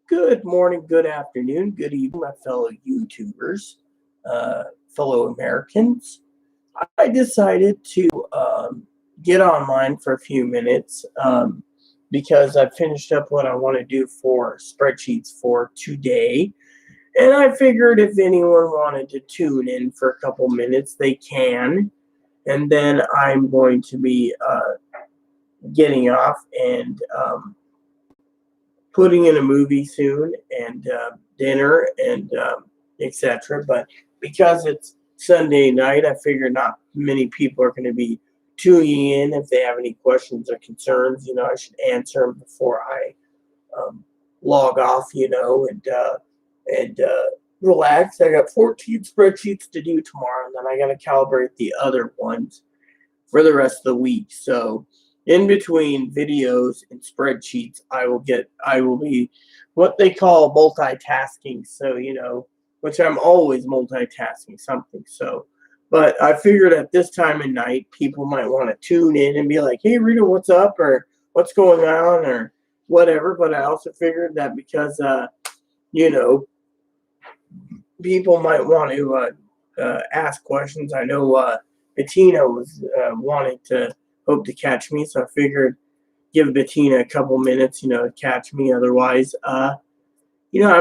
Good morning, good afternoon, good evening, my fellow YouTubers, fellow Americans. I decided to get online for a few minutes because I finished up what I want to do for spreadsheets for today. And I figured if anyone wanted to tune in for a couple minutes, they can. And then I'm going to be getting off and putting in a movie soon and dinner and etc. But because it's Sunday night, I figure not many people are going to be tuning in. If they have any questions or concerns, I should answer them before I log off, and relax. I got 14 spreadsheets to do tomorrow, and then I got to calibrate the other ones for the rest of the week. So in between videos and spreadsheets, I will be what they call multitasking. So, which I'm always multitasking something. So, but I figured at this time of night, people might want to tune in and be like, hey, Rita, what's up? Or what's going on? Or whatever. But I also figured that because, people might want to ask questions. I know Bettina was wanting to hope to catch me, so I figured give Bettina a couple minutes, to catch me. Otherwise, I'm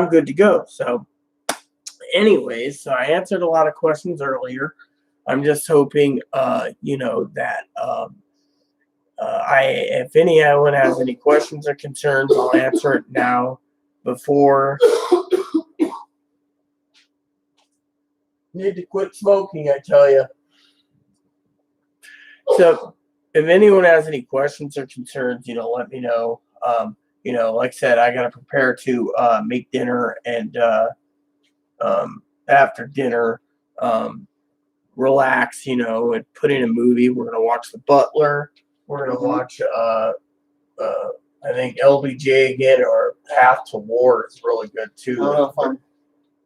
good to go. So, anyways, so I answered a lot of questions earlier. I'm just hoping, that if anyone has any questions or concerns, I'll answer it now before. Need to quit smoking, I tell you. So, if anyone has any questions or concerns, let me know. Like I said, I got to prepare to make dinner and after dinner, relax, and put in a movie. We're going to watch The Butler. We're going to watch, I think, LBJ again, or Path to War is really good too. I don't know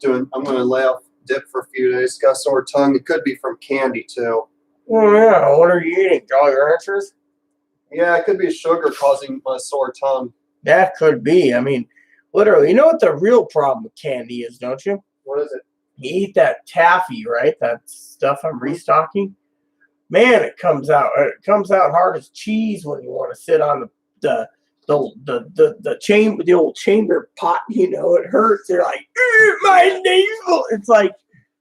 if I'm going to lay off dip for a few days. Got a sore tongue. It could be from candy too. Oh, yeah. What are you eating? Jolly Ranchers? Yeah, it could be sugar causing my sore tongue. That could be. I mean, literally, you know what the real problem with candy is, don't you? What is it? You eat that taffy, right? That stuff I'm restocking. Man, it comes out hard as cheese when you want to sit on the chamber, the old chamber pot. It hurts. They're like, my navel. It's like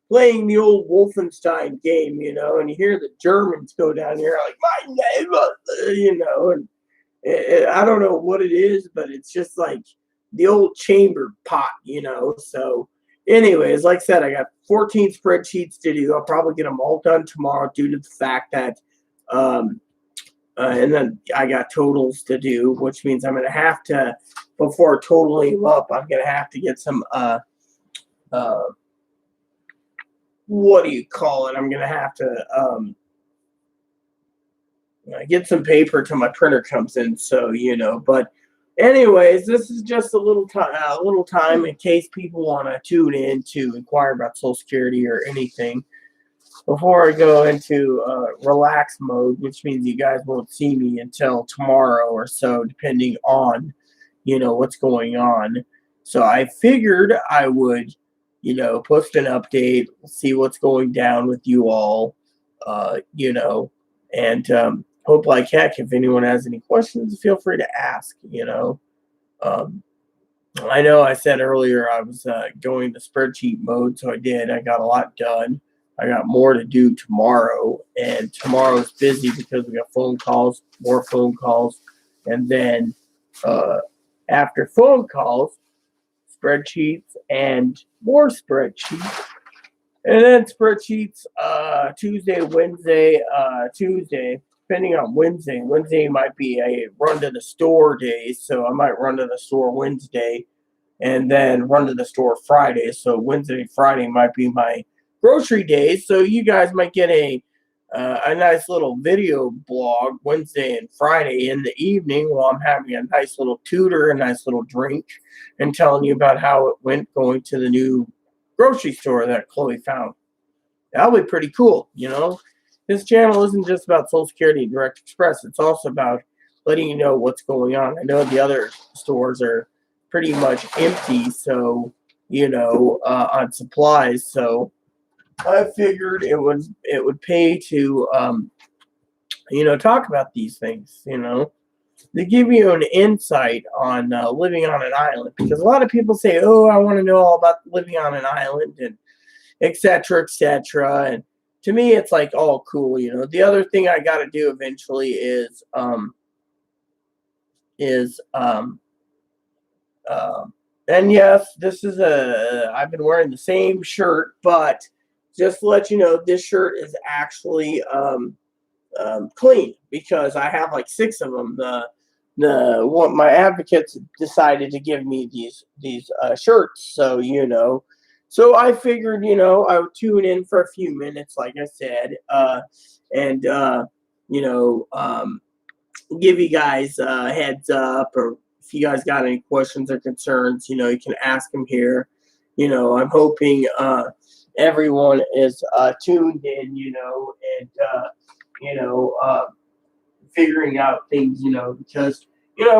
playing the old Wolfenstein game, and you hear the Germans go down here like, my navel, and I don't know what it is, but it's just like the old chamber pot, So, anyways, like I said, I got 14 spreadsheets to do. I'll probably get them all done tomorrow due to the fact that, and then I got totals to do, which means I'm going to have to, before totaling them up, I'm going to have to get some, what do you call it? I'm going to have to, get some paper till my printer comes in. So, but anyways, this is just a little time in case people want to tune in to inquire about Social Security or anything. Before I go into relax mode, which means you guys won't see me until tomorrow or so, depending on, what's going on. So I figured I would, post an update, see what's going down with you all, and hope like heck if anyone has any questions, feel free to ask, I know I said earlier I was going to spreadsheet mode, so I did. I got a lot done. I got more to do tomorrow, and tomorrow's busy because we got more phone calls, and then after phone calls, spreadsheets and more spreadsheets, and then spreadsheets Tuesday, Wednesday, depending on Wednesday. Wednesday might be a run to the store day, so I might run to the store Wednesday and then run to the store Friday. So Wednesday, Friday might be my grocery days. So you guys might get a nice little video blog Wednesday and Friday in the evening while I'm having a nice little tutor, a nice little drink, and telling you about how it went going to the new grocery store that Chloe found. That'll be pretty cool, This channel isn't just about Social Security and Direct Express. It's also about letting you know what's going on. I know the other stores are pretty much empty, so on supplies. So I figured it would pay to talk about these things. To give you an insight on living on an island, because a lot of people say, "Oh, I want to know all about living on an island," and et cetera, et cetera. And to me, it's like all cool. The other thing I got to do eventually is and yes, this is I've been wearing the same shirt, but just to let you know, this shirt is actually clean because I have like 6 of them. My advocates decided to give me these shirts, so I figured I would tune in for a few minutes, like I said, and give you guys a heads up, or if you guys got any questions or concerns, you can ask them here. I'm hoping everyone is tuned in, and figuring out things, because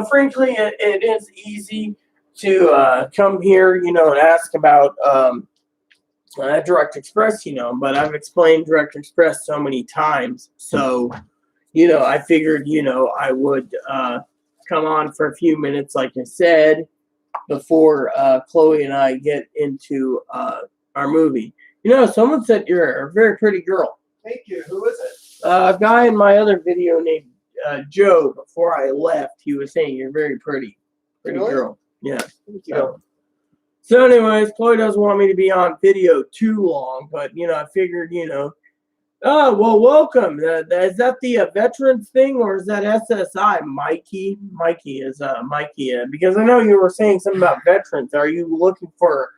frankly, it is easy to come here, and ask about Direct Express, but I've explained Direct Express so many times, so I figured, I would come on for a few minutes, like I said, before Chloe and I get into our movie. Someone said you're a very pretty girl. Thank you. Who is it? A guy in my other video named Joe, before I left, he was saying you're very pretty. Pretty Really? girl. Yeah. Thank you. So anyways, Chloe doesn't want me to be on video too long, but, I figured, oh, well, welcome. Is that the veterans thing, or is that SSI, Mikey? Mikey is Mikey, because I know you were saying something about veterans. Are you looking for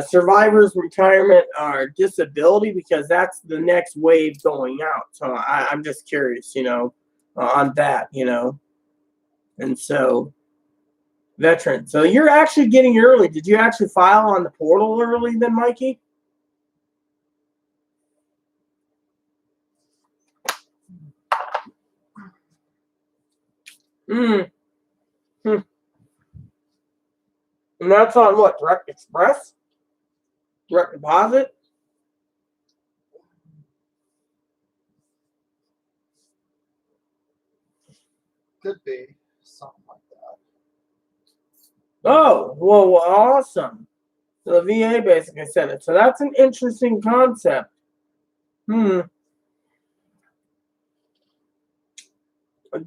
survivors, retirement, or disability? Because that's the next wave going out. So I'm just curious, on that, and so veterans. So you're actually getting early. Did you actually file on the portal early then, Mikey? And that's on what? Direct Express? Direct deposit? Could be something like that. Oh, well, awesome. So the VA basically said it. So that's an interesting concept.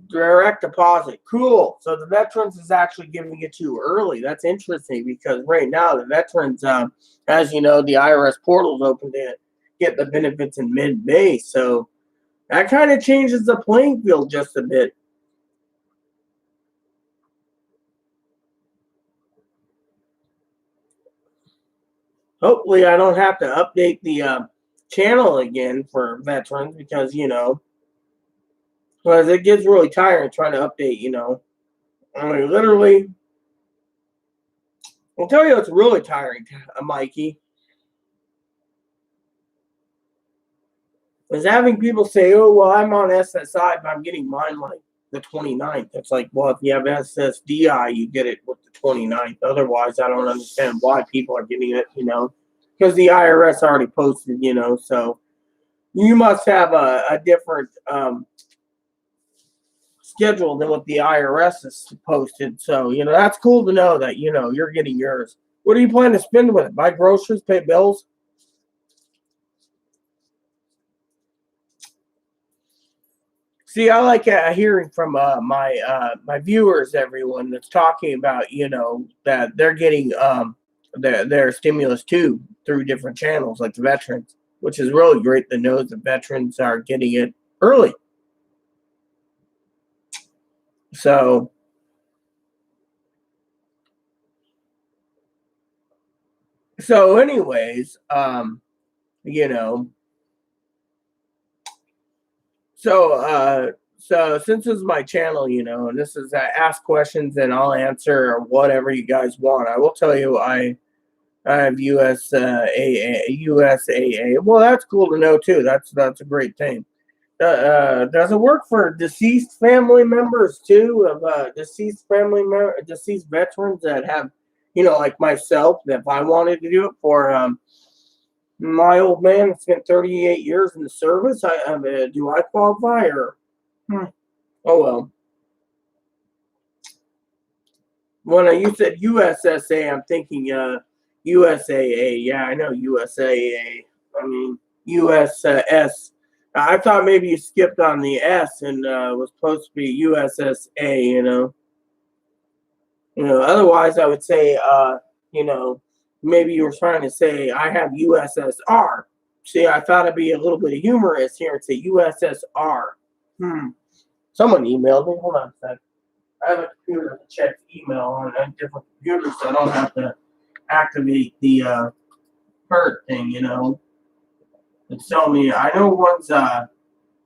Direct deposit. Cool. So the veterans is actually giving it to you early. That's interesting because right now the veterans, as you know, the IRS portal is open to get the benefits in mid-May. So that kind of changes the playing field just a bit. Hopefully I don't have to update the channel again for veterans because, because it gets really tiring trying to update, I mean, literally, I'll tell you it's really tiring, Mikey. Is having people say, "Oh, well, I'm on SSI, but I'm getting mine like the 29th." It's like, well, if you have SSDI, you get it with the 29th. Otherwise, I don't understand why people are getting it, because the IRS already posted, so you must have a different schedule than what the IRS is posted. So, that's cool to know that, you're getting yours. What do you plan to spend with it? Buy groceries, pay bills? See, I like hearing from my viewers, everyone that's talking about, that they're getting their stimulus too through different channels like the veterans, which is really great to know that veterans are getting it early. So anyways, so since this is my channel, and this is ask questions and I'll answer whatever you guys want. I will tell you I have USAA. Well, that's cool to know too. That's a great thing. Does it work for deceased family members too? Of deceased veterans that have, like myself, that if I wanted to do it for my old man that spent 38 years in the service, do I qualify or? Oh well. When you said USSA, I'm thinking USAA. Yeah, I know USAA. I mean USS. I thought maybe you skipped on the S and was supposed to be USSA. Otherwise I would say maybe you were trying to say I have USSR. See, I thought it'd be a little bit humorous here and say USSR. Someone emailed me. Hold on a sec. I have a computer that checks email on a different computer, so I don't have to activate the hurt thing, It's telling me, I know one's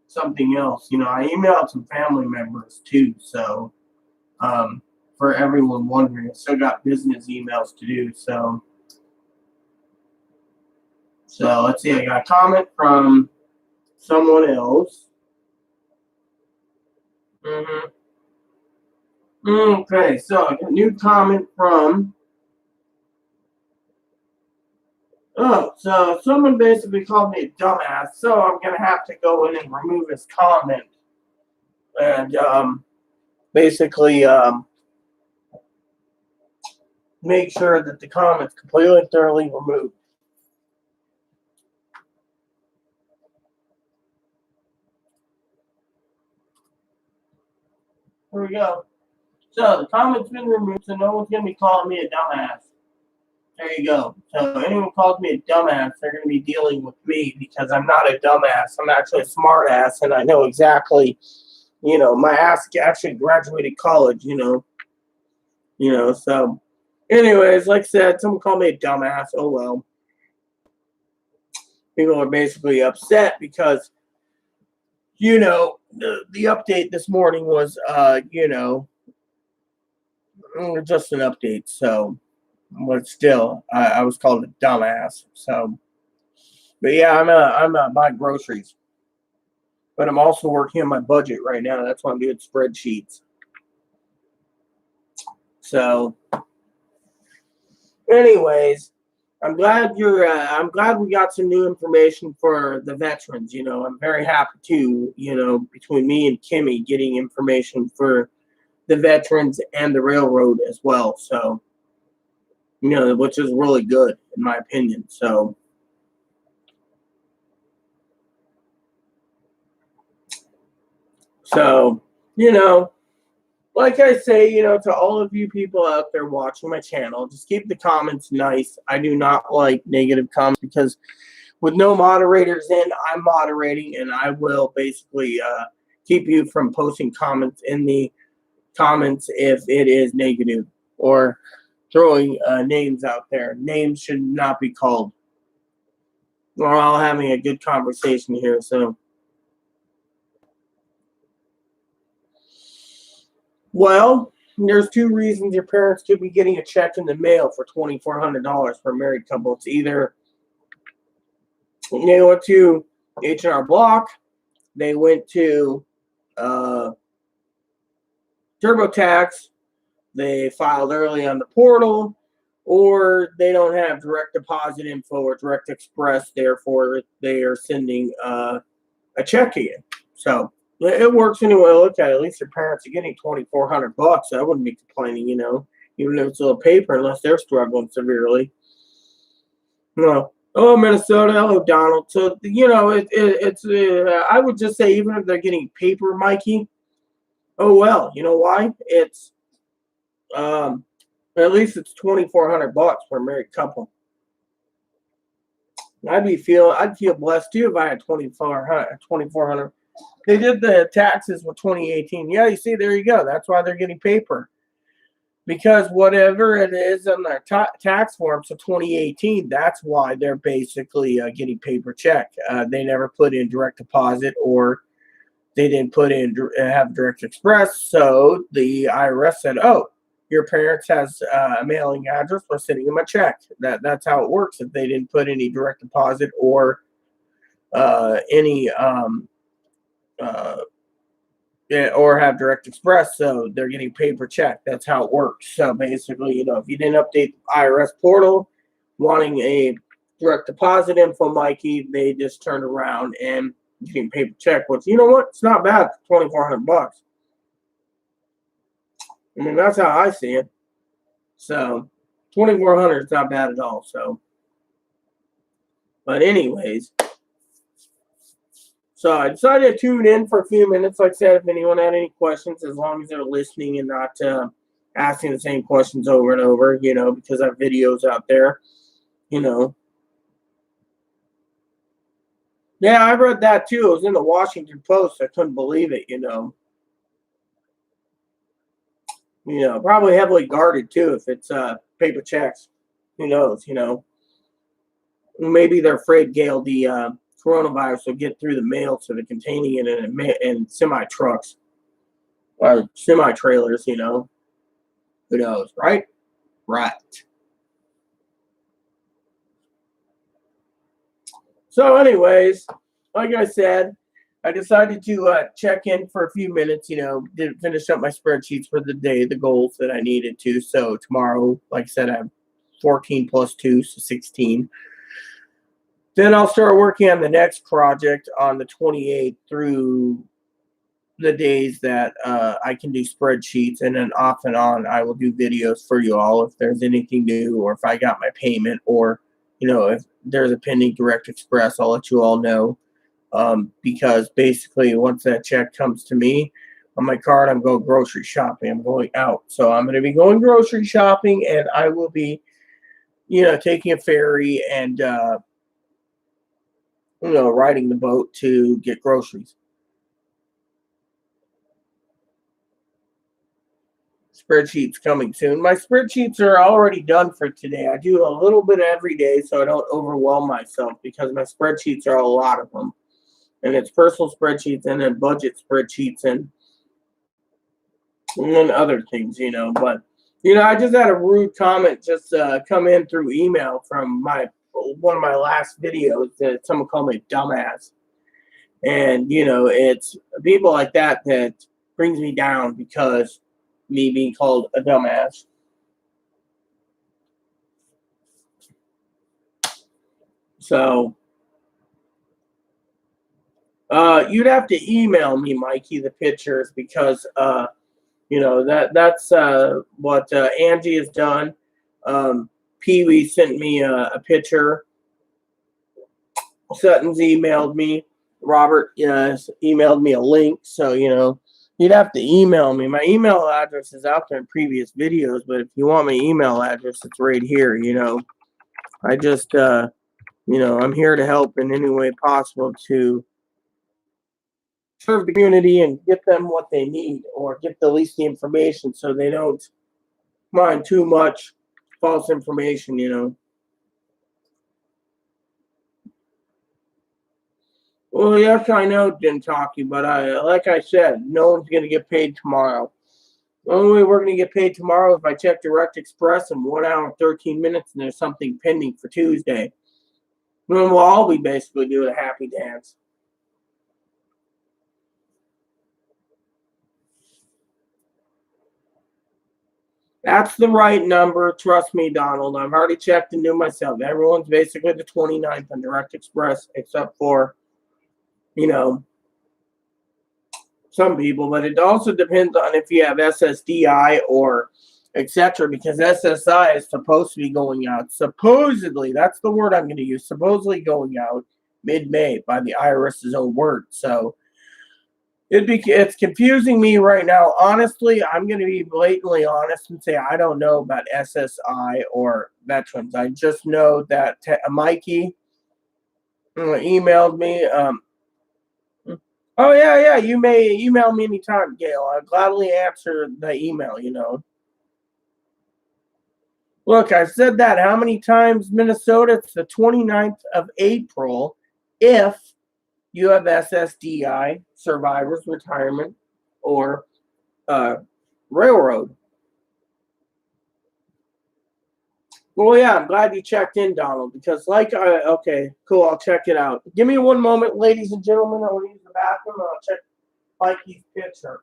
something else. I emailed some family members too, so for everyone wondering, I still got business emails to do, so let's see, I got a comment from someone else. Okay, so I got a new comment from so someone basically called me a dumbass, so I'm gonna have to go in and remove his comment and basically make sure that the comment's completely and thoroughly removed. Here we go. So the comment's been removed, so no one's gonna be calling me a dumbass. There you go. So anyone calls me a dumbass, they're going to be dealing with me because I'm not a dumbass. I'm actually a smart ass, and I know exactly, my ass actually graduated college, So, anyways, like I said, someone called me a dumbass. Oh, well. People are basically upset because, the update this morning was, just an update, so. But still, I was called a dumbass. So, but yeah, I'm buying groceries, but I'm also working on my budget right now. That's why I'm doing spreadsheets. So, anyways, I'm glad I'm glad we got some new information for the veterans. I'm very happy too. Between me and Kimmy getting information for the veterans and the railroad as well. So. Which is really good in my opinion. So, like I say, to all of you people out there watching my channel, just keep the comments nice. I do not like negative comments because with no moderators in, I'm moderating and I will basically keep you from posting comments in the comments if it is negative or throwing names out there. Names should not be called. We're all having a good conversation here, so. Well, there's two reasons your parents could be getting a check in the mail for $2,400 for a married couple. It's either they went to H&R Block, they went to TurboTax, they filed early on the portal, or they don't have direct deposit info or direct express, therefore they are sending a check again. So it works anyway. Look at it. At least your parents are getting $2,400. I wouldn't be complaining, even if it's a little paper, unless they're struggling severely. No. Oh, Minnesota. Hello, Donald. So it's I would just say even if they're getting paper, Mikey. Oh well. You know why? It's at least it's $2,400 for a married couple. I'd feel blessed too if I had $2,400. They did the taxes with 2018. Yeah, you see, there you go. That's why they're getting paper. Because whatever it is on their tax forms of 2018, that's why they're basically getting paper check. They never put in direct deposit or they didn't put in have direct express. So the IRS said, "Oh, your parents has a mailing address. We're sending them a check." That's how it works. If they didn't put any direct deposit or any yeah, or have Direct Express, so they're getting paper check. That's how it works. So basically, if you didn't update the IRS portal, wanting a direct deposit info, Mikey, they just turned around and getting paper check. Which, you know what? It's not bad. $2,400. I mean, that's how I see it. So, 2,400 is not bad at all. So, but anyways. So I decided to tune in for a few minutes. Like I said, if anyone had any questions, as long as they're listening and not asking the same questions over and over, because I have videos out there, Yeah, I read that too. It was in the Washington Post. I couldn't believe it, Probably heavily guarded too if it's paper checks. Who knows, Maybe they're afraid, Gail, the coronavirus will get through the mail, so they're containing it in semi trucks or semi trailers. Who knows, right? Right. So, anyways, like I said, I decided to check in for a few minutes. Did finish up my spreadsheets for the day, the goals that I needed to. So tomorrow, like I said, I have 14 plus 2, so 16. Then I'll start working on the next project on the 28th through the days that I can do spreadsheets, and then off and on I will do videos for you all if there's anything new, or if I got my payment, or if there's a pending Direct Express, I'll let you all know. Because basically once that check comes to me on my card, I'm going grocery shopping. I'm going out, so I'm going to be going grocery shopping, and I will be taking a ferry and riding the boat to get groceries. Spreadsheets coming soon. My spreadsheets are already done for today. I do a little bit every day so I don't overwhelm myself, because my spreadsheets are a lot of them. And it's personal spreadsheets and then budget spreadsheets and other things, But, I just had a rude comment just come in through email from one of my last videos that someone called me dumbass. And, it's people like that brings me down, because me being called a dumbass. So, you'd have to email me, Mikey, the pictures, because that's what Angie has done. Pee Wee sent me a picture. Sutton's emailed me. Robert emailed me a link. So you'd have to email me. My email address is out there in previous videos, but if you want my email address, it's right here. I just I'm here to help in any way possible to serve the community and get them what they need, or get the least the information, so they don't mind too much false information. Well, yes, I know, Dintaki, but like I said, no one's going to get paid tomorrow. The only way we're going to get paid tomorrow is if I check Direct Express in 1 hour and 13 minutes and there's something pending for Tuesday. Then we'll all be basically doing a happy dance. That's the right number. Trust me, Donald. I've already checked and knew myself. Everyone's basically the 29th on Direct Express, except for, some people. But it also depends on if you have SSDI or etc., because SSI is supposed to be going out. Supposedly, that's the word I'm going to use. Supposedly going out mid-May by the IRS's own word. So it's confusing me right now. Honestly, I'm going to be blatantly honest and say I don't know about SSI or veterans. I just know that Mikey emailed me. Oh yeah. You may email me anytime, Gail. I'll gladly answer the email. Look, I've said that how many times, Minnesota? It's the 29th of April. If you have SSDI, survivors retirement, or railroad. Well, yeah, I'm glad you checked in, Donald, because okay, cool, I'll check it out. Give me one moment, ladies and gentlemen. I will use the bathroom and I'll check Mikey's picture.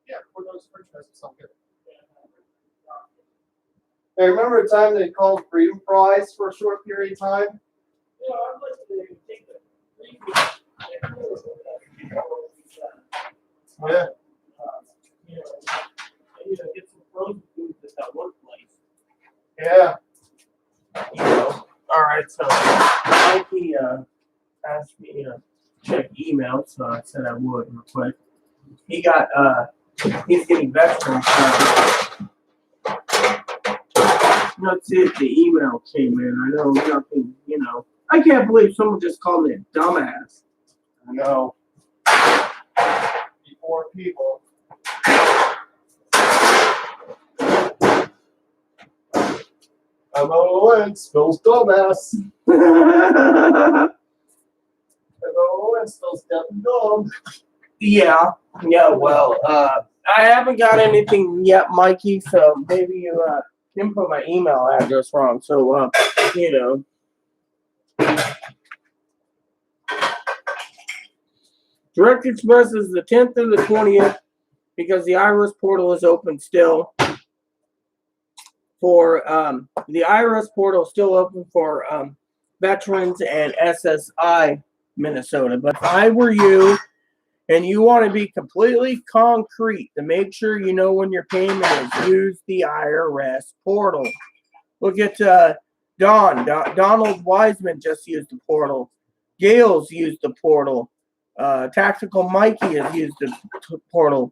Yeah, for those french fries, it's not good. Hey, remember the time they called freedom fries for a short period of time? Yeah, I'd like to take the Yeah. Get some frozen foods at that one place. Yeah. All right, so Mikey asked me to check email, so I said I would real quick. He's getting veterans. Let's see if the email came in. I know nothing, I can't believe someone just called me a dumbass. I know. Before people. I'm Owen, spills dumbass. I'm Owen, spills deaf and dumb. Yeah, well, I haven't got anything yet, Mikey, so maybe you didn't put my email address wrong. So, Direct Express is the 10th and the 20th because the IRS portal is open still. For the IRS portal is still open for veterans and SSI Minnesota. But if I were you and you want to be completely concrete to make sure you know when your payment is, use the IRS portal. Look at Donald Wiseman just used the portal. Gail's used the portal. Tactical Mikey has used the portal.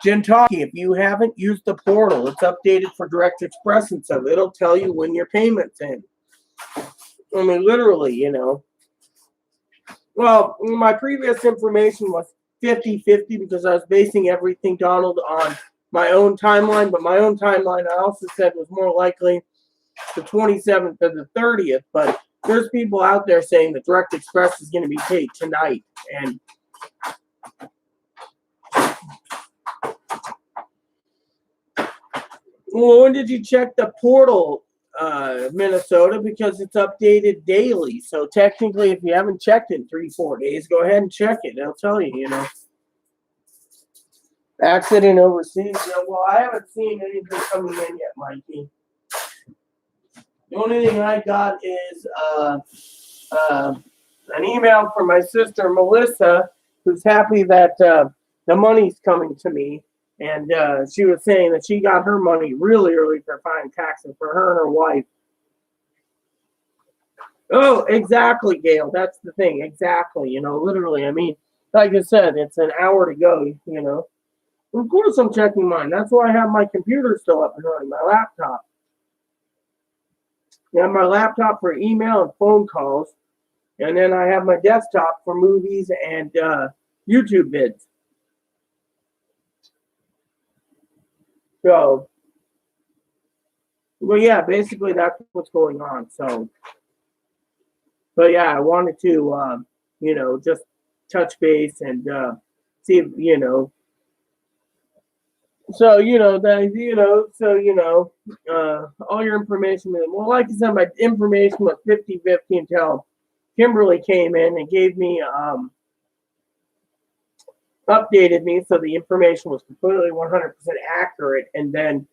Gentaki, if you haven't used the portal, it's updated for Direct Express and stuff. It'll tell you when your payment's in. I mean, literally, Well, my previous information was 50-50 because I was basing everything, Donald, on my own timeline. But my own timeline, I also said, was more likely the 27th or the 30th. But there's people out there saying that Direct Express is going to be paid tonight. And well, when did you check the portal, Minnesota? Because it's updated daily. So technically, if you haven't checked in 3-4 days, go ahead and check it. They'll tell you, Accident overseas. Yeah, well, I haven't seen anything coming in yet, Mikey. The only thing I got is an email from my sister, Melissa, who's happy that the money's coming to me. And she was saying that she got her money really early for filing taxes for her and her wife. Oh, exactly, Gail. That's the thing. Exactly. Literally. I mean, like I said, it's an hour to go, Of course I'm checking mine. That's why I have my computer still up and running, my laptop. I have my laptop for email and phone calls. And then I have my desktop for movies and YouTube vids. So, well, yeah, basically that's what's going on. So, but yeah, I wanted to, just touch base and see if, so, all your information. Well, like I said, my information was 50-50 until Kimberly came in and gave me, updated me, so the information was completely 100% accurate. And then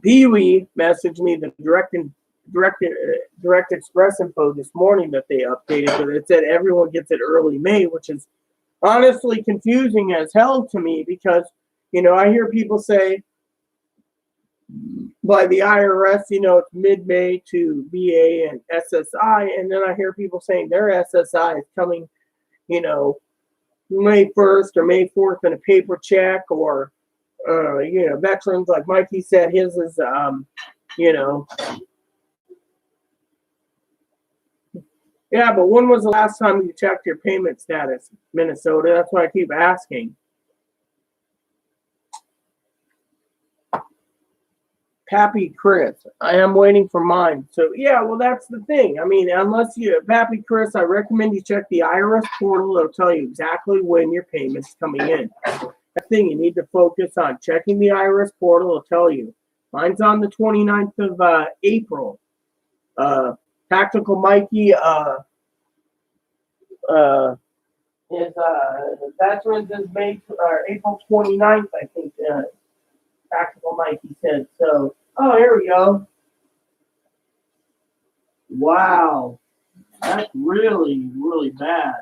Pee-wee messaged me the Direct Express info this morning that they updated, but it said everyone gets it early May, which is honestly confusing as hell to me because, I hear people say by the IRS, it's mid-May to VA and SSI, and then I hear people saying their SSI is coming, May 1st or May 4th in a paper check, or veterans, like Mikey said, his is, Yeah, but when was the last time you checked your payment status, Minnesota? That's why I keep asking. Pappy Chris, I am waiting for mine. So, yeah, well, that's the thing. I mean, unless Pappy Chris, I recommend you check the IRS portal. It'll tell you exactly when your payment's coming in. That thing, you need to focus on checking the IRS portal. It'll tell you. Mine's on the 29th of April. Tactical Mikey is Veterans is May April 29th, I think. Tactical Mikey said so. Oh, here we go. Wow, that's really, really bad.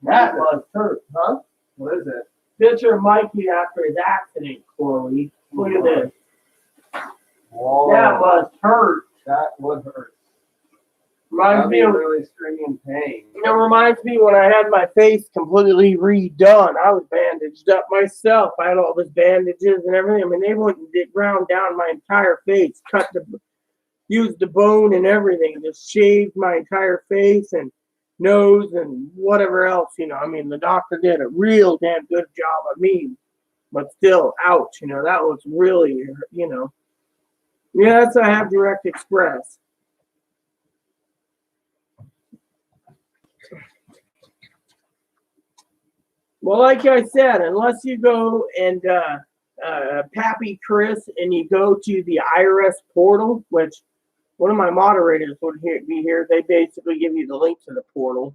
That must hurt, huh? What is it? Picture of Mikey after his accident, Chloe. Look at this. Whoa. That must hurt. That would hurt. Reminds me of, really screaming pain. it reminds me when I had my face completely redone. I was bandaged up myself. I had all those bandages and everything. I mean, they went and did ground down my entire face, used the bone and everything, just shaved my entire face and nose and whatever else, you know. I mean, the doctor did a real damn good job of me, but still, ouch, you know, that was really, you know. Yes, I have Direct Express. Well, like I said, unless you go and Pappy Chris and you go to the IRS portal, which one of my moderators would be here, they basically give you the link to the portal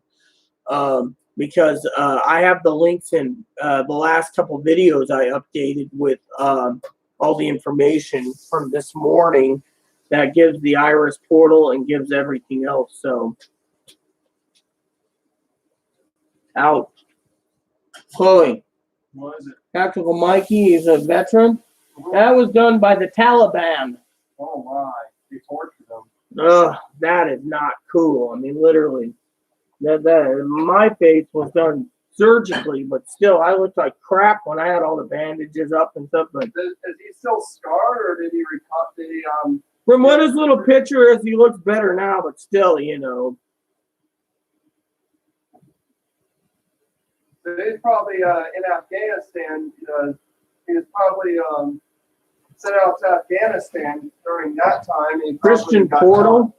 because I have the links in the last couple videos I updated with all the information from this morning that gives the IRS portal and gives everything else. So, out. Chloe. What is it? Tactical Mikey is a veteran. That was done by the Taliban. Oh my. They tortured them. Ugh, that is not cool. I mean, literally. My face was done surgically, but still, I looked like crap when I had all the bandages up and stuff. But Is he still scarred, or did he recover? from what his little picture is, he looks better now, but still, you know. He's probably in Afghanistan. He was probably sent out to Afghanistan during that time. And Christian Portal.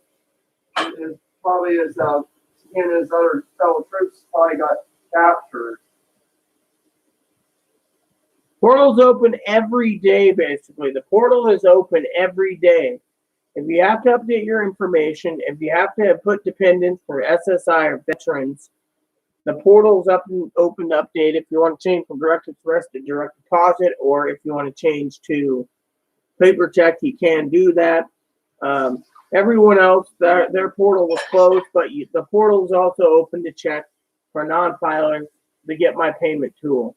Probably his he and his other fellow troops probably got captured. Portal's open every day, basically. The portal is open every day. If you have to update your information, if you have to put dependents for SSI or veterans, the portal's open to update. If you want to change from Direct Express to Direct Deposit, or if you want to change to Paper Check, you can do that. Everyone else, their portal was closed, but the portal is also open to check for non-filers to get my payment tool.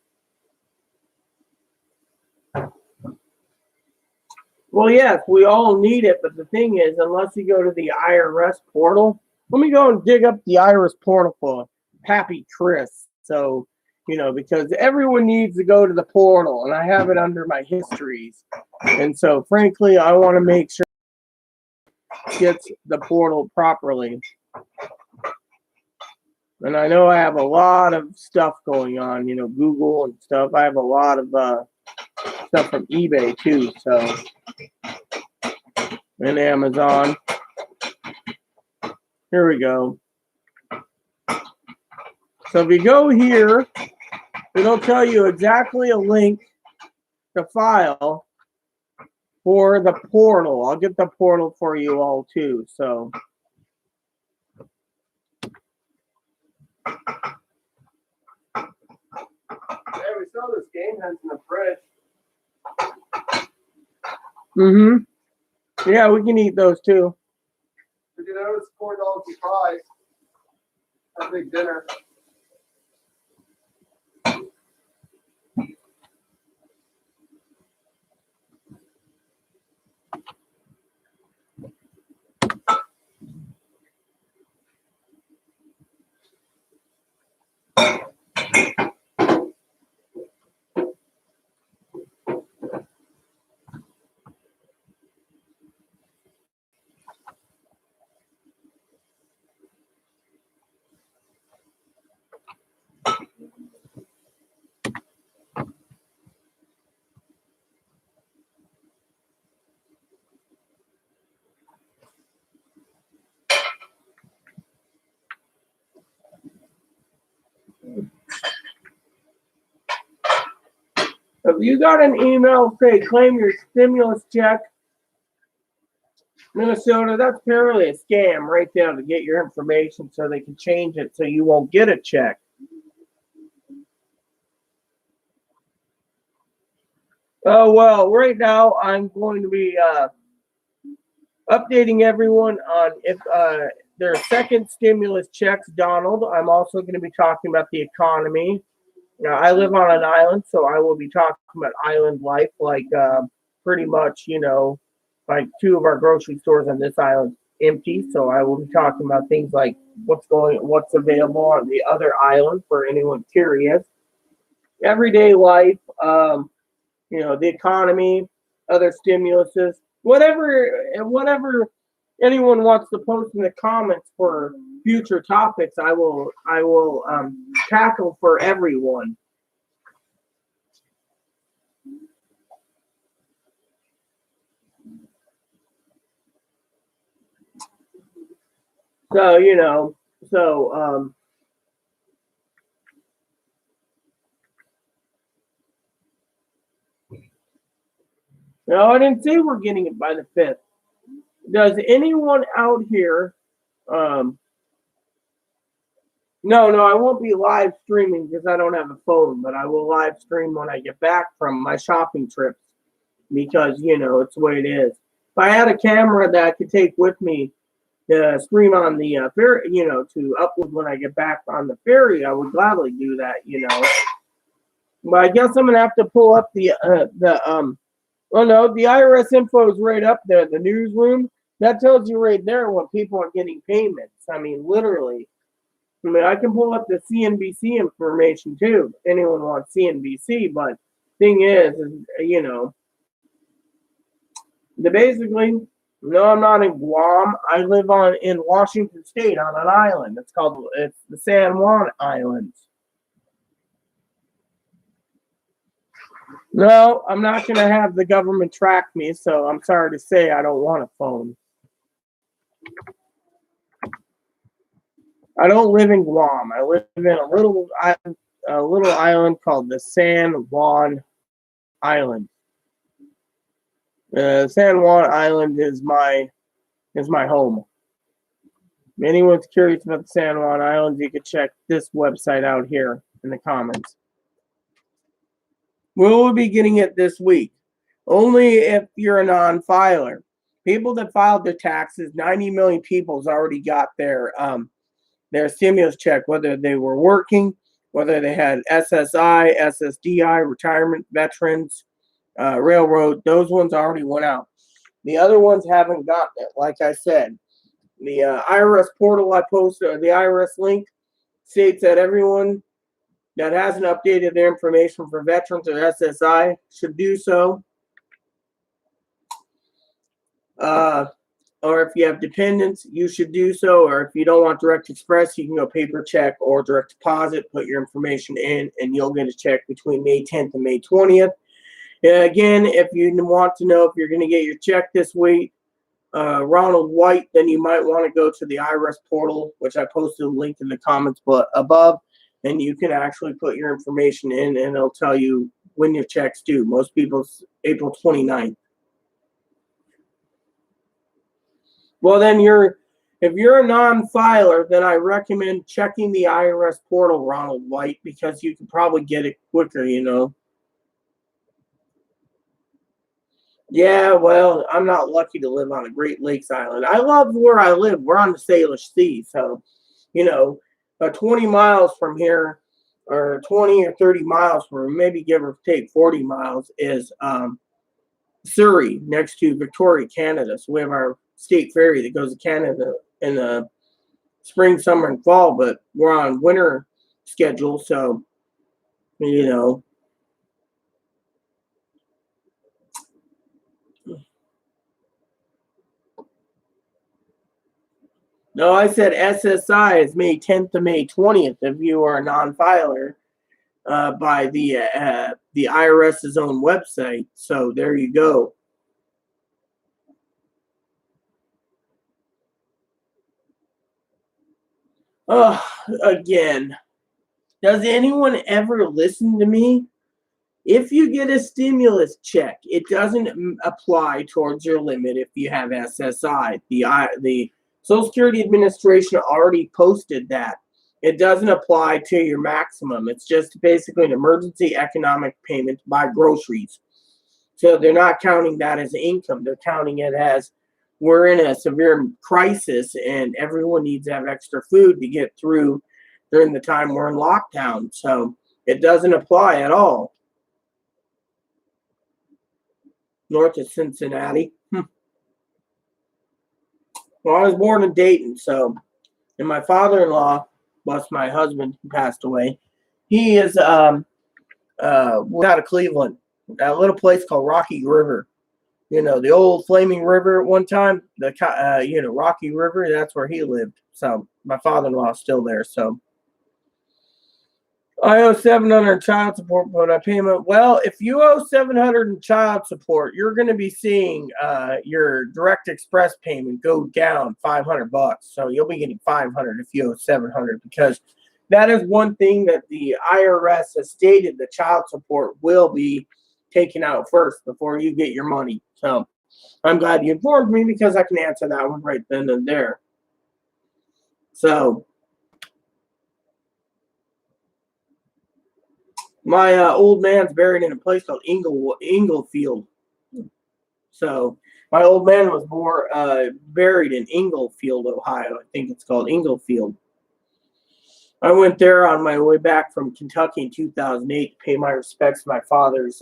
Well, yes, we all need it, but the thing is, unless you go to the IRS portal, let me go and dig up the IRS portal for Pappy Chris. So, you know, because everyone needs to go to the portal, and I have it under my histories. And so, frankly, I want to make sure it gets the portal properly. And I know I have a lot of stuff going on, you know, Google and stuff. I have a lot of stuff from eBay, too, so. And Amazon. Here we go. So if you go here, it'll tell you exactly a link to file for the portal. I'll get the portal for you all too. So Hey, we saw this game heads in the fridge. yeah, we can eat those too. Did you notice corn dogs and fries? A big dinner. If you got an email say claim your stimulus check Minnesota, that's purely a scam right there to get your information so they can change it so you won't get a check. Oh, well, right now I'm going to be updating everyone on if their second stimulus checks, Donald. I'm also going to be talking about the economy. Now, I live on an island, so I will be talking about island life, like pretty much, like two of our grocery stores on this island empty. So I will be talking about things like what's available on the other island for anyone curious. Everyday life, the economy, other stimuluses, whatever anyone wants to post in the comments for future topics, I will tackle for everyone. So no, I didn't say we're getting it by the 5th. Does anyone out here no, I won't be live streaming because I don't have a phone, but I will live stream when I get back from my shopping trips because, it's the way it is. If I had a camera that I could take with me to stream on the ferry, to upload when I get back on the ferry, I would gladly do that, But I guess I'm going to have to pull up the IRS info is right up there, the newsroom. That tells you right there when people are getting payments. I mean, literally. I can pull up the CNBC information too. If anyone wants CNBC, but thing is basically, no, I'm not in Guam. I live in Washington State on an island. It's the San Juan Islands. No, I'm not going to have the government track me, so I'm sorry to say I don't want a phone. I don't live in Guam. I live in a little island called the San Juan Island. San Juan Island is my home. If anyone's curious about the San Juan Islands, you can check this website out here in the comments. We'll be getting it this week. Only if you're a non-filer. People that filed their taxes, 90 million people has already got their stimulus check, whether they were working, whether they had SSI, SSDI, retirement, veterans, railroad. Those ones already went out. The other ones haven't gotten it. Like I said, the IRS portal I posted, the IRS link, states that everyone that hasn't updated their information for veterans or SSI should do so. Or if you have dependents, you should do so. Or if you don't want direct express, you can go paper check or direct deposit, put your information in, and you'll get a check between May 10th and May 20th. Again, if you want to know if you're going to get your check this week, Ronald White, then you might want to go to the IRS portal, which I posted a link in the comments above, and you can actually put your information in, and it'll tell you when your check's due. Most people's April 29th. Well, then if you're a non-filer, then I recommend checking the IRS portal, Ronald White, because you can probably get it quicker, Yeah, well, I'm not lucky to live on a Great Lakes island. I love where I live. We're on the Salish Sea, so 20 miles from here, or 20 or 30 miles from, maybe give or take 40 miles, is Surrey, next to Victoria, Canada. So we have our state ferry that goes to Canada in the spring, summer, and fall, but we're on winter schedule, so No, I said SSI is May 10th to May 20th if you are a non-filer by the IRS's own website. So there you go. Again, does anyone ever listen to me? If you get a stimulus check, it doesn't apply towards your limit if you have SSI. The Social Security Administration already posted that. It doesn't apply to your maximum. It's just basically an emergency economic payment to buy groceries. So they're not counting that as income. They're counting it as we're in a severe crisis and everyone needs to have extra food to get through during the time we're in lockdown. So it doesn't apply at all. North of Cincinnati. Well, I was born in Dayton, so, and my father-in-law, plus my husband who passed away, he is out of Cleveland, that little place called Rocky River. You know, the old Flaming River at one time, Rocky River, that's where he lived. So my father-in-law is still there, so. I owe $700 in child support, but I payment. Well, if you owe $700 in child support, you're going to be seeing your direct express payment go down $500. So you'll be getting $500 if you owe $700, because that is one thing that the IRS has stated: the child support will be taken out first before you get your money. So I'm glad you informed me, because I can answer that one right then and there. So. My old man's buried in a place called Inglefield. So my old man was buried in Inglefield, Ohio. I think it's called Inglefield. I went there on my way back from Kentucky in 2008 to pay my respects to my father's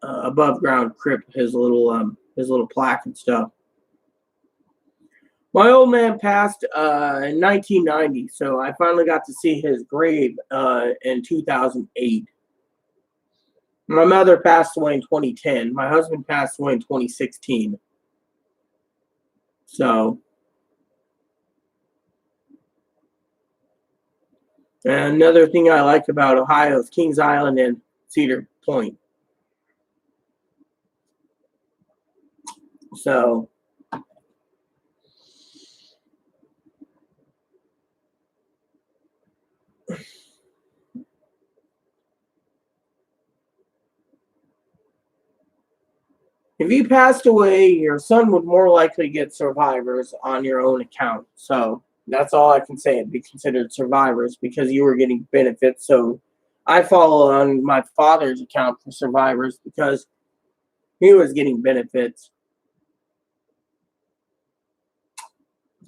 above ground crypt, his little plaque and stuff. My old man passed in 1990, so I finally got to see his grave in 2008. My mother passed away in 2010. My husband passed away in 2016. So, and another thing I like about Ohio is Kings Island and Cedar Point. So, if you passed away, your son would more likely get survivors on your own account. So that's all I can say. It'd be considered survivors because you were getting benefits. So I follow on my father's account for survivors because he was getting benefits.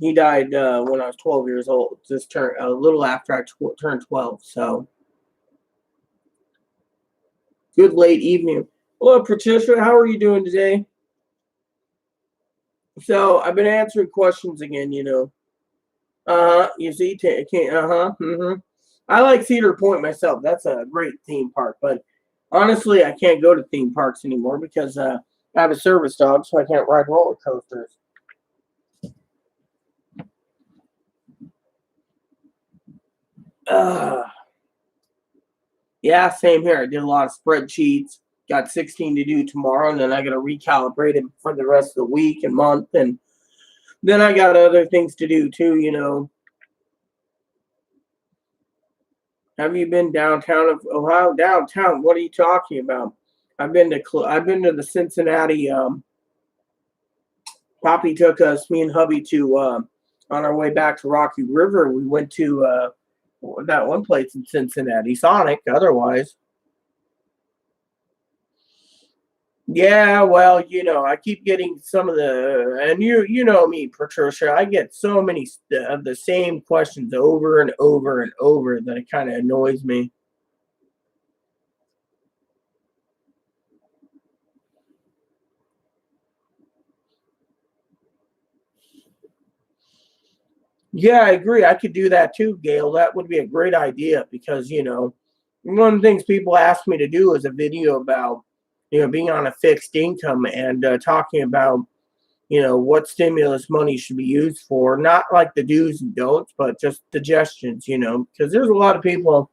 He died when I was 12 years old. Just turned a little after I turned 12. So good late evening. Hello, Patricia. How are you doing today? So I've been answering questions again. You see, I like Cedar Point myself. That's a great theme park, but honestly, I can't go to theme parks anymore because I have a service dog, so I can't ride roller coasters. Yeah, same here. I did a lot of spreadsheets. Got 16 to do tomorrow, and then I got to recalibrate it for the rest of the week and month, and then I got other things to do too. Have you been downtown of Ohio? Downtown? What are you talking about? I've been to the Cincinnati. Poppy took us, me and hubby, to on our way back to Rocky River. We went to that one place in Cincinnati, Sonic. Otherwise. Yeah, well, I keep getting some of and you know me, Patricia, I get so many of the same questions over and over and over that it kind of annoys me. Yeah, I agree. I could do that too, Gail. That would be a great idea because, one of the things people ask me to do is a video about, being on a fixed income and talking about, what stimulus money should be used for. Not like the do's and don'ts, but just suggestions, because there's a lot of people,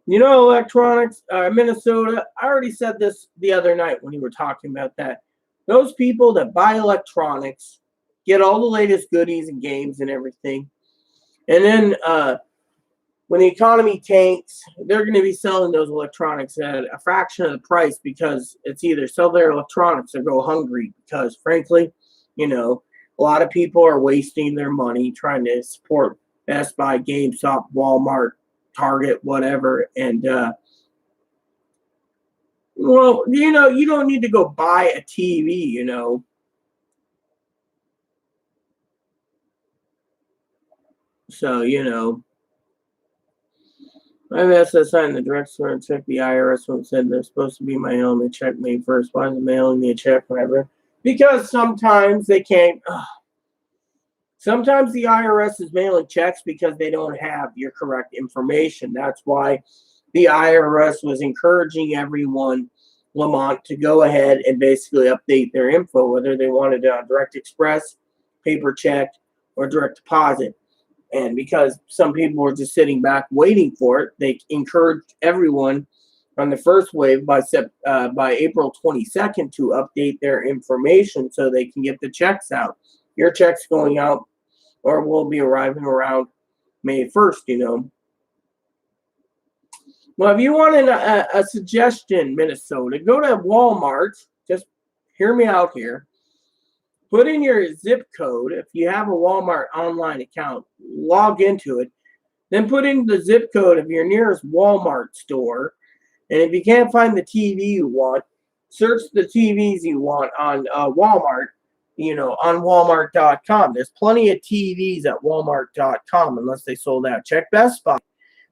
electronics, Minnesota. I already said this the other night when you were talking about that. Those people that buy electronics get all the latest goodies and games and everything. And then when the economy tanks, they're going to be selling those electronics at a fraction of the price because it's either sell their electronics or go hungry. Because frankly, a lot of people are wasting their money trying to support Best Buy, GameStop, Walmart, Target, whatever. And, well, you don't need to go buy a TV, So, I've asked that sign in the direct store and check the IRS when it said they're supposed to be mailing me a check me first. Why is it mailing me a check whenever? Because sometimes they can't. Sometimes the IRS is mailing checks because they don't have your correct information. That's why the IRS was encouraging everyone, Lamont, to go ahead and basically update their info, whether they wanted it on Direct Express, paper check, or direct deposit. And because some people were just sitting back waiting for it, they encouraged everyone on the first wave by April 22nd to update their information so they can get the checks out. Your check's going out or will be arriving around May 1st, Well, if you want a suggestion, Minnesota, go to Walmart. Just hear me out here. Put in your zip code. If you have a Walmart online account, log into it. Then put in the zip code of your nearest Walmart store. And if you can't find the TV you want, search the TVs you want on Walmart, on Walmart.com. There's plenty of TVs at Walmart.com unless they sold out. Check Best Buy.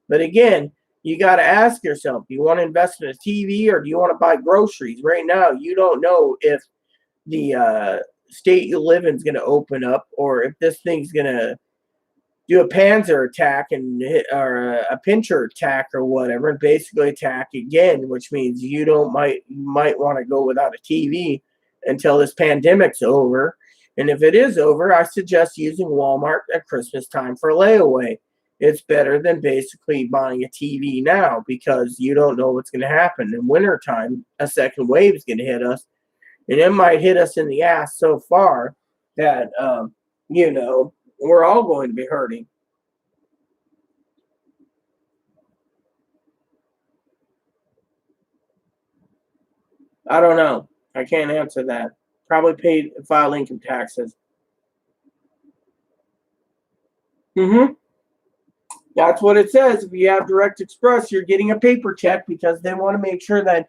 But again, you got to ask yourself, do you want to invest in a TV or do you want to buy groceries? Right now, you don't know if the state you live in is going to open up or if this thing's going to do a panzer attack or a pincher attack or whatever and basically attack again, which means you might want to go without a TV until this pandemic's over. And if it is over, I suggest using Walmart at Christmas time for layaway. It's better than basically buying a TV now because you don't know what's going to happen. In wintertime, a second wave is going to hit us. And it might hit us in the ass so far that, we're all going to be hurting. I don't know. I can't answer that. Probably file income taxes. That's what it says. If you have Direct Express, you're getting a paper check because they want to make sure that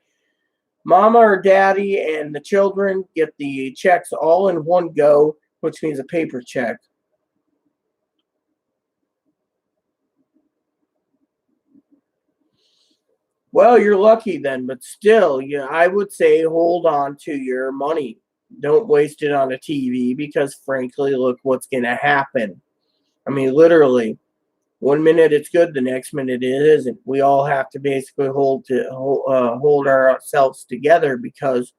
Mama or Daddy and the children get the checks all in one go, which means a paper check. Well, you're lucky then, but still, I would say hold on to your money. Don't waste it on a TV because, frankly, look what's going to happen. I mean, literally, 1 minute it's good, the next minute it isn't. We all have to basically hold ourselves together because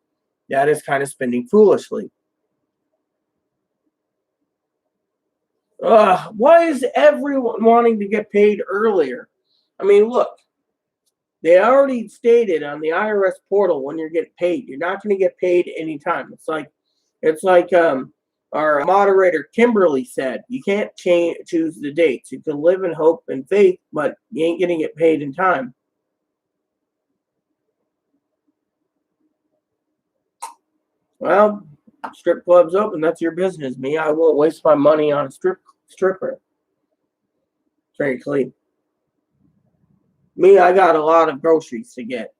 that is kind of spending foolishly. Why is everyone wanting to get paid earlier? I mean, look, they already stated on the IRS portal when you're getting paid. You're not going to get paid anytime. It's like our moderator Kimberly said, you can't choose the dates. You can live in hope and faith, but you ain't going to get paid in time. Well, strip club's open. That's your business. Me, I won't waste my money on a stripper. Frankly. Me, I got a lot of groceries to get.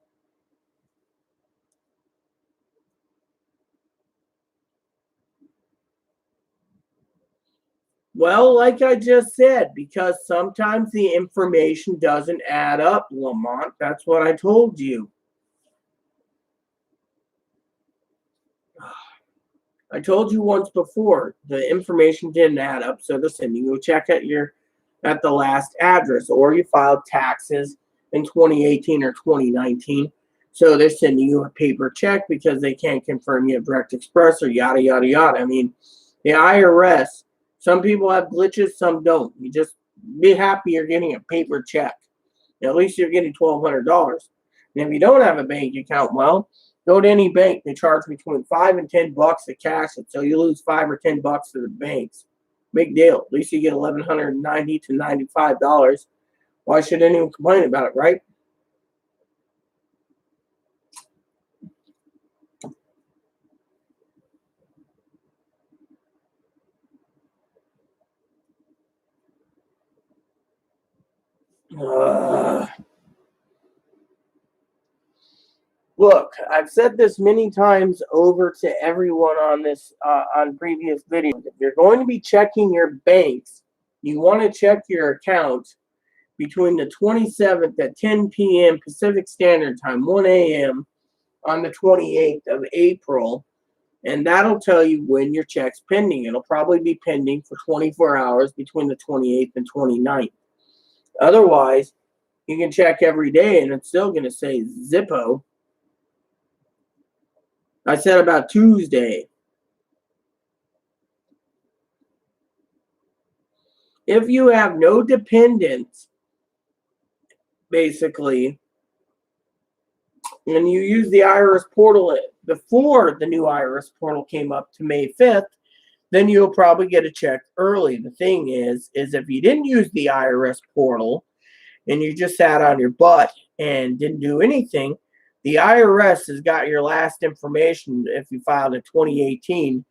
Well, like I just said, because sometimes the information doesn't add up, Lamont. That's what I told you. I told you once before, the information didn't add up, so they're sending you a check at the last address, or you filed taxes in 2018 or 2019. So they're sending you a paper check because they can't confirm you have Direct Express or yada, yada, yada. I mean, the IRS, some people have glitches, some don't. You just be happy you're getting a paper check. At least you're getting $1,200. And if you don't have a bank account, well, Go to any bank, they charge between $5 and $10 to cash it, so you lose $5 or $10 to the banks. Big deal. At least you get $1,190 to $95. Why should anyone complain about it, right? Look, I've said this many times over to everyone on this on previous videos. If you're going to be checking your banks, you want to check your account between the 27th at 10 p.m. Pacific Standard Time, 1 a.m. on the 28th of April, and that'll tell you when your check's pending. It'll probably be pending for 24 hours between the 28th and 29th. Otherwise, you can check every day, and it's still going to say Zippo. I said about Tuesday. If you have no dependents, basically, and you use the IRS portal before the new IRS portal came up to May 5th, then you'll probably get a check early. The thing is if you didn't use the IRS portal and you just sat on your butt and didn't do anything, the IRS has got your last information. If you filed in 2018,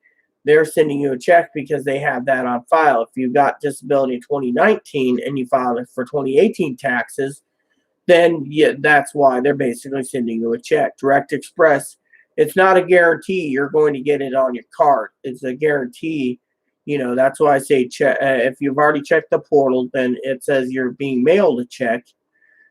they're sending you a check because they have that on file. If you got disability in 2019 and you filed it for 2018 taxes, then yeah, that's why they're basically sending you a check. Direct Express, it's not a guarantee you're going to get it on your card. It's a guarantee. You know, that's why I say check. If you've already checked the portal, then it says you're being mailed a check.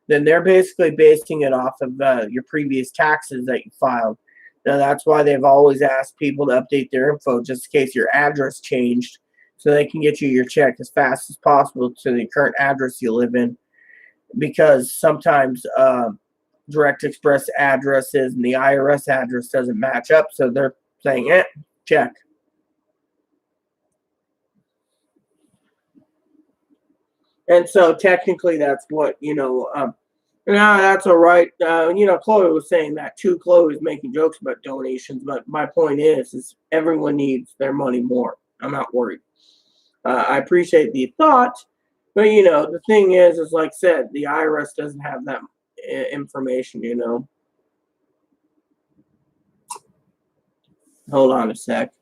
Then they're basically basing it off of your previous taxes that you filed. Now, that's why they've always asked people to update their info just in case your address changed so they can get you your check as fast as possible to the current address you live in. Because sometimes Direct Express addresses and the IRS address doesn't match up, so they're saying, check. And so technically that's what, that's all right. Chloe was saying that too. Chloe was making jokes about donations, but my point is everyone needs their money more. I'm not worried. I appreciate the thought, but, the thing is like I said, the IRS doesn't have that information, Hold on a sec.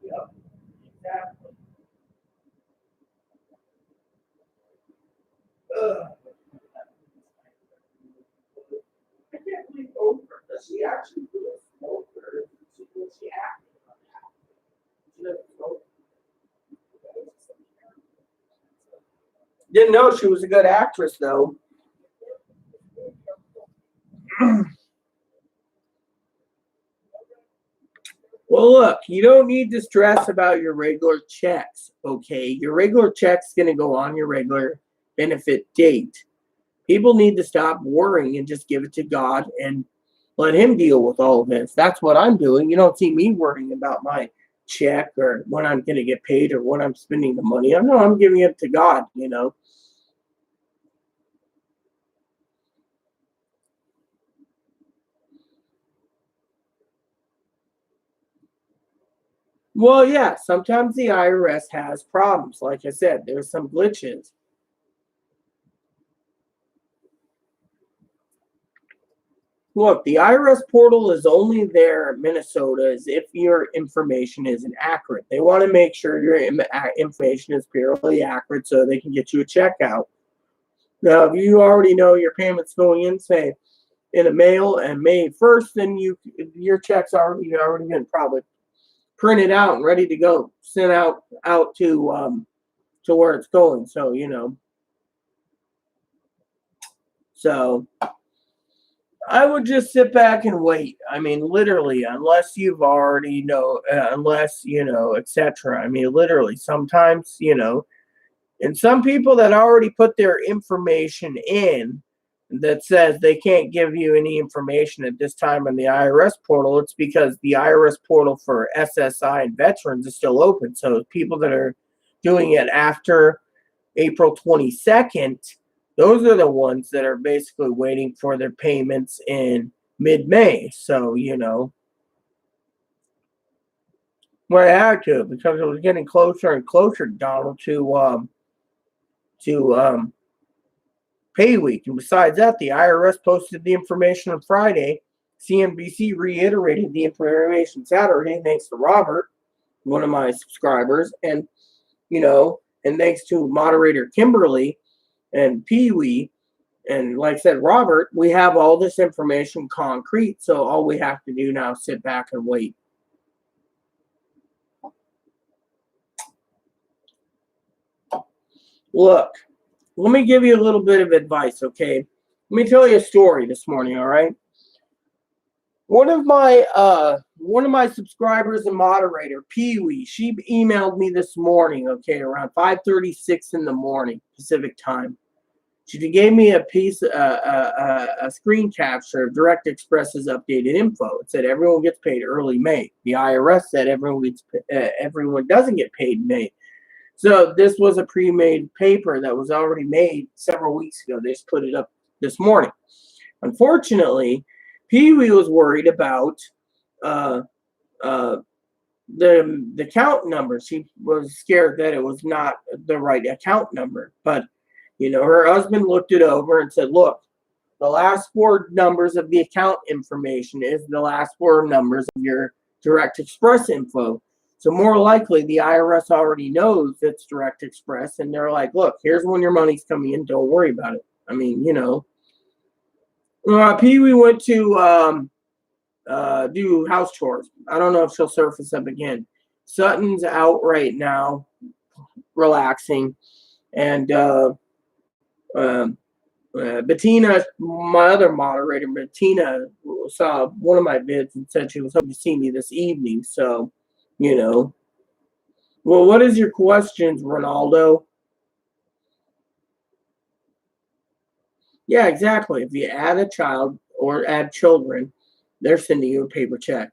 Yep, exactly. I can't believe Oprah. Does she actually do a smoke, or does she act on that? She doesn't smoke. Didn't know she was a good actress, though. Well, look, you don't need to stress about your regular checks, okay? Your regular check's going to go on your regular benefit date. People need to stop worrying and just give it to God and let Him deal with all of this. That's what I'm doing. You don't see me worrying about my check or when I'm going to get paid or when I'm spending the money. I'm giving it to God, Well, yeah, sometimes the IRS has problems. Like I said, there's some glitches. Look, the IRS portal is only there in Minnesota as if your information is inaccurate. They want to make sure your information is purely accurate so they can get you a check out. Now, if you already know your payment's going in, say, in the mail and May 1st, then your check's already been probably printed out and ready to go, sent out to where it's going. So, So I would just sit back and wait. I mean, literally, unless you've already etc. I mean, literally, sometimes, and some people that already put their information in, that says they can't give you any information at this time on the IRS portal, it's because the IRS portal for SSI and veterans is still open. So people that are doing it after April 22nd, those are the ones that are basically waiting for their payments in mid-May. So, what I had to, because it was getting closer and closer, Donald, to pay week. And besides that, the IRS posted the information on Friday. CNBC reiterated the information Saturday, thanks to Robert, one of my subscribers, and and thanks to moderator Kimberly and Pee Wee, and like I said, Robert, we have all this information concrete, so all we have to do now is sit back and wait. Look, let me give you a little bit of advice, okay? Let me tell you a story this morning, all right? One of my subscribers and moderator, Pee Wee, she emailed me this morning, okay, around 5:36 in the morning Pacific time. She gave me a screen capture of Direct Express's updated info. It said everyone gets paid early May. The IRS said everyone doesn't get paid in May. So this was a pre-made paper that was already made several weeks ago. They just put it up this morning. Unfortunately, Pee Wee was worried about the account number. She was scared that it was not the right account number. But, her husband looked it over and said, look, the last four numbers of the account information is the last four numbers of your Direct Express info. So more likely, the IRS already knows it's Direct Express, and they're like, look, here's when your money's coming in. Don't worry about it. I mean, Pee Wee went to do house chores. I don't know if she'll surface up again. Sutton's out right now, relaxing. And Bettina, my other moderator, Bettina, saw one of my vids and said she was hoping to see me this evening. So, Well, what is your questions, Ronaldo? Yeah, exactly. If you add a child or add children, they're sending you a paper check.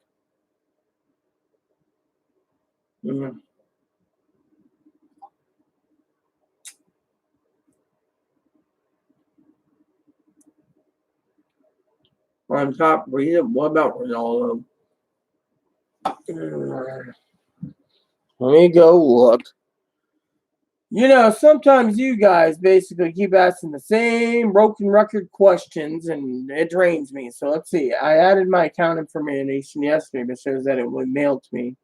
On top, what about Ronaldo? Let me go look. Sometimes you guys basically keep asking the same broken record questions, and it drains me. So let's see. I added my account information yesterday, but shows that it was mailed to me.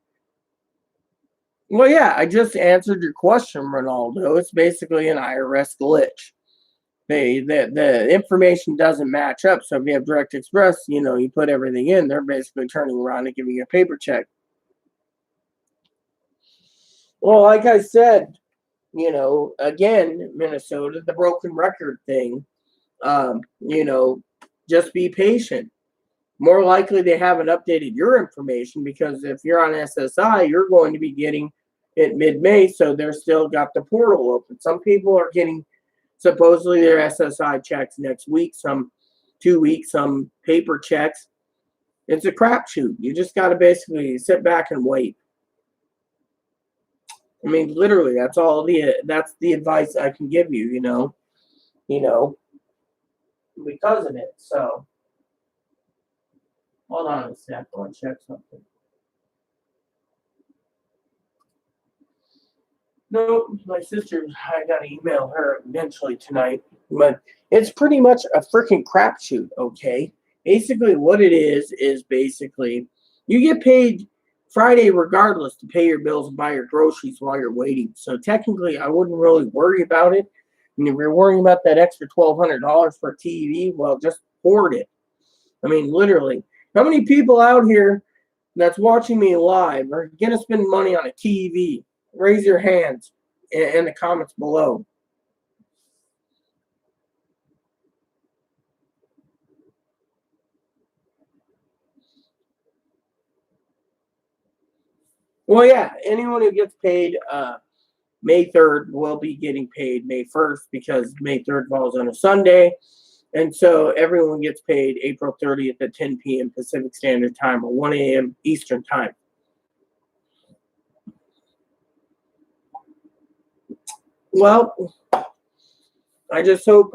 Well, yeah, I just answered your question, Ronaldo. It's basically an IRS glitch. The information doesn't match up. So if you have Direct Express, you put everything in, they're basically turning around and giving you a paper check. Well, like I said, again, Minnesota, the broken record thing, just be patient. More likely they haven't updated your information, because if you're on SSI, you're going to be getting it mid-May, so they're still got the portal open. Some people are getting supposedly their SSI checks next week, some 2 weeks, some paper checks. It's a crapshoot. You just got to basically sit back and wait. I mean, literally, that's the advice I can give you, because of it. So, hold on a sec. I want to check something. No, my sister, I got to email her eventually tonight. But it's pretty much a freaking crapshoot, okay? Basically, what it is basically, you get paid Friday regardless to pay your bills and buy your groceries while you're waiting. So technically, I wouldn't really worry about it. And if you're worrying about that extra $1,200 for a TV, well, just hoard it. I mean, literally. How many people out here that's watching me live are going to spend money on a TV? Raise your hands in the comments below. Well, yeah, anyone who gets paid May 3rd will be getting paid May 1st, because May 3rd falls on a Sunday. And so everyone gets paid April 30th at 10 p.m. Pacific Standard Time or 1 a.m. Eastern Time. Well, I just hope,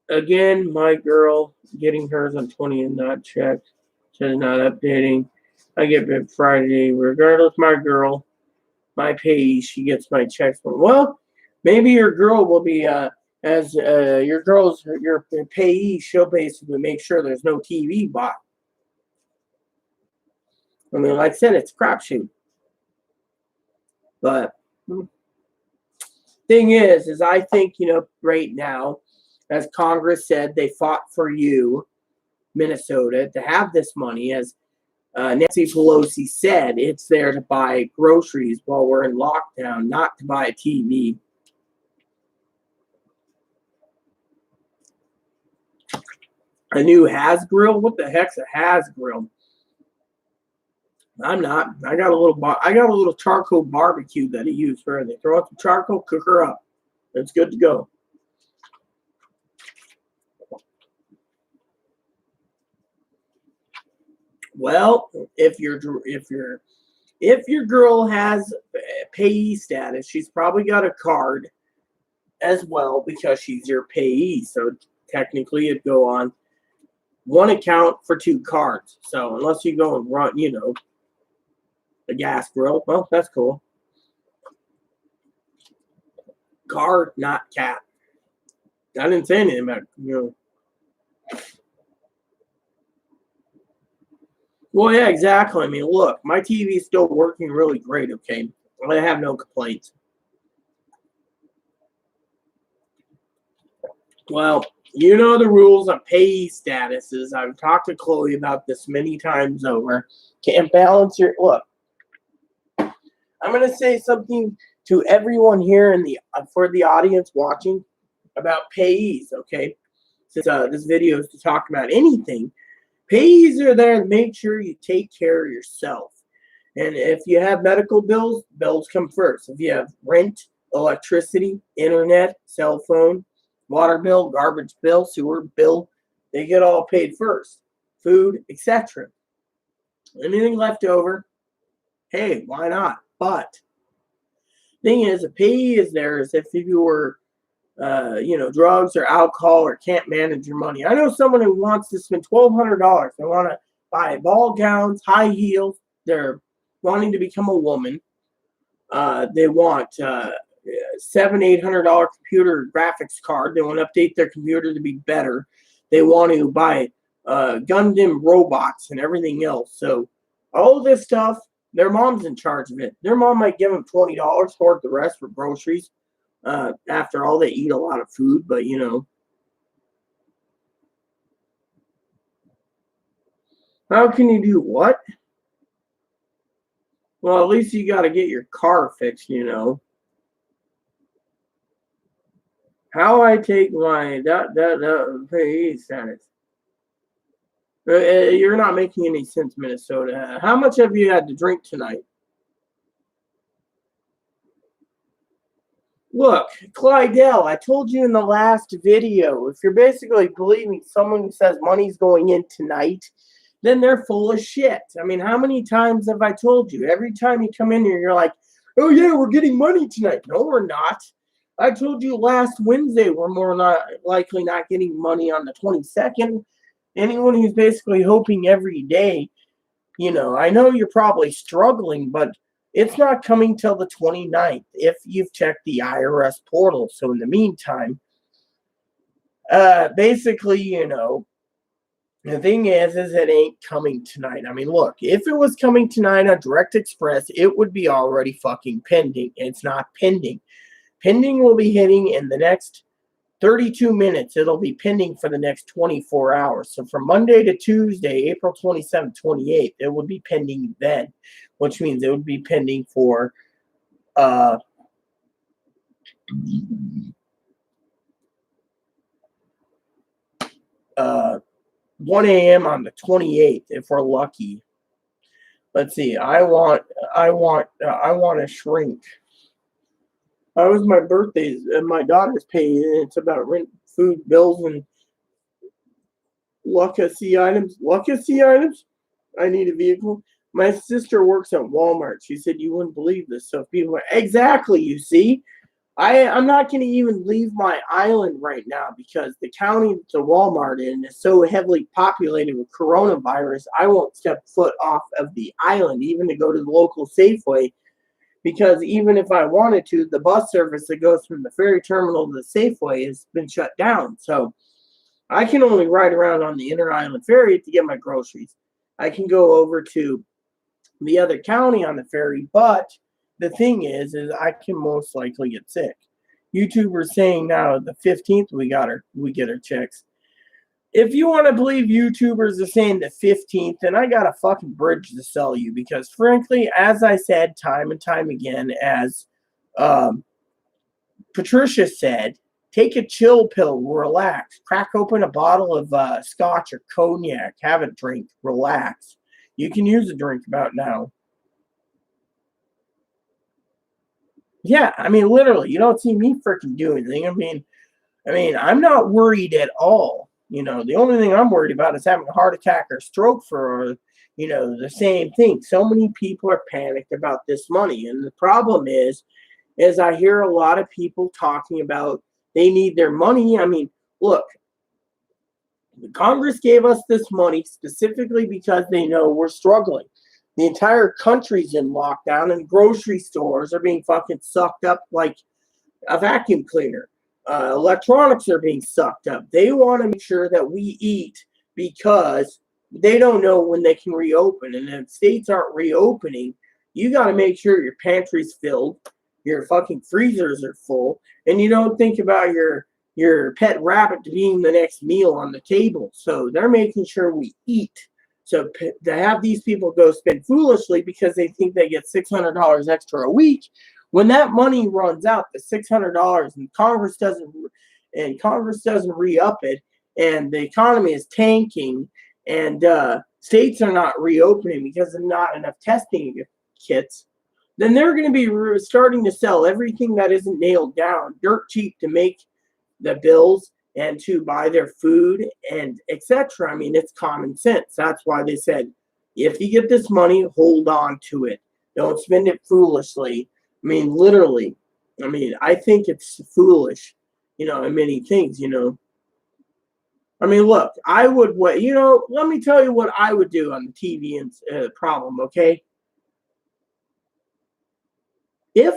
again, my girl getting hers on 20 and not checked. She's not updating. I get paid Friday. Regardless, my girl, my payee, she gets my checks. Well, maybe your girl will be, as your payee, she'll basically make sure there's no TV bought. I mean, like I said, it's a crapshoot. But thing is I think, right now, as Congress said, they fought for you, Minnesota, to have this money. As Nancy Pelosi said, it's there to buy groceries while we're in lockdown, not to buy a TV. A new Hasgrill? What the heck's a Hasgrill? I'm not. I got a little charcoal barbecue that I use for it. They throw out the charcoal, cook her up. It's good to go. Well, if your girl has payee status, she's probably got a card as well because she's your payee. So technically, it'd go on one account for two cards. So unless you go and run, a gas grill, well, that's cool. Card, not cat. I didn't say anything about Well, yeah, exactly. I mean, look, my TV is still working really great, okay? I have no complaints. Well, you know the rules on payee statuses. I've talked to Chloe about this many times over. Can't balance your... Look, I'm going to say something to everyone here for the audience watching about payees, okay? Since this video is to talk about anything, payees are there to make sure you take care of yourself. And if you have medical bills, bills come first. If you have rent, electricity, internet, cell phone, water bill, garbage bill, sewer bill, they get all paid first. Food, etc. Anything left over, hey, why not? But thing is, a payee is there as if you were, drugs or alcohol or can't manage your money. I know someone who wants to spend $1,200. They want to buy ball gowns, high heels. They're wanting to become a woman. They want $700-800 computer graphics card. They want to update their computer to be better. They want to buy Gundam robots and everything else. So all this stuff, their mom's in charge of it. Their mom might give them $20 for the rest for groceries. After all, they eat a lot of food, but how can you do what? Well, at least you got to get your car fixed, How I take my payee status? You're not making any sense, Minnesota. How much have you had to drink tonight? Look, Clydell, I told you in the last video, if you're basically believing someone who says money's going in tonight, then they're full of shit. I mean, how many times have I told you? Every time you come in here, you're like, oh yeah, we're getting money tonight. No, we're not. I told you last Wednesday we're more not likely not getting money on the 22nd. Anyone who's basically hoping every day, I know you're probably struggling, but it's not coming till the 29th if you've checked the IRS portal. So in the meantime, basically, the thing is it ain't coming tonight. I mean, look, if it was coming tonight on Direct Express, it would be already fucking pending. It's not pending. Pending will be hitting in the next 32 minutes. It'll be pending for the next 24 hours. So from Monday to Tuesday, April 27th, 28th, it would be pending then, which means it would be pending for 1 a.m. on the 28th, if we're lucky. Let's see. I want a shrink. How was my birthday? And my daughter's paying, and it's about rent, food, bills, and Lucky items. Lucky items. I need a vehicle. My sister works at Walmart. She said you wouldn't believe this. So if people are exactly, you see, I'm not going to even leave my island right now because the county that the Walmart in is so heavily populated with coronavirus. I won't step foot off of the island even to go to the local Safeway because even if I wanted to, the bus service that goes from the ferry terminal to the Safeway has been shut down. So I can only ride around on the inner island ferry to get my groceries. I can go over to the other county on the ferry, but the thing is I can most likely get sick. YouTubers saying now the 15th we get our checks. If you want to believe YouTubers are saying the 15th, then I got a fucking bridge to sell you because frankly, as I said time and time again, as Patricia said, take a chill pill, relax, crack open a bottle of scotch or cognac, have a drink, relax. You can use a drink about now. Yeah, I mean, literally, you don't see me freaking do anything. I mean, I'm not worried at all. You know, the only thing I'm worried about is having a heart attack or stroke for, the same thing. So many people are panicked about this money. And the problem is I hear a lot of people talking about they need their money. I mean, look, the Congress gave us this money specifically because they know we're struggling. The entire country's in lockdown and grocery stores are being fucking sucked up like a vacuum cleaner. Electronics are being sucked up. They want to make sure that we eat because they don't know when they can reopen. And if states aren't reopening, you got to make sure your pantry's filled, your fucking freezers are full, and you don't think about your pet rabbit being the next meal on the table. So they're making sure we eat. So to have these people go spend foolishly because they think they get $600 extra a week, when that money runs out, the $600, and Congress doesn't re-up it, and the economy is tanking, and states are not reopening because there's not enough testing kits, then they're going to be starting to sell everything that isn't nailed down dirt cheap to make the bills and to buy their food and etc. I mean, it's common sense. That's why they said, if you get this money, hold on to it. Don't spend it foolishly. I mean, literally. I mean, I think it's foolish, in many things, I mean, look, I would wait. Let me tell you what I would do on the TV and problem, okay? If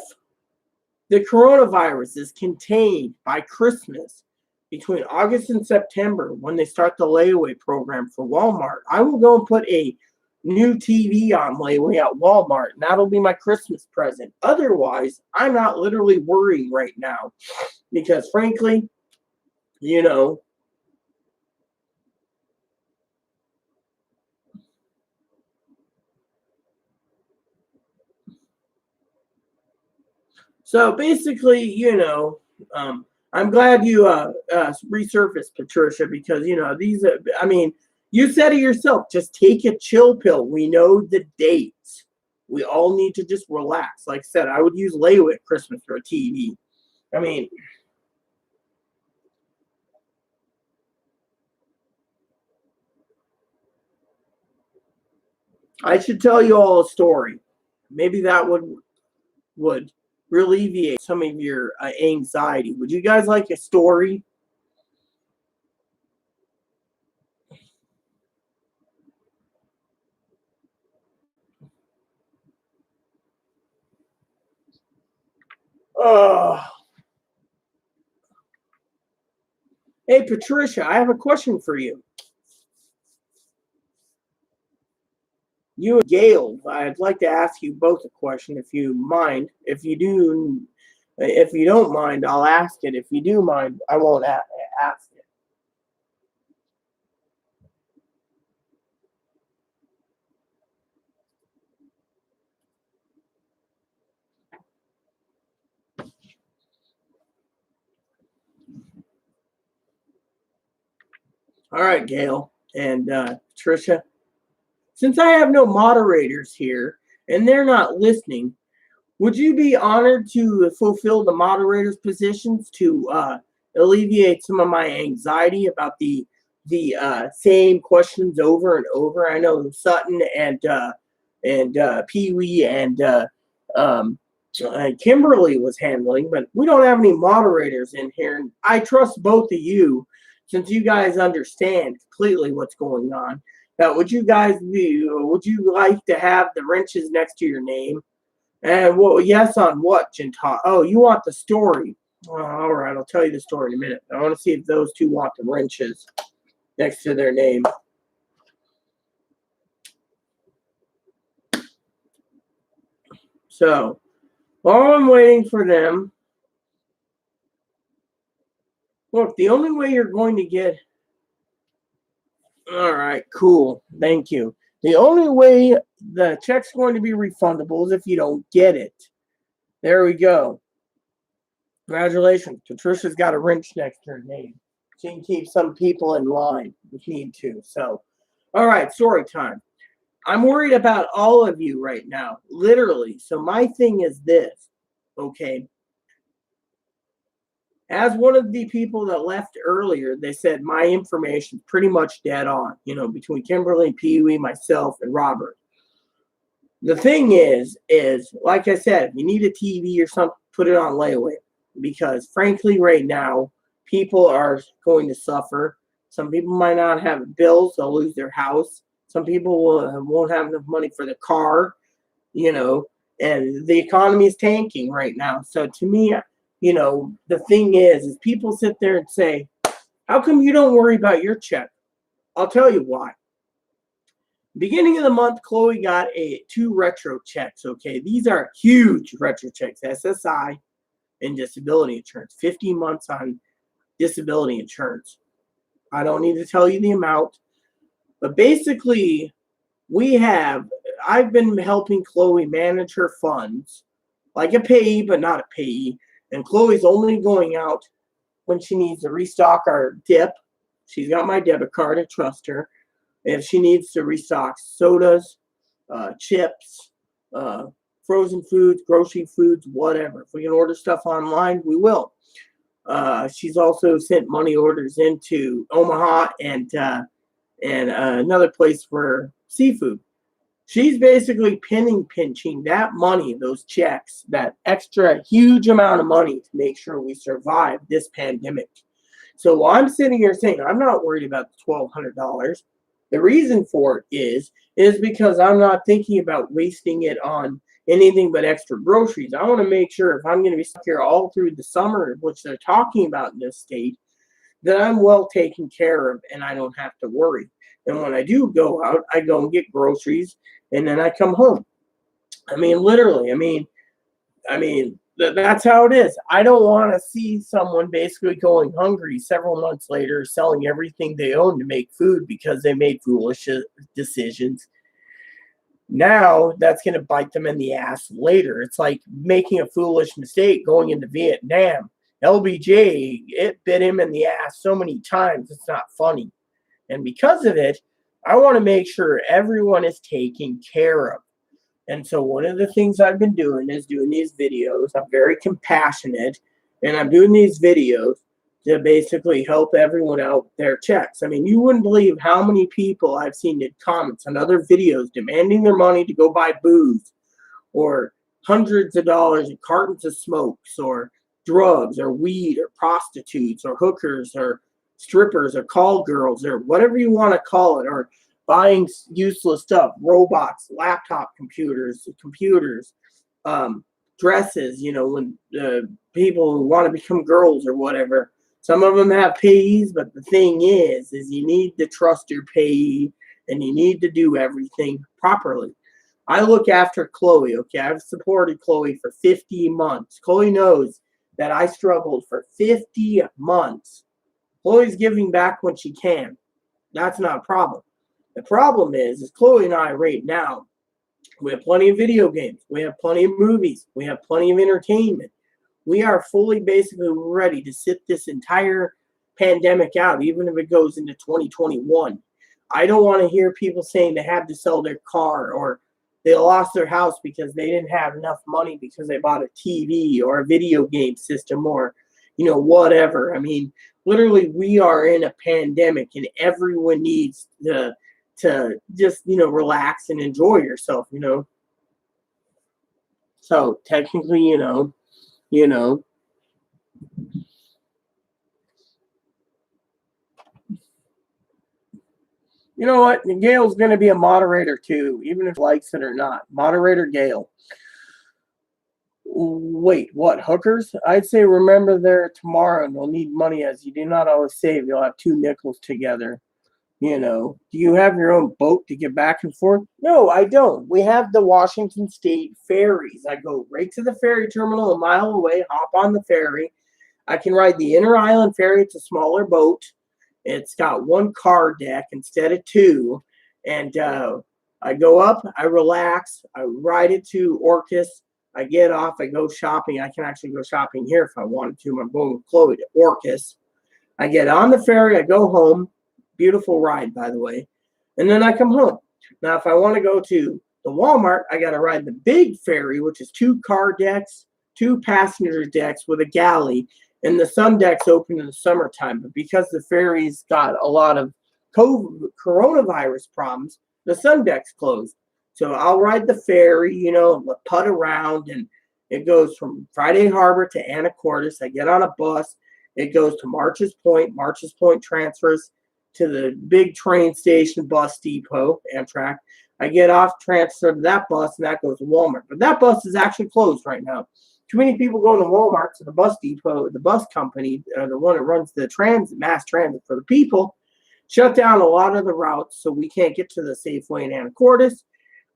the coronavirus is contained by Christmas, between August and September, when they start the layaway program for Walmart, I will go and put a new TV on layaway at Walmart, and that'll be my Christmas present. Otherwise, I'm not literally worrying right now because, frankly, so basically, I'm glad you resurfaced, Patricia, because these. I mean, you said it yourself. Just take a chill pill. We know the dates. We all need to just relax. Like I said, I would use layaway at Christmas for a TV. I mean, I should tell you all a story. Maybe that would alleviate some of your anxiety. Would you guys like a story? Oh. Hey, Patricia, I have a question for you. You and Gail, I'd like to ask you both a question if you mind. If you don't mind, I'll ask it. If you do mind, I won't ask it. All right, Gail and Patricia. Since I have no moderators here and they're not listening, Would you be honored to fulfill the moderator's positions to alleviate some of my anxiety about the same questions over and over? I know Sutton and Pee Wee and Kimberly was handling, but we don't have any moderators in here. And I trust both of you, since you guys understand completely what's going on. Now, would you like to have the wrenches next to your name? And well, yes, on what, Jinta? Oh, you want the story? All right, I'll tell you the story in a minute. I want to see if those two want the wrenches next to their name. So, while I'm waiting for them, look, the only way you're going to get... All right, cool. Thank you. The only way the check's going to be refundable is if you don't get it. There we go. Congratulations. Patricia's got a wrench next to her name. She can keep some people in line if need to. So, all right, story time. I'm worried about all of you right now, literally. So my thing is this, okay? As one of the people that left earlier, they said my information's pretty much dead on, between Kimberly, Pee Wee, myself, and Robert. The thing is like I said, if you need a TV or something, put it on layaway. Because frankly, right now, people are going to suffer. Some people might not have bills. They'll lose their house. Some people won't have enough money for the car, and the economy is tanking right now. So to me, the thing is people sit there and say, how come you don't worry about your check? I'll tell you why. Beginning of the month, Chloe got 2 retro checks, okay? These are huge retro checks, SSI and disability insurance, 50 months on disability insurance. I don't need to tell you the amount, but basically I've been helping Chloe manage her funds like a payee, but not a payee. And Chloe's only going out when she needs to restock our dip. She's got my debit card. I trust her. If she needs to restock sodas, chips, frozen foods, grocery foods, whatever. If we can order stuff online, we will. She's also sent money orders into Omaha and another place for seafood. She's basically pinching that money, those checks, that extra huge amount of money to make sure we survive this pandemic. So while I'm sitting here saying I'm not worried about the $1,200, the reason for it is because I'm not thinking about wasting it on anything but extra groceries. I want to make sure if I'm going to be stuck here all through the summer, which they're talking about in this state, that I'm well taken care of and I don't have to worry. And when I do go out, I go and get groceries and then I come home. Literally, that's how it is. I don't want to see someone basically going hungry several months later, selling everything they own to make food because they made foolish decisions. Now that's going to bite them in the ass later. It's like making a foolish mistake going into Vietnam. LBJ, it bit him in the ass so many times, it's not funny. And because of it, I want to make sure everyone is taken care of. And so one of the things I've been doing is doing these videos. I'm very compassionate, and I'm doing these videos to basically help everyone out their checks. You wouldn't believe how many people I've seen in comments on other videos demanding their money to go buy booze or hundreds of dollars in cartons of smokes or drugs or weed or prostitutes or hookers or strippers or call girls or whatever you want to call it, or buying useless stuff, robots, laptop computers, dresses, when people who want to become girls or whatever. Some of them have payees, but the thing is you need to trust your payee and you need to do everything properly. I look after Chloe, okay? I've supported Chloe for 50 months. Chloe knows that I struggled for 50 months. Chloe's giving back when she can. That's not a problem. The problem is Chloe and I right now, we have plenty of video games. We have plenty of movies. We have plenty of entertainment. We are fully basically ready to sit this entire pandemic out, even if it goes into 2021. I don't want to hear people saying they have to sell their car or They lost their house because they didn't have enough money because they bought a TV or a video game system or, whatever. I mean, literally, we are in a pandemic and everyone needs to just, relax and enjoy yourself. So technically, you know, You know what? Gail's going to be a moderator too, even if he likes it or not. Moderator Gail. Wait, what? Hookers? I'd say remember there tomorrow and they'll need money as you do not always save. You'll have 2 nickels together. Do you have your own boat to get back and forth? No, I don't. We have the Washington State ferries. I go right to the ferry terminal a mile away, hop on the ferry. I can ride the inner island ferry. It's a smaller boat. It's got 1 car deck instead of 2. And I go up, I relax, I ride it to Orcas. I get off, I go shopping. I can actually go shopping here if I wanted to. I'm going with Chloe to Orcas. I get on the ferry, I go home. Beautiful ride, by the way. And then I come home. Now, if I want to go to the Walmart, I got to ride the big ferry, which is 2 car decks, 2 passenger decks with a galley. And the sun deck's open in the summertime. But because the ferry's got a lot of coronavirus problems, the sun deck's closed. So I'll ride the ferry, putt around, and it goes from Friday Harbor to Anacortes. I get on a bus. It goes to March's Point. March's Point transfers to the big train station bus depot, Amtrak. I get off, transfer to that bus, and that goes to Walmart. But that bus is actually closed right now. Too many people going to Walmart, so the bus depot, the bus company, the one that runs the mass transit for the people, shut down a lot of the routes, so we can't get to the Safeway in Anacortes.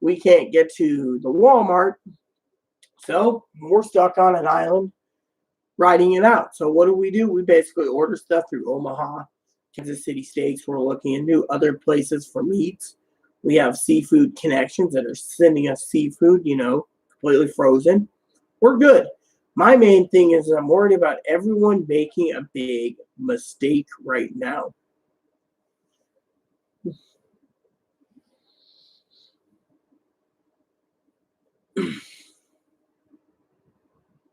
We can't get to the Walmart. So we're stuck on an island riding it out. So what do? We basically order stuff through Omaha, Kansas City Steaks. We're looking into other places for meats. We have seafood connections that are sending us seafood, completely frozen. We're good. My main thing is I'm worried about everyone making a big mistake right now.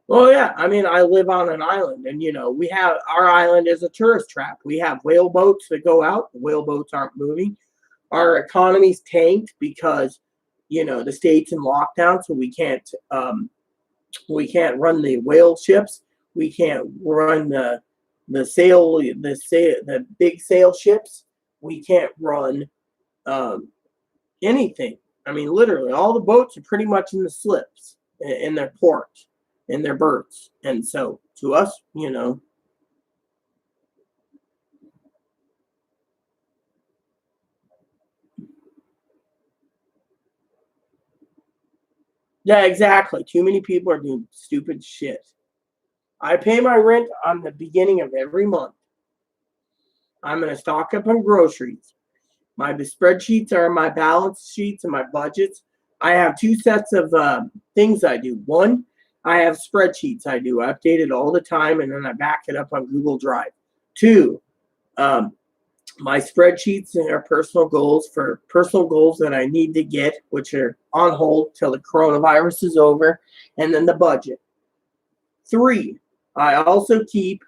Well, yeah, I mean, I live on an island, and we have our island is a tourist trap. We have whale boats that go out. The whale boats aren't moving. Our economy's tanked because the state's in lockdown, so we can't run the whale ships. We can't run the big sail ships. We can't run anything. I mean, literally, all the boats are pretty much in the slips in their ports. In their berths. And so to us, yeah, exactly. Too many people are doing stupid shit. I pay my rent on the beginning of every month. I'm going to stock up on groceries. My spreadsheets are my balance sheets and my budgets. I have 2 sets of things I do. 1, I have spreadsheets I do. I update it all the time, and then I back it up on Google Drive. 2, my spreadsheets are personal goals that I need to get, which are on hold till the coronavirus is over, and then the budget. 3, I also keep,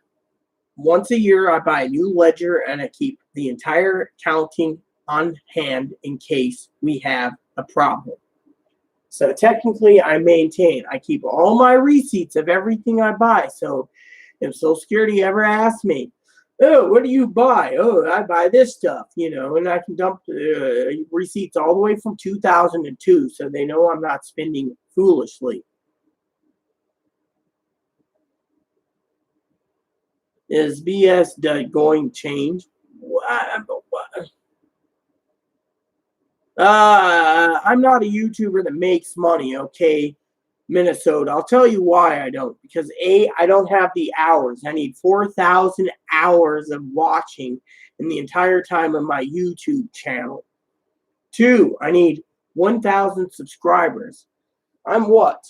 once a year, I buy a new ledger, and I keep the entire accounting on hand in case we have a problem. So technically, I keep all my receipts of everything I buy. So if Social Security ever asks me, oh, what do you buy? Oh, I buy this stuff, and I can dump receipts all the way from 2002, so they know I'm not spending foolishly. Is BS going to change? I'm not a YouTuber that makes money, okay, Minnesota. I'll tell you why I don't. Because A, I don't have the hours. I need 4,000 hours of watching in the entire time of my YouTube channel. 2, I need 1,000 subscribers. I'm what?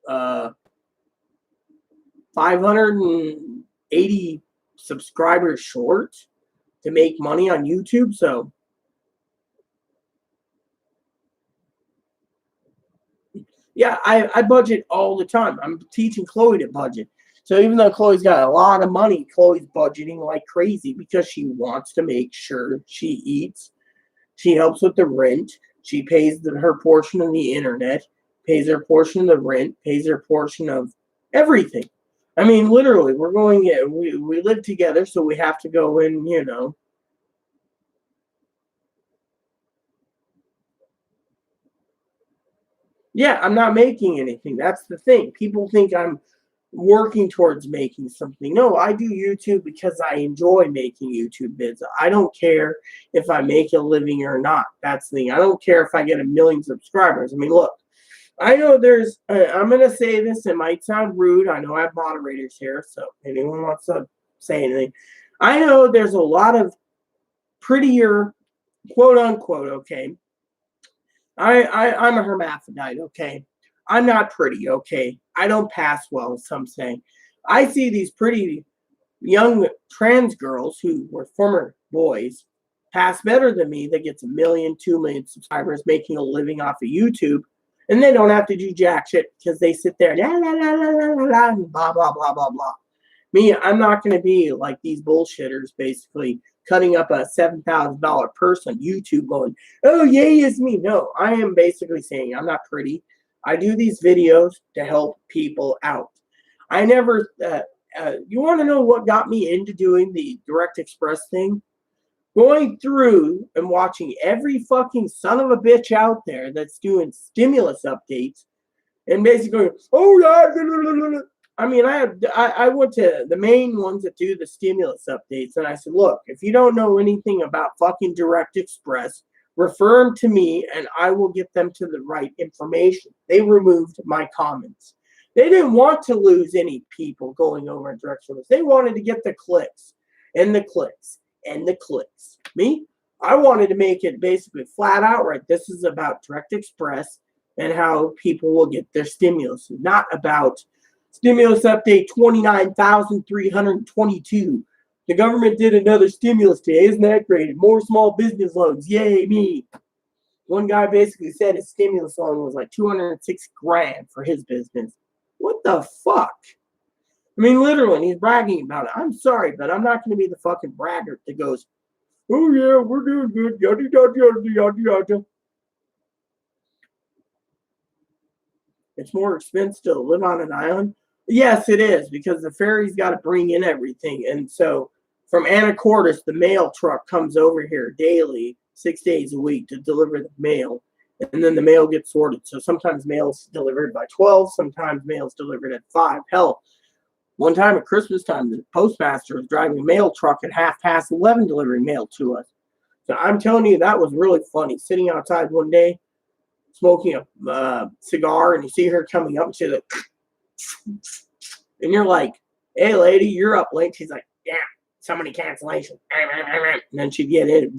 580 subscribers short to make money on YouTube, so Yeah, I budget all the time. I'm teaching Chloe to budget. So even though Chloe's got a lot of money, Chloe's budgeting like crazy because she wants to make sure she eats. She helps with the rent. She pays her portion of the internet, pays her portion of the rent, pays her portion of everything. I mean, literally, we're going in, we live together, so we have to go in, you know. Yeah, I'm not making anything. That's the thing. People think I'm working towards making something. No, I do YouTube because I enjoy making YouTube vids. I don't care if I make a living or not. That's the thing. I don't care if I get 1 million subscribers. I mean, look, I know there's, I'm going to say this, it might sound rude. I know I have moderators here, so anyone wants to say anything. I know there's a lot of prettier, quote unquote, okay. I'm a hermaphrodite, okay. I'm not pretty, okay. I don't pass well, some say. I see these pretty young trans girls who were former boys pass better than me that gets 1 million, 2 million subscribers making a living off of YouTube. And they don't have to do jack shit because they sit there and blah, blah, blah, blah, blah. Me, I'm not going to be like these bullshitters basically cutting up a $7,000 person YouTube going, oh, yay, it's me. No, I am basically saying I'm not pretty. I do these videos to help people out. I never, you want to know what got me into doing the Direct Express thing? Going through and watching every fucking son of a bitch out there that's doing stimulus updates and basically, oh yeah, I mean, I went to the main ones that do the stimulus updates, and I said, look, if you don't know anything about fucking Direct Express, refer them to me, and I will get them to the right information. They removed my comments. They didn't want to lose any people going over in Direct Express. They wanted to get the clicks and the clicks and the clicks. Me, I wanted to make it basically flat out right. This is about Direct Express and how people will get their stimulus, not about stimulus update 29,322. The government did another stimulus day. Isn't that great? More small business loans. Yay, me. One guy basically said his stimulus loan was like 206 grand for his business. What the fuck? I mean, literally, he's bragging about it. I'm sorry, but I'm not going to be the fucking braggart that goes, oh yeah, we're doing good, yada, yada, yada, yada, yada. It's more expensive to live on an island. Yes, it is, because the ferry's got to bring in everything. And so from Anacortes, the mail truck comes over here daily, 6 days a week to deliver the mail. And then the mail gets sorted. So sometimes mail's delivered by 12, sometimes mail's delivered at 5. Hell, one time at Christmas time, the postmaster was driving a mail truck at 11:30 delivering mail to us. So I'm telling you, that was really funny. Sitting outside one day, smoking a cigar, and you see her coming up, and she's like, and you're like, hey, lady, you're up late. She's like, yeah, so many cancellations. And then she'd get in.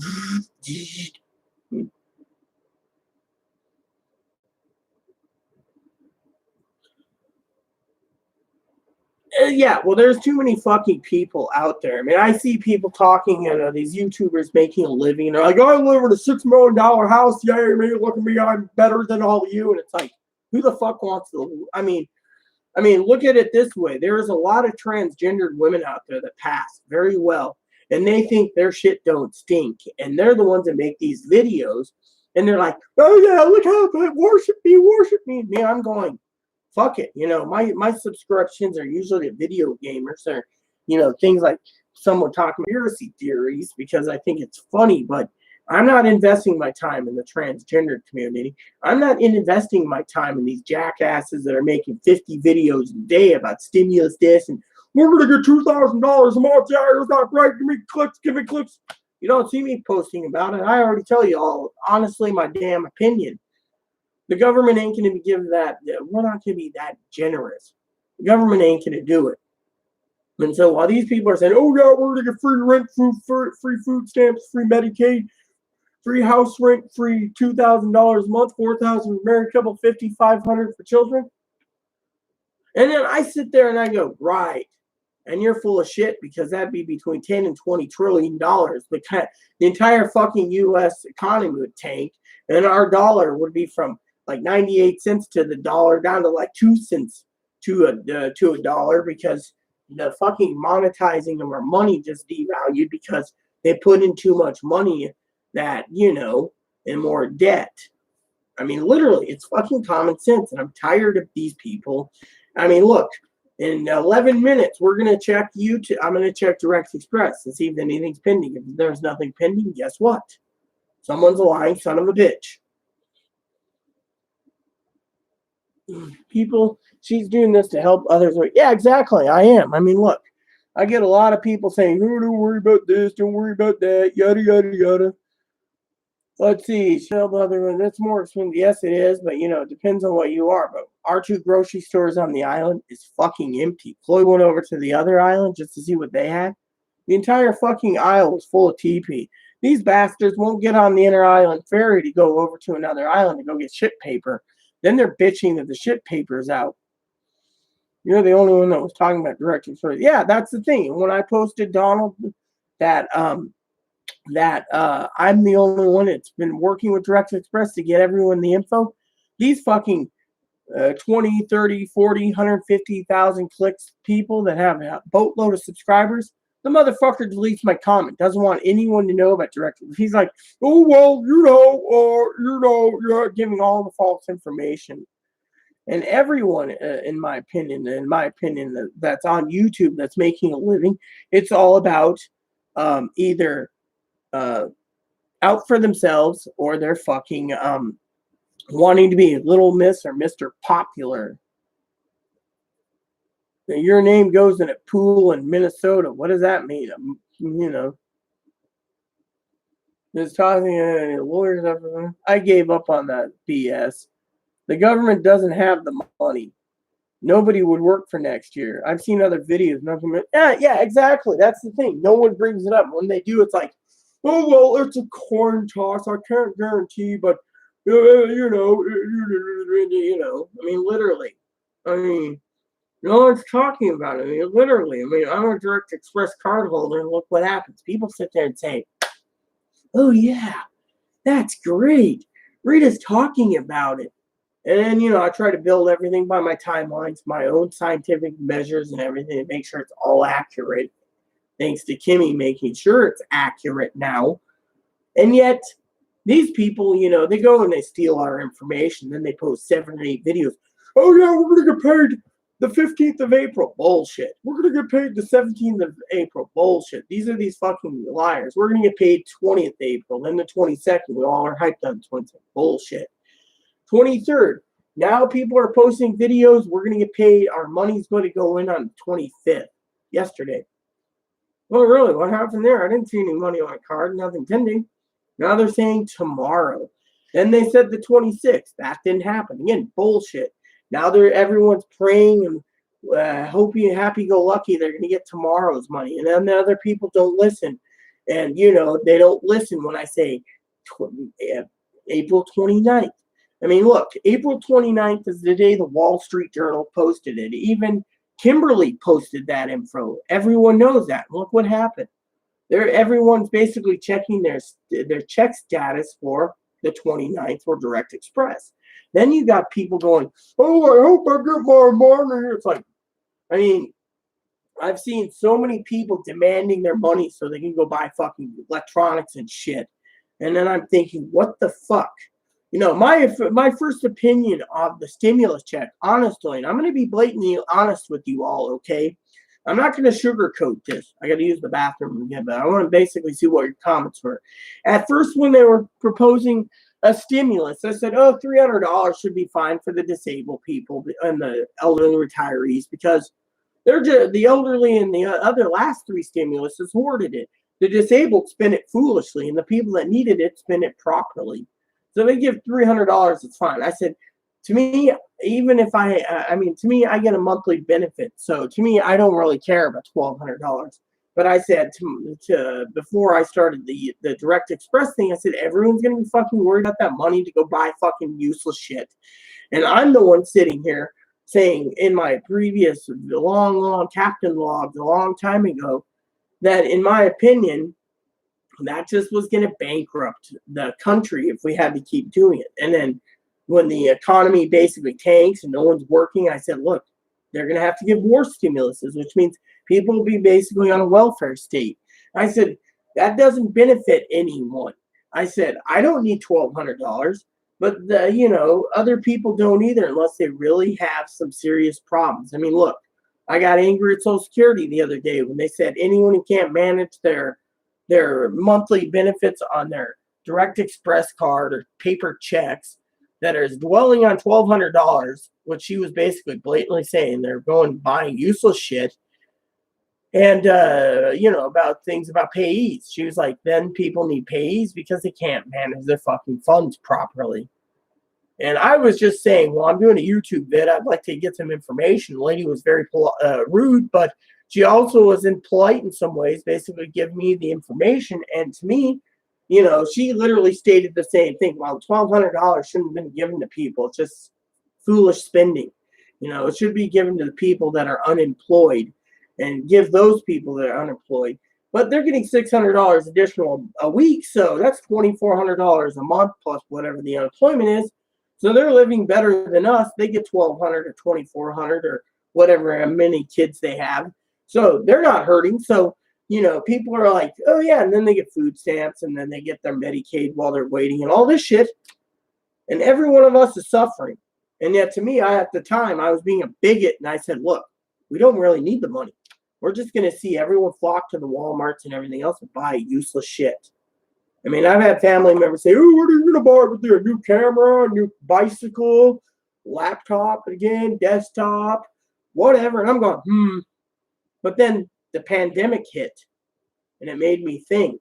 Yeah, well, there's too many fucking people out there. I mean, I see people talking, these YouTubers making a living, and they're like, oh, I live in a $6 million house. Yay, me, look at me, I'm better than all of you. And it's like, who the fuck wants to, I mean, look at it this way. There is a lot of transgendered women out there that pass very well, and they think their shit don't stink. And they're the ones that make these videos, and they're like, oh yeah, look how good, worship me, worship me. Man, I'm going, fuck it. My subscriptions are usually to video gamers or, things like someone talking conspiracy theories because I think it's funny, but I'm not investing my time in the transgender community. I'm not investing my time in these jackasses that are making 50 videos a day about stimulus this and we're going to get $2,000 a month. Yeah, it's not right. Give me clicks. You don't see me posting about it. I already tell you all, honestly, my damn opinion. The government ain't going to give that. We're not going to be that generous. The government ain't going to do it. And so while these people are saying, oh, yeah, we're going to get free rent, free food stamps, free Medicaid, free house rent, free $2,000 a month, $4,000 for married couple, $5,500 for children. And then I sit there and I go, right. And you're full of shit because that'd be between 10 and 20 trillion dollars. The entire fucking U.S. economy would tank, and our dollar would be from like 98 cents to the dollar down to like 2 cents to a dollar because the fucking monetizing of our money just devalued because they put in too much money that, and more debt. I mean, literally, it's fucking common sense, and I'm tired of these people. I mean, look, in 11 minutes, we're going to check YouTube. I'm going to check Direct Express to see if anything's pending. If there's nothing pending, guess what? Someone's a lying son of a bitch. People, she's doing this to help others. Yeah, exactly. I am. I mean, look, I get a lot of people saying, oh, don't worry about this, don't worry about that, yada, yada, yada. Let's see. Tell the other one. That's more expensive. Yes, it is, but it depends on what you are. But our 2 grocery stores on the island is fucking empty. Chloe went over to the other island just to see what they had. The entire fucking aisle was full of TP. These bastards won't get on the inter-island ferry to go over to another island to go get shit paper. Then they're bitching that the shit paper is out. You're the only one that was talking about Direct Express. Yeah, that's the thing. When I posted, Donald, that I'm the only one that's been working with Direct Express to get everyone the info. These fucking 20, 30, 40, 150,000 clicks people that have a boatload of subscribers, the motherfucker deletes my comment. Doesn't want anyone to know about Direct Express. He's like, oh, well, you're giving all the false information. And everyone, in my opinion, that's on YouTube that's making a living, it's all about either out for themselves or they're fucking wanting to be Little Miss or Mr. Popular. Now, your name goes in a pool in Minnesota. What does that mean? Just talking lawyers. I gave up on that BS. The government doesn't have the money. Nobody would work for next year. I've seen other videos. Nothing. Yeah, exactly. That's the thing. No one brings it up. When they do, it's like, oh, well, it's a coin toss. I can't guarantee, but, I mean, literally. I mean, no one's talking about it. I mean, literally. I mean, I'm a Direct Express card holder, and look what happens. People sit there and say, oh, yeah, that's great. Rita's talking about it. And then, I try to build everything by my timelines, my own scientific measures and everything to make sure it's all accurate. Thanks to Kimmy making sure it's accurate now. And yet, these people, they go and they steal our information. Then they post 7 or 8 videos. Oh, yeah, we're going to get paid the 15th of April. Bullshit. We're going to get paid the 17th of April. Bullshit. These are these fucking liars. We're going to get paid 20th April. Then the 22nd. We all are hyped on the 22nd. Bullshit. 23rd. Now people are posting videos. We're going to get paid. Our money's going to go in on the 25th. Yesterday. Well, really, what happened there? I didn't see any money on my card. Nothing pending. Now they're saying tomorrow. Then they said the 26th. That didn't happen. Again, bullshit. Now everyone's praying and hoping, happy-go-lucky they're going to get tomorrow's money. And then the other people don't listen. And, they don't listen when I say April 29th. I mean, look, April 29th is the day the Wall Street Journal posted it. Even Kimberly posted that info. Everyone knows that. Look what happened. Everyone's basically checking their check status for the 29th for Direct Express. Then you got people going, oh, I hope I get my money. It's like, I mean, I've seen so many people demanding their money so they can go buy fucking electronics and shit. And then I'm thinking, what the fuck? My first opinion of the stimulus check, honestly, and I'm going to be blatantly honest with you all, okay? I'm not going to sugarcoat this. I got to use the bathroom again, but I want to basically see what your comments were. At first, when they were proposing a stimulus, I said, oh, $300 should be fine for the disabled people and the elderly retirees because they're just, the elderly and the other last 3 stimuluses hoarded it. The disabled spent it foolishly, and the people that needed it spent it properly. So they give $300, it's fine. I said, to me, even if to me, I get a monthly benefit. So to me, I don't really care about $1,200. But I said to before I started the Direct Express thing, I said, everyone's going to be fucking worried about that money to go buy fucking useless shit. And I'm the one sitting here saying in my previous long captain log a long time ago that, in my opinion, that just was going to bankrupt the country if we had to keep doing it. And then when the economy basically tanks and no one's working, I said, look, they're going to have to give more stimuluses, which means people will be basically on a welfare state. I said, that doesn't benefit anyone. I said, I don't need $1,200, but other people don't either unless they really have some serious problems. I mean, look, I got angry at Social Security the other day when they said anyone who can't manage their monthly benefits on their Direct Express card or paper checks that is dwelling on $1,200, which she was basically blatantly saying they're going buying useless shit. And, about things about payees. She was like, then people need payees because they can't manage their fucking funds properly. And I was just saying, well, I'm doing a YouTube vid. I'd like to get some information. The lady was very rude, but she also was polite in some ways, basically give me the information. And to me, she literally stated the same thing. Well, $1,200 shouldn't have been given to people. It's just foolish spending. It should be given to the people that are unemployed and give those people that are unemployed. But they're getting $600 additional a week, so that's $2,400 a month plus whatever the unemployment is. So they're living better than us. They get $1,200 or $2,400 or whatever many kids they have. So they're not hurting. So, people are like, oh yeah, and then they get food stamps and then they get their Medicaid while they're waiting and all this shit. And every one of us is suffering. And yet to me, at the time, I was being a bigot and I said, look, we don't really need the money. We're just going to see everyone flock to the Walmarts and everything else and buy useless shit. I mean, I've had family members say, oh, what are you going to buy with you? A new camera, a new bicycle, laptop again, desktop, whatever. And I'm going, But then the pandemic hit and it made me think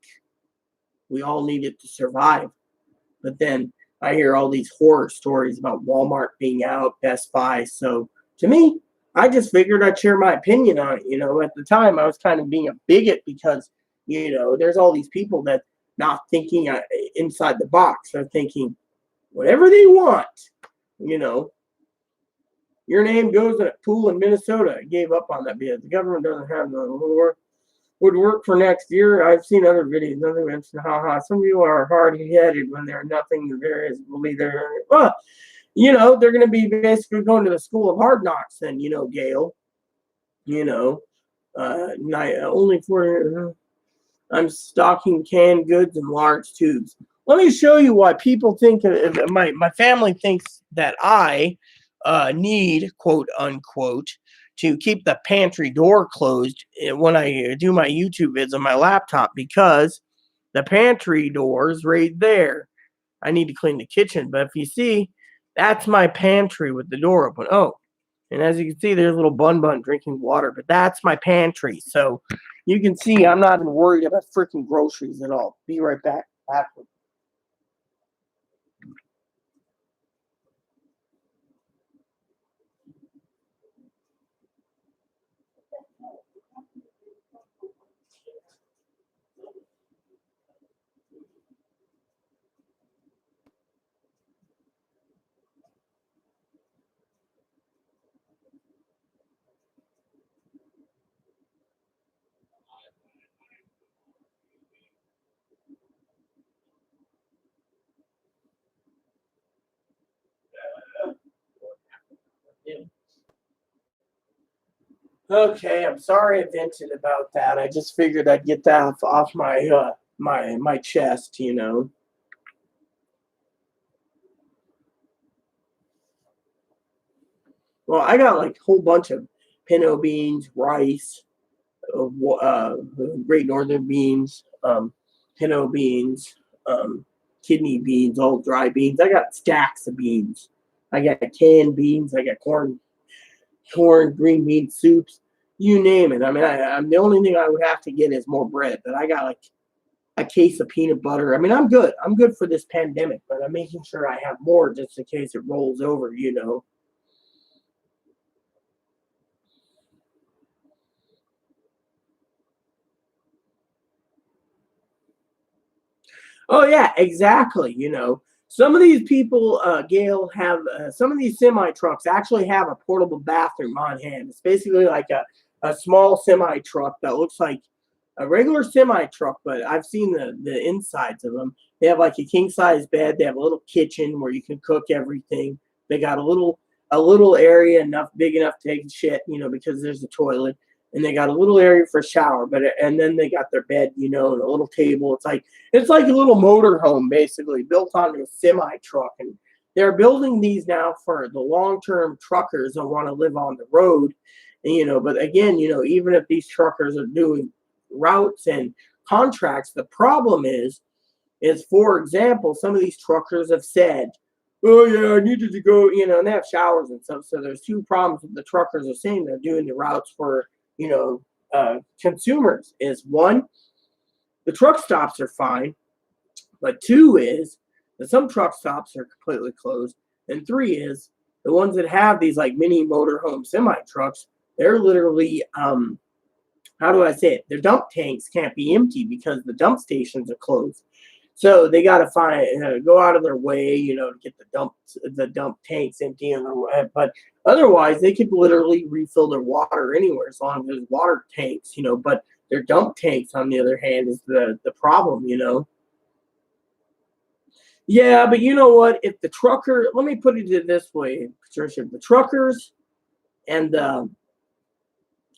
we all needed to survive. But then I hear all these horror stories about Walmart being out, Best Buy. So to me, I just figured I'd share my opinion on it. At the time I was kind of being a bigot because, there's all these people that not thinking inside the box. They're thinking whatever they want, Your name goes in a pool in Minnesota. I gave up on that because the government doesn't have the would work for next year. I've seen other videos. Nothing mentioned. Some of you are hard-headed when they're nothing. There is believe they're. Well, they're going to be basically going to the school of hard knocks. Then Gail. Only for. I'm stocking canned goods in large tubes. Let me show you why people think. My family thinks that I need, quote unquote, to keep the pantry door closed when I do my YouTube vids on my laptop because the pantry door is right there. I need to clean the kitchen, but if you see, that's my pantry with the door open. Oh, and as you can see, there's a little bun drinking water, but that's my pantry. So you can see I'm not even worried about freaking groceries at all. Be right back. Okay, I'm sorry I vented about that. I just figured I'd get that off my my chest, Well, I got like a whole bunch of pinto beans, rice, Great Northern beans, pinto beans, kidney beans, all dry beans. I got stacks of beans. I got canned beans. I got corn, green bean soups, you name it. I mean, I'm the only thing I would have to get is more bread, but I got like a case of peanut butter. I mean, I'm good. I'm good for this pandemic, but I'm making sure I have more just in case it rolls over, Oh yeah, exactly. Some of these people, Gail, have some of these semi trucks actually have a portable bathroom on hand. It's basically like a small semi truck that looks like a regular semi truck, but I've seen the insides of them, They have like a king size bed. They have a little kitchen where you can cook everything. They got a little area big enough to take a shit, because there's a toilet, and they got a little area for a shower. And then they got their bed, and a little table. It's like a little motor home basically built onto a semi truck, and they're building these now for the long term truckers that want to live on the road. And, but again, even if these truckers are doing routes and contracts, the problem is, for example, some of these truckers have said, oh yeah, I needed to go, and they have showers and stuff. So there's two problems that the truckers are saying they're doing the routes for, consumers. Is one, the truck stops are fine, but two is that some truck stops are completely closed, and three is the ones that have these like mini motorhome semi trucks, they're literally how do I say it? Their dump tanks can't be empty because the dump stations are closed. So they got to go out of their way, to get the dump tanks empty. But otherwise, they could literally refill their water anywhere as long as there's water tanks, But their dump tanks, on the other hand, is the problem. Yeah, but you know what? If the trucker, let me put it this way, Patricia, the truckers and the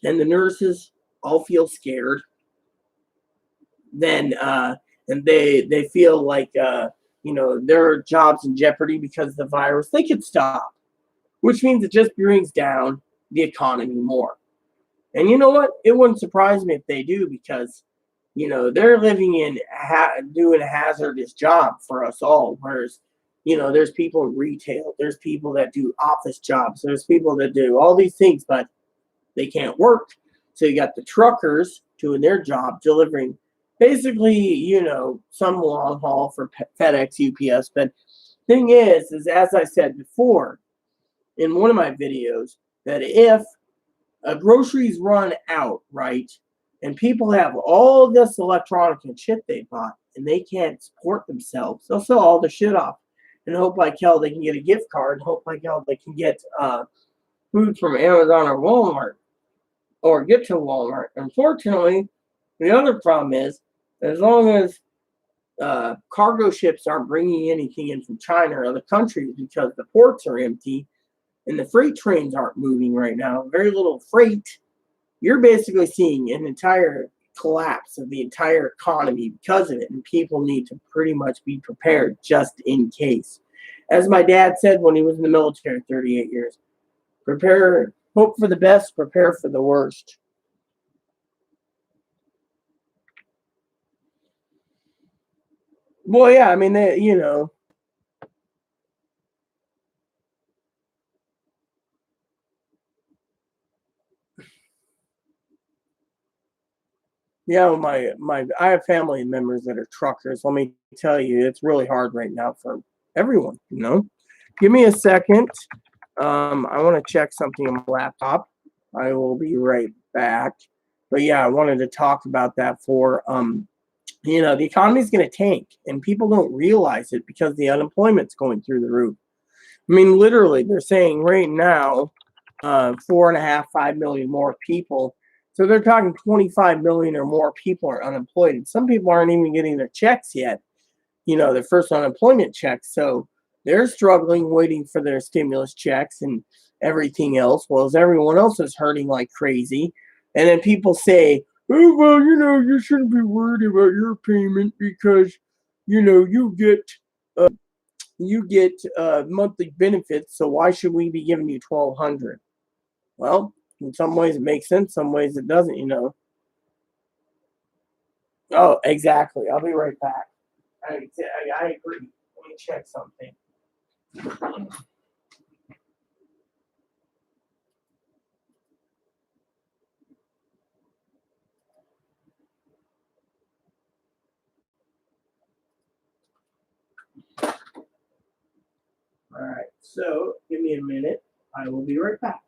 nurses all feel scared, then and they feel like their jobs in jeopardy because of the virus, they could stop, which means it just brings down the economy more. And you know what? It wouldn't surprise me if they do, because they're living in doing a hazardous job for us all. Whereas there's people in retail, there's people that do office jobs, there's people that do all these things, but they can't work. So you got the truckers doing their job, delivering basically, some long haul for FedEx, UPS. But thing is as I said before in one of my videos, that if groceries run out, right, and people have all this electronic and shit they bought, and they can't support themselves, they'll sell all the shit off and hope like hell they can get a gift card, and hope like hell they can get food from Amazon or Walmart, or get to Walmart. Unfortunately, the other problem is, as long as cargo ships aren't bringing anything in from China or other countries because the ports are empty and the freight trains aren't moving right now, very little freight, you're basically seeing an entire collapse of the entire economy because of it. And people need to pretty much be prepared just in case. As my dad said when he was in the military 38 years, prepare, hope for the best, prepare for the worst. Well, yeah, I mean, yeah, I have family members that are truckers. Let me tell you, it's really hard right now for everyone. Give me a second. I want to check something on my laptop. I will be right back. But yeah, I wanted to talk about that for the economy is going to tank, and people don't realize it because the unemployment's going through the roof. I mean, literally, they're saying right now, 4.5, 5 million more people. So they're talking 25 million or more people are unemployed. And some people aren't even getting their checks yet, their first unemployment checks. So they're struggling, waiting for their stimulus checks and everything else, while as everyone else is hurting like crazy. And then people say, oh, well, you shouldn't be worried about your payment because, uh, you get monthly benefits. So why should we be giving you 1,200? Well, in some ways it makes sense, some ways it doesn't. Oh, exactly. I'll be right back. I agree. Let me check something. All right. So give me a minute. I will be right back.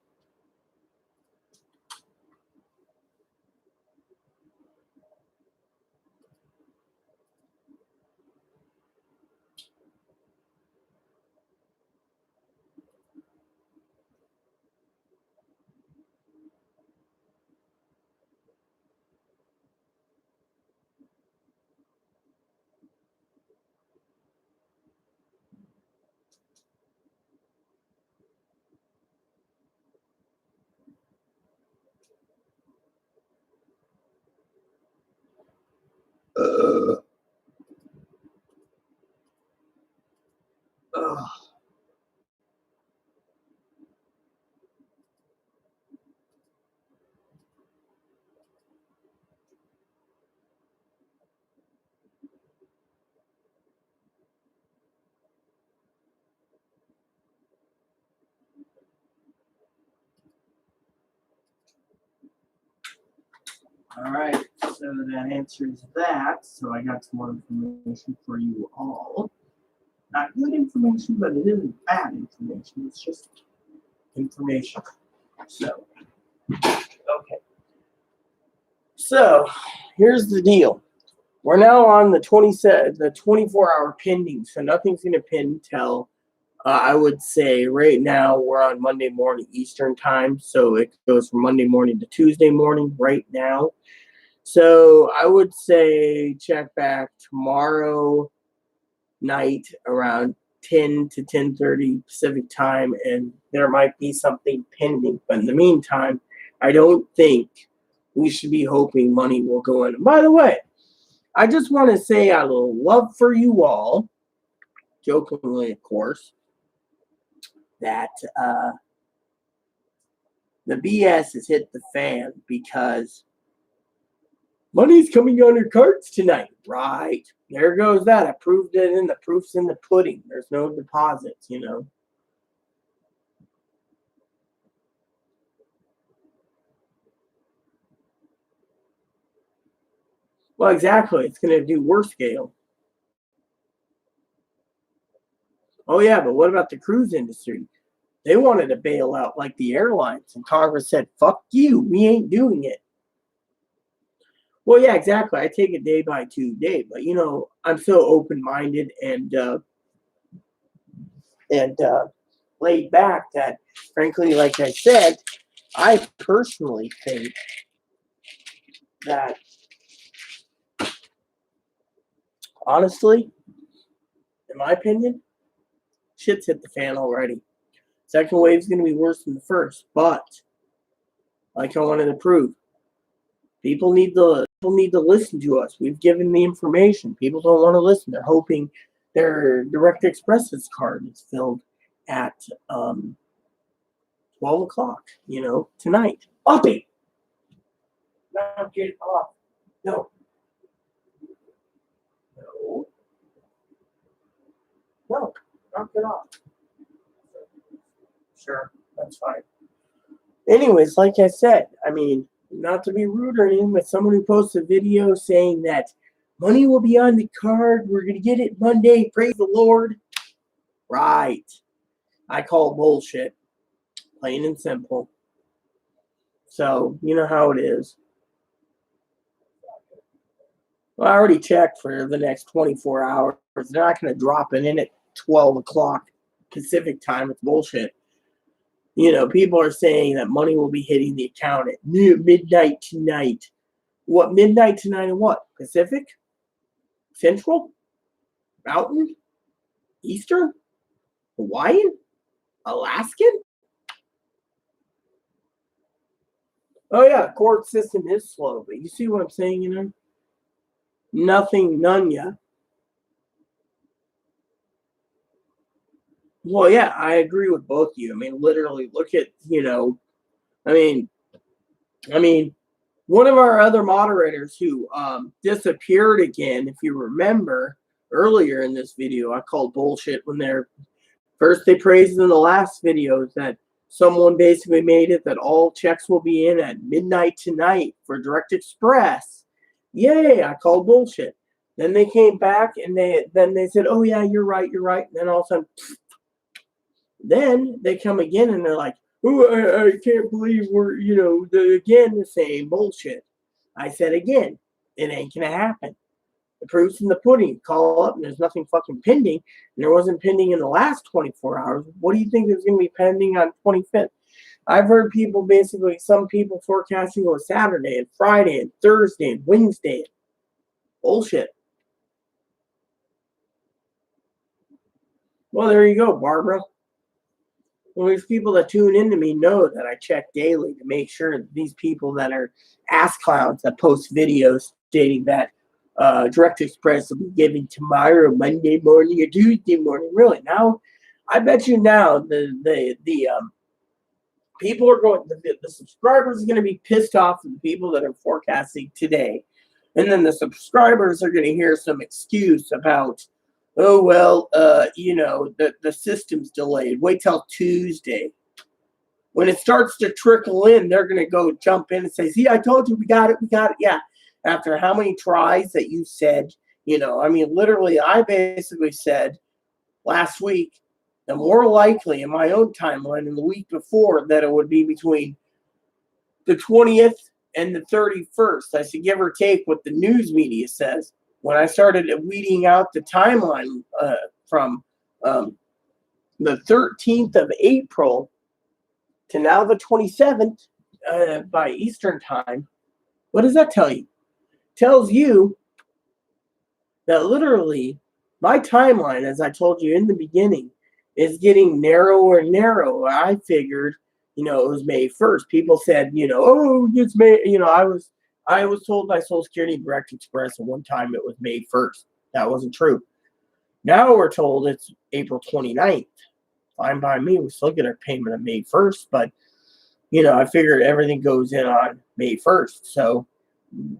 All right, so that answers that. So I got some more information for you all. Not good information, but it isn't bad information. It's just information. So, okay. So, here's the deal. We're now on the 24-hour pending, so nothing's going to pin till I would say right now we're on Monday morning Eastern time, so it goes from Monday morning to Tuesday morning right now. So I would say check back tomorrow night around 10 to 10:30 Pacific time, and there might be something pending. But in the meantime, I don't think we should be hoping money will go in. And by the way, I just want to say out of love for you all, jokingly, of course, that the BS has hit the fan because money's coming on your cards tonight. Right. There goes that. I proved it in the proof's in the pudding. There's no deposits, you know. Well, exactly. It's going to do worse scale. Oh, yeah, but what about the cruise industry? They wanted to bail out like the airlines, and Congress said, fuck you, we ain't doing it. Well, yeah, exactly. I take it day by day, but you know, I'm so open-minded and laid back that, frankly, like I said, I personally think that, honestly, in my opinion, shit's hit the fan already. Second wave is going to be worse than the first, but like I wanted to prove, people need to listen to us. We've given the information. People don't want to listen. They're hoping their Direct Express's card is filled at 12 o'clock, you know, tonight. Uppy! Now get off. No. No. No. Knock it off. Sure. That's fine. Anyways, like I said, I mean, not to be rude or anything, but someone who posts a video saying that money will be on the card, we're going to get it Monday, praise the Lord. Right. I call bullshit. Plain and simple. So, you know how it is. Well, I already checked for the next 24 hours. They're not going to drop it in at 12 o'clock Pacific time. It's bullshit. You know, people are saying that money will be hitting the account at midnight tonight. What, midnight tonight and what? Pacific? Central? Mountain? Eastern? Hawaiian? Alaskan? Oh, yeah, the court system is slow, but you see what I'm saying, you know? Nothing, none yet. Well, yeah, I agree with both of you. I mean, literally, look at, you know, I mean, one of our other moderators who disappeared again, if you remember earlier in this video, I called bullshit when they praised in the last video that someone basically made it that all checks will be in at midnight tonight for Direct Express. Yay, I called bullshit. Then they came back and they said, oh yeah, you're right. And then all of a sudden, then they come again and they're like, oh, I can't believe we're, you know, the same bullshit. I said again, it ain't going to happen. The proof's in the pudding. Call up and there's nothing fucking pending. And there wasn't pending in the last 24 hours. What do you think is going to be pending on 25th? I've heard people some people forecasting on Saturday and Friday and Thursday and Wednesday. Bullshit. Well, there you go, Barbara. Well, these people that tune into me know that I check daily to make sure that these people that are ass clowns that post videos stating that Direct Express will be given tomorrow, Monday morning, or Tuesday morning. Really, now, I bet you now the people are going, the subscribers are going to be pissed off at the people that are forecasting today. And then the subscribers are going to hear some excuse about, oh, well, you know, the system's delayed. Wait till Tuesday. When it starts to trickle in, they're going to go jump in and say, see, I told you, we got it. Yeah. After how many tries that you said, I mean, literally, I basically said last week, the more likely in my own timeline in the week before that it would be between the 20th and the 31st. I said, give or take what the news media says. When I started weeding out the timeline from the 13th of April to now the 27th by Eastern time, what does that tell you? It tells you that literally my timeline, as I told you in the beginning, is getting narrower and narrower. I figured, it was May 1st. People said, oh, it's May. I was told by Social Security Direct Express at one time it was May 1st. That wasn't true. Now we're told it's April 29th. Fine by me. We still get our payment on May 1st, but I figured everything goes in on May 1st. So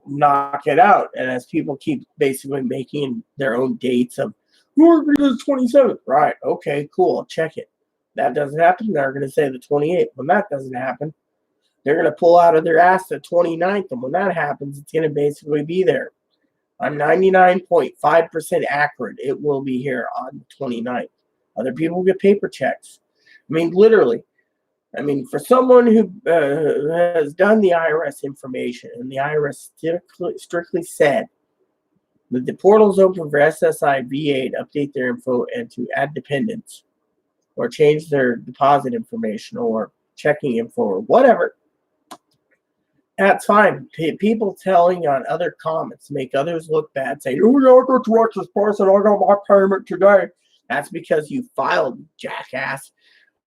knock it out. And as people keep basically making their own dates of, you're going to the 27th. Right. Okay, cool. I'll check it. That doesn't happen. They're going to say the 28th. When that doesn't happen, they're going to pull out of their ass the 29th. And when that happens, it's going to basically be there. I'm 99.5% accurate. It will be here on the 29th. Other people get paper checks. I mean, literally. For someone who has done the IRS information, and the IRS strictly said that the portal's open for SSI VA to update their info and to add dependents or change their deposit information or checking info or whatever, that's fine. People telling on other comments make others look bad, saying, oh, I got to watch this person, I got my payment today. That's because you filed, jackass.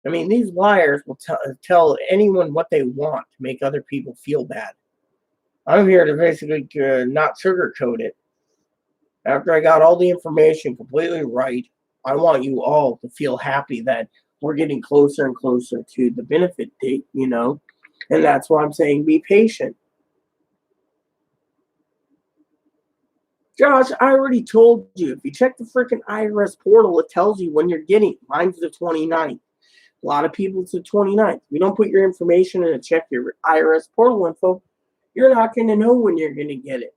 These liars will tell anyone what they want to make other people feel bad. I'm here to basically not sugarcoat it. After I got all the information completely right, I want you all to feel happy that we're getting closer and closer to the benefit date, and that's why I'm saying be patient. Josh, I already told you, if you check the freaking IRS portal, it tells you when you're getting. Mine's the 29th. A lot of people, it's the 29th. If you don't put your information in and check your IRS portal info, you're not going to know when you're going to get it,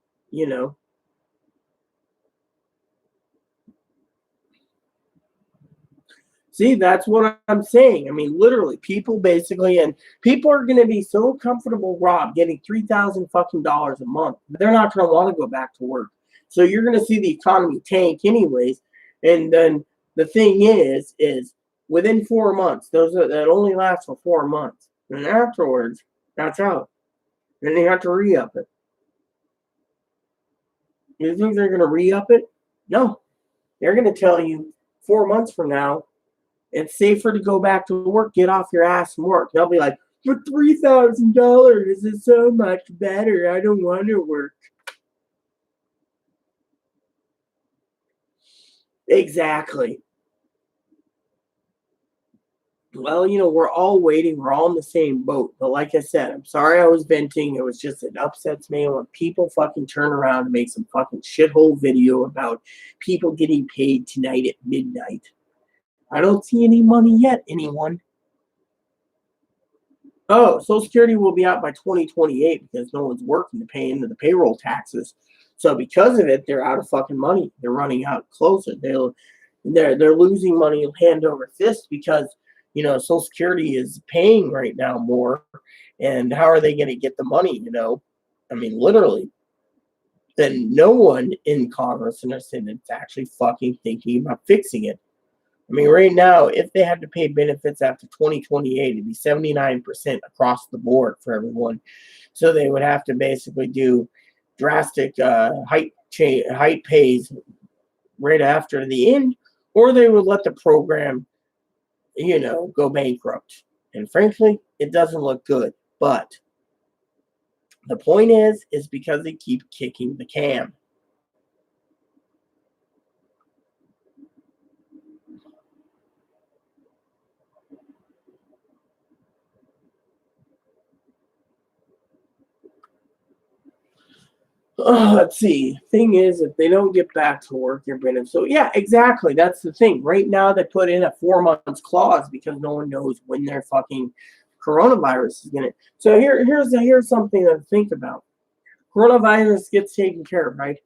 See, that's what I'm saying. Literally, people basically, and people are going to be so comfortable, Rob, getting $3,000 fucking dollars a month. They're not going to want to go back to work. So you're going to see the economy tank anyways. And then the thing is within 4 months, that only lasts for 4 months. And afterwards, that's out. And they have to re-up it. You think they're going to re-up it? No. They're going to tell you 4 months from now, it's safer to go back to work, get off your ass and work. They'll be like, for $3,000, this is so much better. I don't want to work. Exactly. Well, we're all waiting. We're all in the same boat. But like I said, I'm sorry I was venting. It was just, it upsets me when people fucking turn around and make some fucking shithole video about people getting paid tonight at midnight. I don't see any money yet, anyone. Oh, Social Security will be out by 2028 because no one's working to pay into the payroll taxes. So because of it, they're out of fucking money. They're running out closer. They're losing money hand over fist because Social Security is paying right now more. And how are they going to get the money? Literally. Then no one in Congress and their Senate's actually fucking thinking about fixing it. Right now, if they had to pay benefits after 2028, it'd be 79% across the board for everyone. So they would have to basically do drastic height pays right after the end, or they would let the program, go bankrupt. And frankly, it doesn't look good. But the point is because they keep kicking the can. Let's see. Thing is, if they don't get back to work, you're going to. So, yeah, exactly. That's the thing. Right now, they put in a 4 months clause because no one knows when their fucking coronavirus is gonna. So here's something to think about. Coronavirus gets taken care of, right?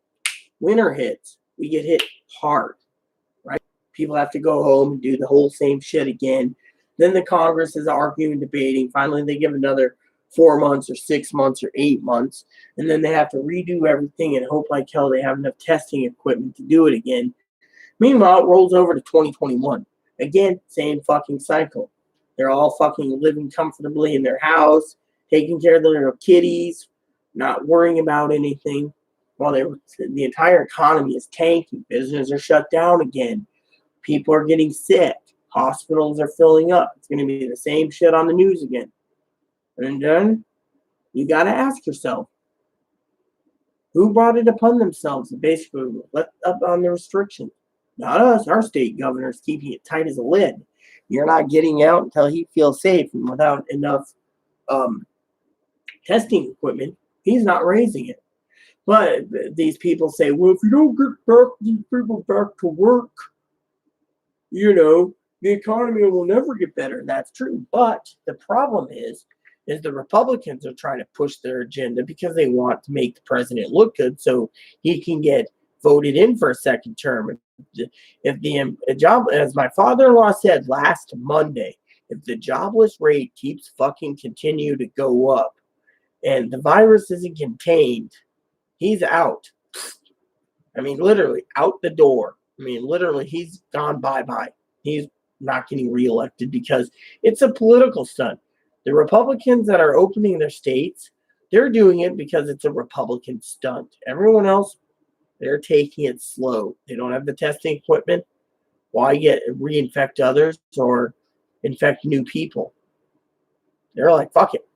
Winter hits, we get hit hard, right? People have to go home and do the whole same shit again. Then the Congress is arguing, debating. Finally, they give another 4 months or 6 months or 8 months, and then they have to redo everything and hope like hell they have enough testing equipment to do it again. Meanwhile, it rolls over to 2021. Again, same fucking cycle. They're all fucking living comfortably in their house, taking care of their little kitties, not worrying about anything. While the entire economy is tanking, businesses are shut down again. People are getting sick. Hospitals are filling up. It's going to be the same shit on the news again. And then you got to ask yourself, who brought it upon themselves to basically let up on the restrictions? Not us. Our state governor's keeping it tight as a lid. You're not getting out until he feels safe, and without enough testing equipment, he's not raising it. But these people say, well, if you don't get these people back to work, the economy will never get better. That's true. But the problem is the Republicans are trying to push their agenda because they want to make the president look good so he can get voted in for a second term. If the job, as my father-in-law said last Monday, if the jobless rate keeps fucking continue to go up and the virus isn't contained, he's out. I mean, literally out the door. I mean, literally, he's gone bye-bye. He's not getting reelected because it's a political stunt. The Republicans that are opening their states, they're doing it because it's a Republican stunt. Everyone else, they're taking it slow. They don't have the testing equipment. Why reinfect others or infect new people? They're like, fuck it.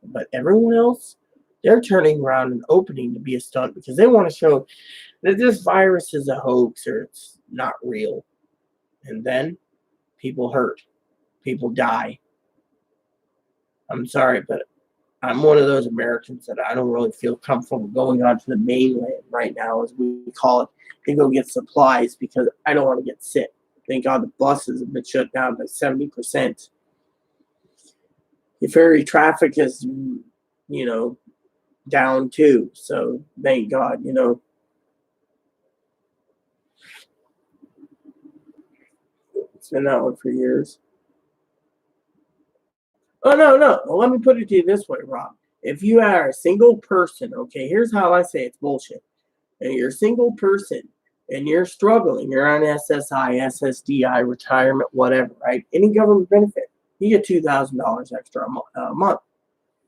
But everyone else, they're turning around and opening to be a stunt because they want to show that this virus is a hoax or it's not real. And then people hurt. People die. I'm sorry, but I'm one of those Americans that I don't really feel comfortable going onto the mainland right now, as we call it, to go get supplies because I don't want to get sick. Thank God the buses have been shut down by 70%. The ferry traffic is, down too. So thank God, It's been that one for years. Oh, no. Well, let me put it to you this way, Rob. If you are a single person, okay, here's how I say it's bullshit. And you're a single person and you're struggling, you're on SSI, SSDI, retirement, whatever, right? Any government benefit, you get $2,000 extra a month.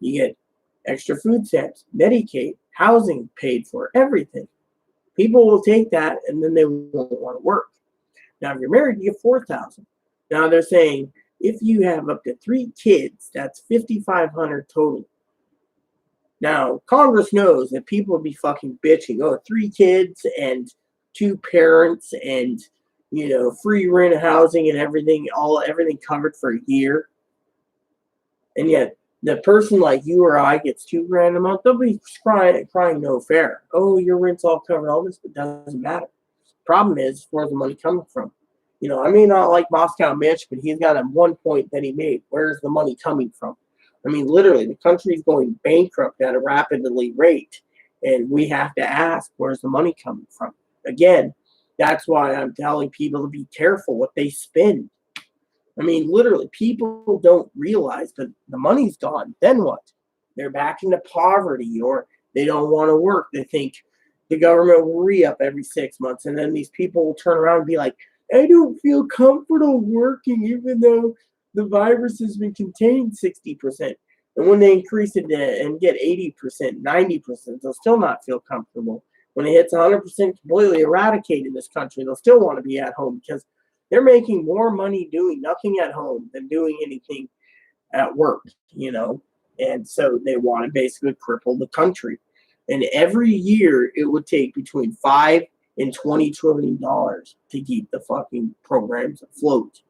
You get extra food stamps, Medicaid, housing paid for, everything. People will take that and then they won't want to work. Now, if you're married, you get $4,000. Now they're saying if you have up to 3 kids, that's $5,500 total. Now, Congress knows that people will be fucking bitching. Oh, 3 kids and 2 parents and, free rent housing and everything covered for a year. And yet, the person like you or I gets $2,000 a month, they'll be crying no fair. Oh, your rent's all covered, all this, but doesn't matter. Problem is, where's the money coming from? I may not like Moscow Mitch, but he's got one point that he made. Where's the money coming from? I mean, literally, the country's going bankrupt at a rapidly rate, and we have to ask, where's the money coming from? Again, that's why I'm telling people to be careful what they spend. I mean, literally, people don't realize that the money's gone. Then what? They're back into poverty, or they don't want to work. They think the government will re-up every 6 months, and then these people will turn around and be like, I don't feel comfortable working even though the virus has been contained 60%. And when they increase it and get 80%, 90%, they'll still not feel comfortable. When it hits 100% completely eradicated in this country, they'll still want to be at home because they're making more money doing nothing at home than doing anything at work, And so they want to basically cripple the country. And every year it would take between $5 and $20 trillion to keep the fucking programs afloat.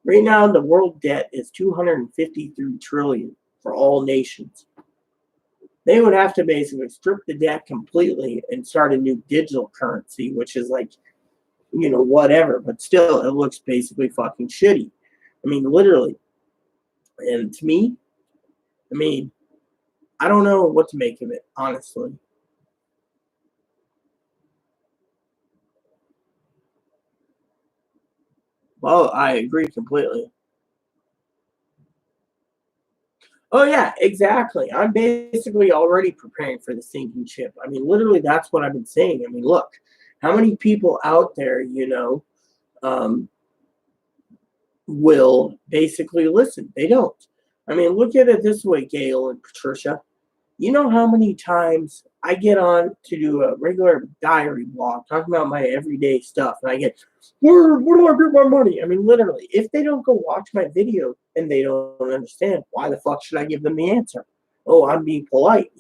Right now, the world debt is $253 trillion for all nations. They would have to basically strip the debt completely and start a new digital currency, which is like, whatever, but still, it looks basically fucking shitty. I mean, literally, And to me, I mean, I don't know what to make of it, honestly. Well, I agree completely. Oh yeah, exactly. I'm basically already preparing for the sinking ship. I mean, literally, that's what I've been saying. I mean, look, how many people out there, um, will basically listen? They don't. I mean, look at it this way, Gail and Patricia. You know how many times I get on to do a regular diary blog talking about my everyday stuff, and I get, where do I get my money? I mean, literally, if they don't go watch my video and they don't understand, why the fuck should I give them the answer? Oh, I'm being polite,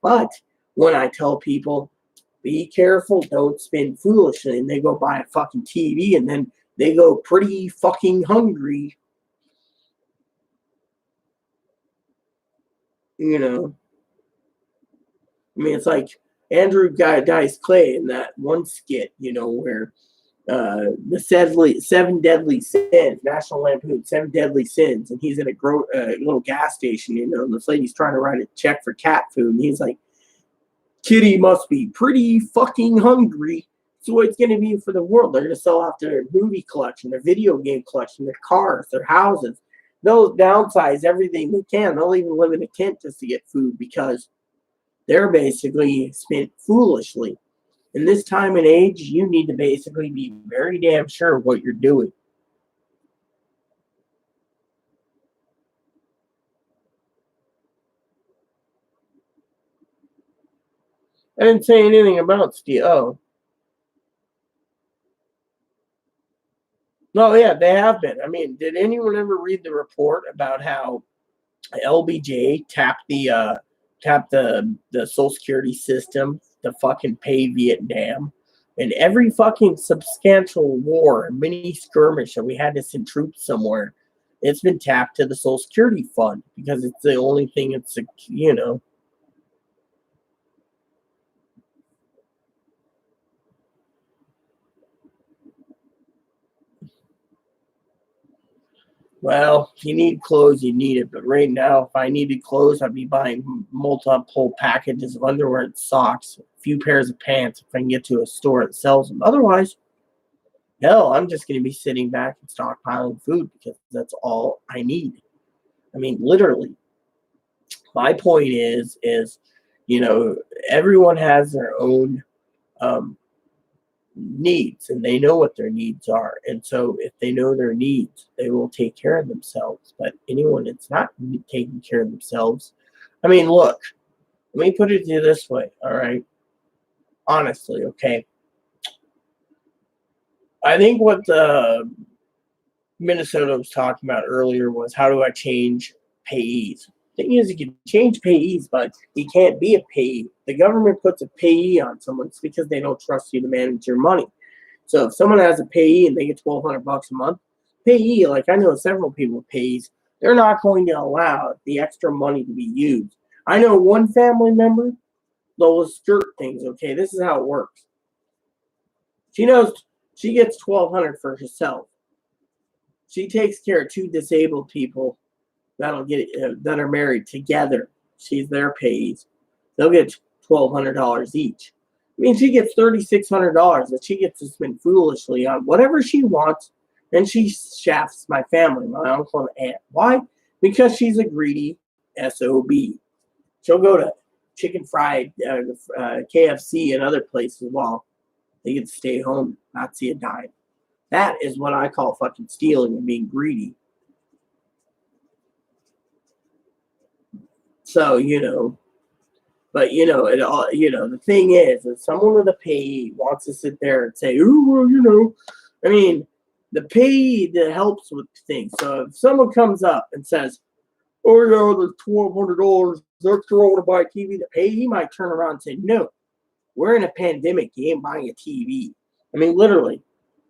But when I tell people, be careful, don't spend foolishly, and they go buy a fucking TV and then they go pretty fucking hungry, you know. I mean, it's like Andrew Dice Clay in that one skit, where seven deadly sins, National Lampoon, seven deadly sins, and he's in a little gas station, and this lady's trying to write a check for cat food, and he's like, Kitty must be pretty fucking hungry. So it's going to be for the world. They're going to sell off their movie collection, their video game collection, their cars, their houses. They'll downsize everything they can. They'll even live in a tent just to get food because they're basically spent foolishly. In this time and age, you need to basically be very damn sure what you're doing. I didn't say anything about steel. Oh. No, yeah, they have been. I mean, did anyone ever read the report about how LBJ tapped the Social Security system to fucking pay Vietnam, and every fucking substantial war and mini skirmish that we had to send troops somewhere, it's been tapped to the Social Security fund because it's the only thing it's. Well, if you need clothes, you need it. But right now, if I needed clothes, I'd be buying multiple packages of underwear and socks, a few pairs of pants if I can get to a store that sells them. Otherwise, hell, I'm just going to be sitting back and stockpiling food because that's all I need. I mean, literally. My point is, everyone has their own um, needs and they know what their needs are. And so if they know their needs, they will take care of themselves. But anyone that's not taking care of themselves, I mean, look, let me put it to you this way, all right? Honestly, okay. I think what Minnesota was talking about earlier was how do I change payees? Thing is, you can change payees, but you can't be a payee. The government puts a payee on someone it's because they don't trust you to manage your money. So if someone has a payee and they get $1,200 a month, payee, like I know several people with payees, they're not going to allow the extra money to be used. I know one family member, those skirt things, okay, this is how it works. She knows she gets $1,200 for herself. She takes care of two disabled people that are married together. She's their payees. They'll get $1,200 each. I mean, she gets $3,600 that she gets to spend foolishly on whatever she wants, and she shafts my family, my uncle and aunt. Why? Because she's a greedy SOB. She'll go to chicken fried KFC and other places while they get to stay home, not see a dime. That is what I call fucking stealing and being greedy. So, but it all, the thing is, if someone with a payee wants to sit there and say, "Ooh, well, I mean, the payee that helps with things." So if someone comes up and says, "Oh yeah, there's $1,200 extra to buy a TV," the payee might turn around and say, "No, we're in a pandemic. You ain't buying a TV." I mean, literally,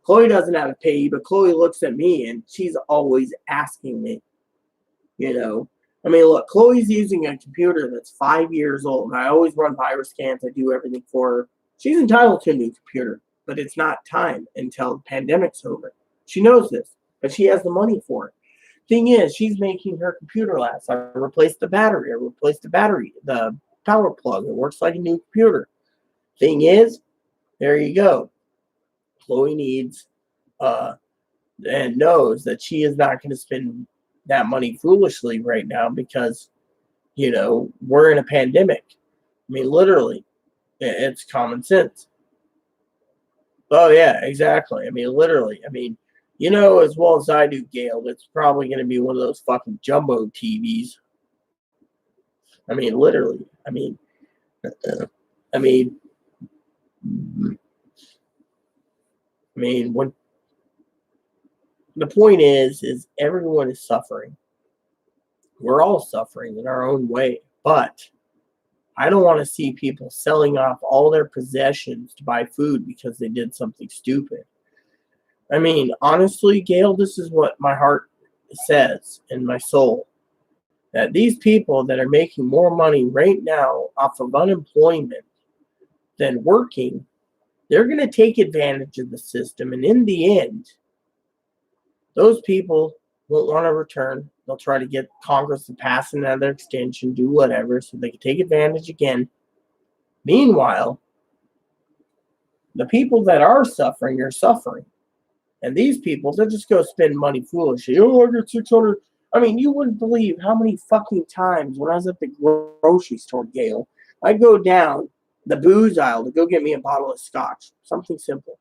Chloe doesn't have a payee, but Chloe looks at me and she's always asking me, I mean, look, Chloe's using a computer that's 5 years old. I always run virus scans. I do everything for her. She's entitled to a new computer, but it's not time until the pandemic's over. She knows this, but she has the money for it. Thing is, she's making her computer last. I replaced the battery. The power plug. It works like a new computer. Thing is, there you go. Chloe needs and knows that she is not going to spend that money foolishly right now because, we're in a pandemic. I mean, literally, it's common sense. Oh, yeah, exactly. I mean, literally. I mean, as well as I do, Gail, it's probably going to be one of those fucking jumbo TVs. I mean, literally. I mean, when the point is everyone is suffering. We're all suffering in our own way, but I don't want to see people selling off all their possessions to buy food because they did something stupid. I mean, honestly, Gail, this is what my heart says and my soul. That these people that are making more money right now off of unemployment than working, they're going to take advantage of the system. And in the end, those people won't want to return. They'll try to get Congress to pass another extension, do whatever, so they can take advantage again. Meanwhile, the people that are suffering. And these people, they'll just go spend money foolishly. Oh, I got 600. I mean, you wouldn't believe how many fucking times when I was at the grocery store, Gail, I'd go down the booze aisle to go get me a bottle of scotch. Something simple.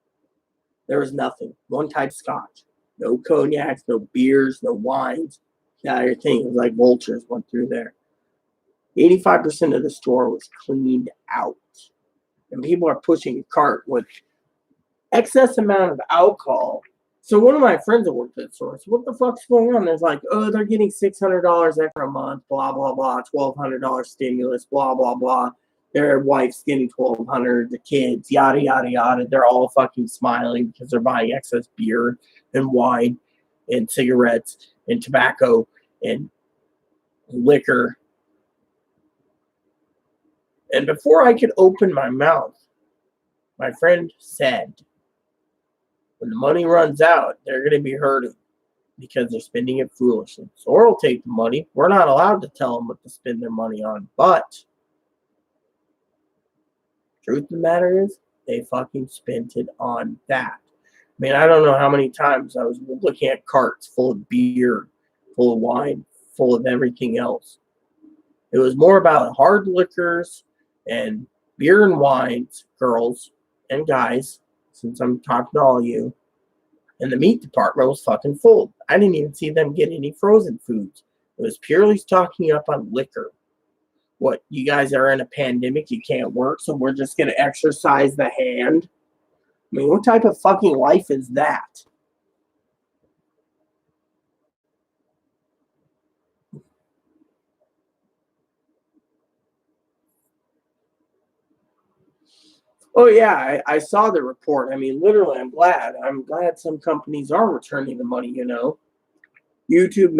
There was nothing. One type of scotch. No cognacs, no beers, no wines. That your thing. It was like vultures went through there. 85% of the store was cleaned out. And people are pushing a cart with excess amount of alcohol. So one of my friends that worked at the store said, what the fuck's going on? There's like, oh, they're getting $600 extra a month, blah, blah, blah, $1,200 stimulus, blah, blah, blah. Their wife's getting $1,200, the kids, yada, yada, yada. They're all fucking smiling because they're buying excess beer and wine and cigarettes and tobacco and liquor. And before I could open my mouth, my friend said, when the money runs out, they're going to be hurting because they're spending it foolishly. So we'll take the money. We're not allowed to tell them what to spend their money on. But truth of the matter is, they fucking spent it on that. I mean, I don't know how many times I was looking at carts full of beer, full of wine, full of everything else. It was more about hard liquors and beer and wines, girls and guys, since I'm talking to all of you. And the meat department was fucking full. I didn't even see them get any frozen foods. It was purely stocking up on liquor. What, you guys are in a pandemic, you can't work, so we're just going to exercise the hand? I mean, what type of fucking life is that? Oh, yeah, I saw the report. I mean, literally, I'm glad. I'm glad some companies are returning the money, YouTube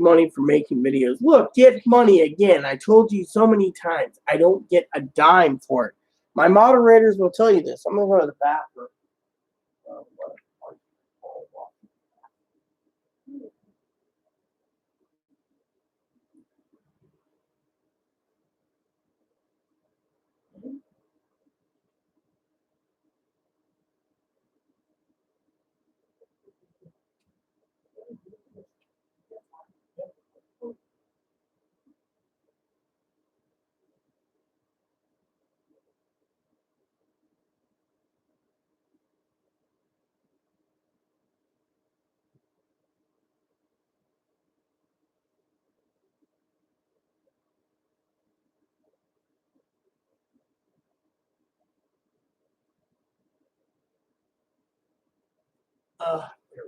money for making videos. Look, get money again. I told you so many times. I don't get a dime for it. My moderators will tell you this. I'm going to go to the bathroom. There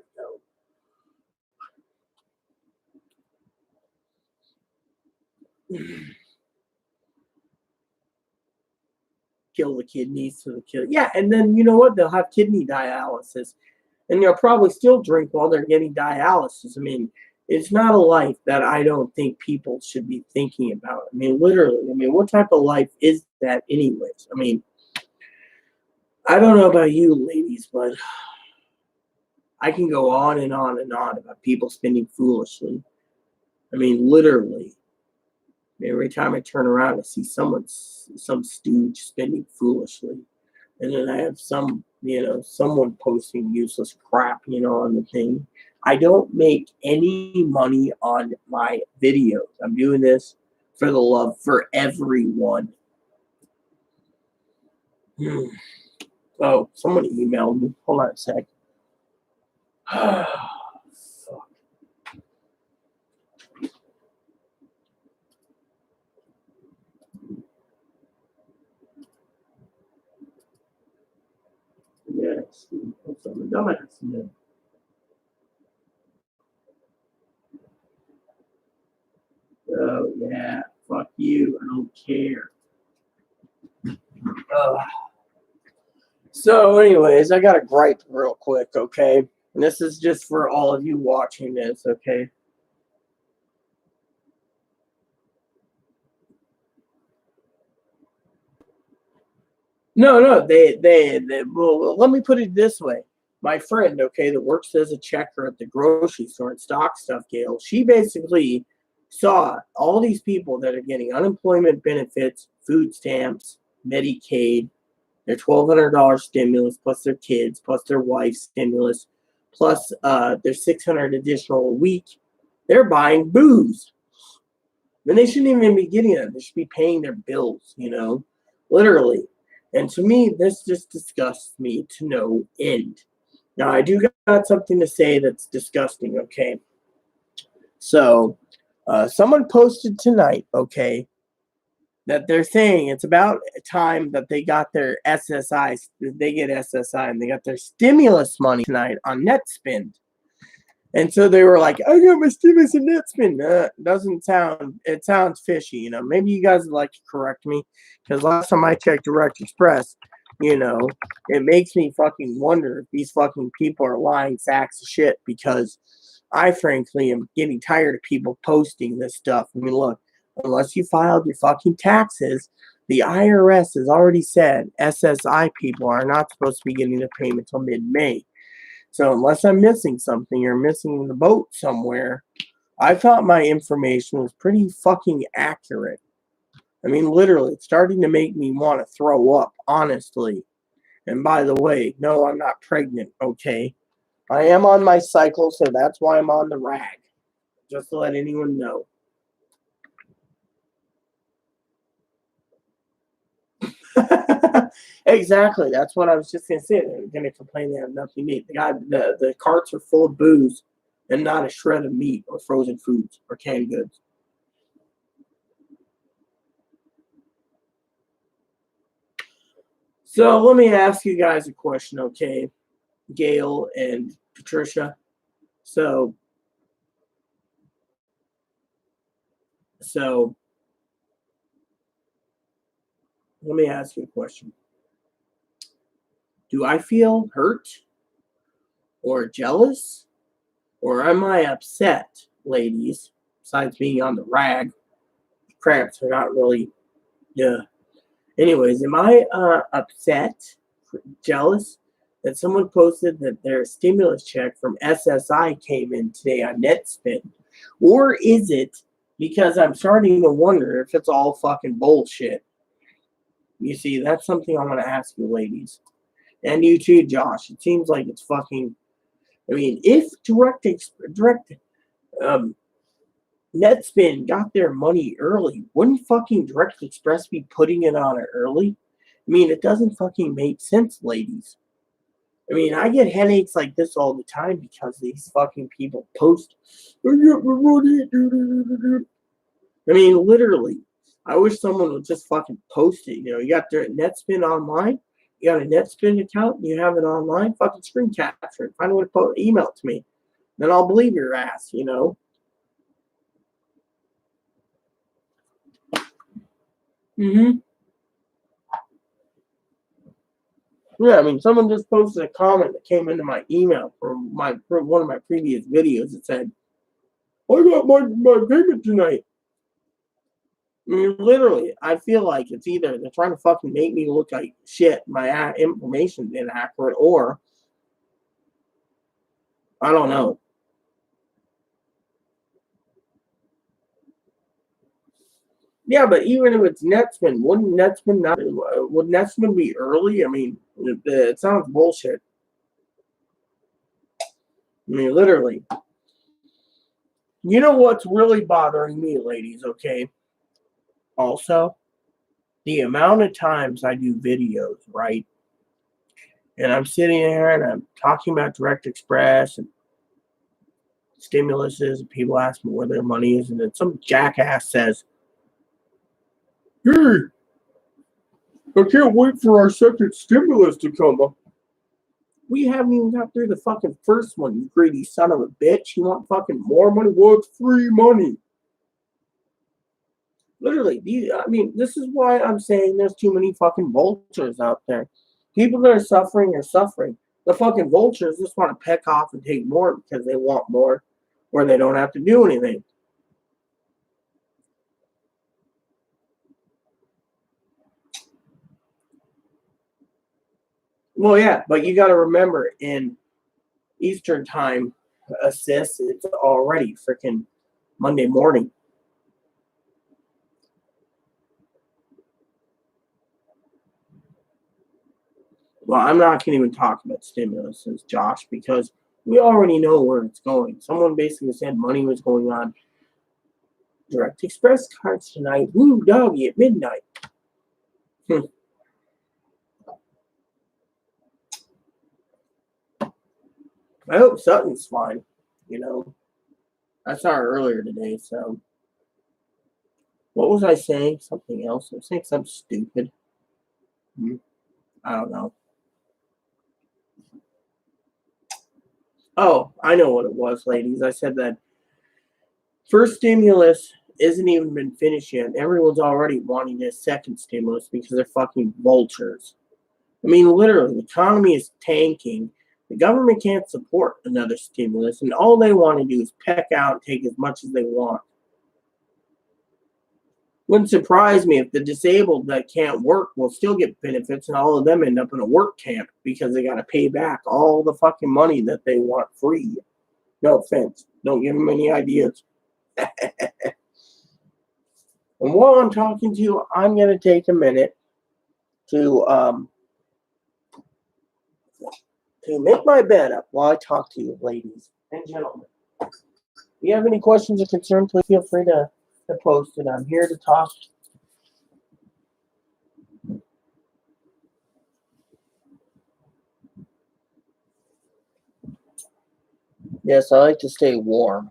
we go. Kill the kidneys to the kill. Yeah, and then you know what? They'll have kidney dialysis, and they'll probably still drink while they're getting dialysis. I mean, it's not a life that I don't think people should be thinking about. I mean, literally. I mean, what type of life is that, anyways? I mean, I don't know about you, ladies, but I can go on and on and on about people spending foolishly. I mean, literally. Every time I turn around, I see some stooge spending foolishly. And then I have someone posting useless crap, on the thing. I don't make any money on my videos. I'm doing this for the love for everyone. Oh, someone emailed me. Hold on a sec. Fuck. Yes, I'm a dumbass. Yeah. Oh yeah, fuck you. I don't care. So, anyways, I got a gripe real quick, okay? And this is just for all of you watching this, okay? No, well, let me put it this way. My friend, okay, that works as a checker at the grocery store and stock stuff, Gail, she basically saw all these people that are getting unemployment benefits, food stamps, Medicaid, their $1,200 stimulus, plus their kids, plus their wife's stimulus, plus their $600 additional a week. They're buying booze. And they shouldn't even be getting it. They should be paying their bills, literally. And to me, this just disgusts me to no end. Now, I do got something to say that's disgusting, okay? So, someone posted tonight, okay, that they're saying it's about time that they got their SSI, they get SSI, and they got their stimulus money tonight on NetSpend. And so they were like, I got my stimulus and NetSpend. It sounds fishy, Maybe you guys would like to correct me, because last time I checked Direct Express, it makes me fucking wonder if these fucking people are lying sacks of shit, because I frankly am getting tired of people posting this stuff. I mean, look, unless you filed your fucking taxes, the IRS has already said SSI people are not supposed to be getting their payment until mid-May. So unless I'm missing something or missing the boat somewhere, I thought my information was pretty fucking accurate. I mean, literally, it's starting to make me want to throw up, honestly. And by the way, no, I'm not pregnant, okay? I am on my cycle, so that's why I'm on the rag. Just to let anyone know. Exactly. That's what I was just gonna say. They're gonna complain they have nothing to eat. The carts are full of booze and not a shred of meat or frozen foods or canned goods. So let me ask you guys a question, okay? Gail and Patricia. So let me ask you a question. Do I feel hurt or jealous? Or am I upset, ladies? Besides being on the rag, cramps are not really, yeah. Anyways, am I upset, jealous that someone posted that their stimulus check from SSI came in today on NetSpend? Or is it because I'm starting to wonder if it's all fucking bullshit? You see, that's something I want to ask you, ladies. And you too, Josh. It seems like it's fucking. I mean, if NetSpend got their money early, wouldn't fucking Direct Express be putting it on it early? I mean, it doesn't fucking make sense, ladies. I mean, I get headaches like this all the time because these fucking people post. I mean, literally. I wish someone would just fucking post it. You got their NetSpend online. You got a NetSpend account. And you have it online. Fucking screen capture it. Find a way to email it to me. Then I'll believe your ass. Mm-hmm. Yeah, I mean, someone just posted a comment that came into my email from one of my previous videos that said, I got my payment tonight. I mean, literally, I feel like it's either they're trying to fucking make me look like shit, my information's inaccurate, or I don't know. Yeah, but even if it's Netsman, would Netsman be early? I mean, it sounds bullshit. I mean, literally. You know what's really bothering me, ladies, okay? Also, the amount of times I do videos, right? And I'm sitting there and I'm talking about Direct Express and stimuluses, and people ask me where their money is, and then some jackass says, "Hey, I can't wait for our second stimulus to come up." We haven't even got through the fucking first one, you greedy son of a bitch. You want fucking more money? Well, it's free money. Literally, I mean, this is why I'm saying there's too many fucking vultures out there. People that are suffering are suffering. The fucking vultures just want to peck off and take more because they want more, where they don't have to do anything. Well, yeah, but you got to remember in Eastern time, assist, it's already freaking Monday morning. Well, I'm not going to even talk about stimuluses, Josh, because we already know where it's going. Someone basically said money was going on Direct Express cards tonight. Woo doggy at midnight. I hope Sutton's fine. You know, I saw her earlier today. So, what was I saying? Something else. I was saying something stupid. I don't know. Oh, I know what it was, ladies. I said that first stimulus isn't even been finished yet. Everyone's already wanting a second stimulus because they're fucking vultures. I mean, literally, the economy is tanking. The government can't support another stimulus, and all they want to do is peck out and take as much as they want. Wouldn't surprise me if the disabled that can't work will still get benefits, and all of them end up in a work camp because they got to pay back all the fucking money that they want free. No offense. Don't give them any ideas. And while I'm talking to you, I'm going to take a minute to make my bed up while I talk to you, ladies and gentlemen. If you have any questions or concerns, please feel free to post it. I'm here to talk. Yes, I like to stay warm.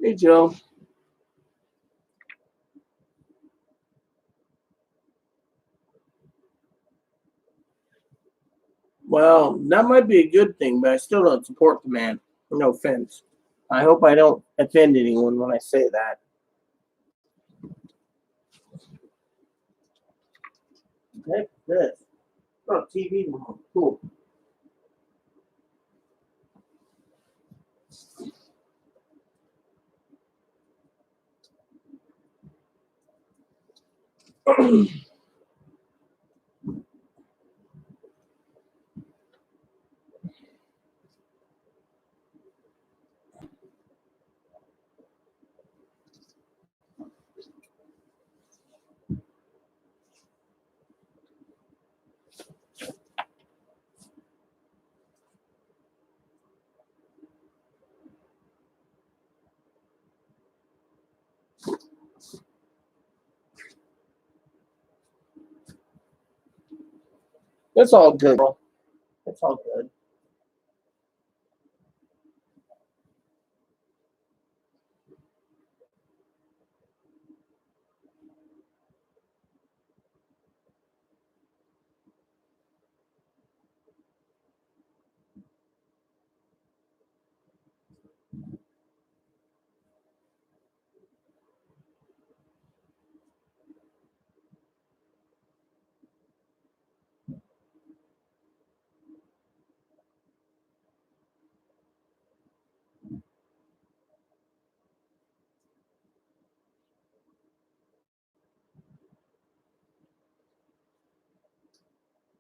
Hey, Joe. Well, that might be a good thing, but I still don't support the man. No offense. I hope I don't offend anyone when I say that. Heck, this. Oh, TV remote. Cool. It's all good. It's all good.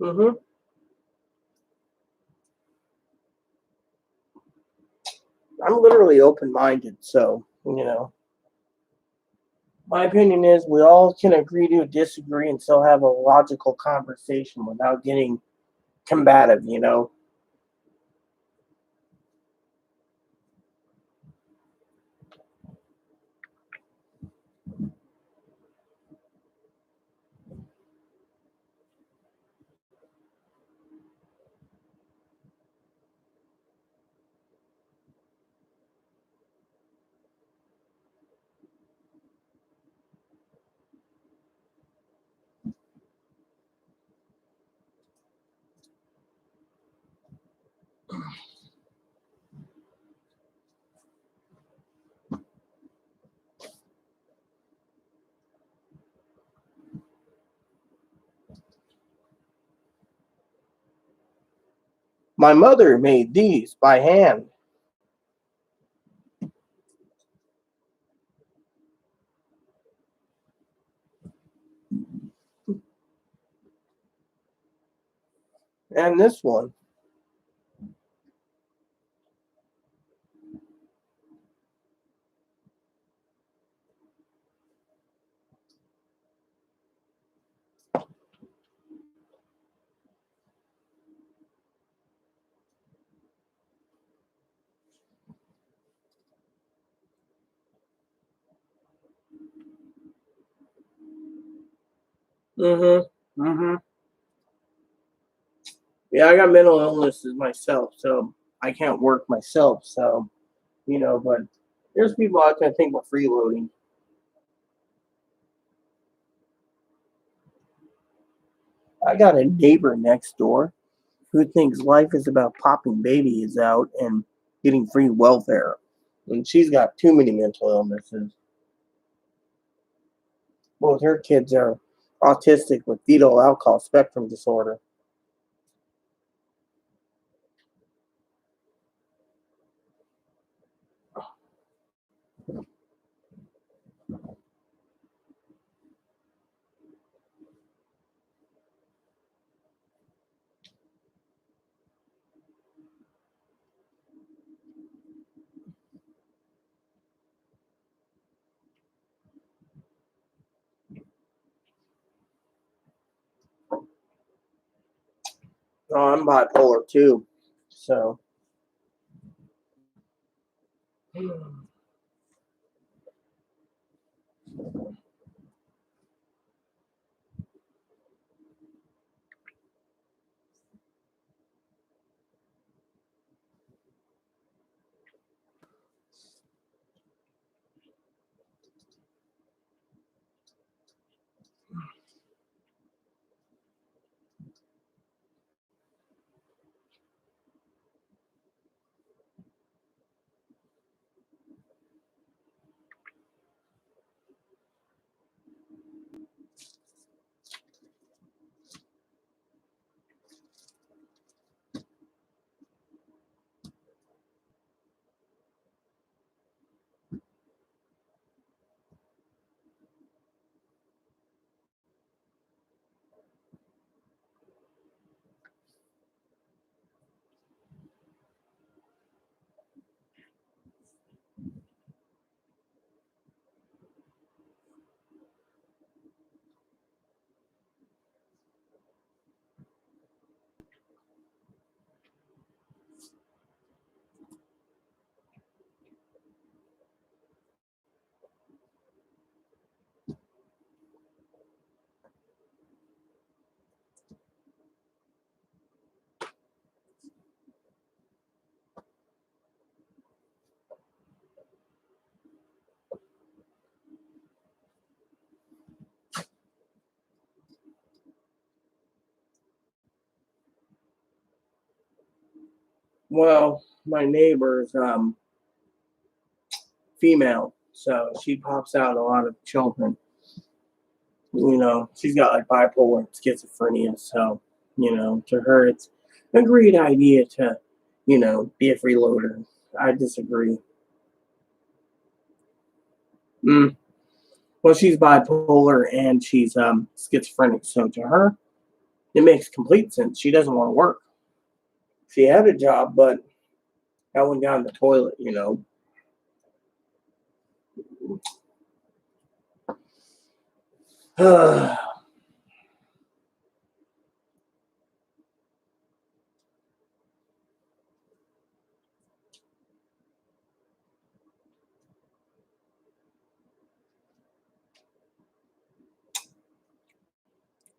Mm-hmm. I'm literally open-minded, so my opinion is we all can agree to disagree and still have a logical conversation without getting combative. My mother made these by hand. And this one. Mm-hmm. Mm-hmm. Yeah, I got mental illnesses myself, so I can't work myself. So, but there's people out there think we're freeloading. I got a neighbor next door who thinks life is about popping babies out and getting free welfare. And she's got too many mental illnesses. Both her kids are autistic with fetal alcohol spectrum disorder. Oh, I'm bipolar too. So, well, my neighbor's female, so she pops out a lot of children. She's got like bipolar and schizophrenia, so to her it's a great idea to, be a freeloader. I disagree. Mm. Well, she's bipolar and she's schizophrenic, so to her, It makes complete sense. She doesn't want to work. She had a job, but that went down the toilet, you know.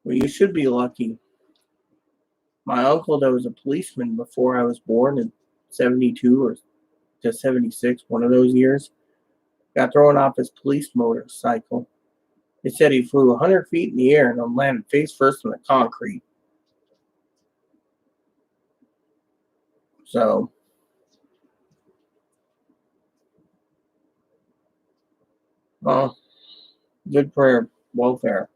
Well, you should be lucky. My uncle, that was a policeman before I was born in 72 or to 76, one of those years, got thrown off his police motorcycle. They said he flew 100 feet in the air and then landed face first on the concrete. So, well, good for welfare.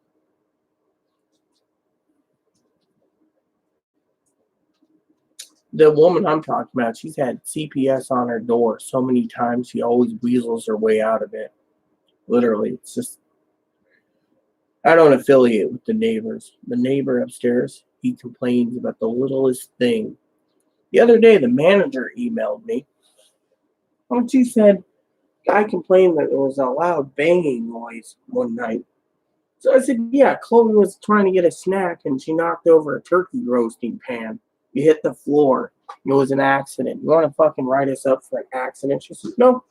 The woman I'm talking about, she's had CPS on her door so many times, she always weasels her way out of it. Literally, it's just, I don't affiliate with the neighbors. The neighbor upstairs, he complains about the littlest thing. The other day, the manager emailed me. And she said, guy complained that there was a loud banging noise one night. So I said, yeah, Chloe was trying to get a snack and she knocked over a turkey roasting pan. You hit the floor. It was an accident. You want to fucking write us up for an accident? She said, no.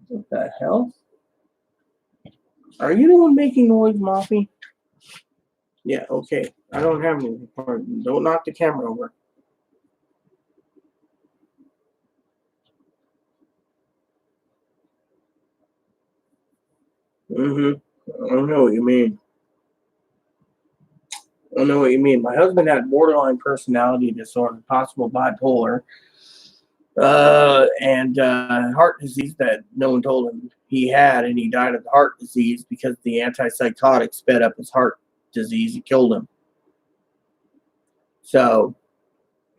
What the hell? Are you the one making noise, Moppy? Yeah, okay. I don't have any. Don't knock the camera over. I don't know what you mean. I don't know what you mean. My husband had borderline personality disorder, possible bipolar, and heart disease that no one told him he had, and he died of heart disease because the antipsychotic sped up his heart disease and killed him. So,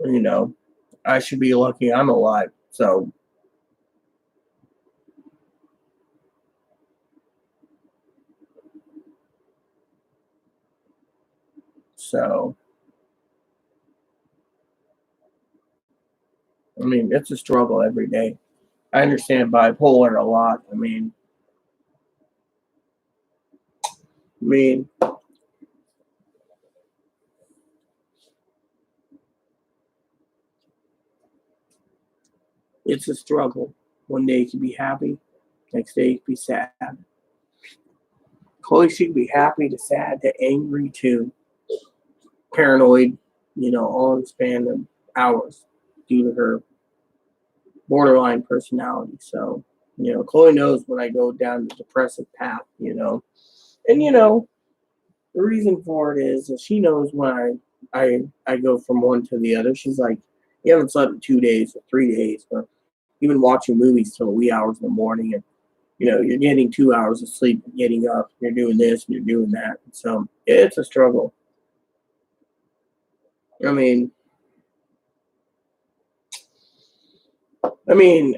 you know, I should be lucky I'm alive. So, I mean, it's a struggle every day. I understand bipolar a lot. I mean, it's a struggle. One day you can be happy, next day you can be sad. Chloe should be happy to sad to angry to paranoid, all in the span of hours due to her borderline personality. So, Chloe knows when I go down the depressive path. And the reason for it is that she knows when I go from one to the other. She's like, you haven't slept in 2 days or 3 days, or you've been watching movies till wee hours in the morning, and you're getting 2 hours of sleep, and getting up, you're doing this and you're doing that. So it's a struggle. I mean,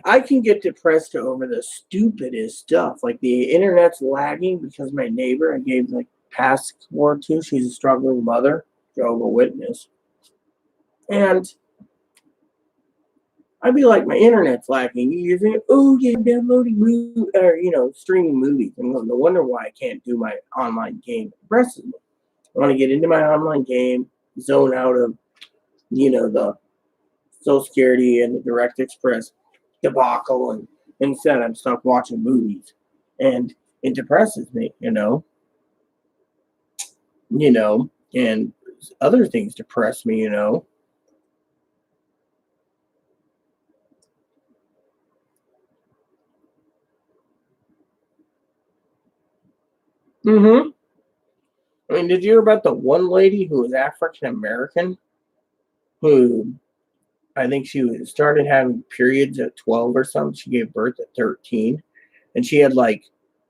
I can get depressed over the stupidest stuff. Like the internet's lagging because my neighbor I gave like password to, she's a struggling mother, Jehovah's Witness. And I'd be like, my internet's lagging. You think, oh yeah, downloading movies or streaming movies. And no wonder why I can't do my online game. It depresses me. I want to get into my online game, zone out of the Social Security and the Direct Express debacle, and instead I'm stuck watching movies, and it depresses me, and other things depress me. Did you hear about the one lady who was African American who I think started having periods at 12 or something. She gave birth at 13, and she had like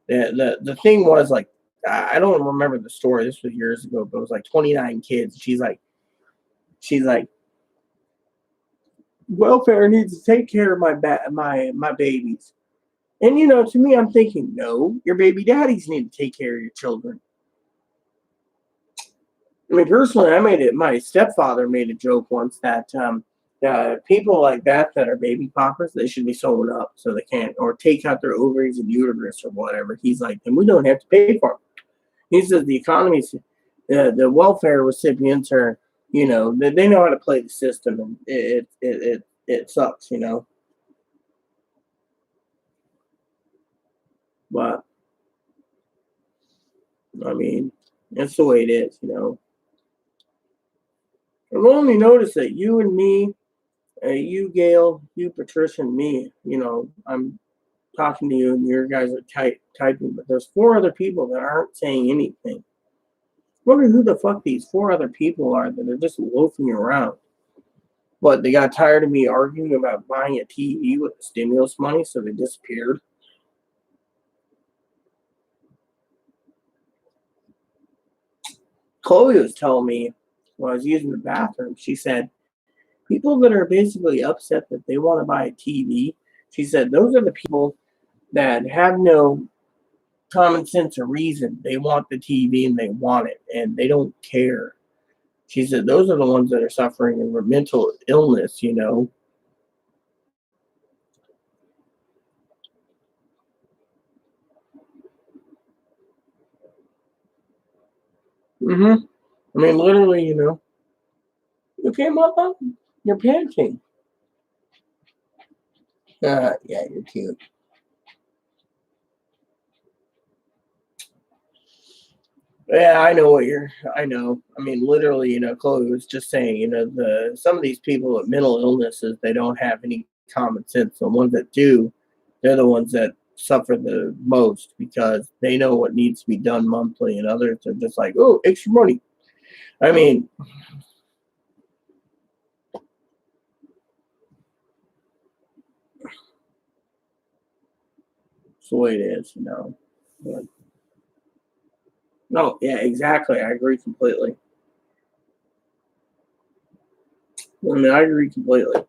the thing was like I don't remember the story. This was years ago, but it was like 29 kids. She's like welfare needs to take care of my babies, And to me, I'm thinking, no, your baby daddies need to take care of your children. I mean, personally, my stepfather made a joke once that people like that are baby poppers, they should be sewn up so they can't, or take out their ovaries and uterus or whatever. He's like, and we don't have to pay for them. He says the economy's, the welfare recipients are, they know how to play the system, and it sucks, But I mean, that's the way it is, I've only noticed that you and me, you Gail, you Patricia, and me, I'm talking to you, and your guys are typing, but there's 4 other people that aren't saying anything. I wonder who the fuck these 4 other people are that are just loafing around. But they got tired of me arguing about buying a TV with the stimulus money, so they disappeared. Chloe was telling me when I was using the bathroom, she said, people that are basically upset that they want to buy a TV, she said, those are the people that have no common sense or reason. They want the TV and they want it, and they don't care. She said, those are the ones that are suffering from mental illness, I mean, literally, you came up on your painting. Yeah, you're cute. Yeah, I know. I mean, literally, Chloe was just saying, some of these people with mental illnesses, they don't have any common sense. The ones that do, they're the ones that suffer the most because they know what needs to be done monthly, and others are just like, oh, extra money. I mean, it's the way it is, But, no, yeah, exactly. I agree completely. I mean, I agree completely.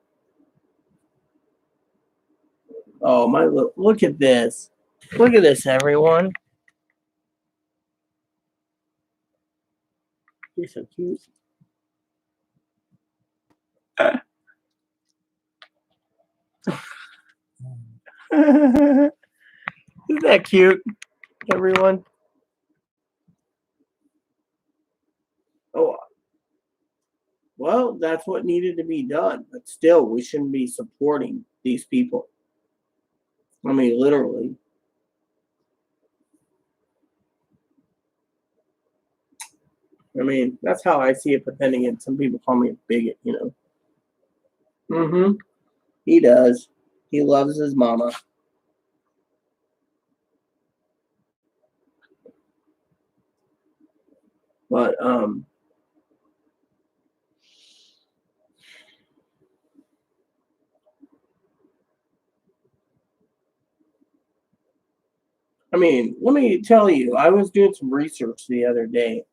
Oh, look at this. Look at this, everyone. You're so cute. Isn't that cute, everyone? Oh, well, that's what needed to be done. But still, we shouldn't be supporting these people. I mean, literally. I mean, that's how I see it. But then again, some people call me a bigot. He does. He loves his mama. But I mean, let me tell you, I was doing some research the other day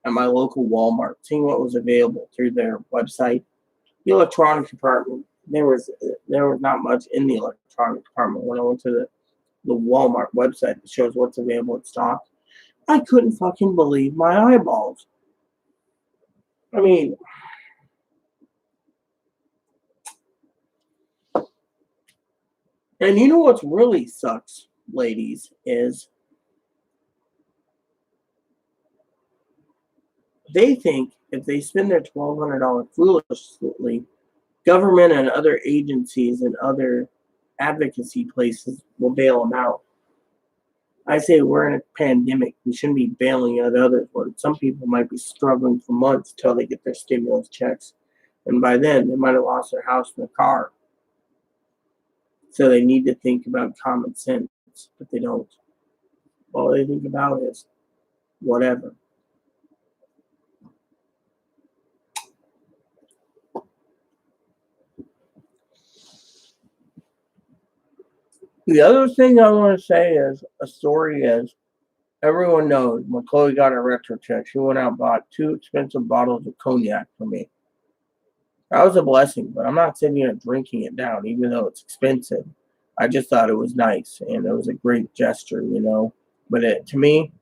at my local Walmart, seeing what was available through their website. The electronics department, there was not much in the electronics department when I went to the Walmart website that shows what's available in stock. I couldn't fucking believe my eyeballs. I mean, and you know what's really sucks, ladies, is they think if they spend their $1,200 foolishly, government and other agencies and other advocacy places will bail them out. I say we're in a pandemic. We shouldn't be bailing out others when some people might be struggling for months till they get their stimulus checks. And by then, they might have lost their house and their car. So they need to think about common sense, but they don't. All they think about is whatever. The other thing I want to say is a story is everyone knows when Chloe got her retro check, she went out and bought 2 expensive bottles of cognac for me. That was a blessing, but I'm not sitting here drinking it down, even though it's expensive. I just thought it was nice and it was a great gesture, you know. But to me,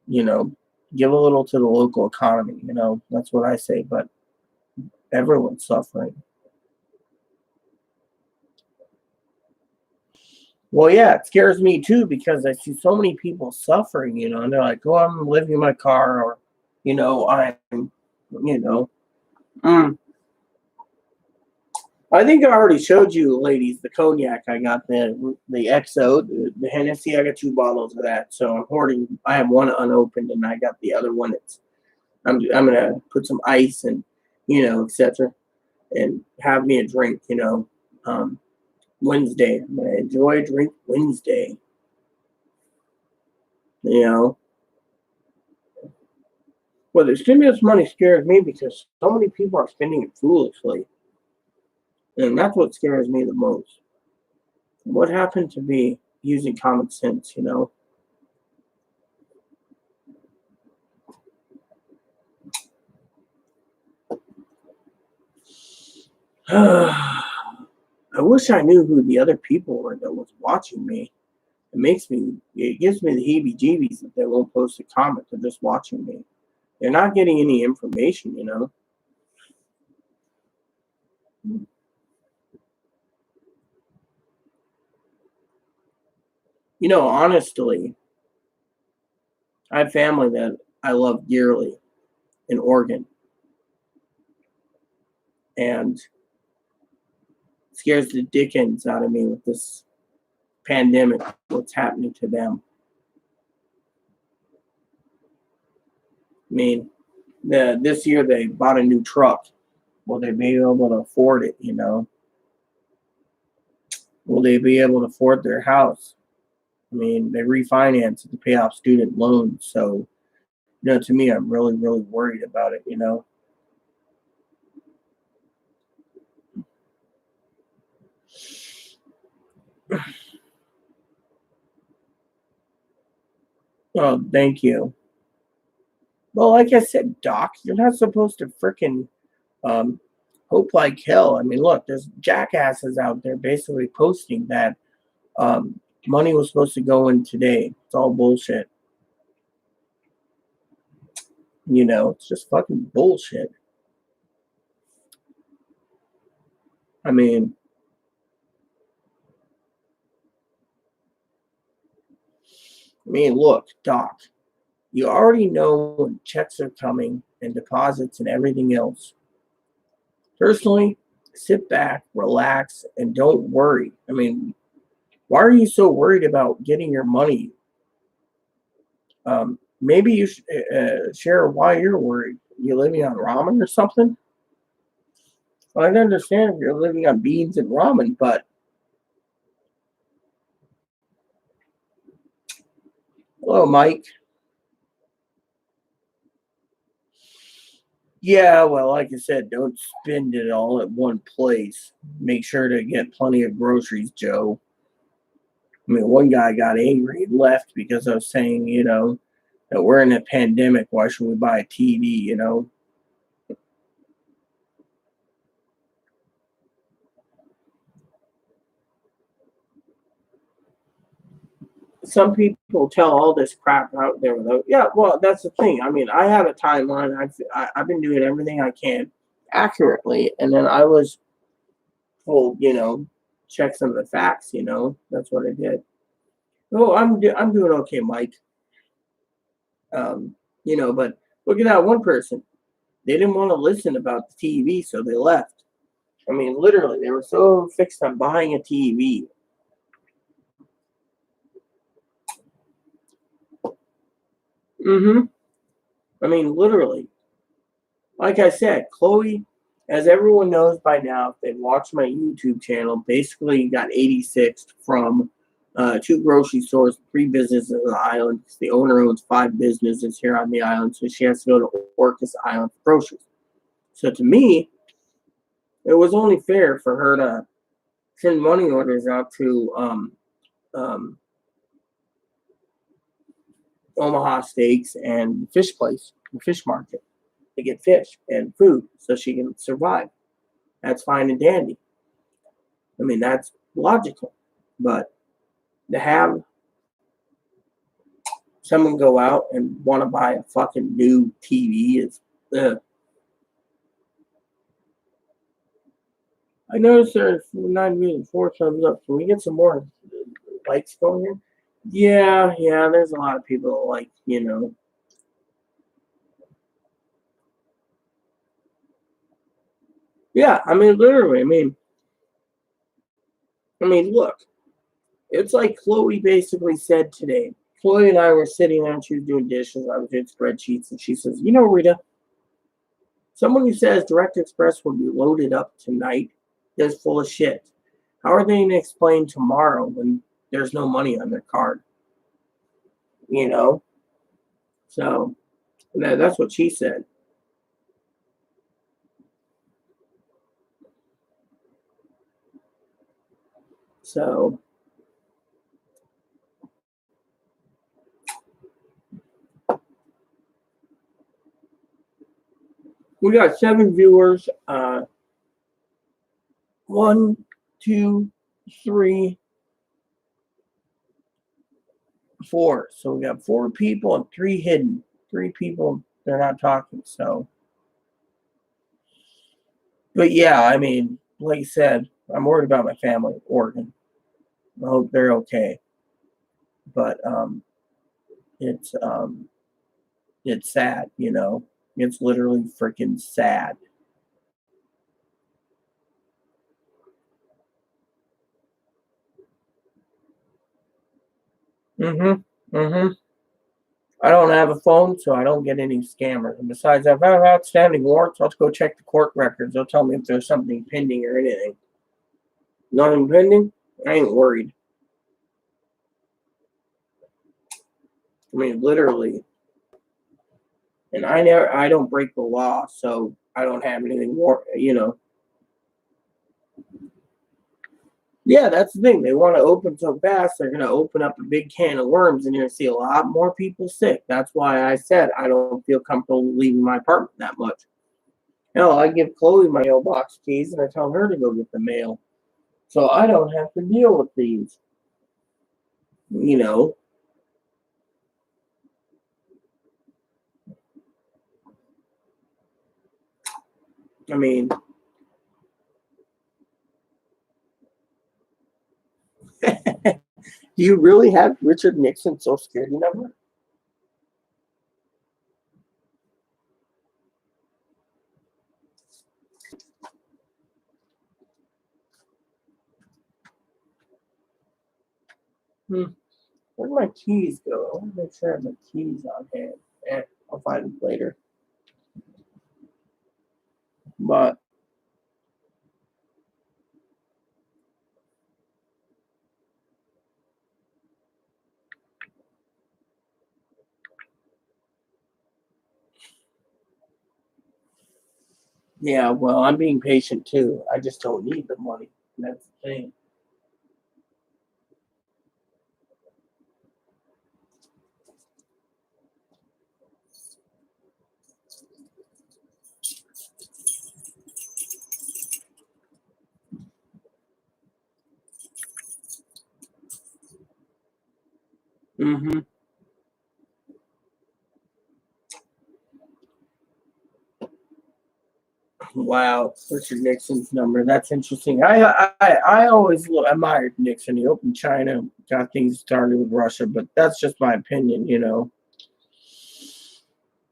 you know, give a little to the local economy, you know. That's what I say. But everyone's suffering. Well, yeah, it scares me too because I see so many people suffering, you know, and they're like, "Oh, I'm living in my car," or, you know, you know, mm. I think I already showed you, ladies, the cognac. I got the XO, the Hennessy. I got 2 bottles of that, so I'm hoarding. I have one unopened, and I got the other one. I'm gonna put some ice and, you know, etc. and have me a drink, you know. Wednesday. I'm gonna enjoy a drink Wednesday. You know. Well, the stimulus money scares me because so many people are spending it foolishly. And that's what scares me the most. What happened to me using common sense, you know? I wish I knew who the other people were that was watching me. It gives me the heebie jeebies that they won't post a comment. They're just watching me. They're not getting any information, you know? You know, honestly, I have family that I love dearly in Oregon, and scares the dickens out of me with this pandemic, what's happening to them. I mean, this year they bought a new truck. Will they be able to afford it, you know? Will they be able to afford their house? I mean, they refinance it to pay off student loans. So, you know, to me, I'm really, really worried about it, you know? Oh, thank you. Well, like I said, Doc, you're not supposed to frickin' um, hope like hell. I mean, look, there's jackasses out there basically posting that money was supposed to go in today. It's all bullshit. You know, it's just fucking bullshit. I mean, look, Doc, you already know when checks are coming and deposits and everything else. Personally, sit back, relax, and don't worry. I mean, why are you so worried about getting your money? Maybe you should share why you're worried. You living on ramen or something? Well, I understand if you're living on beans and ramen, but hello, Mike. Yeah, well, like I said, don't spend it all at one place. Make sure to get plenty of groceries, Joe. I mean, one guy got angry and left because I was saying, you know, that we're in a pandemic. Why should we buy a TV, you know? Some people tell all this crap out there without, yeah, well, that's the thing. I mean, I have a timeline. I've been doing everything I can accurately. And then I was told, you know, check some of the facts, you know, that's what I did. Oh, I'm doing okay, Mike. You know, but look at that one person. They didn't want to listen about the TV, so they left. I mean, literally, they were so fixed on buying a TV. Mm-hmm. I mean, literally. Like I said, Chloe, as everyone knows by now, if they've watched my YouTube channel, basically got 86 from 2 grocery stores, 3 businesses on the island. The owner owns 5 businesses here on the island, so she has to go to Orcas Island for groceries. So to me, it was only fair for her to send money orders out to um, Omaha Steaks and the fish place, the fish market, to get fish and food so she can survive. That's fine and dandy. I mean, that's logical. But to have someone go out and want to buy a fucking new TV is, I noticed there's 9 million, 4 thumbs up. Can we get some more likes going here? Yeah, there's a lot of people like, Yeah, I mean, literally, look, it's like Chloe basically said today. Chloe and I were sitting there and she was doing dishes. I was doing spreadsheets and she says, Rita, someone who says Direct Express will be loaded up tonight is full of shit. How are they going to explain tomorrow when there's no money on their card? So that's what she said. So we got 7 viewers. 1, 2, 3, 4. So we got 4 people and 3 hidden. 3 people, they're not talking. So, but yeah, like I said, I'm worried about my family in Oregon. I hope they're okay. But it's sad, It's literally freaking sad. I don't have a phone, so I don't get any scammers. And besides, if I have outstanding warrants, I'll go check the court records. They'll tell me if there's something pending or anything. Nothing pending? I ain't worried. Literally. And I don't break the law, so I don't have anything more, Yeah, that's the thing. They want to open so fast, they're going to open up a big can of worms and you're going to see a lot more people sick. That's why I said I don't feel comfortable leaving my apartment that much. Hell, I give Chloe my mailbox keys and I tell her to go get the mail. So I don't have to deal with these. I mean, do you really have Richard Nixon's Social Security number? Where'd my keys go? I want to make sure I have my keys on hand. I'll find them later. But yeah, well, I'm being patient too. I just don't need the money. That's the thing. Mm-hmm. Wow, Richard Nixon's number. That's interesting. I always admired Nixon. He opened China, got things started with Russia, but that's just my opinion,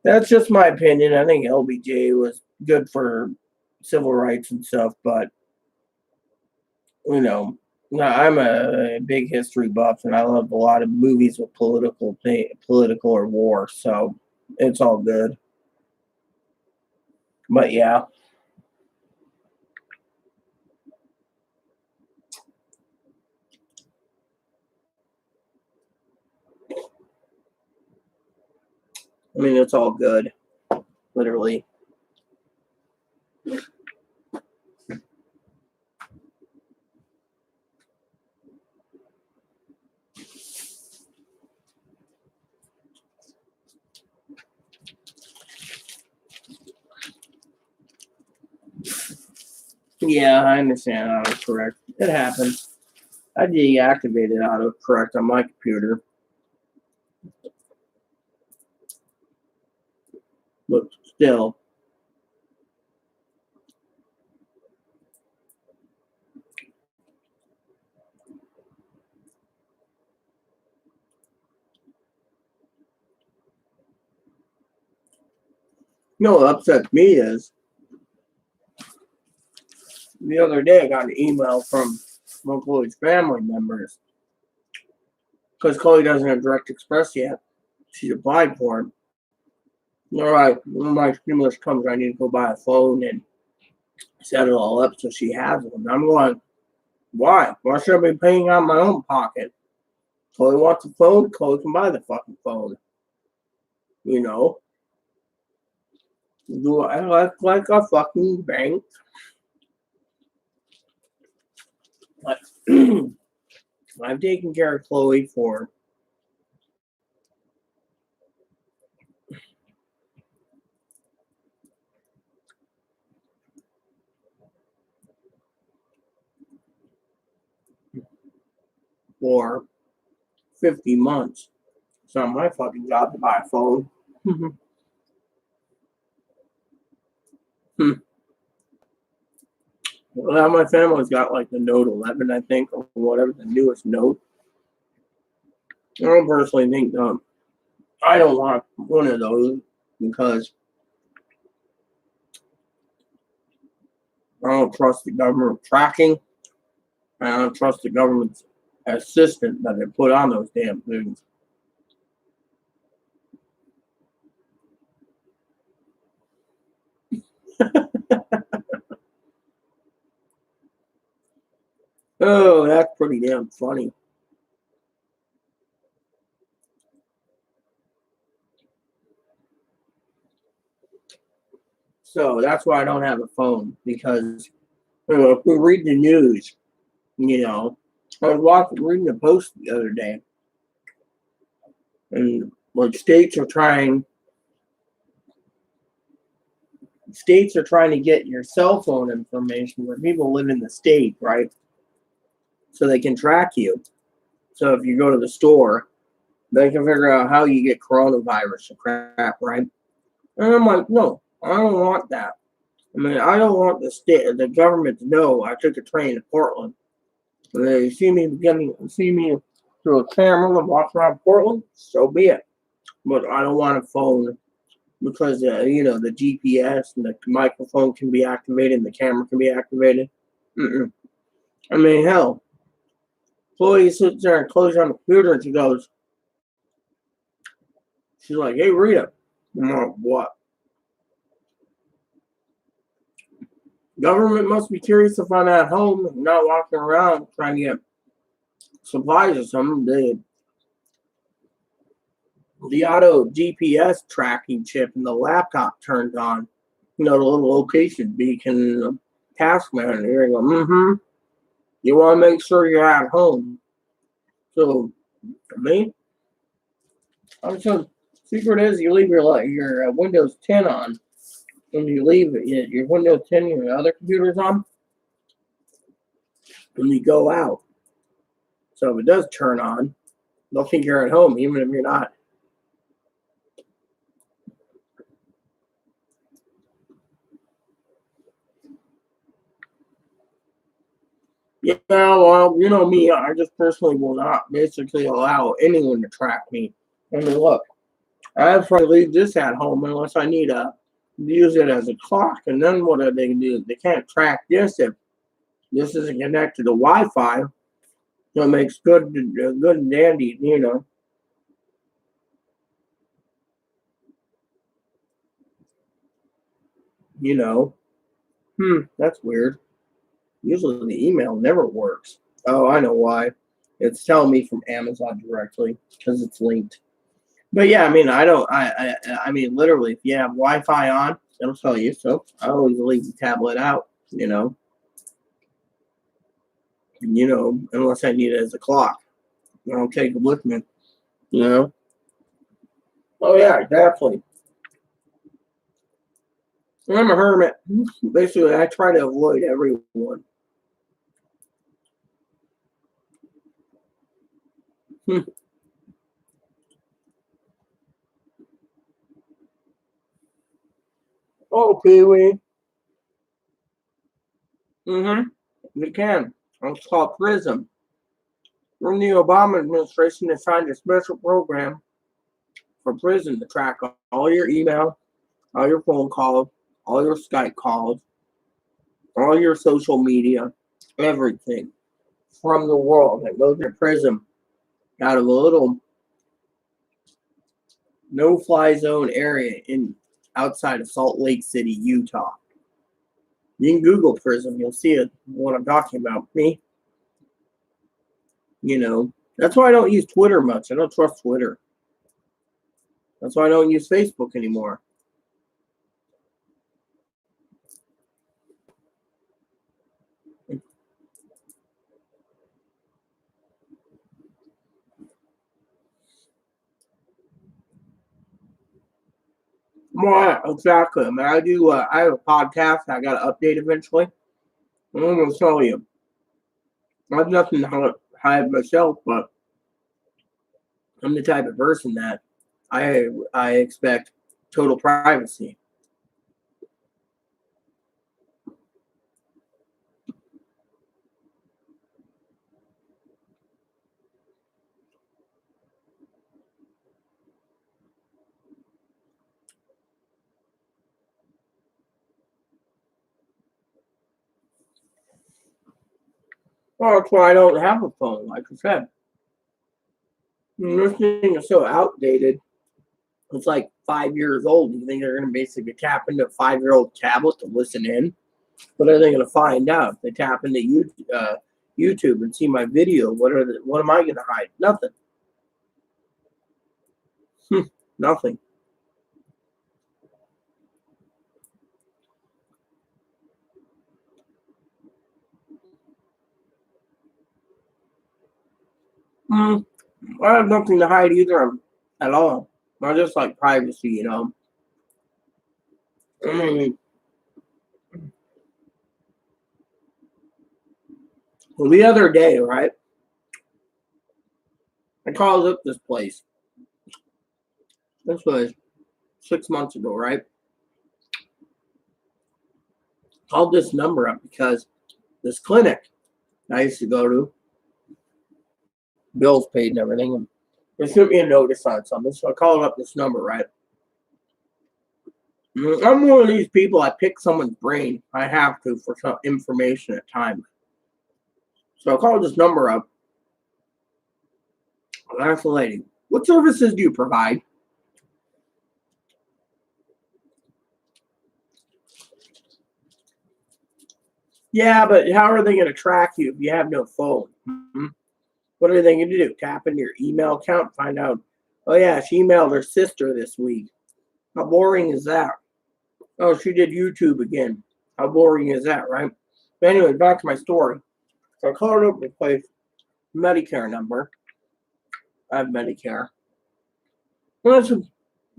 That's just my opinion. I think LBJ was good for civil rights and stuff, but no, I'm a big history buff, and I love a lot of movies with political or war, so it's all good. But yeah. It's all good, literally. Yeah, I understand. I was correct. It happens. I deactivated autocorrect on my computer. But still. You know what upsets me is the other day I got an email from one of Chloe's family members because Chloe doesn't have Direct Express yet. She's applied for it. All right, when my stimulus comes, I need to go buy a phone and set it all up so she has one. I'm going, why? Why should I be paying out of my own pocket? Chloe wants a phone, Chloe can buy the fucking phone. You know? Do I act like a fucking bank? But I've taken care of Chloe for for 50 months. It's not my fucking job to buy a phone. Well, now my family's got like the Note 11, I think, or whatever, the newest Note. I don't personally think I don't want one of those because I don't trust the government tracking. I don't trust the government's assistant that they put on those damn things. Oh, that's pretty damn funny. So that's why I don't have a phone because if we read the news, I was reading the Post the other day, and like states are trying to get your cell phone information where people live in the state, right? So they can track you. So if you go to the store, they can figure out how you get coronavirus and crap, right? And I'm like, no, I don't want that. I mean, I don't want the government to know I took a train to Portland. And they see me through a camera and walk around Portland, so be it. But I don't want a phone because the GPS and the microphone can be activated and the camera can be activated. I mean, hell, Chloe sits there and closes on the computer and she's like, hey, Rita. I'm like, what? Government must be curious if I'm at home and not walking around trying to get supplies or something. The auto GPS tracking chip in the laptop turned on. The little location beacon task manager. You go, You want to make sure you're at home. So, I mean, so secret is you leave your Windows 10 on. When you leave your Windows 10 and your other computers on, when you go out. So if it does turn on, they'll think you're at home, even if you're not. Yeah, well, you know me, I just personally will not basically allow anyone to track me. I mean, look, I probably leave this at home unless I need to use it as a clock. And then what are they going to do? They can't track this if this isn't connected to Wi-Fi. So it makes good and dandy, That's weird. Usually the email never works. Oh, I know why. It's telling me from Amazon directly because it's linked. But yeah, I mean, I don't. I mean, literally, if you have Wi-Fi on, it'll tell you. So I always leave the tablet out. Unless I need it as a clock, I don't take it with me. You know. Oh yeah, definitely. I'm a hermit. Basically, I try to avoid everyone. Oh, Pee Wee. Mm-hmm. You can. It's called PRISM. From the Obama administration, they signed a special program for prison to track all your email, all your phone calls, all your Skype calls, all your social media, everything from the world that goes to PRISM out of a little no-fly zone area in outside of Salt Lake City, Utah. You can Google PRISM, you'll see it. What I'm talking about, me. That's why I don't use Twitter much. I don't trust Twitter. That's why I don't use Facebook anymore. Well, exactly. I mean, I have a podcast. I got to update eventually. I'm going to tell you. I have nothing to hide myself, but I'm the type of person that I expect total privacy. Well, that's why I don't have a phone, like I said. This thing is so outdated. It's like 5 years old. You think they're going to basically tap into a 5-year-old tablet to listen in? What are they going to find out? If they tap into YouTube and see my video, what am I going to hide? Nothing. Nothing. I have nothing to hide either at all. I just like privacy. I mean, the other day, right? I called up this place. This was 6 months ago, right? Called this number up because this clinic I used to go to, bills paid and everything, and they sent me a notice on something. So I called up this number, right? I'm one of these people. I pick someone's brain. I have to for some information at times. So I called this number up. I asked the lady, "What services do you provide?" Yeah, but how are they going to track you if you have no phone? What are they going to do? Tap into your email account, find out, oh yeah, she emailed her sister this week. How boring is that? Oh, she did YouTube again. How boring is that, right? But anyway, back to my story. So I called up the place, Medicare number. I have Medicare. Well, I said,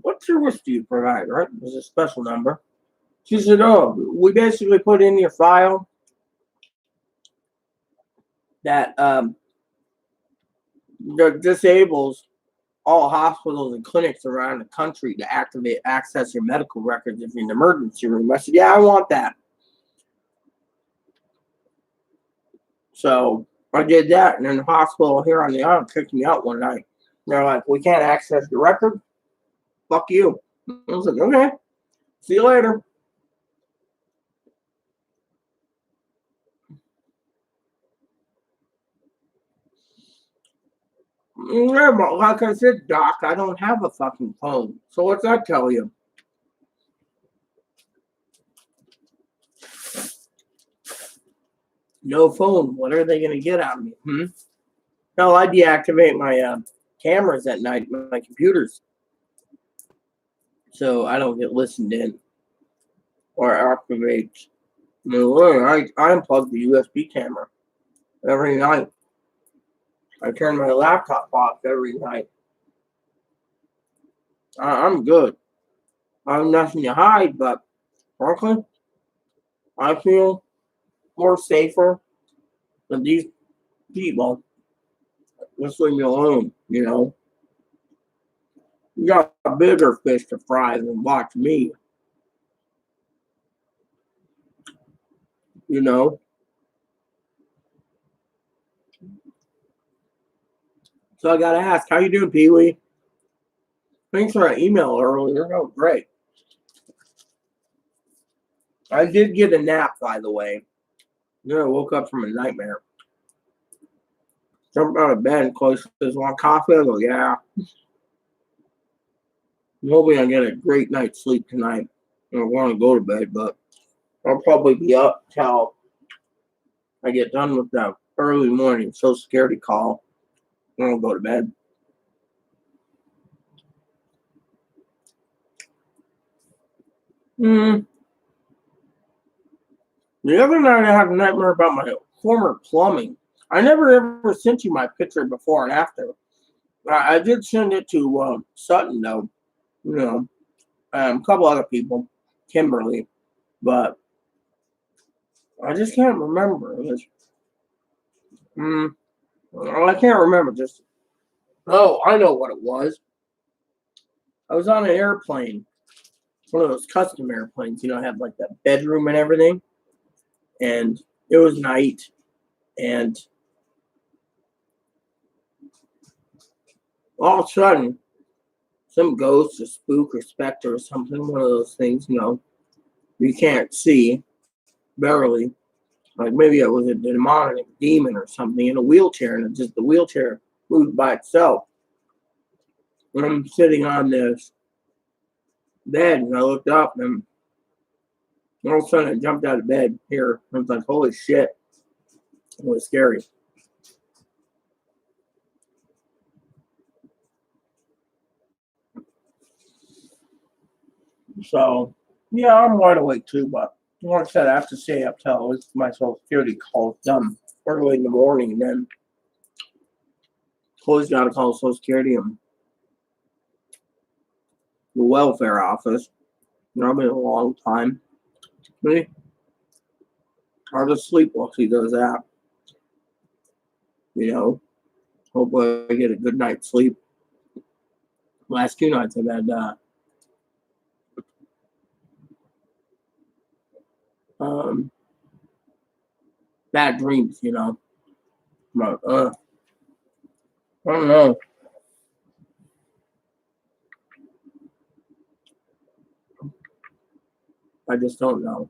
what service do you provide, right? There's a special number. She said, oh, we basically put in your file that disables all hospitals and clinics around the country to access your medical records if you're in the emergency room. I said, yeah, I want that. So I did that, and then the hospital here on the island kicked me out one night. They're like, we can't access the record. Fuck you. I was like, okay, see you later. Yeah, but like I said, Doc, I don't have a fucking phone. So what's that tell you? No phone. What are they going to get out of me? Hell, I deactivate my cameras at night, my computers, so I don't get listened in or activate. No way. I unplug the USB camera every night. I turn my laptop off every night. I'm good. I have nothing to hide, but frankly, I feel more safer than these people Just leave me alone, you know. You got bigger fish to fry than watch me, you know. So I gotta ask, how you doing, Pee Wee? Thanks for that email earlier. Oh, great. I did get a nap, by the way. Yeah, I woke up from a nightmare. Jumped out of bed and Chloe says, "Want coffee?" I go, "Yeah." I'm hoping I get a great night's sleep tonight. I don't want to go to bed, but I'll probably be up till I get done with that early morning Social Security call. And I'll go to bed. The other night I had a nightmare about my former plumbing. I never ever sent you my picture before and after. I did send it to Sutton, though. You know, a couple other people, Kimberly, but I just can't remember. It was, I can't remember. Just I know what it was. I was on an airplane, one of those custom airplanes. You know, have like that bedroom and everything, and it was night, and all of a sudden, some ghost or spook or specter or something, one of those things, you know, you can't see barely. Like maybe it was a demonic demon or something in a wheelchair, and just the wheelchair moved by itself. When I'm sitting on this bed, and I looked up, and all of a sudden I jumped out of bed here. I was like, "Holy shit!" It was scary. So, yeah, I'm wide awake too, but like I said, I have to stay up till my Social Security call is done early in the morning, and then Chloe's got to call Social Security and the welfare office. You know, I've been a long time. Really, I'll just sleep while she does that. You know, hopefully I get a good night's sleep. Last 2 nights I've had um, bad dreams. You know, but I don't know. I just don't know.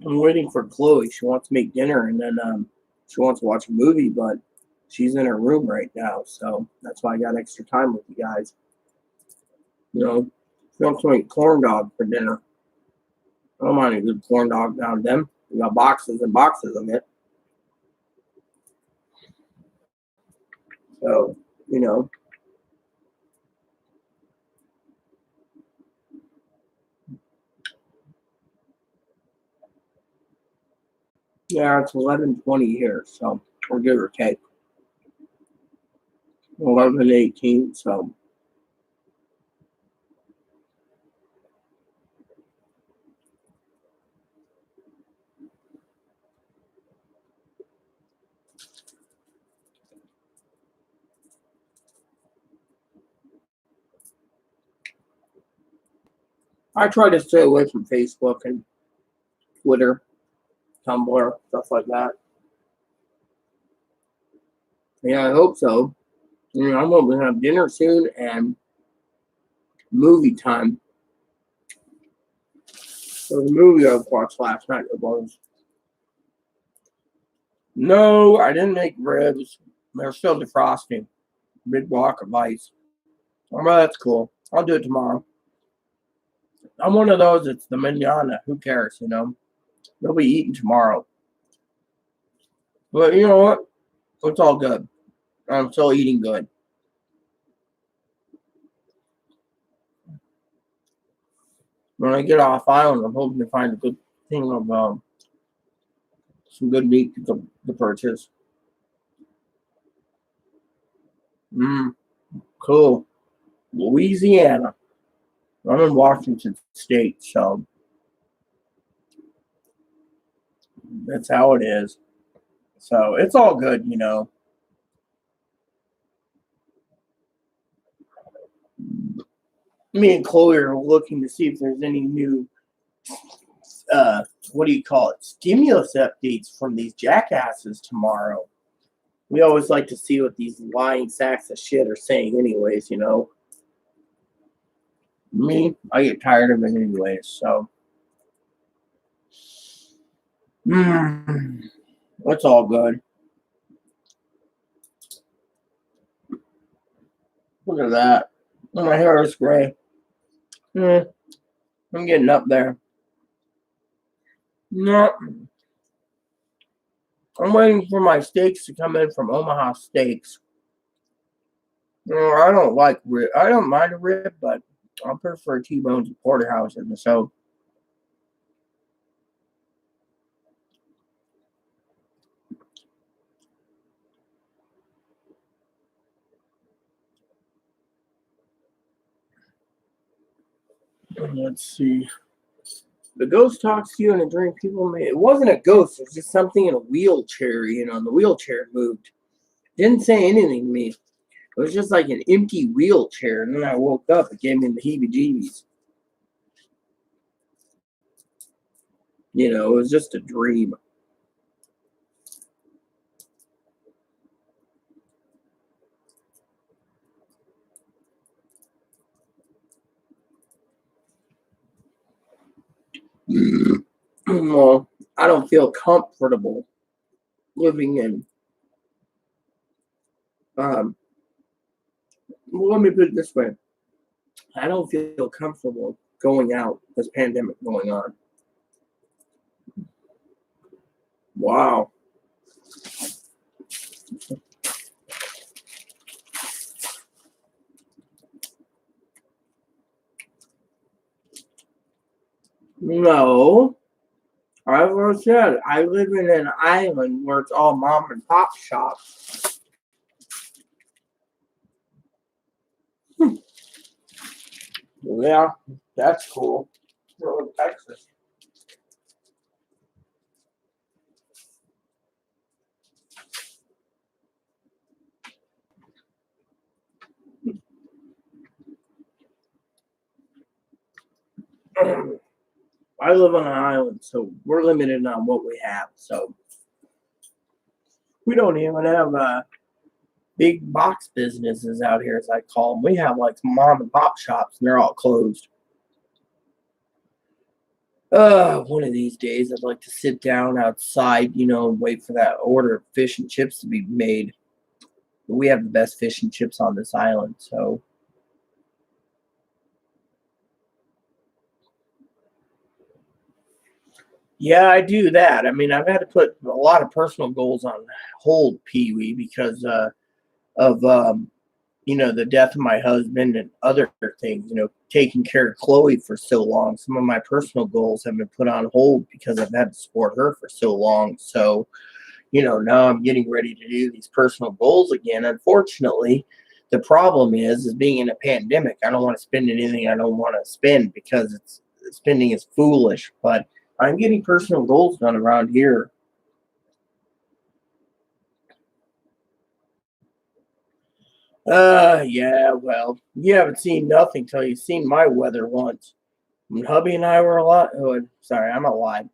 I'm waiting for Chloe. She wants to make dinner, and then she wants to watch a movie, but she's in her room right now, so that's why I got extra time with you guys. You know, she wants to make corn dog for dinner. I don't mind a good corn dog now and then. We got boxes and boxes of it. So, you know, yeah, it's 11:20 here, so or give or take 11:18. So I try to stay away from Facebook and Twitter, Tumblr, stuff like that. Yeah, I hope so. You know, I'm hoping to have dinner soon and movie time. So the movie I watched last night was no, I didn't make ribs. They're still defrosting. Big block of ice. Oh, well, that's cool. I'll do it tomorrow. I'm one of those. It's the manana. Who cares? You know, they'll be eating tomorrow. But you know what? It's all good. I'm still eating good. When I get off island, I'm hoping to find a good thing of some good meat to purchase. Mm, cool. Louisiana. I'm in Washington State, so that's how it is. So it's all good, you know. Me and Chloe are looking to see if there's any new, what do you call it, stimulus updates from these jackasses tomorrow. We always like to see what these lying sacks of shit are saying, anyways, you know. Me, I get tired of it anyways, so. It's all good. Look at that. My hair is gray. I'm getting up there. No, I'm waiting for my steaks to come in from Omaha Steaks. I don't like rib. I don't mind a rib, but I prefer T-bones and porterhouses. So let's see. The ghost talks to you in a dream. People may. It wasn't a ghost. It was just something in a wheelchair. You know, and the wheelchair moved. Didn't say anything to me. It was just like an empty wheelchair, and then I woke up. It gave me the heebie-jeebies. You know, it was just a dream. Well, I don't feel comfortable living in. Well, let me put it this way: I don't feel comfortable going out. This pandemic going on. Wow. No, I've always said I live in an island where it's all mom and pop shops. Yeah, that's cool. We're in Texas. I live on an island, so we're limited on what we have. So we don't even have big box businesses out here, as I call them. We have like mom and pop shops, and they're all closed. One of these days, I'd like to sit down outside, you know, and wait for that order of fish and chips to be made. We have the best fish and chips on this island, so yeah, I do that. I mean, I've had to put a lot of personal goals on hold, Pee Wee, because of you know, the death of my husband and other things. You know, taking care of Chloe for so long. Some of my personal goals have been put on hold because I've had to support her for so long. So, you know, now I'm getting ready to do these personal goals again. Unfortunately, the problem is being in a pandemic. I don't want to spend anything I don't want to spend because it's spending is foolish. But I'm getting personal goals done around here. Yeah, well, you haven't seen nothing till you've seen my weather once. When hubby and I were alive, oh, sorry, I'm alive.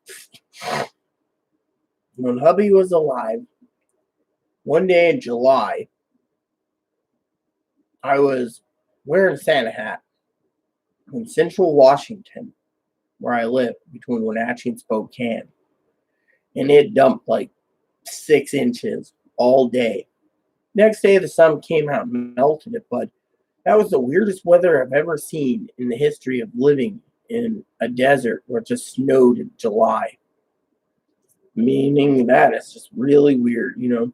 When hubby was alive, one day in July, I was wearing a Santa hat in central Washington, where I live, between Wenatchee and Spokane. And it dumped like 6 inches all day. Next day, the sun came out and melted it, but that was the weirdest weather I've ever seen in the history of living in a desert where it just snowed in July. Meaning that it's just really weird, you know?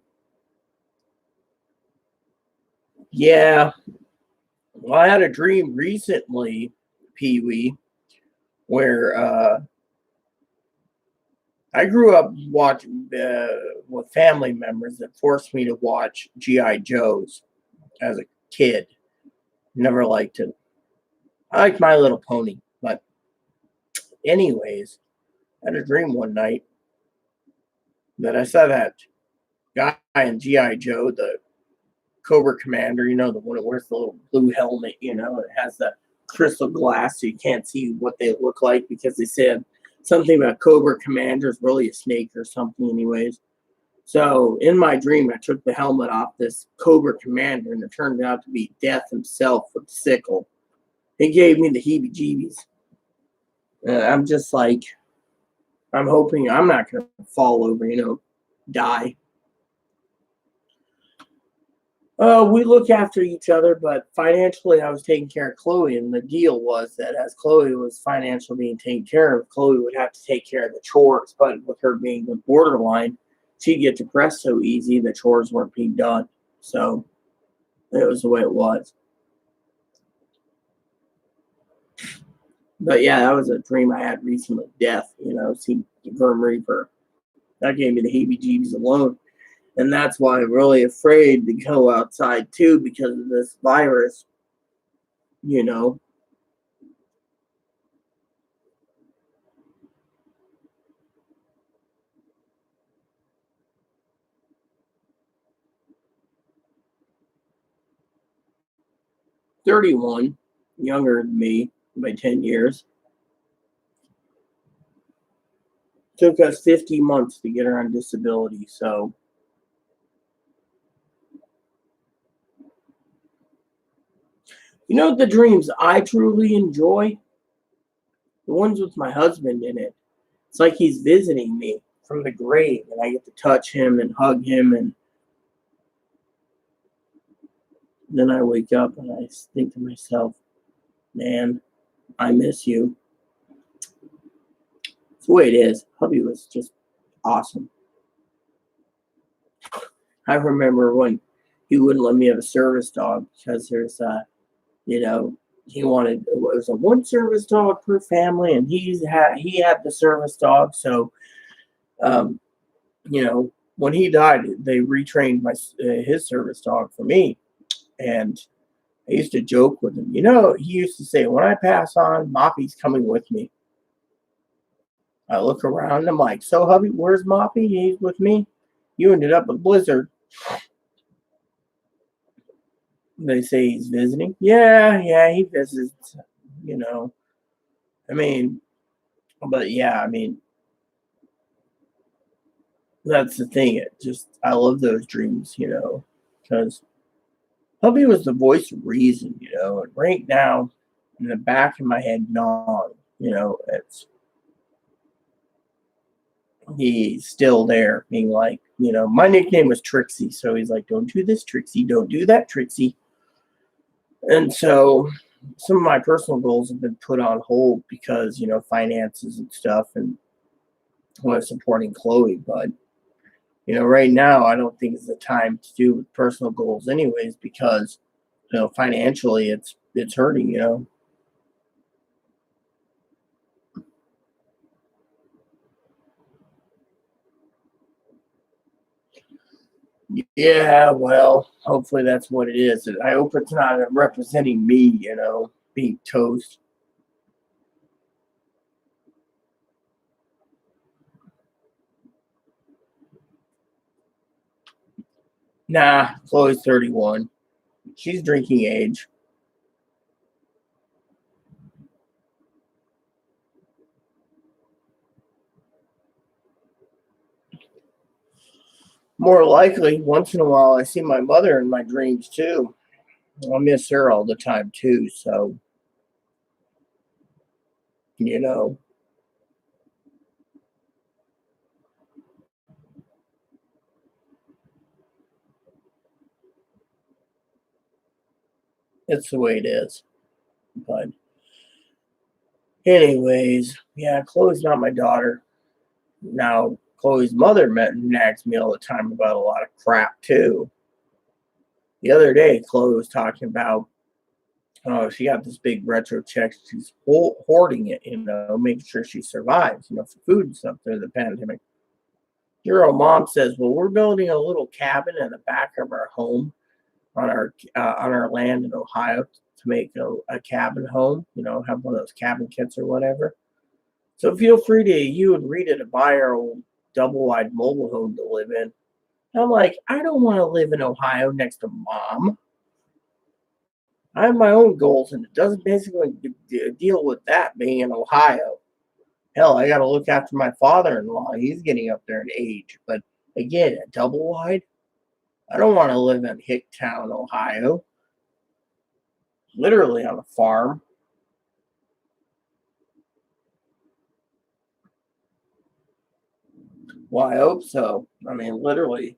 Yeah. Well, I had a dream recently, Pee Wee, where I grew up watching with family members that forced me to watch G.I. Joes. as a kid. Never liked it. I liked My Little Pony. But anyways, I had a dream one night that I saw that guy in G.I. Joe, the Cobra Commander, the one that wears the little blue helmet, it has the crystal glass so you can't see what they look like because they said something about Cobra Commander is really a snake or something, anyways. So in my dream, I took the helmet off this Cobra Commander, and it turned out to be Death himself with the sickle. It gave me the heebie-jeebies. I'm just like, I'm hoping I'm not going to fall over, die. We look after each other, but financially, I was taking care of Chloe, and the deal was that as Chloe was financially being taken care of, Chloe would have to take care of the chores. But with her being the borderline, she'd get depressed so easy the chores weren't being done. So it was the way it was. But yeah, that was a dream I had recently. Death, seeing the Grim Reaper. That gave me the heebie-jeebies alone. And that's why I'm really afraid to go outside too, because of this virus, 31, younger than me by 10 years. Took us 50 months to get her on disability, so the dreams I truly enjoy? The ones with my husband in it. It's like he's visiting me from the grave, and I get to touch him and hug him, and then I wake up and I think to myself, man, I miss you. It's the way it is. Hubby was just awesome. I remember when he wouldn't let me have a service dog because there's he wanted, it was a one service dog per family, and he had the service dog. So when he died, they retrained his service dog for me. And I used to joke with him. He used to say, when I pass on, Moppy's coming with me. I look around and I'm like, so hubby, where's Moppy? He's with me. You ended up with Blizzard. They say he's visiting. Yeah, he visits, but yeah, that's the thing. I love those dreams, because hubby was the voice of reason, and right now, in the back of my head, gnawing, he's still there, being like, my nickname was Trixie, so he's like, don't do this, Trixie, don't do that, Trixie. And so some of my personal goals have been put on hold because, finances and stuff, and supporting Chloe. But, right now, I don't think it's the time to do personal goals anyways, because, financially it's hurting, Yeah, well, hopefully that's what it is. I hope it's not representing me, being toast. Nah, Chloe's 31. She's drinking age. More likely, once in a while, I see my mother in my dreams too. I miss her all the time too. So, you know, it's the way it is. But, anyways, yeah, Chloe's not my daughter. Now, Chloe's mother nags me all the time about a lot of crap too. The other day, Chloe was talking about, oh, she got this big retro check. She's hoarding it, making sure she survives, for food and stuff through the pandemic. Your old mom says, well, we're building a little cabin in the back of our home. on our land in Ohio to make a cabin home. Have one of those cabin kits or whatever. So feel free to you and Rita to buy our old double wide mobile home to live in. I'm like, I don't want to live in Ohio next to mom. I have my own goals, and it doesn't basically deal with that being in Ohio. Hell, I got to look after my father-in-law. He's getting up there in age. But again, a double wide, I don't want to live in Hicktown, Ohio. Literally on a farm. Well, I hope so. I mean, literally,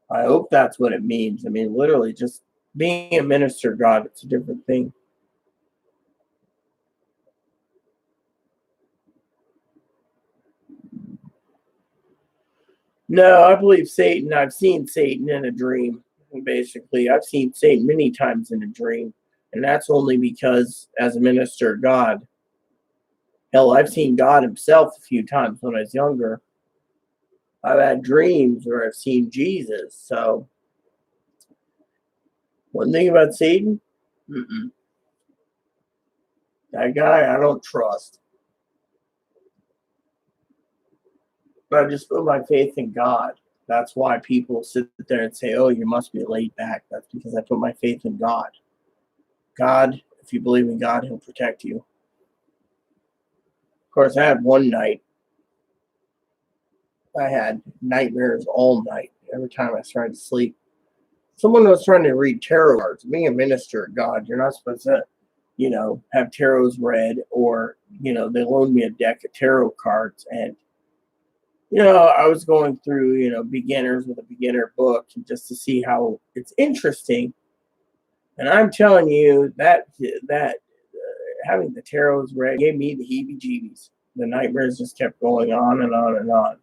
I hope that's what it means. I mean, literally, just being a minister of God, it's a different thing. No, I believe Satan. I've seen Satan in a dream. Basically, I've seen Satan many times in a dream. And that's only because, as a minister of God, hell, I've seen God himself a few times when I was younger. I've had dreams where I've seen Jesus. So, one thing about Satan, that guy I don't trust. But I just put my faith in God. That's why people sit there and say, oh, you must be laid back. That's because I put my faith in God. God, if you believe in God, he'll protect you. Of course, I had one night, I had nightmares all night. Every time I started to sleep, someone was trying to read tarot cards. Being a minister of God, you're not supposed to, have tarots read, or, they loaned me a deck of tarot cards. And, I was going through, beginners with a beginner book just to see how it's interesting. And I'm telling you that having the tarots read gave me the heebie-jeebies. The nightmares just kept going on and on and on.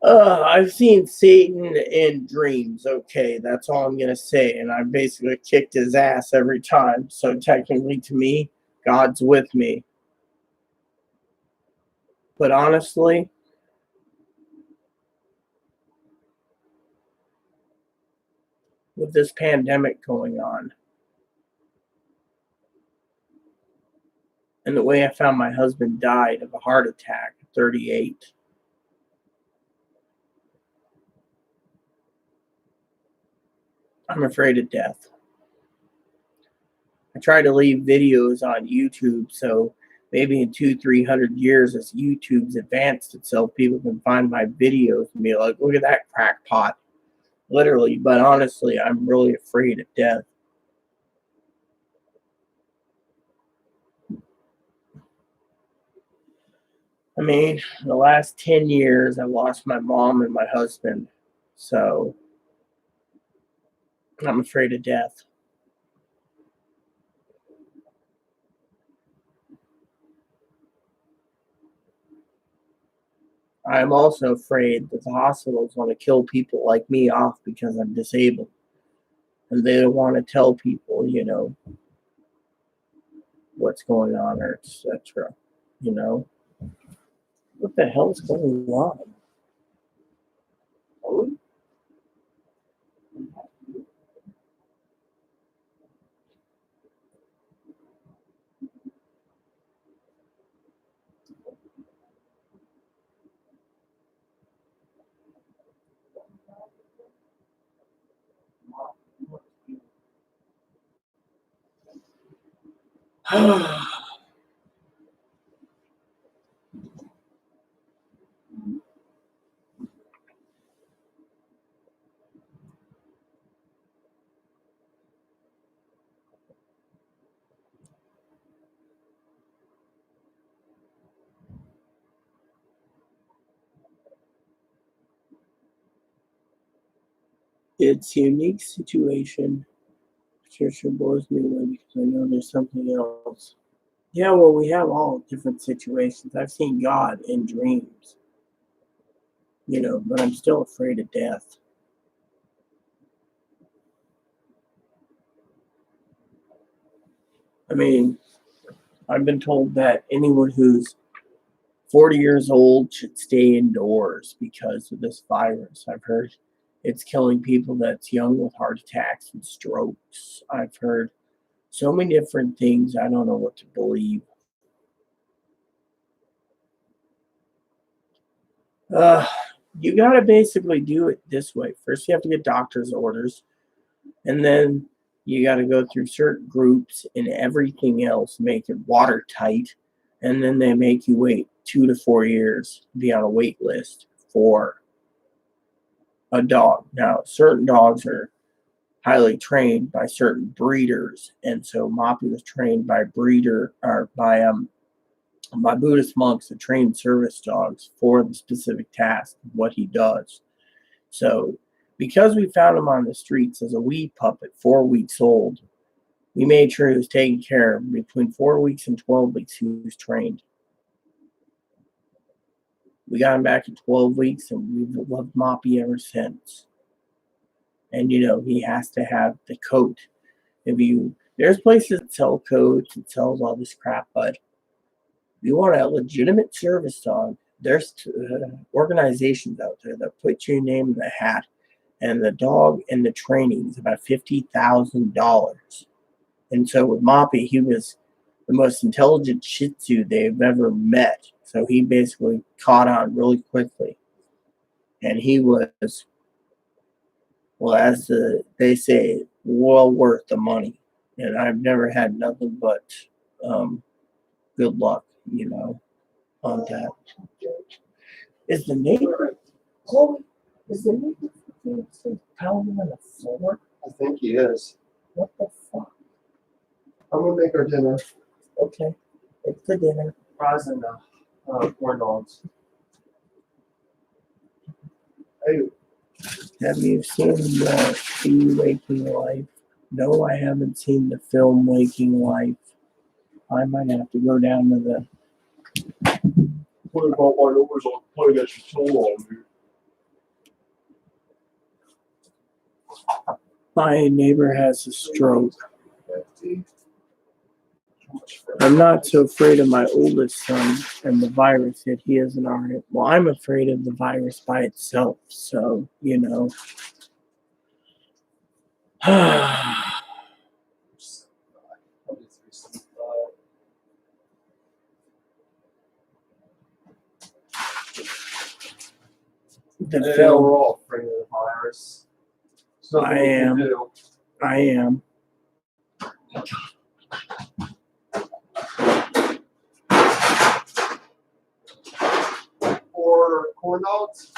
I've seen Satan in dreams. Okay, that's all I'm gonna say. And I basically kicked his ass every time. So technically, to me, God's with me. But honestly, with this pandemic going on, and the way I found my husband died of a heart attack at 38, I'm afraid of death. I try to leave videos on YouTube so maybe in 300 years, as YouTube's advanced itself, people can find my videos and be like, look at that crackpot. Literally, but honestly, I'm really afraid of death. I mean, the last 10 years, I lost my mom and my husband. So I'm afraid of death. I'm also afraid that the hospitals want to kill people like me off because I'm disabled. And they don't want to tell people, what's going on or etc. You know? What the hell's going on? It's a unique situation. Patricia blows me away because I know there's something else. Yeah, well, we have all different situations. I've seen God in dreams, but I'm still afraid of death. I mean, I've been told that anyone who's 40 years old should stay indoors because of this virus. I've heard it's killing people that's young with heart attacks and strokes. I've heard so many different things. I don't know what to believe. Uh, you got to basically do it this way. First, you have to get doctor's orders, and then you got to go through certain groups and everything else, make it watertight, and then they make you wait 2 to 4 years to be on a wait list for a dog. Now, certain dogs are highly trained by certain breeders, and so Moppy was trained by by Buddhist monks that train service dogs for the specific task of what he does. So, because we found him on the streets as a wee pup at 4 weeks old, we made sure he was taken care of. Between 4 weeks and 12 weeks, he was trained. We got him back at 12 weeks, and we've loved Moppy ever since. And he has to have the coat. There's places that sell coats and sells all this crap, but if you want a legitimate service dog, there's organizations out there that put your name in the hat, and the dog and the training is about $50,000. And so with Moppy, he was the most intelligent Shih Tzu they've ever met. So he basically caught on really quickly, and he was, well, as they say, well worth the money. And I've never had nothing but good luck, on that. Is the neighbor, Chloe, is the neighbor pounding on the floor? I think he is. What the fuck? I'm gonna make our dinner. Okay, it's the dinner. Fries and corn dogs. Hey, Have you seen the Waking Life? No, I haven't seen the film Waking Life. I might have to go down to the. What about my numbers on play that you told on, dude? My neighbor has a stroke. I'm not so afraid of my oldest son and the virus that he isn't already. Well, I'm afraid of the virus by itself. So, the Yeah, film. we're all afraid of the virus. There's nothing I we can am. do. I am. Or corn dogs.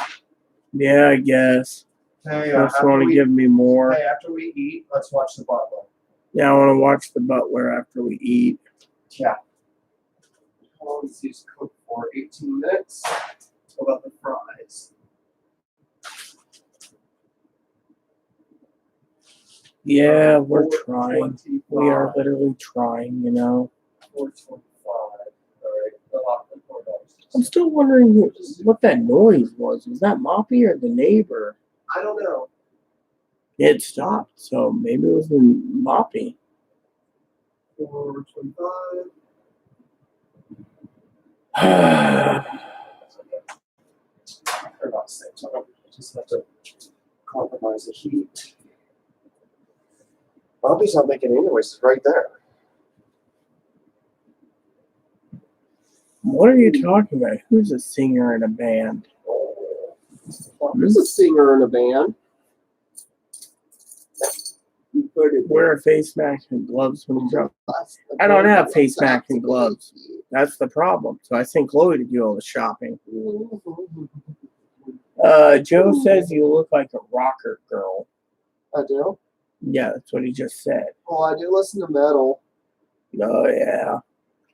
Yeah, I guess. Hey, I just want to give me more. Hey, after we eat, let's watch the Butler. Yeah, I want to watch The Butler after we eat. Yeah. How long does these cook for? 18 minutes. What about the fries? Yeah, we're trying. 4:25. We are literally trying, 4:25. All right. Fill out the corn dogs. I'm still wondering what that noise was. Was that Moppy or the neighbor? I don't know. It stopped, so maybe it was the Moppy. 4:25. They're about 6. I don't just have to compromise the heat. Bobby's not making any noises right there. What are you talking about? Who's a singer in a band? There's a singer in a band. You put it Wear a face mask and gloves when you go. I don't have face mask and gloves. That's the problem. So I sent Chloe to do all the shopping. Joe says you look like a rocker girl. I do. Yeah, that's what he just said. Well, I do listen to metal. Oh, yeah.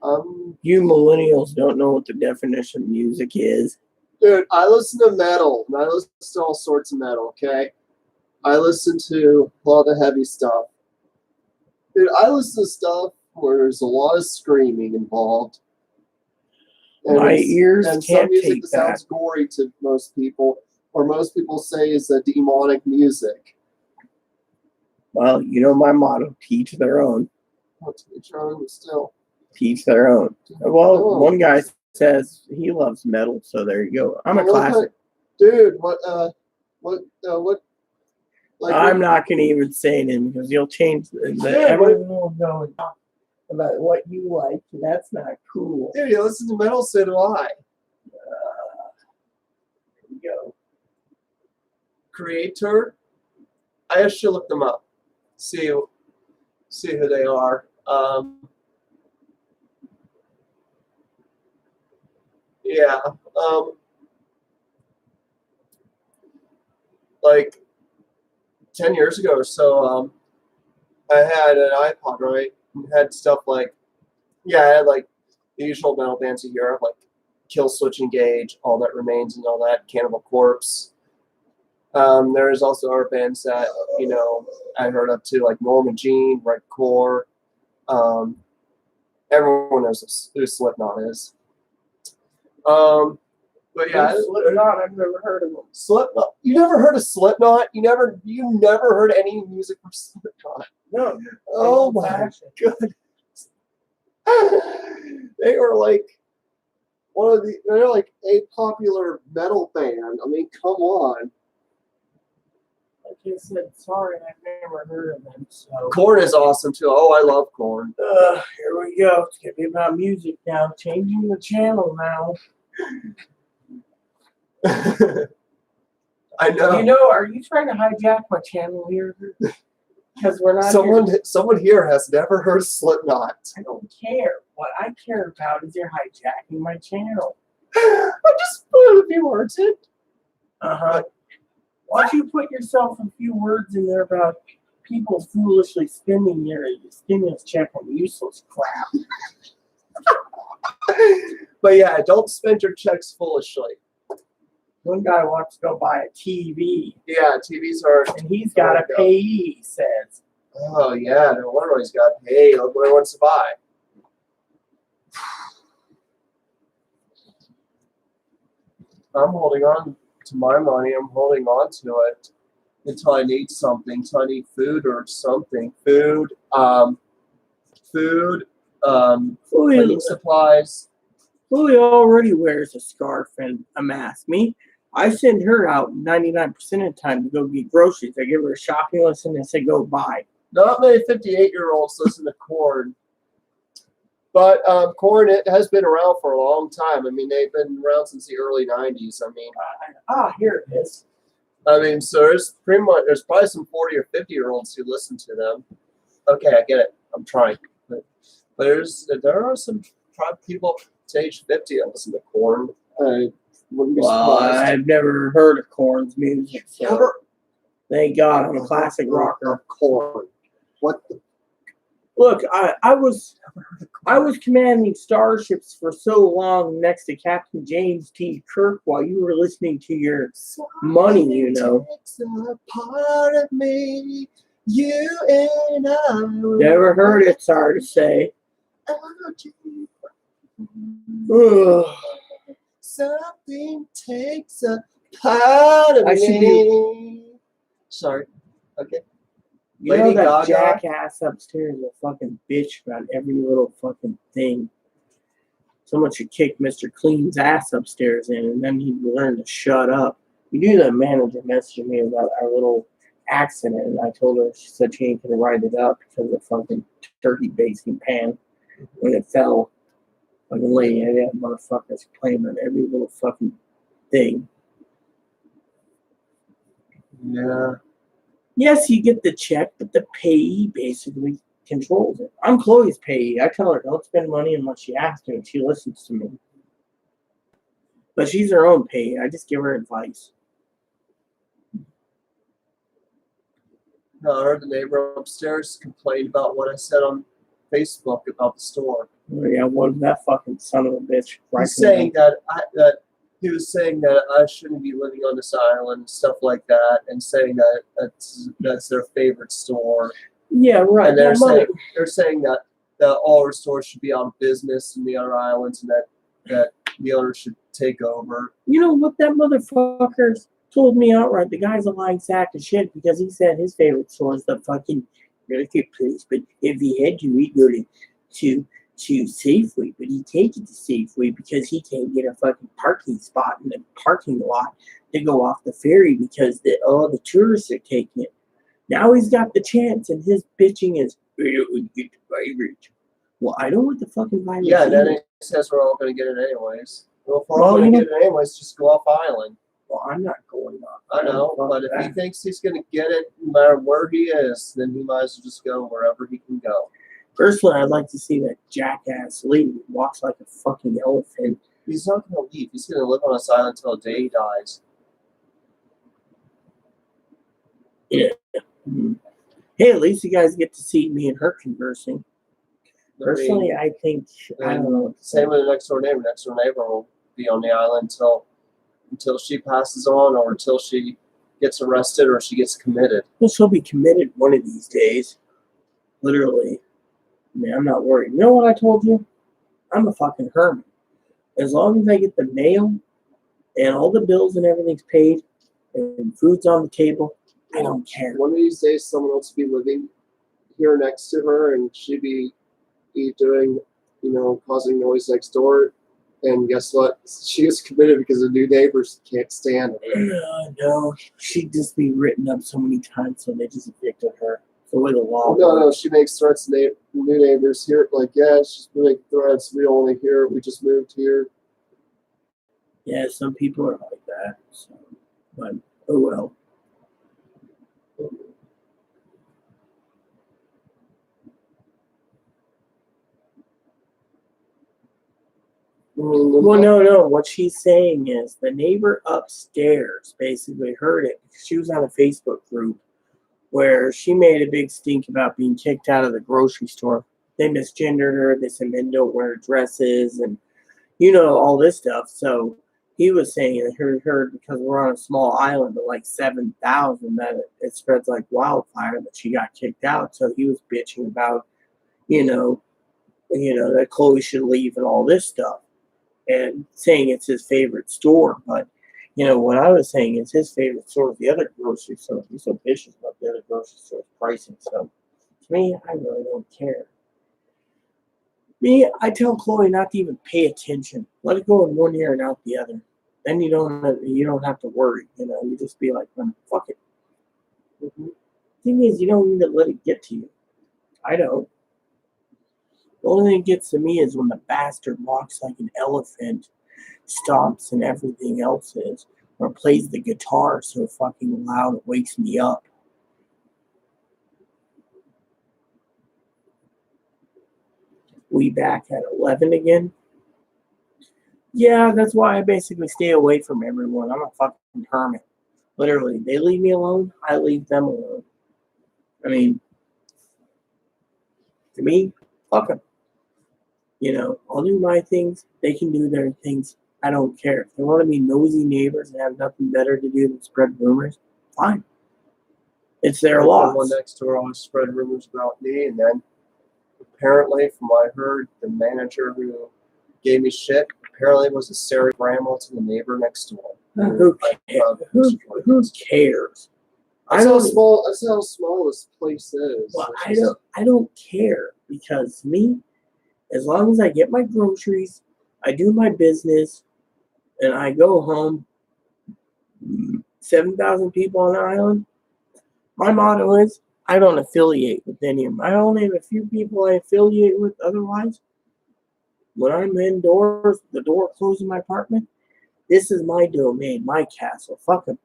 Um, You millennials don't know what the definition of music is. Dude, I listen to metal, and I listen to all sorts of metal, okay? I listen to a lot of heavy stuff. Dude, I listen to stuff where there's a lot of screaming involved. My ears and some can't music take that sounds gory to most people, or most people say is a demonic music. Well, my motto, teach their own. What's the genre still? Teach their own. Well, one guy says he loves metal, so there you go. I'm a Well, classic. dude. What? Like, I'm not going to even say it because you'll change Yeah, everyone will go and talk about what you like, and that's not cool. dude, you listen to metal, so do I. Here we go. Creator. I should look them up. See who they are. Yeah. Like 10 years ago or so, I had an iPod, right? It had stuff like, I had like the usual metal bands of Europe, like Kill Switch Engage, All That Remains, and all that, Cannibal Corpse. There is also other bands that, I heard up to, like Norma Jean, Red Core. Everyone knows who Slipknot is. But yeah, Slipknot, I've never heard of them. Slipknot. You never heard of Slipknot? You never heard any music from Slipknot? No. Oh my goodness. They are like they're like a popular metal band. I mean, come on. Like you said, sorry, I've never heard of them. So Korn is awesome too. Oh, I love Korn. here we go. It's gonna be about music now. Changing the channel now. I know. Are you trying to hijack my channel here? Because we're not. Someone here has never heard of Slipknot. I don't care. What I care about is you're hijacking my channel. I just put a few words in. Uh-huh. Why don't you put yourself a few words in there about people foolishly spending your stimulus check on useless crap? But yeah, don't spend your checks foolishly. One guy wants to go buy a TV, Yeah, TVs are. and he's got to pay, he says. Oh yeah, no wonder he's got paid. Look what he wants to buy. I'm holding on to my money. I'm holding on to it until I need something. Until I need food or something. Food. Cleaning supplies. Chloe already wears a scarf and a mask. I send her out 99% of the time to go get groceries. I give her a shopping list and I say, go buy. Not many 58-year-olds listen to Korn. But Korn, it has been around for a long time. I mean, they've been around since the early 90s. I mean, Here it is. so there's probably some 40 or 50-year-olds who listen to them. Okay, I get it. I'm trying. But there are some people age 50 that listen to Korn. I wouldn't be surprised. I've never heard of Korn's music. So Never thank God I'm a classic rocker. Korn. What the? Look, I was commanding starships for so long next to Captain James T. Kirk while you were listening to your money, Takes a part of me, you and I. Never heard it, sorry to say. Ugh. Something takes a part of me. Sorry. Okay. You know Lady that Gaga? jackass upstairs is a fucking bitch about every little fucking thing. Someone should kick Mr. Clean's ass upstairs in, and then he'd learn to shut up. You knew the manager messaged me about our little accident, and I told her, she said she ain't gonna write it up because of the fucking turkey basting pan when it fell. Fucking lady, that motherfucker's playing on every little fucking thing. Yeah. Yes, you get the check, but the payee basically controls it. I'm Chloe's payee. I tell her, don't spend money unless she asks to, and she listens to me. But she's her own payee. I just give her advice. No, I heard the neighbor upstairs complained about what I said on Facebook about the store. Oh, yeah, what that fucking son of a bitch. He's saying that he was saying that I shouldn't be living on this island and stuff like that, and saying that that's their favorite store. Yeah, right. And they're saying that all our stores should be out of business in the other islands, and that the owners should take over. You know what that motherfucker told me outright? The guy's a lying sack of shit because he said his favorite store is the fucking military place. But if he had to, he'd go to to Safeway, but he can't get to Safeway because he can't get a fucking parking spot in the parking lot to go off the ferry because all the tourists are taking it. Now he's got the chance, and his bitching is, well, I don't want the fucking virus. Yeah, and then either. it says we're all going to get it anyways. Well, if we're Well, all going you to get it anyways, just go off island. Well, I'm not going off. I know, but if he thinks he's going to get it no matter where he is, then he might as well just go wherever he can go. Personally, I'd like to see that jackass leave. He walks like a fucking elephant. He's not going to leave. He's going to live on this island until the day he dies. Mm. Hey, at least you guys get to see me and her conversing. Personally, I think I don't know. Same with the next door neighbor. Next door neighbor will be on the island until she passes on, or until she gets arrested, or she gets committed. Well, she'll be committed one of these days. Literally. I mean, I'm not worried. You know what I told you? I'm a fucking hermit. As long as I get the mail and all the bills and everything's paid and food's on the table, I don't care. One of these days, someone else will be living here next to her, and she'd be doing, causing noise next door. And guess what? She was committed because the new neighbors can't stand it. No, she'd just be written up so many times, so they just evicted her. The way the law No, she makes threats to new neighbors here. Like, yeah, she's making threats. We don't want to hear it. We just moved here. Yeah, some people are like that. So, but oh well. Well, no. What she's saying is the neighbor upstairs basically heard it. She was on a Facebook group where she made a big stink about being kicked out of the grocery store. They misgendered her. They said men don't wear dresses and, all this stuff. So he was saying it heard because we're on a small island of like 7,000 that it spreads like wildfire that she got kicked out. So he was bitching about, that Chloe should leave and all this stuff. And saying it's his favorite store, but what I was saying is his favorite store is the other grocery store. He's so vicious about the other grocery store's pricing. So to me, I really don't care. Me, I tell Chloe not to even pay attention. Let it go in one ear and out the other. Then you don't have to worry. You just be like, fuck it. Mm-hmm. Thing is, you don't need to let it get to you. I don't. The only thing that gets to me is when the bastard walks like an elephant, stops and everything else is, or plays the guitar so fucking loud it wakes me up. We back at 11 again? Yeah, that's why I basically stay away from everyone. I'm a fucking hermit. Literally, they leave me alone, I leave them alone. I mean, to me, fuck them. I'll do my things. They can do their things. I don't care. If they want to be nosy neighbors and have nothing better to do than spread rumors, fine. It's their loss. Someone next door always spread rumors about me, and then apparently, from what I heard, the manager who gave me shit apparently was a Sarah grandma to the neighbor next door. Who cares? That's how small this place is. Well, I don't care because me, as long as I get my groceries, I do my business, and I go home, 7,000 people on the island, my motto is I don't affiliate with any of them. I only have a few people I affiliate with otherwise. When I'm indoors, the door closed in my apartment, this is my domain, my castle. Fuck them.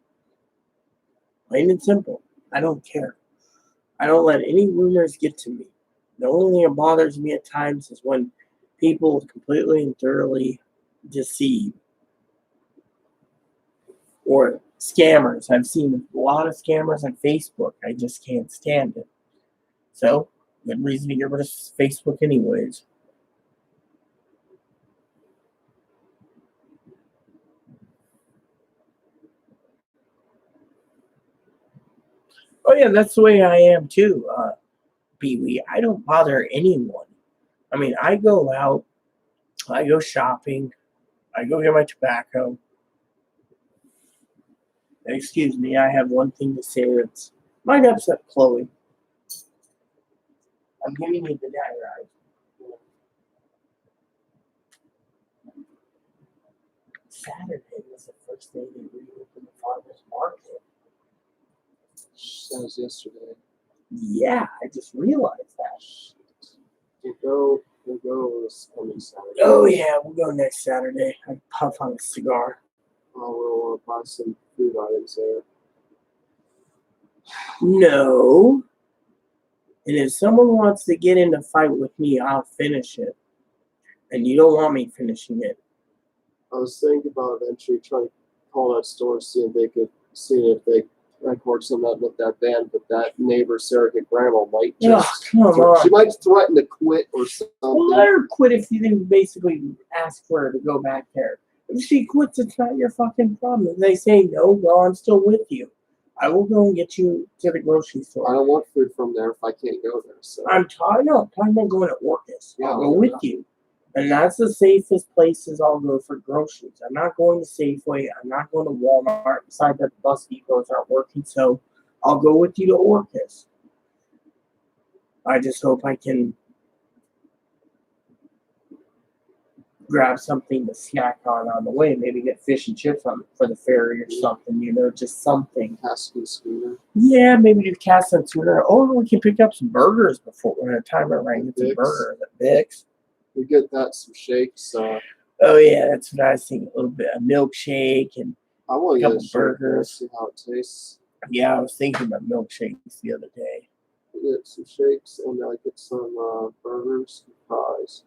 Plain and simple. I don't care. I don't let any rumors get to me. The only thing that bothers me at times is when people completely and thoroughly deceive. Or scammers. I've seen a lot of scammers on Facebook. I just can't stand it. So, good reason to get rid of Facebook anyways. Oh yeah, that's the way I am too, Pee-wee. I don't bother anyone. I mean, I go out, I go shopping, I go get my tobacco. Excuse me, I have one thing to say that's might upset Chloe. I'm giving you the diatribe. Saturday was the first day they reopened the farmers market. That was yesterday. Yeah, I just realized that. We'll go this coming Saturday. Oh yeah, we'll go next Saturday. I puff on a cigar. We'll buy some food items there. No. And if someone wants to get in a fight with me, I'll finish it. And you don't want me finishing it. I was thinking about eventually trying to call that store, see if they work something out with that van, but that neighbor surrogate grandma might Oh, just come on. she might threaten to quit or something. Well, let her quit if you didn't basically ask for her to go back there. If she quits, it's not your fucking problem. If they say no, well, I'm still with you. I will go and get you to the grocery I store. don't want food from there if I can't go there. So I'm talking about going to Orcas. Yeah, I'll go with you. And that's the safest places I'll go for groceries. I'm not going to Safeway. I'm not going to Walmart. Besides that, the bus depots aren't working, so I'll go with you to Orcas. I just hope I can grab something to snack on the way. Maybe get fish and chips for the ferry or something, just something. Caskin schooner. Yeah, maybe do cast on tuna. Or we can pick up some burgers before when the timer rang. Get some Vicks. burgers at Vicks. We get that some shakes. Oh yeah, that's what I was thinking. A little bit of milkshake and I want to Couple get a shake burgers. See how it tastes. yeah, I was thinking about milkshakes the other day. Get some shakes and get some burgers and fries.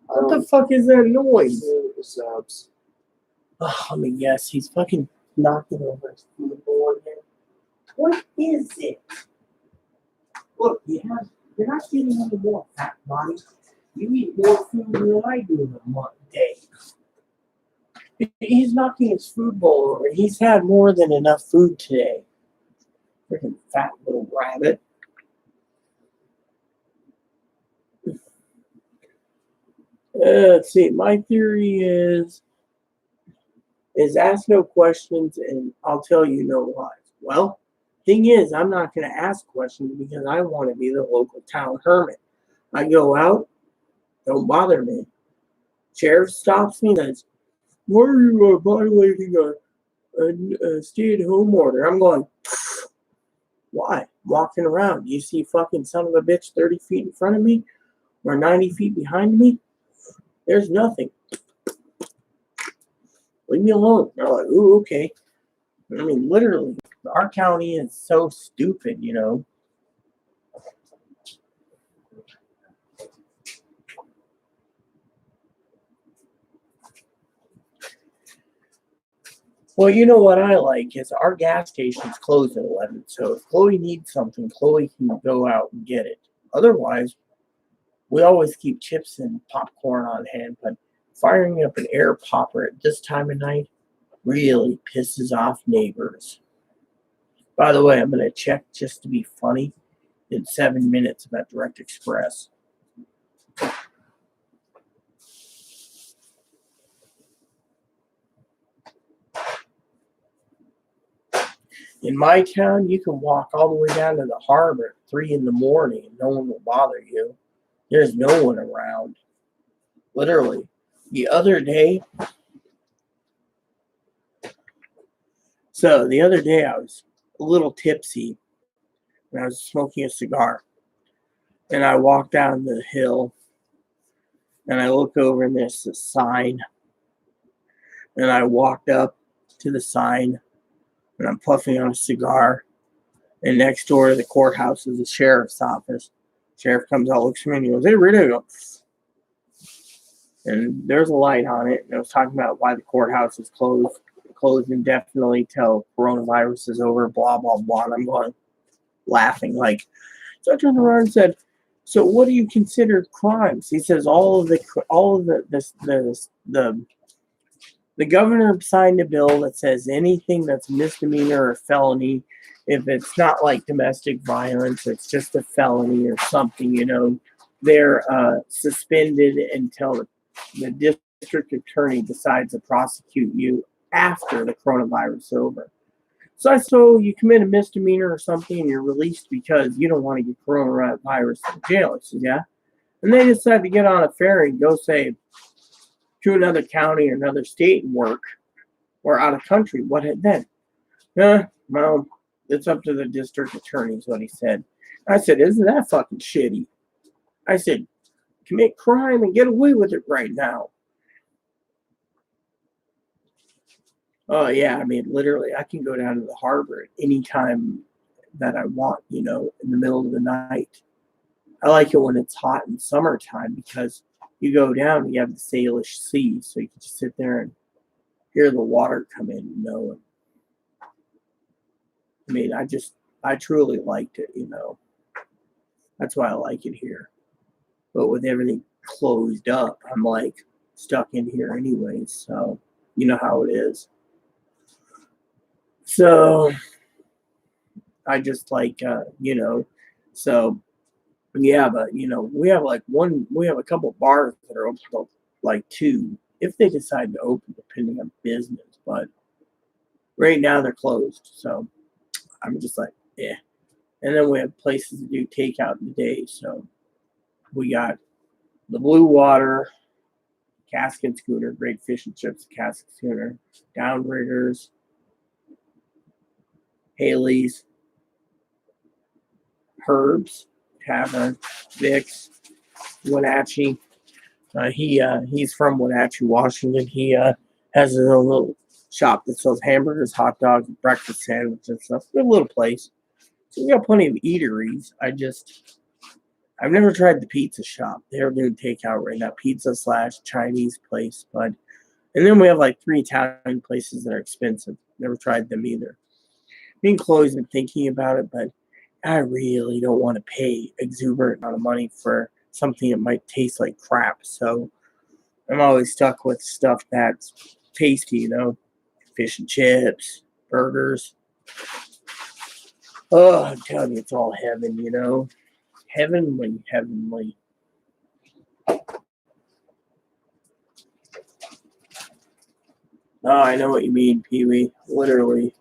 What the fuck is that noise? The Zabs. Oh, let me guess. He's fucking knocking over his food board here. What is it? Look, you're not getting any more, fat body. You eat more food than I do in a day. He's knocking his food bowl over. He's had more than enough food today. Freaking fat little rabbit. Let's see. My theory is ask no questions and I'll tell you no lies. Well, thing is, I'm not going to ask questions because I want to be the local town hermit. I go out, don't bother me. Sheriff stops me and says, "Why are you violating a stay-at-home order?" I'm going, why? I'm walking around. You see fucking son of a bitch 30 feet in front of me or 90 feet behind me? There's nothing. Leave me alone. They're like, ooh, okay. I mean, literally, our county is so stupid, Well, you know what I like is our gas station's closed at 11. So if Chloe needs something, Chloe can go out and get it. Otherwise, we always keep chips and popcorn on hand. But firing up an air popper at this time of night really pisses off neighbors. By the way, I'm going to check just to be funny in 7 minutes about Direct Express. In my town, you can walk all the way down to the harbor at 3 in the morning and no one will bother you. There's no one around. Literally. The other day I was a little tipsy and I was smoking a cigar. And I walked down the hill and I look over and there's a sign. And I walked up to the sign and I'm puffing on a cigar. And next door to the courthouse is the sheriff's office. Sheriff comes out, looks at me, and he goes, "Hey, Rita." I go, and there's a light on it. And it was talking about why the courthouse is closed indefinitely till coronavirus is over, blah, blah, blah. And I'm going, laughing. So I turned around and said, "So what do you consider crimes?" He says, the governor signed a bill that says anything that's misdemeanor or felony, if it's not like domestic violence, it's just a felony or something, they're suspended until the district attorney decides to prosecute you after the coronavirus is over. So you commit a misdemeanor or something and you're released because you don't want to get coronavirus in jail. He says, yeah. And they decide to get on a ferry and go say, to another county or another state and work, or out of country, what then? Well, it's up to the district attorney, is what he said. I said, isn't that fucking shitty? I said, commit crime and get away with it right now. Oh, yeah, I mean, literally, I can go down to the harbor at any time that I want, in the middle of the night. I like it when it's hot in summertime because you go down and you have the Salish Sea, so you can just sit there and hear the water come in, And, I mean, I truly liked it, That's why I like it here. But with everything closed up, I'm like stuck in here anyways, so you know how it is. So I just like, so yeah, but we have we have a couple of bars that are open till like 2 if they decide to open, depending on business. But right now they're closed, so I'm just like, yeah. And then we have places to do takeout in the day, so we got the Blue Water, Casket Schooner, Great Fish and Chips, Casket Schooner, Downriggers, Haley's, Herbs Tavern, Vic's, Wenatchee. He's from Wenatchee, Washington. He has his own little shop that sells hamburgers, hot dogs, breakfast sandwiches, and stuff. Good little place. So we got plenty of eateries. I've never tried the pizza shop. They're doing takeout right now, pizza / Chinese place. And then we have like 3 Italian places that are expensive. Never tried them either. Being closed and thinking about it, but I really don't want to pay exuberant amount of money for something that might taste like crap. So I'm always stuck with stuff that's tasty, fish and chips, burgers. Oh, I'm telling you, it's all heaven, Heavenly, heavenly. Oh, I know what you mean, Pee Wee. Literally.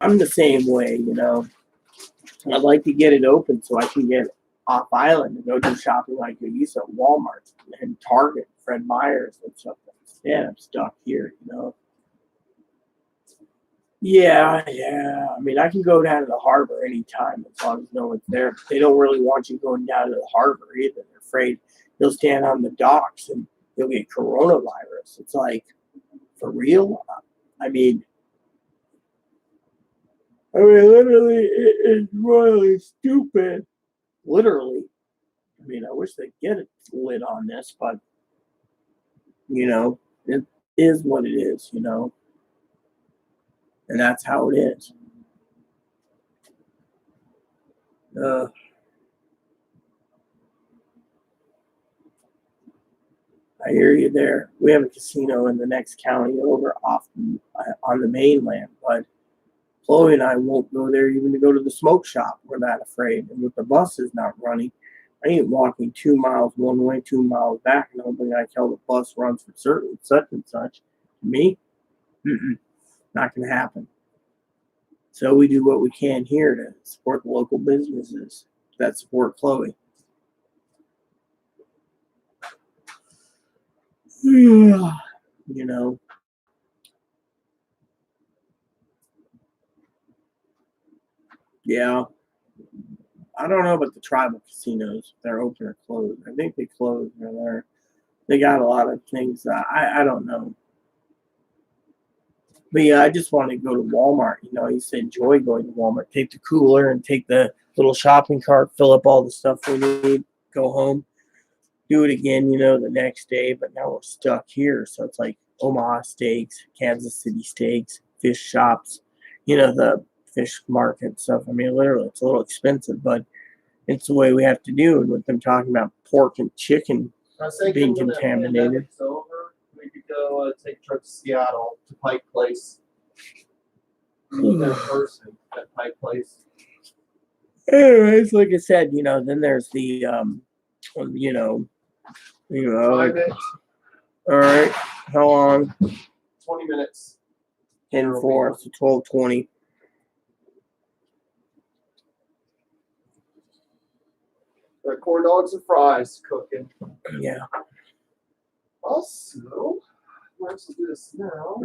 I'm the same way, I'd like to get it open so I can get off island and go do shopping like I used at Walmart and Target, Fred Meyer's and stuff. Yeah, I'm stuck here, Yeah. I mean, I can go down to the harbor anytime as long as no one's there. But they don't really want you going down to the harbor either. They're afraid you'll stand on the docks and you'll get coronavirus. It's like, for real? I mean, literally, it is really stupid. Literally. I mean, I wish they'd get a lid on this, but, it is what it is, And that's how it is. I hear you there. We have a casino in the next county over on the mainland, but Chloe and I won't go there even to go to the smoke shop. We're that afraid. And with the buses not running, I ain't walking 2 miles one way, 2 miles back, and hoping I tell the bus runs for certain, such and such. Me? Not going to happen. So we do what we can here to support the local businesses that support Chloe. Yeah. Yeah. I don't know about the tribal casinos. If they're open or closed. I think they closed. They got a lot of things. I don't know. But yeah, I just want to go to Walmart. I used to enjoy going to Walmart. Take the cooler and take the little shopping cart, fill up all the stuff we need, go home, do it again, the next day. But now we're stuck here. So it's like Omaha Steaks, Kansas City Steaks, fish shops, the fish market stuff. I mean, literally, it's a little expensive, but it's the way we have to do. And with them talking about pork and chicken being contaminated. We could go take a trip to Seattle to Pike Place. In person at Pike Place. Anyways, like I said, then there's the like, 5 minutes. all right, how long? 20 minutes. 10-4, so 12:20. Corn dogs and fries cooking. Yeah. Oh, Also, let's do this now.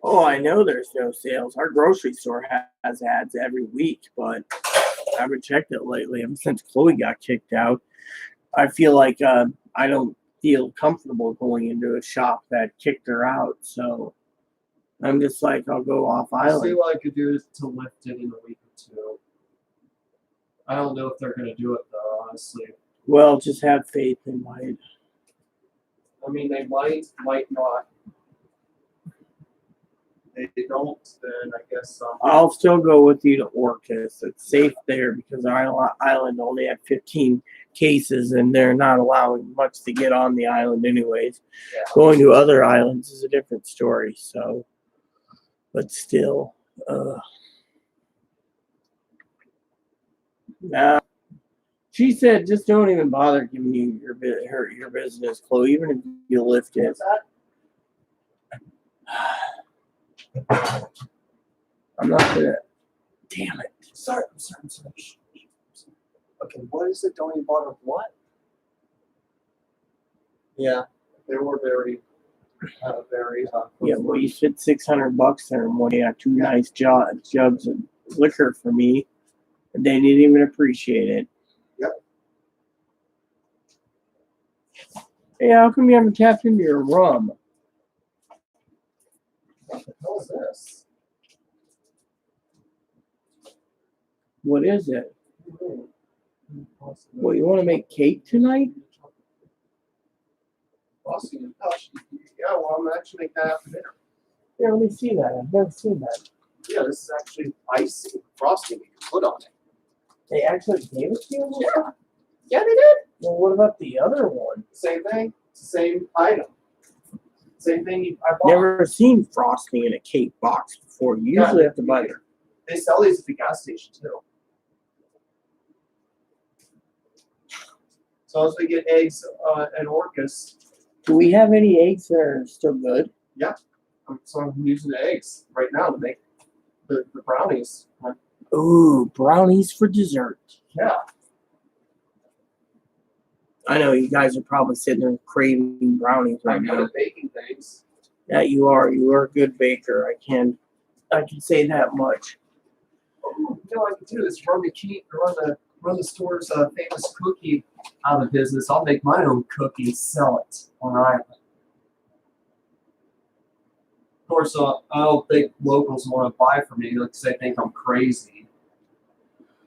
Oh, I know there's no sales. Our grocery store has ads every week, but I haven't checked it lately. Ever since Chloe got kicked out, I feel like I don't feel comfortable going into a shop that kicked her out. So I'm just like, I'll go off See island. what I could do to lift it in a week or two. I don't know if they're gonna do it though, honestly. Well, just have faith in my. I mean, they might not. If they don't, then I guess. I'll still go with you to Orcas. It's safe there because our island only had 15 cases and they're not allowing much to get on the island anyways. Yeah. Going to other islands is a different story. So, but still, nah. She said, just don't even bother giving you your business, Chloe, even if you lift it. What's that? I'm not gonna. Damn it. Sorry. Okay, what is it? Don't even bother what? Yeah, they were very. Yeah, well, you spent $600 there, and you got two nice jugs of liquor for me, and they didn't even appreciate it. Yep. Hey, how come you haven't tapped into your rum? What the hell is this? What is it? What, you want to make cake tonight? Frosting. Yeah, well, I'm actually making that after dinner. Yeah, let me see that. I've never seen that. Yeah, this is actually icing frosting you can put on it. They actually gave it to you? Yeah. Yeah, they did. Well, what about the other one? Same thing. It's the same item. Same thing I bought. Never seen frosting in a cake box before. You usually have to buy it. They sell these at the gas station too. So as we get eggs and Orcas, Do we have any eggs that are still good? so I'm using the eggs right now to make the brownies. Ooh, brownies for dessert. Yeah. I know you guys are probably sitting there craving brownies right I'm good now. at baking things. Yeah, you are. You are a good baker. I can say that much. Oh, you know what I can do is run the store's famous cookie out of business. I'll make my own cookies, sell it on island. Of course, I don't think locals want to buy from me because they think I'm crazy.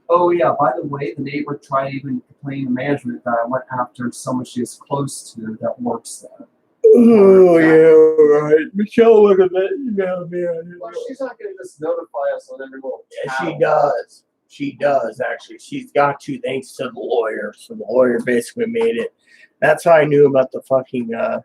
Oh yeah, by the way, the neighbor tried even complaining to management that I went after someone she was close to that works there. Oh, yeah, right. Michelle would have emailed me on it. Well, she's not going to just notify us on every little Yeah, tattle. she does. She does, actually. She's got to, thanks to the lawyer. So the lawyer basically made it. That's how I knew about the fucking, I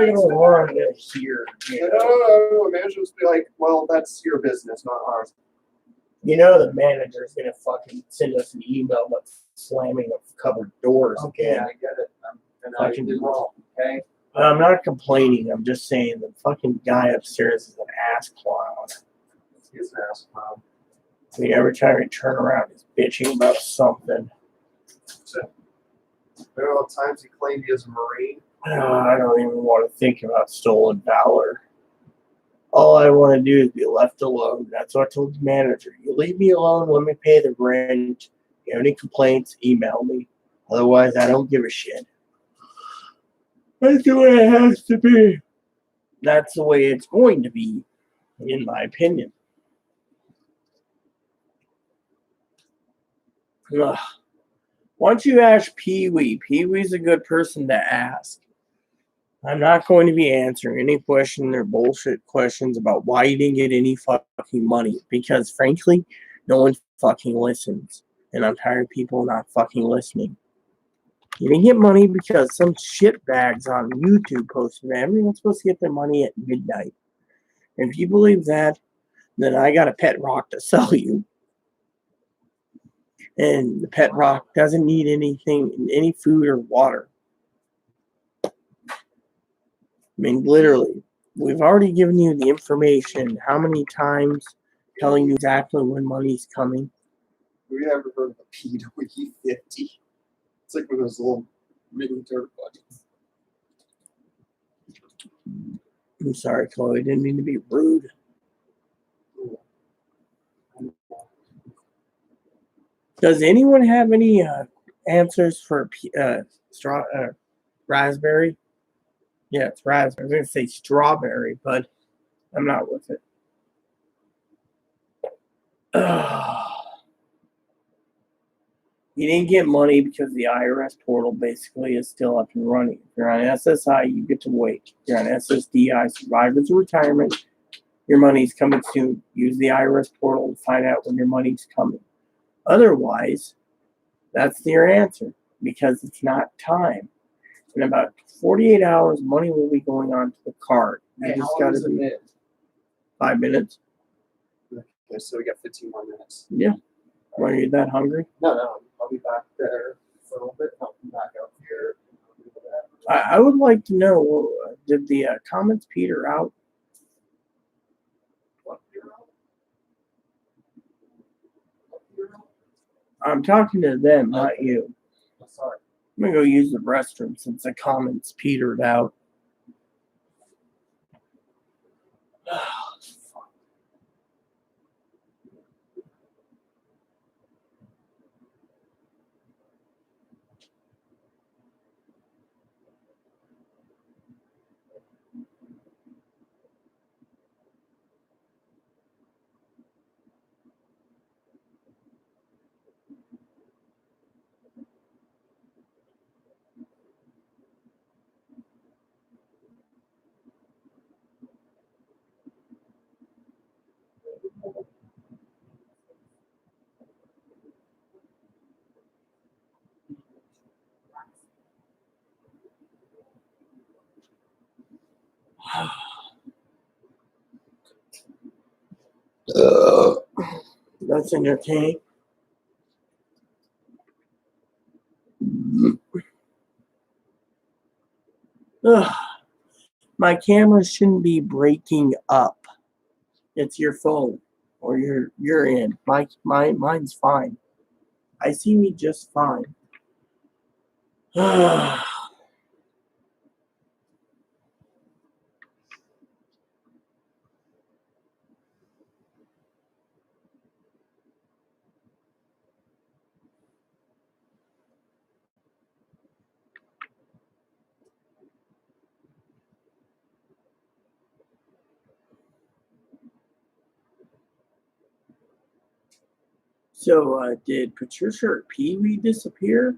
don't want to hear. No, manager be like, well, that's your business, not ours. You know the manager's going to fucking send us an email about slamming of cupboard doors Okay, again. I get it. And I did wrong, okay? I'm not complaining. I'm just saying the fucking guy upstairs is an ass clown. He's an ass clown. I mean, every time we turn around, he's bitching about something. Remember all the times he claimed he was a Marine? I don't even want to think about stolen valor. All I want to do is be left alone. That's what I told the manager. You leave me alone, let me pay the rent. If you have any complaints, email me. Otherwise, I don't give a shit. That's the way it has to be. That's the way it's going to be, in my opinion. Ugh. Why don't you ask Pee-wee? Pee-wee's a good person to ask. I'm not going to be answering any question or bullshit questions about why you didn't get any fucking money. Because frankly, no one fucking listens. And I'm tired of people not fucking listening. You didn't get money because some shitbags on YouTube posted that everyone's supposed to get their money at midnight. And if you believe that, then I got a pet rock to sell you. And the pet rock doesn't need anything, any food or water. I mean, literally, we've already given you the information how many times telling you exactly when money's coming. we ever heard of a PWE-50? It's like one of those little mini dirt buggies. I'm sorry, Chloe. Didn't mean to be rude. Does anyone have any answers for raspberry? Yeah, it's raspberry. I was going to say strawberry, but I'm not with it. You didn't get money because the IRS portal basically is still up and running. If you're on SSI, you get to wait. If you're on SSDI, Survivors Retirement, your money's coming soon. Use the IRS portal to find out when your money's coming. Otherwise, that's your answer because it's not time. In about 48 hours, money will be going on to the card. You Hey, just how got long to is it do been? 5 minutes. Okay, so we got 15 more minutes. Yeah. Are you that hungry? No, I'll be back there for a little bit. I'll be back out here. I would like to know, did the comments peter out? I'm talking to them, not you. Sorry. I'm going to go use the restroom since the comments petered out. That's entertaining. My camera shouldn't be breaking up. It's your phone or your end. Mine's fine. I see me just fine. So, did Patricia or Pee Wee disappear?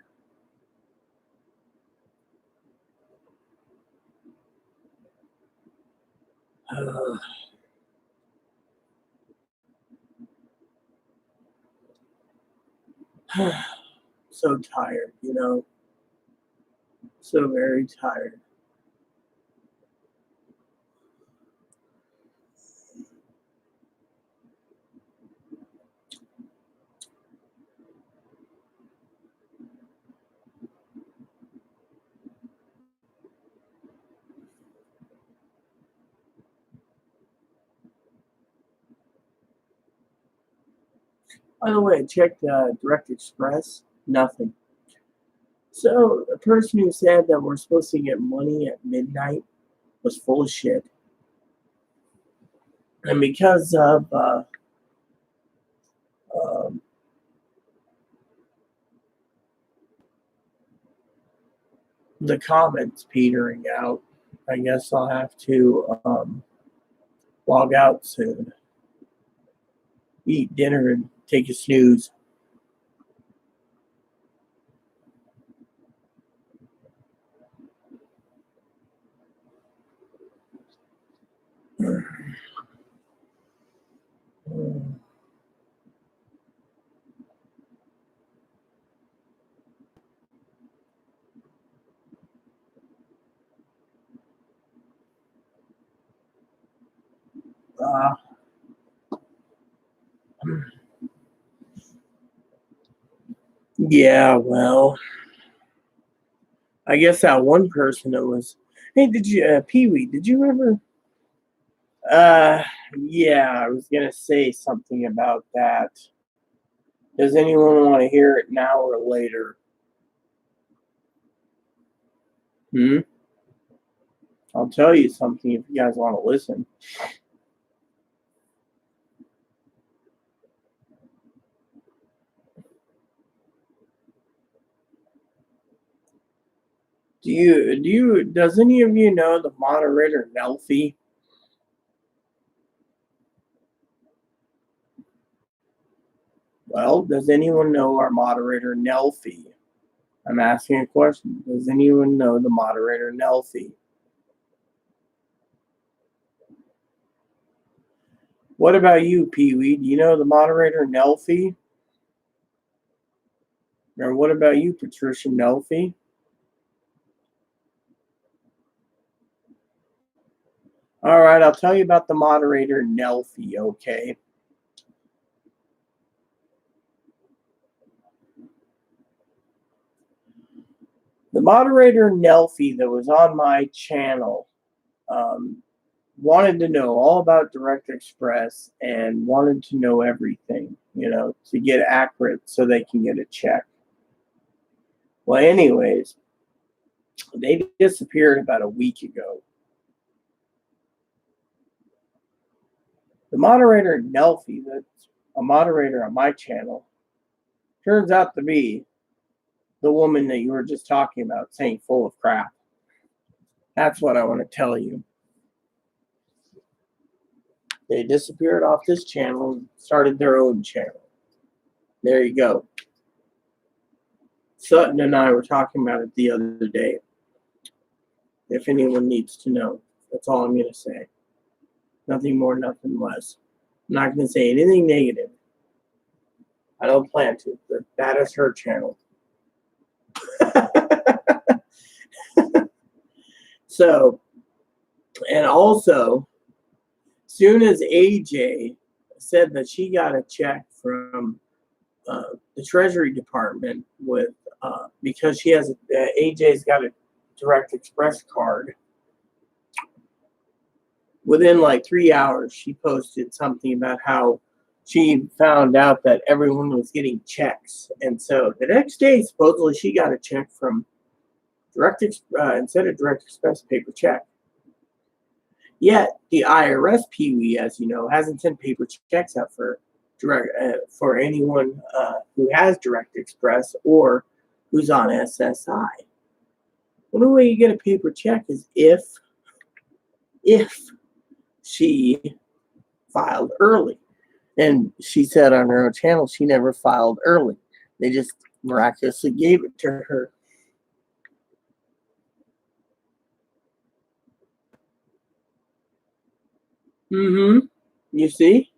So tired, so very tired. By the way, I checked Direct Express. Nothing. So the person who said that we're supposed to get money at midnight was full of shit. And because of um, the comments petering out, I guess I'll have to log out soon. Eat dinner and take a snooze. Uh, yeah, well, I guess that one person that was, hey, did you, Pee Wee, did you ever, yeah, I was going to say something about that. Does anyone want to hear it now or later? I'll tell you something if you guys want to listen. Does any of you know the moderator Nelfie? Well, does anyone know our moderator Nelfie? I'm asking a question. Does anyone know the moderator Nelfie? What about you, Pee-wee? Do you know the moderator Nelfie? Or what about you, Patricia Nelfie? All right, I'll tell you about the moderator Nelfie, okay? The moderator Nelfie that was on my channel wanted to know all about Direct Express and wanted to know everything, to get accurate so they can get a check. Well, anyways, they disappeared about a week ago. The moderator Nelfie, that's a moderator on my channel, turns out to be the woman that you were just talking about saying full of crap. That's what I want to tell you. They disappeared off this channel and started their own channel. There you go. Sutton and I were talking about it the other day. If anyone needs to know, that's all I'm going to say. Nothing more, nothing less. I'm not going to say anything negative. I don't plan to, but that is her channel. So, and also, soon as AJ said that she got a check from the Treasury Department with because she has AJ's got a Direct Express card. Within like 3 hours, she posted something about how she found out that everyone was getting checks, and so the next day, supposedly, she got a check from instead of Direct Express paper check. Yet the IRS, Pee-wee, as you know, hasn't sent paper checks out for anyone who has Direct Express or who's on SSI. The only way you get a paper check is if she filed early. And she said on her own channel she never filed early. They just miraculously gave it to her. You see?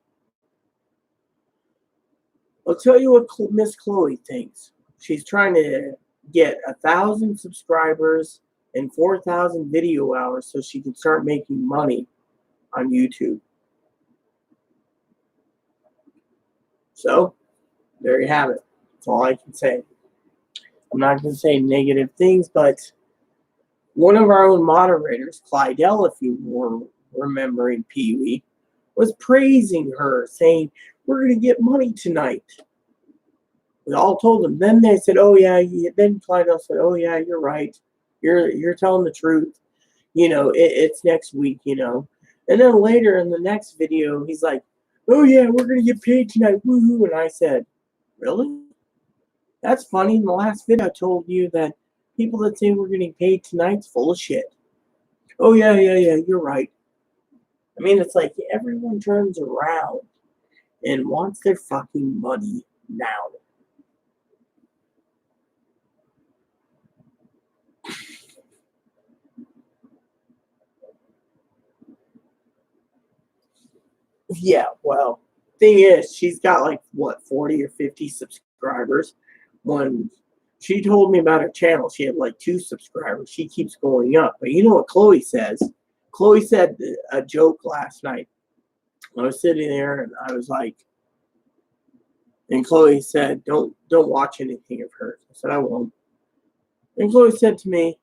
I'll tell you what Miss Chloe thinks. She's trying to get 1,000 subscribers and 4,000 video hours so she can start making money on YouTube. So, there you have it. That's all I can say. I'm not going to say negative things, but one of our own moderators, Clydell, if you were remembering Pee-wee, was praising her, saying, "We're going to get money tonight." We all told them. Then they said, "Oh yeah." Then Clydell said, "Oh yeah, you're right. You're telling the truth. It's next week. And then later in the next video, he's like, "Oh yeah, we're going to get paid tonight. Woohoo!" And I said, "Really? That's funny. In the last video, I told you that people that say we're getting paid tonight's full of shit." "Oh yeah, you're right." I mean, it's like everyone turns around and wants their fucking money now. Yeah, well, thing is, she's got like, 40 or 50 subscribers. When she told me about her channel, she had like 2 subscribers. She keeps going up. But you know what Chloe says? Chloe said a joke last night. I was sitting there and I was like, and Chloe said, don't watch anything of hers. I said, I won't. And Chloe said to me,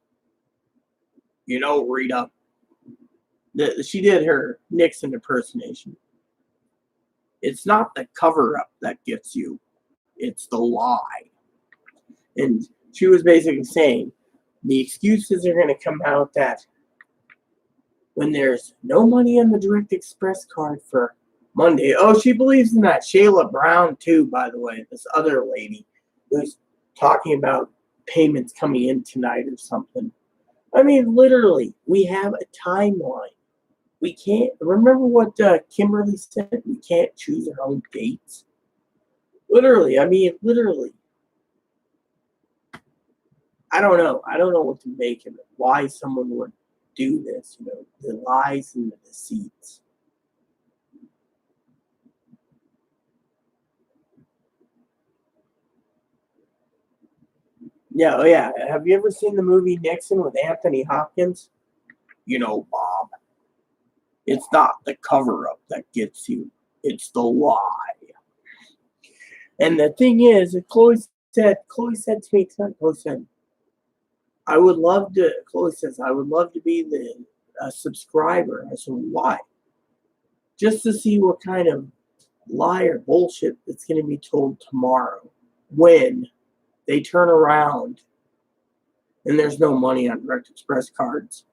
Rita, she did her Nixon impersonation. It's not the cover-up that gets you. It's the lie. And she was basically saying the excuses are going to come out that when there's no money on the Direct Express card for Monday. Oh, she believes in that. Shayla Brown, too, by the way. This other lady who's talking about payments coming in tonight or something. I mean, literally, we have a timeline. We can't, remember what Kimberly said? We can't choose our own dates. Literally, I mean, literally. I don't know. I don't know what to make of it. Why someone would do this, you know, the lies and the deceits. Yeah, oh yeah. Have you ever seen the movie Nixon with Anthony Hopkins? You know, Bob. It's not the cover-up that gets you. It's the lie. And the thing is, Chloe said to me tonight, Chloe said, Chloe says, I would love to be the subscriber. I said, why? Just to see what kind of lie or bullshit that's going to be told tomorrow when they turn around and there's no money on Direct Express cards.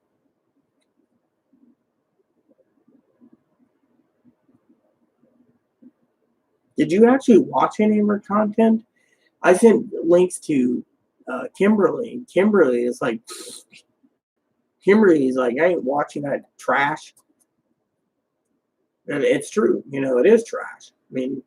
Did you actually watch any of her content? I sent links to Kimberly. Kimberly is like, I ain't watching that trash. And it's true. You know, it is trash. I mean,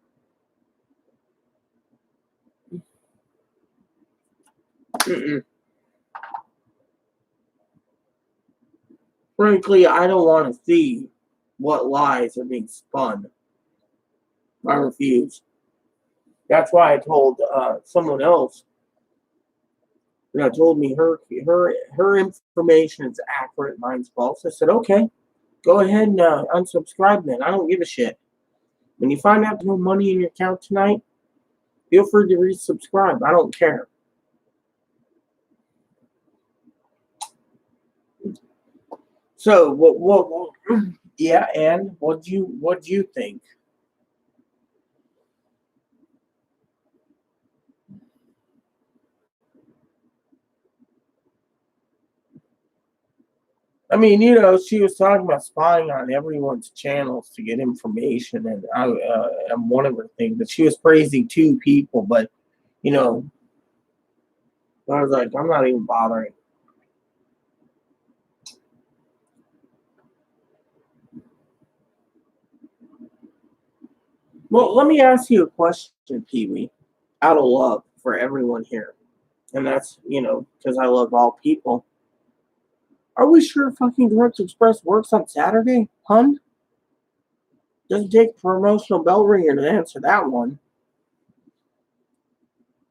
frankly, I don't want to see what lies are being spun. I refuse. That's why I told someone else that told me her information is accurate, mine's false. I said, okay, go ahead and unsubscribe then. I don't give a shit. When you find out there's no money in your account tonight, feel free to resubscribe. I don't care. So what yeah, and what do you think? I mean, you know, she was talking about spying on everyone's channels to get information, and I am one of her things. But she was praising two people, but you know, I was like, I'm not even bothering. Well, let me ask you a question, Pee-wee, out of love for everyone here, and that's, you know, because I love all people. Are we sure fucking Direct Express works on Saturday, hun? Doesn't take a promotional bell ringer to answer that one.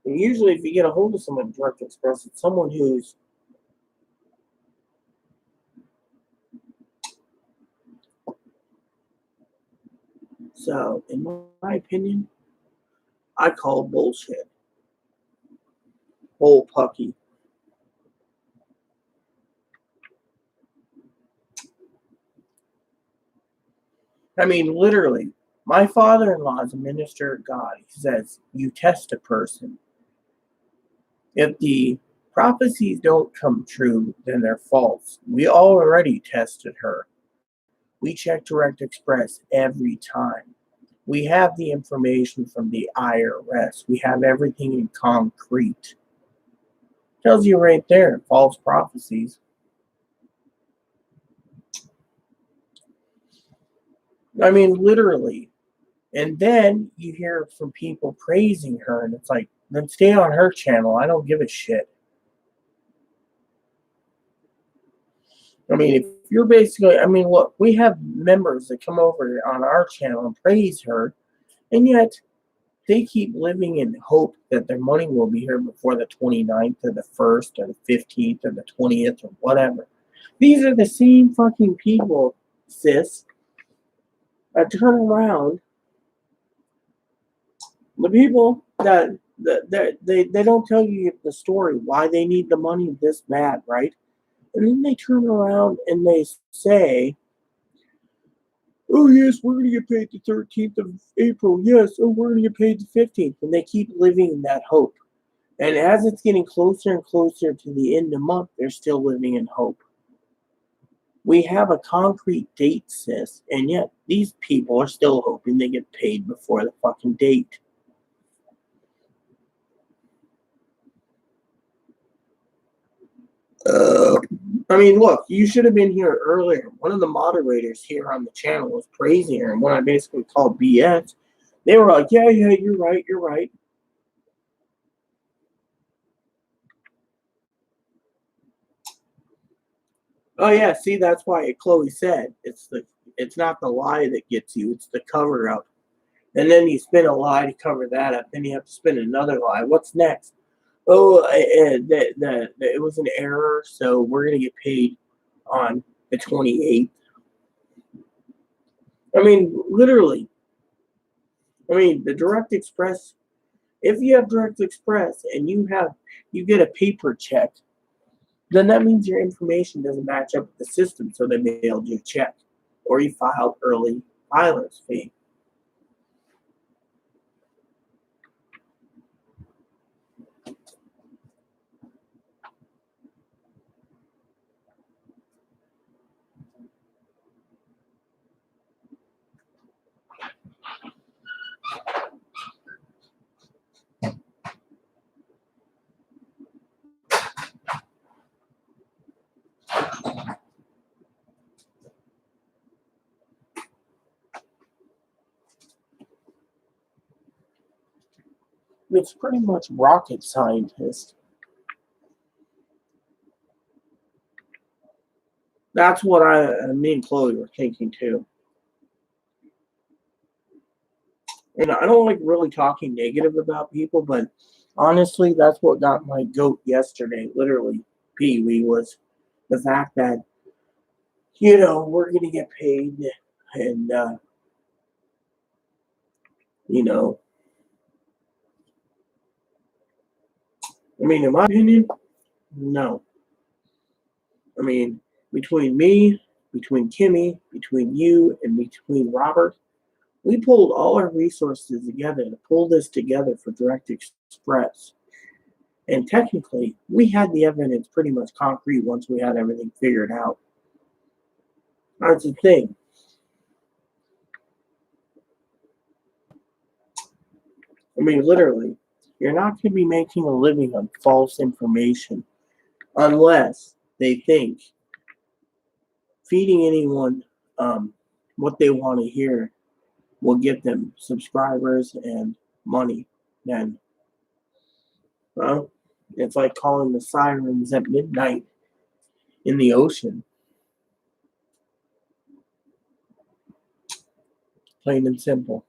And usually, if you get a hold of someone at Direct Express, it's someone who's so, in my opinion, I call bullshit. Whole pucky. I mean, literally, my father-in-law is a minister of God. He says, you test a person. If the prophecies don't come true, then they're false. We already tested her. We check Direct Express every time. We have the information from the IRS. We have everything in concrete. Tells you right there, false prophecies. I mean, literally. And then you hear from people praising her, and it's like, then stay on her channel. I don't give a shit. I mean, if you're basically, I mean, look, we have members that come over on our channel and praise her, and yet they keep living in hope that their money will be here before the 29th or the 1st or the 15th or the 20th or whatever. These are the same fucking people, sis, that turn around. The people that they don't tell you the story, why they need the money this bad, right? And then they turn around and they say, oh yes, we're gonna get paid the 13th of April. Yes, oh we're gonna get paid the 15th, and they keep living in that hope. And as it's getting closer and closer to the end of the month, they're still living in hope. We have a concrete date, sis, and yet these people are still hoping they get paid before the fucking date. I mean, look, you should have been here earlier. One of the moderators here on the channel was praising her, and when I basically called BS, they were like, yeah, you're right, you're right. Oh yeah, see, that's why Chloe said it's not the lie that gets you, it's the cover up. And then you spin a lie to cover that up, then you have to spin another lie. What's next? Oh, it was an error, so we're gonna get paid on the 28th. I mean, literally. I mean, the Direct Express. If you have Direct Express and you get a paper check, then that means your information doesn't match up with the system, so they mailed you a check, or you filed early filer's fee. It's pretty much rocket scientist. That's what me and Chloe were thinking too. And I don't like really talking negative about people, but honestly, that's what got my goat yesterday, literally, Pee Wee, was the fact that, we're going to get paid and, I mean, in my opinion, no. I mean, between me, between Kimmy, between you, and between Robert, we pulled all our resources together to pull this together for Direct Express. And technically, we had the evidence pretty much concrete once we had everything figured out. That's the thing. I mean, literally, you're not going to be making a living on false information unless they think feeding anyone what they want to hear will get them subscribers and money. Then, well, it's like calling the sirens at midnight in the ocean. Plain and simple.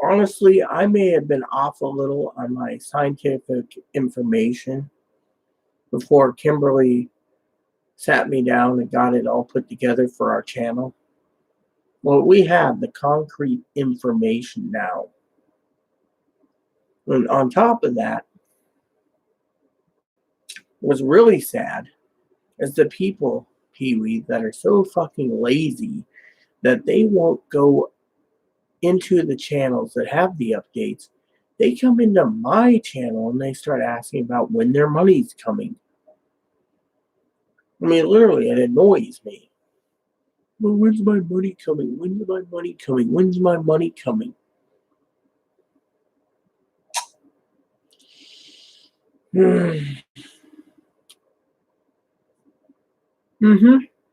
Honestly, I may have been off a little on my scientific information before Kimberly sat me down and got it all put together for our channel. Well, we have the concrete information now. And on top of that, what's really sad is the people, Pee Wee, that are so fucking lazy that they won't go into the channels that have the updates. They come into my channel and they start asking about when their money's coming. I mean, literally, it annoys me. Well, when's my money coming? When's my money coming? When's my money coming?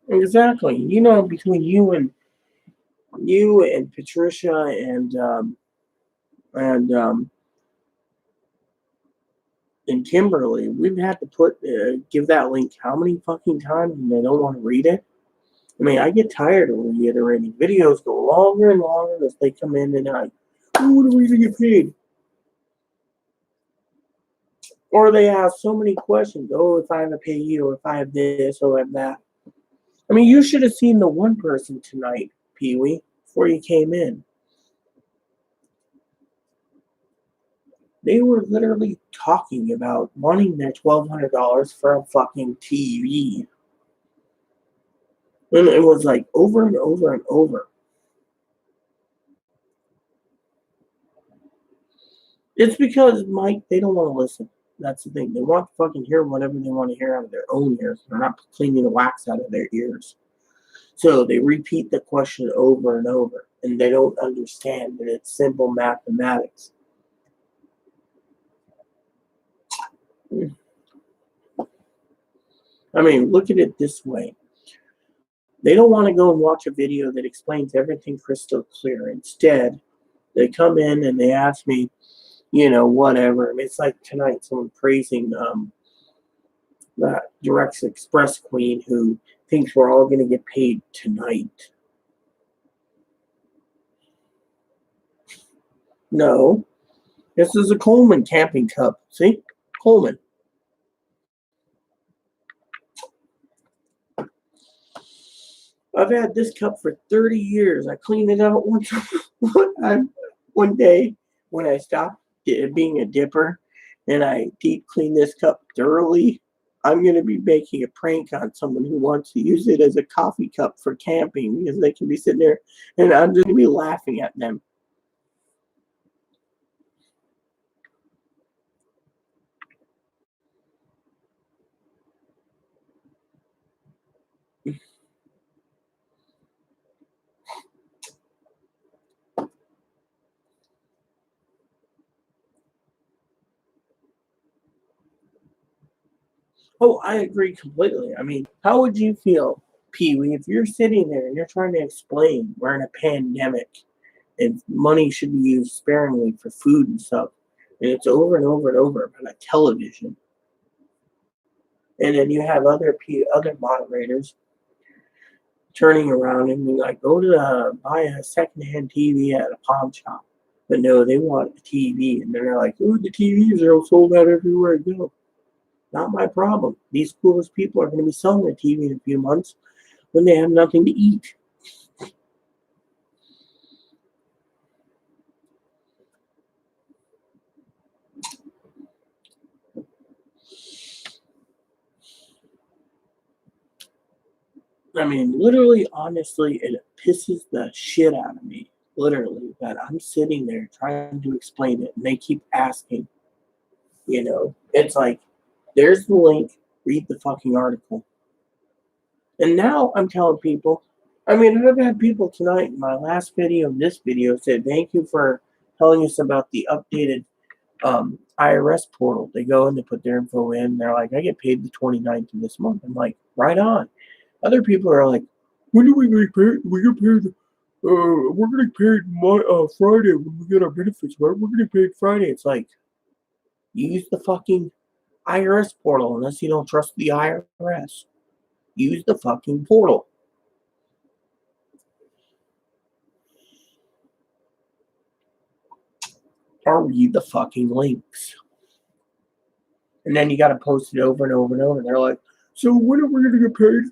Exactly. Between you and Patricia and Kimberly, we've had to give that link how many fucking times, and they don't want to read it. I mean, I get tired of reiterating. Videos go longer and longer as they come in, and when are we gonna get paid? Or they ask so many questions. Oh, if I have a payee, or if I have this, or I have that. I mean, you should have seen the one person tonight, Pee Wee, before you came in. They were literally talking about wanting their $1,200 for a fucking TV. And it was like over and over and over. It's because, Mike, they don't want to listen. That's the thing. They want to fucking hear whatever they want to hear out of their own ears. They're not cleaning the wax out of their ears. So they repeat the question over and over, and they don't understand that it's simple mathematics. I mean, look at it this way. They don't want to go and watch a video that explains everything crystal clear. Instead, they come in and they ask me, whatever. I mean, it's like tonight, someone praising that Direct Express queen who thinks we're all going to get paid tonight. No. This is a Coleman camping cup. See? Coleman. I've had this cup for 30 years. I cleaned it out one day when I stopped being a dipper and I deep cleaned this cup thoroughly. I'm going to be making a prank on someone who wants to use it as a coffee cup for camping because they can be sitting there and I'm just going to be laughing at them. Oh, I agree completely. I mean, how would you feel, Pee Wee, if you're sitting there and you're trying to explain we're in a pandemic and money should be used sparingly for food and stuff, and it's over and over and over on a television, and then you have other moderators turning around and being like, go to buy a secondhand TV at a pawn shop, but no, they want a TV, and they're like, oh, the TVs are sold out everywhere I go. Not my problem. These foolish people are going to be selling their TV in a few months when they have nothing to eat. I mean, literally, honestly, it pisses the shit out of me. Literally, that I'm sitting there trying to explain it and they keep asking. It's like, there's the link, read the fucking article. And now I'm telling people, I mean, I've had people tonight in my last video, this video, said, thank you for telling us about the updated IRS portal. They go and they put their info in. They're like, I get paid the 29th of this month. I'm like, right on. Other people are like, when do we get paid? We get paid, we're going to get paid Friday when we get our benefits, right? We're going to get paid Friday. It's like, use the fucking IRS portal unless you don't trust the IRS. Use the fucking portal. Or read the fucking links. And then you got to post it over and over and over. And they're like, so when are we going to get paid?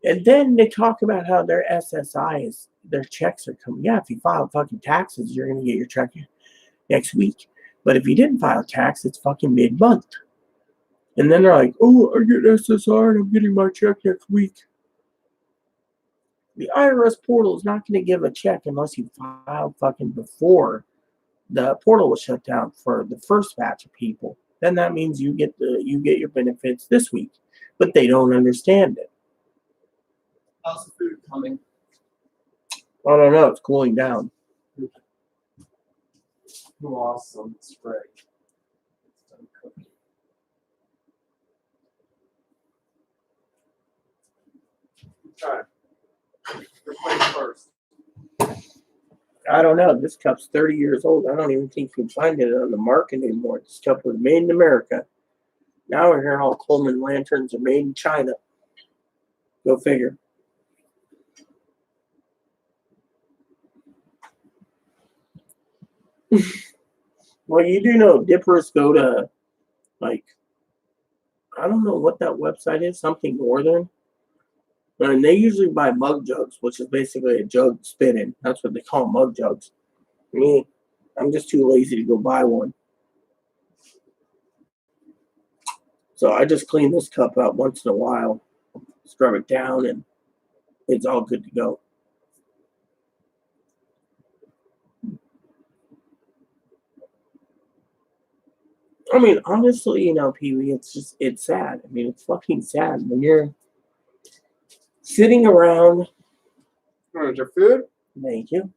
And then they talk about how their SSIs, their checks are coming. Yeah, if you file fucking taxes, you're going to get your check next week. But if you didn't file tax, it's fucking mid-month. And then they're like, oh, I get SSI and I'm getting my check next week. The IRS portal is not going to give a check unless you file fucking before the portal was shut down for the first batch of people. Then that means you get your benefits this week. But they don't understand it. How's the food coming? I don't know. It's cooling down. Awesome. It's great. It's done cooking. Okay. You're playing first. I don't know. This cup's 30 years old. I don't even think you can find it on the market anymore. This cup was made in America. Now we're hearing all Coleman lanterns are made in China. Go figure. Well, you do know dippers go to, like, I don't know what that website is, something northern. And they usually buy mug jugs, which is basically a jug to spit in. That's what they call mug jugs. I mean, I'm just too lazy to go buy one. So I just clean this cup out once in a while, scrub it down, and it's all good to go. I mean, honestly, Pee Wee, it's sad. I mean, it's fucking sad when you're sitting around. Here's your food. Thank you.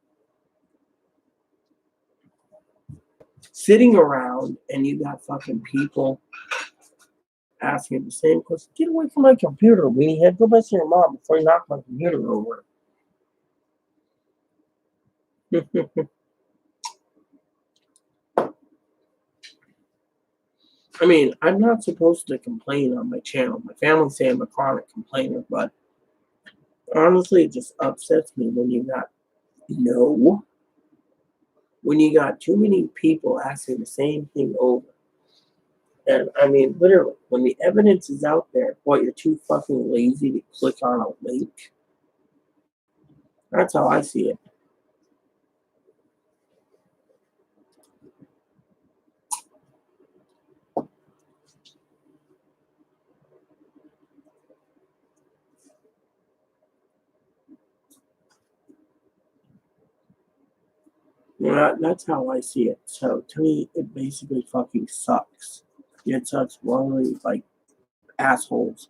Sitting around and you got fucking people asking the same question. Get away from my computer, weenie head. Go back to your mom before you knock my computer over. I mean, I'm not supposed to complain on my channel. My family say I'm a chronic complainer, but honestly, it just upsets me when you got too many people asking the same thing over. And I mean, literally, when the evidence is out there, what, you're too fucking lazy to click on a link? That's how I see it. Yeah, that's how I see it. So to me, it basically fucking sucks. It sucks really like assholes.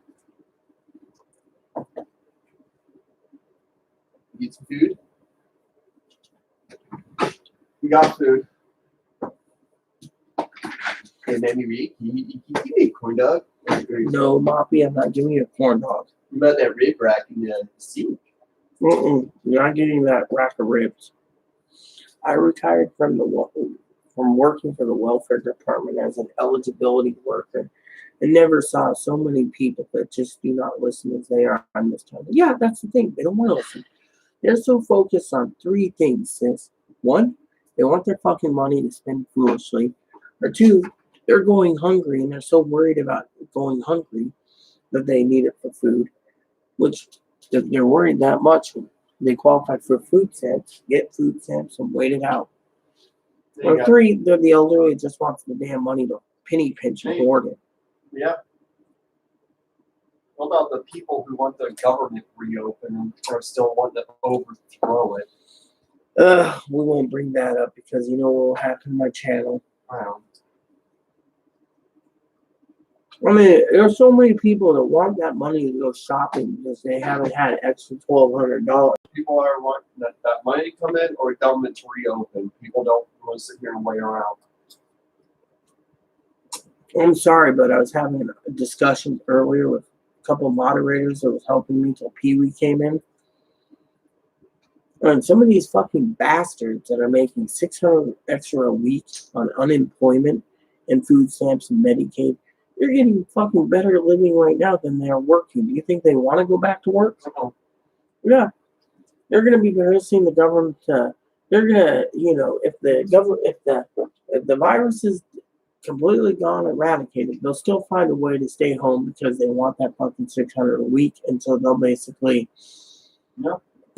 Eat some food. We got food. And then you eat corn dog. No, Moppy, I'm not giving you a corn dog. What about that rib rack in the sink? You're not getting that rack of ribs. I retired from working for the welfare department as an eligibility worker and never saw so many people that just do not listen as they are on this time. Yeah, that's the thing. They don't want to listen. They're so focused on three things, sis. One, they want their fucking money to spend foolishly. Or two, they're going hungry and they're so worried about going hungry that they need it for food. Which, if they're worried that much, they qualify for food stamps, get food stamps, and wait it out. Or three, they're the elderly that just wants the damn money to penny pinch and hoard it. Yeah. What about the people who want the government reopened or still want to overthrow it? We won't bring that up because you know what will happen to my channel. Wow. I mean, there's so many people that want that money to go shopping because they haven't had extra $1,200. People are wanting that money to come in or government to reopen. People don't want to sit here and wait around. I'm sorry, but I was having a discussion earlier with a couple of moderators that was helping me till Pee Wee came in. And some of these fucking bastards that are making $600 extra a week on unemployment and food stamps and Medicaid, they're getting fucking better living right now than they're working. Do you think they want to go back to work? Uh-oh. Yeah. They're going to be resisting the government. They're going to, if the virus is completely gone, eradicated, they'll still find a way to stay home because they want that fucking $600 a week. And so they'll basically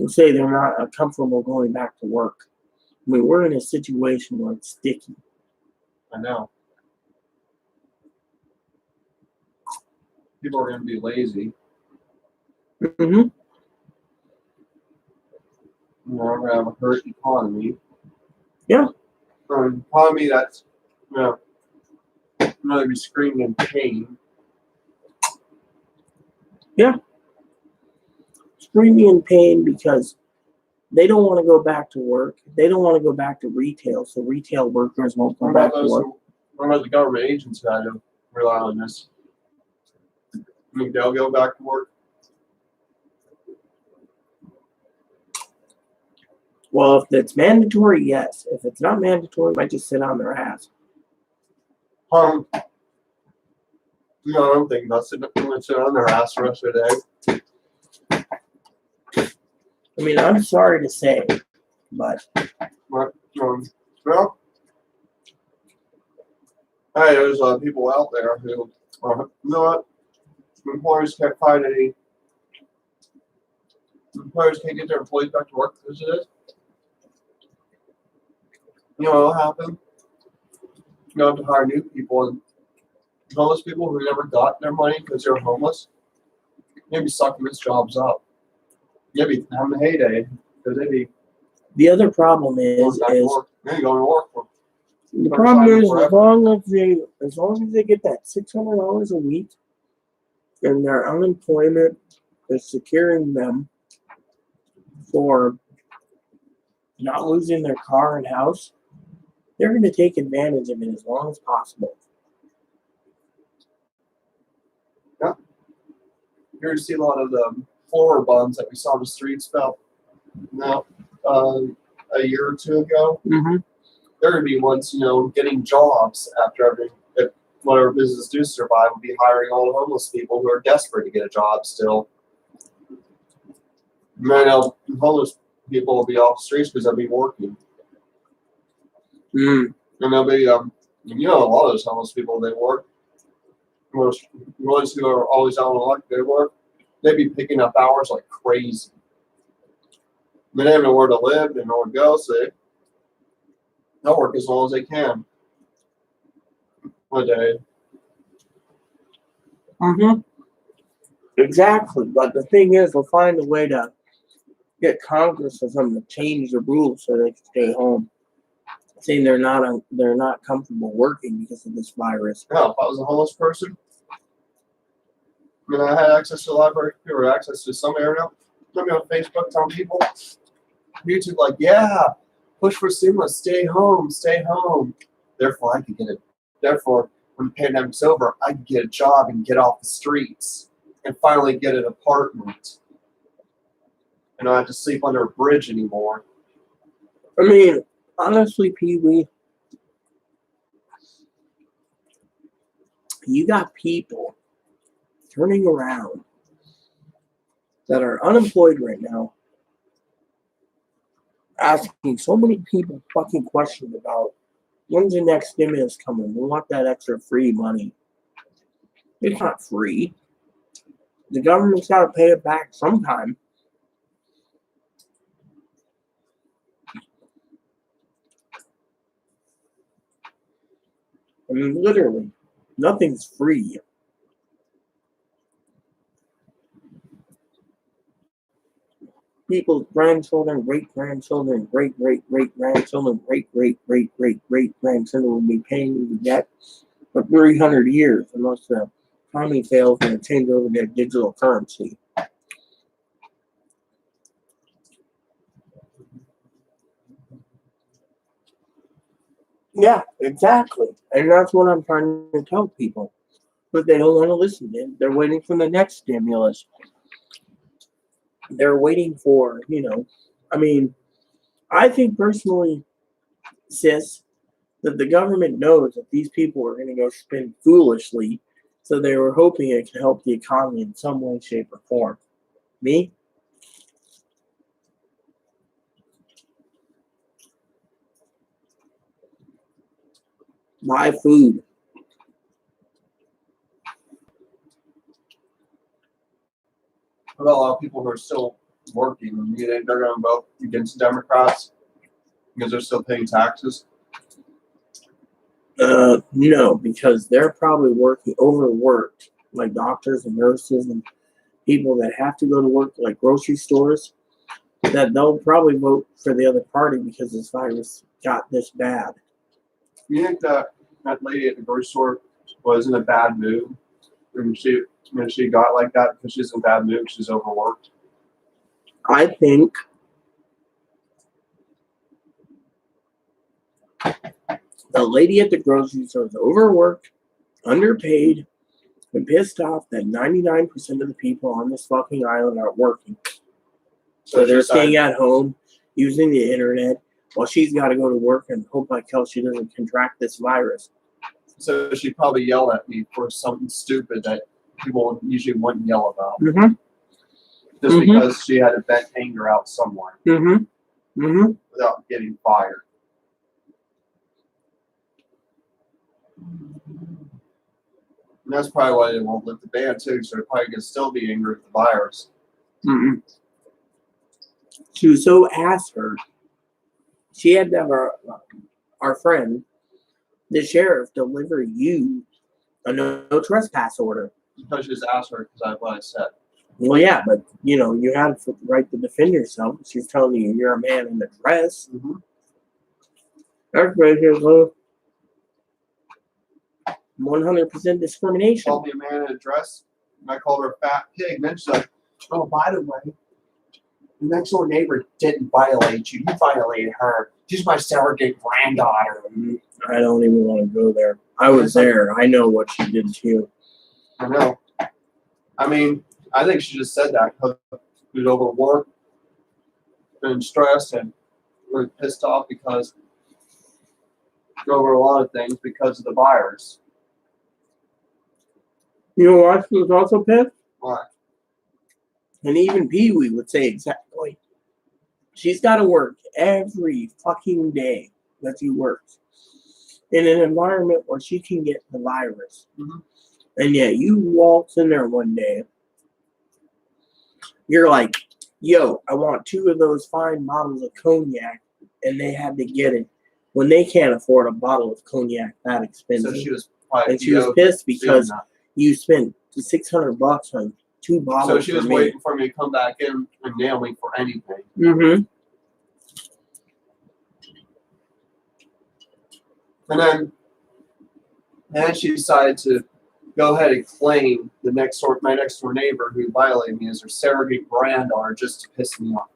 say they're not comfortable going back to work. I mean, we're in a situation where it's sticky. I know. People are going to be lazy. Mm-hmm. We're going to have a hurt economy. Yeah. An economy that's, going to be screaming in pain. Yeah. Screaming in pain because they don't want to go back to work. They don't want to go back to retail, so retail workers won't go back to work. What about the government agents that have rely on this? I mean, they'll go back to work. Well, if it's mandatory, yes. If it's not mandatory, they might just sit on their ass. No, I don't think about sitting on their ass the rest of the day. I mean, I'm sorry to say, but Well, hey, there's people out there who, you know what? Employers can't find any. Employers can't get their employees back to work as it is. You know what'll happen? You have to hire new people, and homeless people who never got their money because they're homeless, maybe sucking these jobs up. Maybe having a heyday because they'd be The other problem going is back to work. They ain't going to work for. the First problem time is forever. as long as they get that $600 a week, and their unemployment is securing them for not losing their car and house, they're going to take advantage of it as long as possible. You're going to see a lot of the floor bums that we saw on the streets about now, a year or two ago. Mm-hmm. They're going to be ones, getting jobs after everything. If whatever business do survive, will be hiring all the homeless people who are desperate to get a job still. And I know homeless people will be off the streets because they'll be working. Mm. And they'll be, a lot of those homeless people, they work. Most ones who are always out on luck, they work. They'd be picking up hours like crazy. They don't have nowhere to live, they nowhere to go, so they'll work as long as they can. A day. Mm-hmm. Exactly. But the thing is, we'll find a way to get Congress or something to change the rules so they can stay home. Saying they're not comfortable working because of this virus. Yeah, if I was a homeless person, I had access to the library computer, access to some area. Put me on Facebook telling people, YouTube, like, yeah, push for stimulus, stay home. Therefore, I could get it. Therefore, when the pandemic's over, I can get a job and get off the streets and finally get an apartment. And I don't have to sleep under a bridge anymore. I mean, honestly, Pee-wee, you got people turning around that are unemployed right now, asking so many people fucking questions about when's the next stimulus coming? We want that extra free money. It's not free. The government's got to pay it back sometime. I mean, literally, nothing's free. People's grandchildren, great-grandchildren, great-great-great-grandchildren, great-great-great-great-great-grandchildren will be paying the debt for 300 years unless the economy fails and they change over their digital currency. Yeah, exactly. And that's what I'm trying to tell people. But they don't want to listen. They're waiting for the next stimulus. They're waiting for, I mean, I think personally, sis, that the government knows that these people are going to go spend foolishly, so they were hoping it could help the economy in some way, shape, or form. Me? Buy food. What about a lot of people who are still working? You think they're going to vote against Democrats because they're still paying taxes? No, because they're probably overworked, like doctors and nurses and people that have to go to work, like grocery stores, that they'll probably vote for the other party because this virus got this bad. You think that lady at the grocery store was in a bad mood when she got like that because she's in a bad mood, she's overworked? I think the lady at the grocery store is overworked, underpaid, and pissed off that 99% of the people on this fucking island aren't working. So they're staying at home using the internet while she's got to go to work and hope like hell she doesn't contract this virus. So she probably yelled at me for something stupid that people usually wouldn't yell about. Mm-hmm. Just because she had to vent anger out somewhere without getting fired. And that's probably why they won't lift the ban too, so they're probably going to still be angry with the virus. She was so ass hurt. She had to have her our friend, the sheriff, deliver you a no trespass order. Because you just asked her because I what I said. Well, yeah, but you know, you have the right to defend yourself. She's telling you you're a man in a dress. Mm-hmm. That's right here, look. 100% discrimination. Called me a man in a dress, and I called her a fat pig. And then she's like, "Oh, by the way, the next door neighbor didn't violate you. You violated her. She's my surrogate granddaughter." I don't even want to go there. I was there. I know what she did to you. I know. I mean, I think she just said that because she was overworked and stressed and really pissed off because over a lot of things because of the virus. You know what? She was also pissed. Why? And even Pee Wee would say exactly. She's got to work every fucking day that she works in an environment where she can get the virus. Mhm. And yet you waltz in there one day. You're like, yo, I want 2 of those fine bottles of cognac. And they had to get it when they can't afford a bottle of cognac that expensive. So she was probably And she was pissed because that. you spent $600 on 2 bottles. So she was for me. waiting for me to come back in and nail me for anything. Mm-hmm. And then she decided to go ahead and claim my next door neighbor who violated me as her surrogate granddaughter just to piss me off.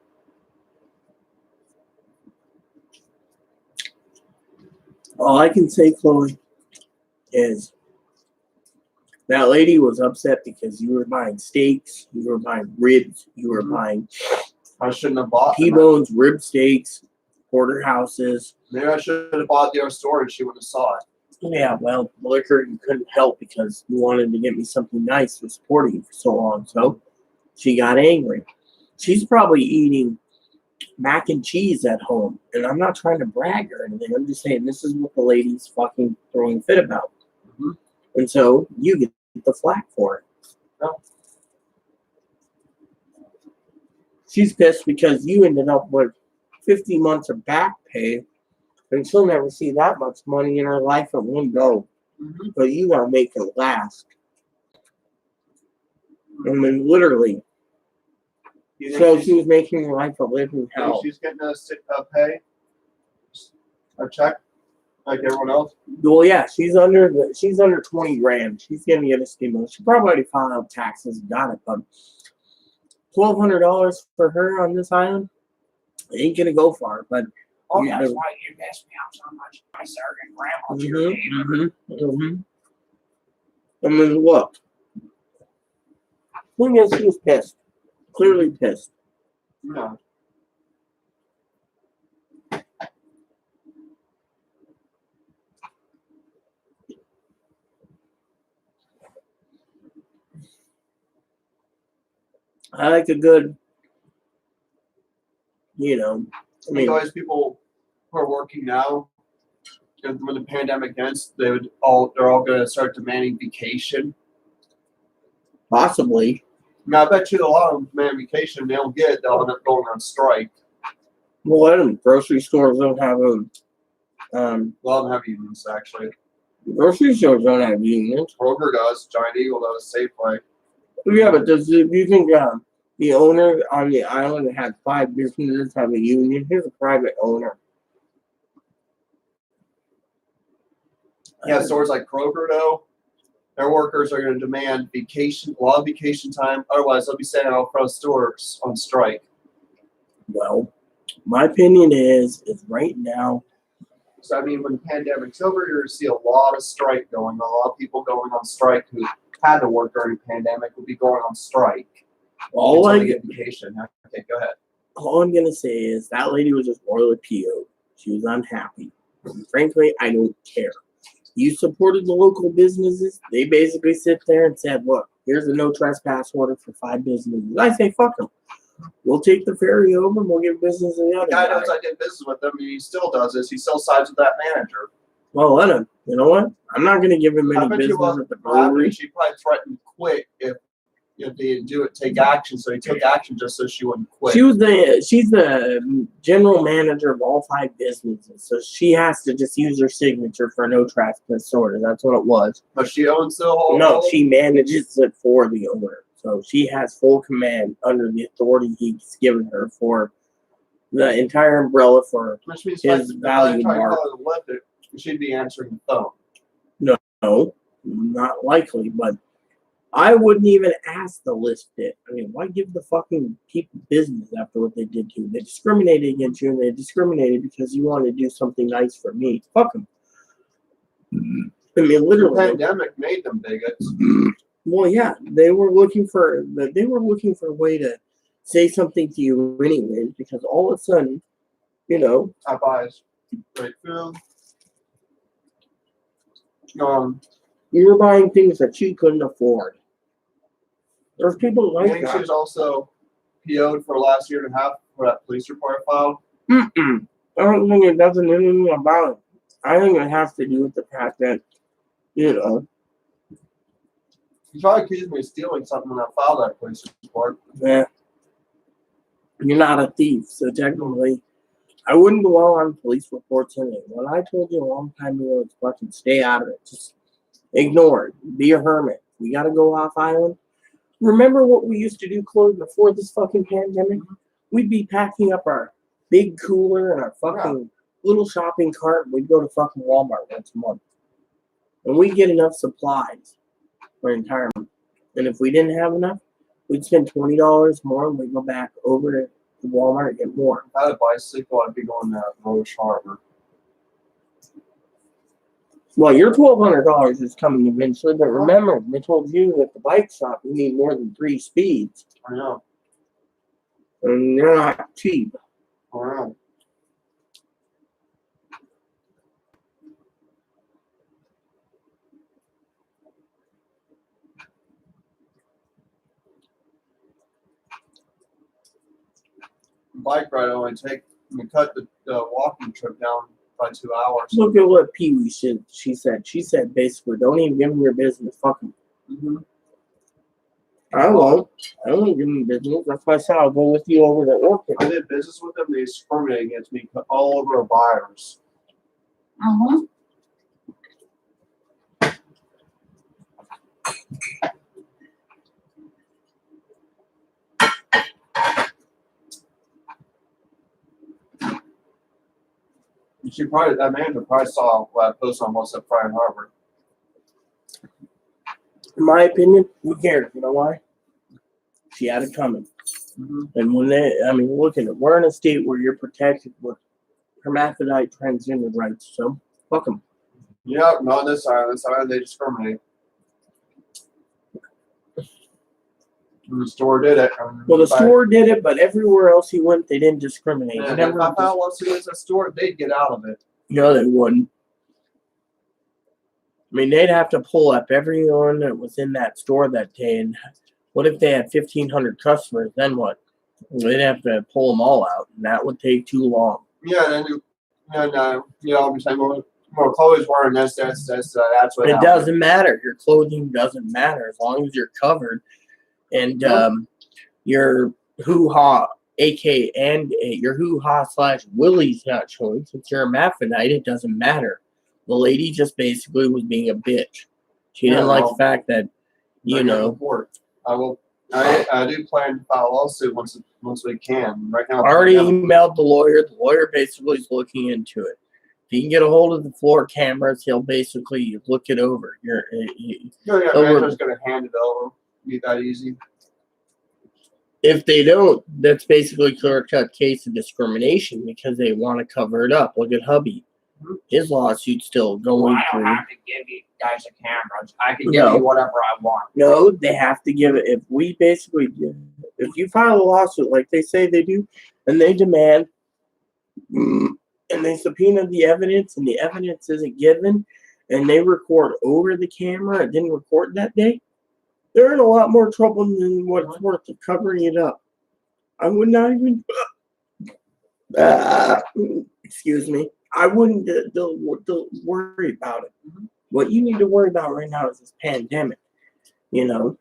All I can say, Chloe, is that lady was upset because you were buying steaks, you were buying ribs, you were buying I shouldn't have bought them. T-bones, rib steaks, porterhouses. Maybe I should have bought the other store and she wouldn't have saw it. Yeah, well, liquor you couldn't help because you wanted to get me something nice for supporting you for so long. So she got angry. She's probably eating mac and cheese at home. And I'm not trying to brag or anything. I'm just saying this is what the lady's fucking throwing fit about. Mm-hmm. And so you get the flack for it. Oh. She's pissed because you ended up with 50 months of back pay. And she'll never see that much money in her life at one go. Mm-hmm. But you gotta make it last. I mean, literally. So she was making her life a living hell. She's getting a pay, a check, like everyone else. Well, yeah, she's under 20 grand. She's gonna get a stimulus. She probably already filed out taxes and got it, but $1,200 for her on this island ain't gonna go far. But Oh, yeah, that's why you messed me up so much. My surrogate grandma's your neighbor. I mean, look. Thing is, she was pissed. Clearly pissed. No. I like a good, I mean, All these people who are working now, and when the pandemic ends, they're all going to start demanding vacation. possibly. Now, I bet you a lot of them demand vacation. They don't get it. They'll end up going on strike. Well, let them. Grocery stores don't have them. A lot of them have unions, actually. Grocery stores don't have unions. Kroger does. Giant Eagle does. Safeway. Yeah, but do you think the owner on the island that had 5 businesses have a union? Here's a private owner. Yeah, stores like Kroger, though, their workers are going to demand vacation, a lot of vacation time. Otherwise, they'll be sending out front stores on strike. Well, my opinion is right now. So, I mean, when the pandemic's over, you're going to see a lot of strike going on. A lot of people going on strike who had to work during the pandemic will be going on strike. All until I they get vacation. Okay, go ahead. All I'm gonna say is that lady was just royally PO'd. She was unhappy. And frankly, I don't care. You supported the local businesses. They basically sit there and said, look, here's a no trespass order for 5 businesses. I say, fuck them. We'll take the ferry over and we'll give business to the other The guy guy. knows I did business with him, and he still does this. He still sides with that manager. Well, let him. You know what? I'm not going to give him I any bet you business was at the brewery. she probably threatened to quit if you know, they didn't do it, take action. So he took action just so she wouldn't quit. She's the general manager of all 5 businesses, so she has to just use her signature for no trespass order. That's what it was. But she owns the whole. No, she manages it for the owner, so she has full command under the authority he's given her for the entire umbrella for Which means his if I value tried to mark. call her and left it, she'd be answering the phone. No, not likely, but I wouldn't even ask to list it. I mean, why give the fucking people business after what they did to you? They discriminated against you, and they discriminated because you wanted to do something nice for me. Fuck them. I mean, The literally. pandemic made them bigots. Well, yeah, they were looking for a way to say something to you anyways, because all of a sudden, you know, Popeyes, great food. you were buying things that you couldn't afford. There's people I like think she that. was also PO'd for the last year and a half for that police report filed. Mm-mm. I don't think it does anything about it. I think it has to do with the fact that, you know, He probably accused me of stealing something when I filed that police report. that you're not a thief. So technically, I wouldn't dwell on police reports anyway. When I told you a long time ago, it's fucking stay out of it. Just ignore it. Be a hermit. We got to go off island. Remember what we used to do, Chloe, before this fucking pandemic? We'd be packing up our big cooler and our fucking little shopping cart. We'd go to fucking Walmart once a month. And we'd get enough supplies for an entire month. And if we didn't have enough, we'd spend $20 more and we'd go back over to Walmart and get more. If I had a bicycle, I'd be going to Roche Harbor. Well, your $1,200 is coming eventually, but remember, they told you at the bike shop you need more than 3 speeds. I know. And they're not cheap. I know. Bike ride only cut the walking trip down by 2 hours. Look at what Pee Wee said. She said basically, don't even give them your business. Fuck them. Mm-hmm. I won't. I won't give them business. That's why I said I'll go with you over to Orchid. I did business with them. They discriminated against me all over a virus. Uh-huh. That manager probably saw what I posted on WhatsApp Friday Harbor. In my opinion, who cares? You know why? She had it coming. Mm-hmm. And look at it. We're in a state where you're protected with hermaphrodite transgender rights. So, fuck them. Yep, not on this side. On this side, they discriminate. And the store did it. Well, the store did it, but everywhere else he went, they didn't discriminate. Yeah, They never if I found once against a store, they'd get out of it. No, they wouldn't. I mean, they'd have to pull up everyone that was in that store that day. And what if they had 1,500 customers? Then what? They'd have to pull them all out, and that would take too long. Yeah, and I'll be saying, well, Chloe's wearing this, that's what It happened. doesn't matter. Your clothing doesn't matter as long as you're covered. And your hoo-ha, AK, and your hoo-ha / Willie's not showing. Since you're a hermaphrodite, it doesn't matter. The lady just basically was being a bitch. She didn't like the fact that, you know. Report. I do plan to file a lawsuit once we can. Right now, I already emailed the lawyer. The lawyer basically is looking into it. If he can get a hold of the floor cameras, he'll basically look it over. manager's going to hand it over. Be that easy. If they don't, that's basically a clear-cut case of discrimination because they want to cover it up. Look at hubby. His lawsuit's still Well, going I don't through. have to give you guys a camera. I can give you whatever I want. No, they have to give it. If you file a lawsuit like they say they do, and they demand, and they subpoena the evidence, and the evidence isn't given, and they record over the camera and didn't record that day, they're in a lot more trouble than what it's worth of covering it up. I would not even. Excuse me. I wouldn't worry about it. What you need to worry about right now is this pandemic. You know,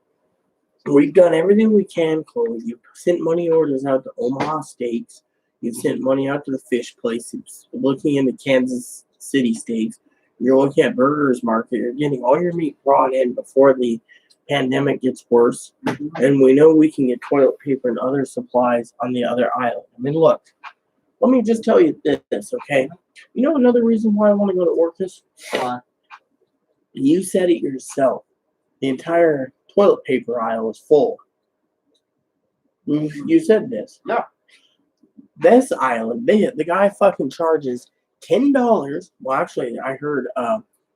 We've done everything we can, Chloe. You've sent money orders out to Omaha Steaks. You've sent money out to the fish place. You're looking into Kansas City Steaks. You're looking at Burgers Market. You're getting all your meat brought in before the pandemic gets worse. And we know we can get toilet paper and other supplies on the other island. I mean, look, let me just tell you this, okay? You know another reason why I want to go to Orcas? You said it yourself. The entire toilet paper aisle is full. You said this. Yeah. This island, the guy fucking charges $10. Well, actually, I heard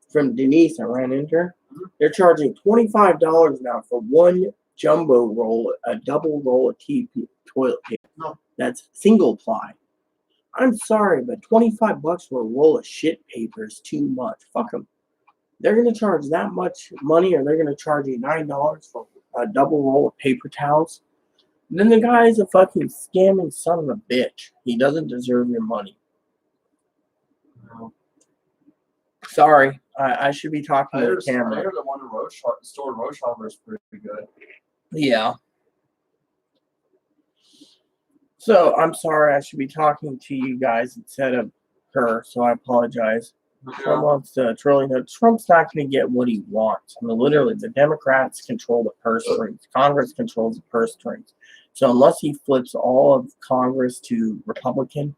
from Denise, I ran into her. They're charging $25 now for one jumbo roll, a double roll of toilet paper. No. That's single ply. I'm sorry, but $25 for a roll of shit paper is too much. Fuck them. They're going to charge that much money, or they're going to charge you $9 for a double roll of paper towels. Then the guy is a fucking scamming son of a bitch. He doesn't deserve your money. No. Sorry, I should be talking I to heard the camera. the one in store in Rochambeau is pretty good. Yeah. So I'm sorry, I should be talking to you guys instead of her, so I apologize. Trump wants to Trump's not going to get what he wants. I mean, literally, the Democrats control the purse strings. Congress controls the purse strings. So unless he flips all of Congress to Republican,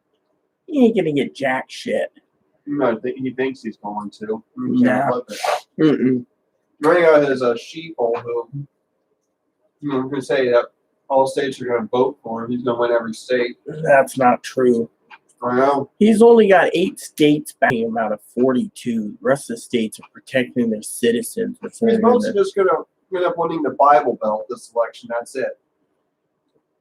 he ain't going to get jack shit. No, he thinks he's going to. Nah. Flip it. Running out his sheeple who can say that all states are going to vote for him. He's going to win every state. That's not true. I know. He's only got 8 states backing him out of 42. The rest of the states are protecting their citizens. He's mostly just going to end up winning the Bible Belt this election. That's it.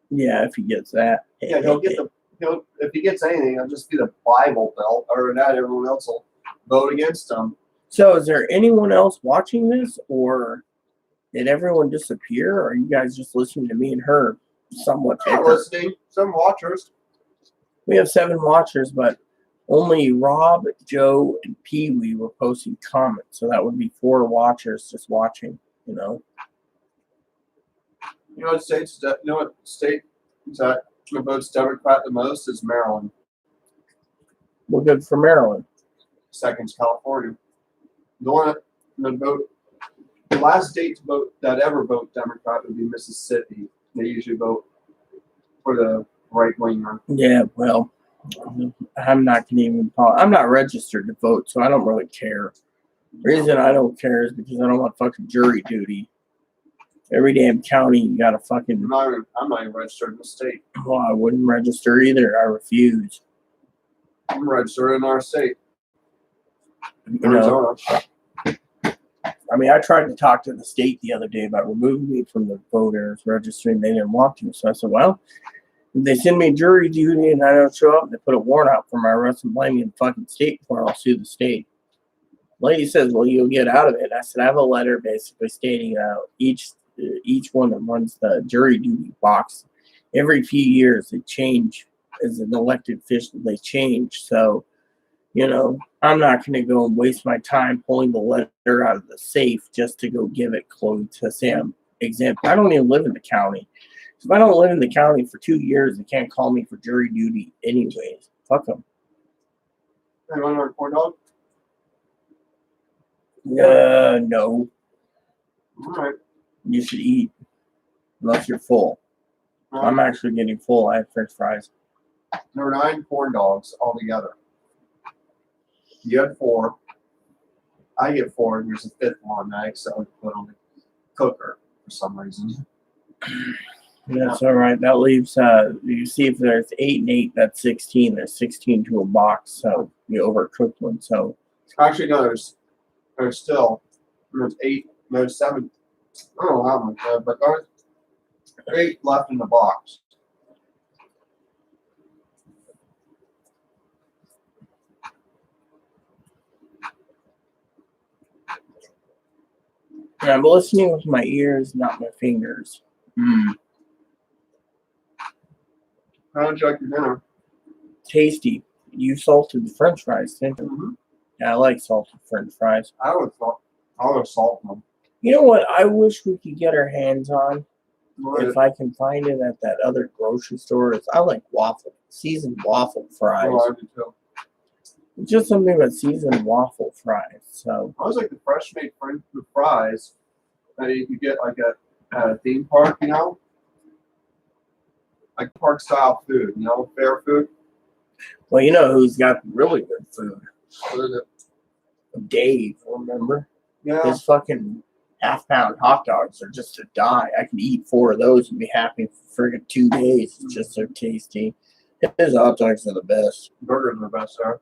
Yeah, if he gets that. Yeah, if he gets anything, it'll just be the Bible Belt. Other than that, everyone else will vote against him. So is there anyone else watching this, or did everyone disappear, or are you guys just listening to me and her somewhat? I'm listening. Some watchers. We have 7 watchers, but only Rob, Joe, and Pee Wee were posting comments. So that would be 4 watchers just watching, you know. You know what state that votes Democrat the most is Maryland. We're good for Maryland. Second's California. The last state to vote that ever vote Democrat would be Mississippi. They usually vote for the right winger. Yeah, well, I'm not gonna even. I'm not registered to vote, so I don't really care. The reason I don't care is because I don't want fucking jury duty. Every damn county you got to fucking. I'm not even registered in the state. Well, I wouldn't register either. I refuse. I'm registered in our state. You know, I mean, I tried to talk to the state the other day about removing me from the voters registering. They didn't want to, so I said, well, if they send me jury duty and I don't show up, they put a warrant out for my arrest and blame me in the fucking state court. I'll sue the state. Lady says, well, you'll get out of it. I said, I have a letter basically stating each one that runs the jury duty box. Every few years, they change. As an elected official, they change. So, you know, I'm not going to go and waste my time pulling the letter out of the safe just to go give it to say I'm exempt. I don't even live in the county. If I don't live in the county for 2 years, they can't call me for jury duty anyways. Fuck them. Hey, want another corn dog? No. All right. You should eat. Unless you're full. I'm actually getting full. I had French fries. There were 9 corn dogs altogether. You had 4. I get 4, and there's a 5th one that I accidentally put on the cooker for some reason. That's all right. That leaves, you see if there's 8 and 8, that's 16. There's 16 to a box, so you overcooked one. So Actually, no, there's 8, there's 7. I don't know how much, but there's 8 left in the box. and I'm listening with my ears, not my fingers. How did you like your dinner? Tasty. You salted the French fries, didn't you? Mm-hmm. Yeah, I like salted French fries. I would have salt them. You know what I wish we could get our hands on? if I can find it at that other grocery store, I like seasoned waffle fries. Oh, I do too. Just something about seasoned waffle fries. So I was like the fresh made fries that you could get like at a theme park, you know? Like park style food, you know, fair food. well, you know who's got really good food? What is it? Dave, remember? Yeah. His fucking half-pound hot dogs are just to die. I could eat 4 of those and be happy for friggin' 2 days. It's just so tasty. His hot dogs are the best. Burgers are the best, sir.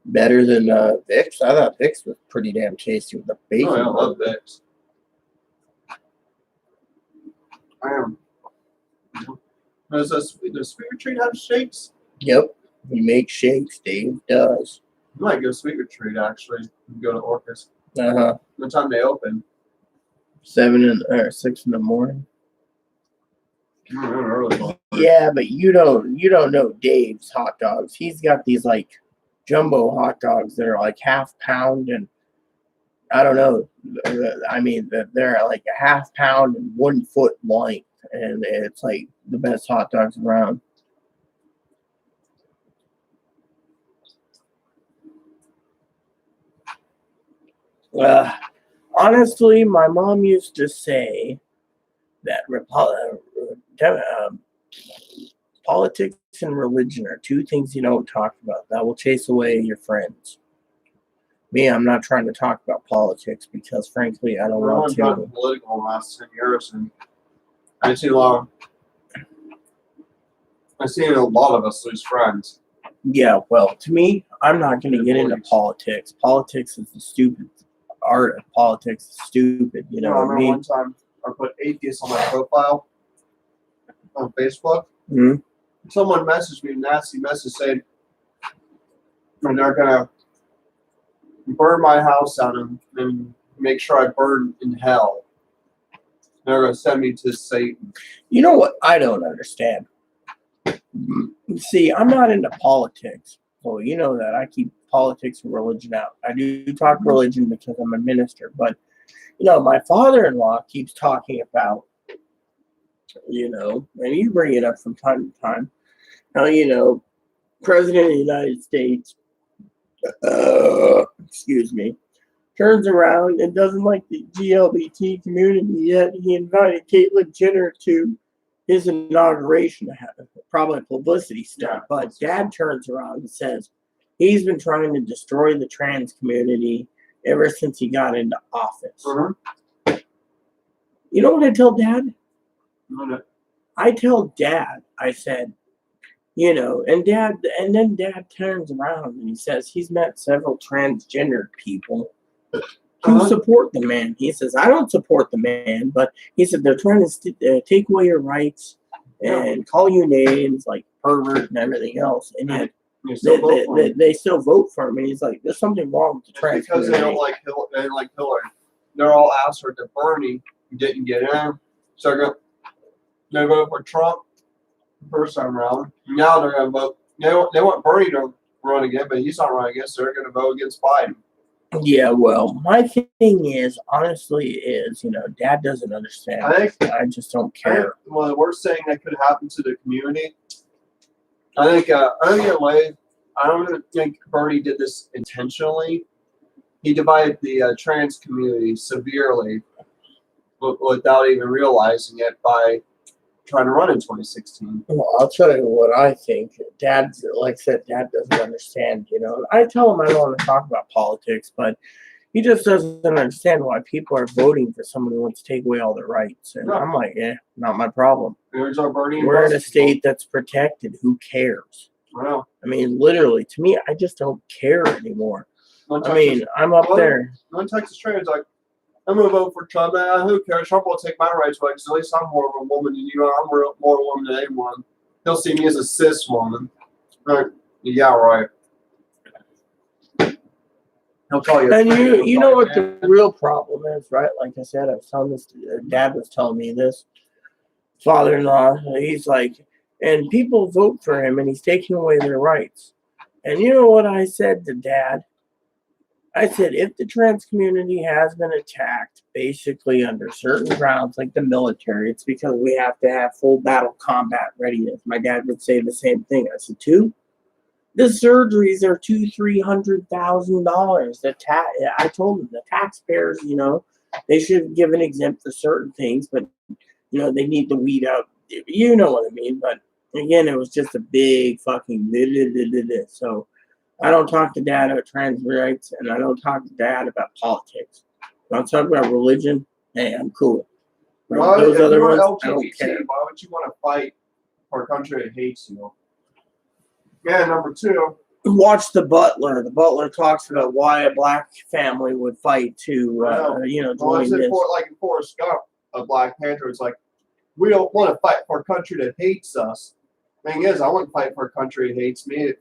Better than Vic's. I thought Vic's was pretty damn tasty with the bacon. Oh, yeah, I love burger. Vicks. I am. Does Sweet Retreat have shakes? Yep. He makes shakes. Dave does. I might go Sweet Retreat actually. And go to Orcas. Uh-huh. What time they open? 6 in the morning. Early. Yeah, but you don't know Dave's hot dogs. He's got these like jumbo hot dogs that are like half pound, and I don't know. I mean, they're like a half pound and 1 foot length, and it's like the best hot dogs around. Honestly, my mom used to say that politics and religion are 2 things you don't talk about. That will chase away your friends. Me, I'm not trying to talk about politics because, frankly, I don't want I've gotten to. political in the last 10 years, and I've seen a lot of us lose friends. Yeah, well, to me, I'm not going to get into politics. Politics is the stupid art of politics. Is stupid, you know I what I remember mean? one time I put atheist on my profile on Facebook. Mhm. Someone messaged me a nasty message saying, and they're gonna burn my house down and make sure I burn in hell. They're gonna send me to Satan. You know what I don't understand? See, I'm not into politics. Well, you know that. I keep politics and religion out. I do talk religion because I'm a minister. But, you know, my father-in-law keeps talking about, you know, and you bring it up from time to time, how, you know, President of the United States, excuse me, turns around and doesn't like the GLBT community, yet he invited Caitlyn Jenner to his inauguration to have probably publicity stuff. Yeah. But Dad turns around and says he's been trying to destroy the trans community ever since he got into office. You know what I tell Dad? I tell Dad, I said, you know, and then Dad turns around and he says he's met several transgender people who support the man. He says, I don't support the man, but he said they're trying to take away your rights and call you names like pervert and everything else. And yet they still vote for him. And he's like, there's something wrong with the trans because they don't like Hillary. They're all asked her to Bernie, who didn't get in. So they're going to vote for Trump the first time around. Now they're going to vote. They want Bernie to run again, but he's not running again, so they're going to vote against Biden. Yeah, well, my thing is, honestly, you know, Dad doesn't understand. I just don't care. Well, the worst thing that could happen to the community, I don't think Bernie did this intentionally. He divided the trans community severely without even realizing it by trying to run in 2016. Well, I'll tell you what I think. Dad, like I said, Dad doesn't understand, you know. I tell him I don't want to talk about politics, but he just doesn't understand why people are voting for someone who wants to take away all their rights. And I'm like, not my problem. There's our Bernie. We're in a state that's protected. Who cares? Well, I mean, literally, to me, I just don't care anymore. I'm up there. One Texas trans like, I'm going to vote for Trump. Who cares? Trump will take my rights away because at least I'm more of a woman than you are. I'm more of a woman than anyone. He'll see me as a cis woman. Right. Yeah, right. He'll call you. And you know what the real problem is, right? Like I said, I was telling this. Dad was telling me this. Father-in-law, he's like, and people vote for him, and he's taking away their rights. And you know what I said to Dad? I said, if the trans community has been attacked, basically under certain grounds, like the military, it's because we have to have full battle combat readiness. My dad would say the same thing. I said, two, the surgeries are $200,000-$300,000. I told him the taxpayers, they should give an exempt for certain things, but they need to weed out. You know what I mean? But again, it was just a big fucking. So I don't talk to dad about trans rights, and I don't talk to dad about politics. When I talk about religion, hey, I'm cool. But Why, those if other you're ones, I don't LGBT, care. why would you want to fight for a country that hates you? Yeah, number two. Watch The Butler. The Butler talks about why a black family would fight to, Well, join is it this. like in Forrest Gump, a Black Panther? It's like, we don't want to fight for a country that hates us. Thing is, I wouldn't fight for a country that hates me.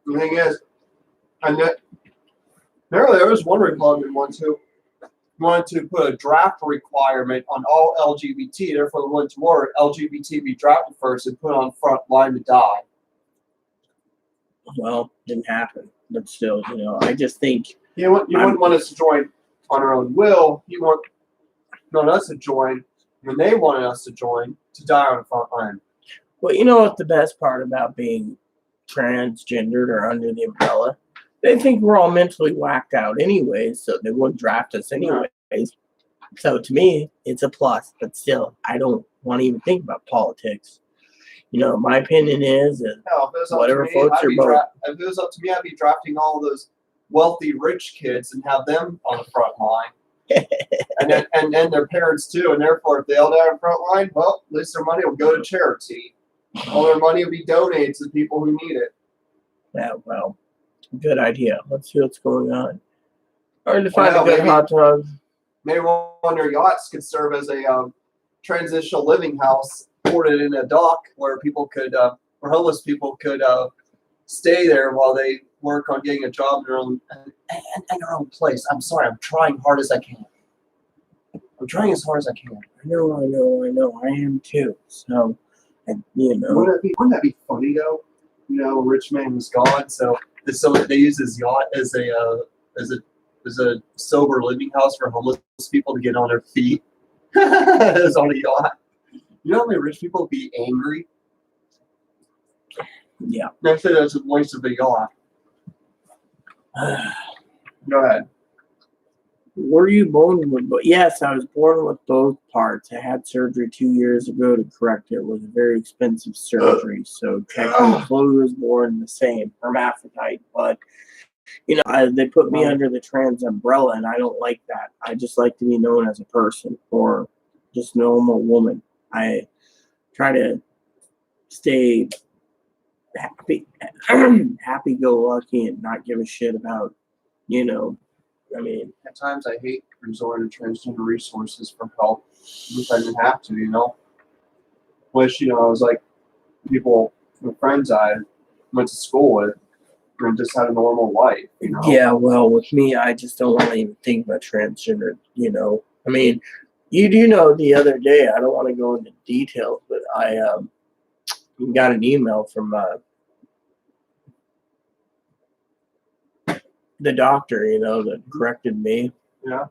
The thing is, apparently there was one Republican once who wanted to put a draft requirement on all LGBT. Therefore, went to war. LGBT be drafted first and put on front line to die. Well, didn't happen. But still, I just think You wouldn't want us to join on our own will. You want us to join when they wanted us to join to die on the front line. Well, you know what the best part about being transgendered or under the umbrella? They think we're all mentally whacked out anyways, so they wouldn't draft us anyways. So to me, it's a plus, but still, I don't want to even think about politics. My opinion is Hell, if it was up whatever to me, floats your boat. if it was up to me, I'd be drafting all those wealthy rich kids and have them on the front line. and then their parents too, and therefore if they all die on the front line, well, at least their money will go to charity. All their money will be donated to the people who need it. Yeah, well, good idea. Let's see what's going on. Hard to find Well, a good maybe- hot dog. Maybe one of their yachts could serve as a transitional living house, ported in a dock where people could, where homeless people could stay there while they work on getting a job in their own in their own place. I'm sorry, I'm trying hard as I can. I'm trying as hard as I can. I know. I am too. So, Wouldn't that be funny though? A rich man was gone, so they use his yacht as a sober living house for homeless people to get on their feet. It's on a yacht. You know how many rich people would be angry? yeah. They say that's a waste of a yacht. Go ahead. Were you born with both? Yes, I was born with both parts. I had surgery 2 years ago to correct it. It was a very expensive surgery, so technically Chloe was born the same, hermaphrodite. But they put me under the trans umbrella, and I don't like that. I just like to be known as a person or just normal woman. I try to stay happy-go-lucky, and not give a shit about, At times I hate resorting to transgender resources for help if I didn't have to, Wish, I was like people, the friends I went to school with, and just had a normal life, Yeah, well, with me, I just don't want to even think about transgender, you do know the other day, I don't want to go into details, but I got an email from the doctor, that corrected me. Yeah.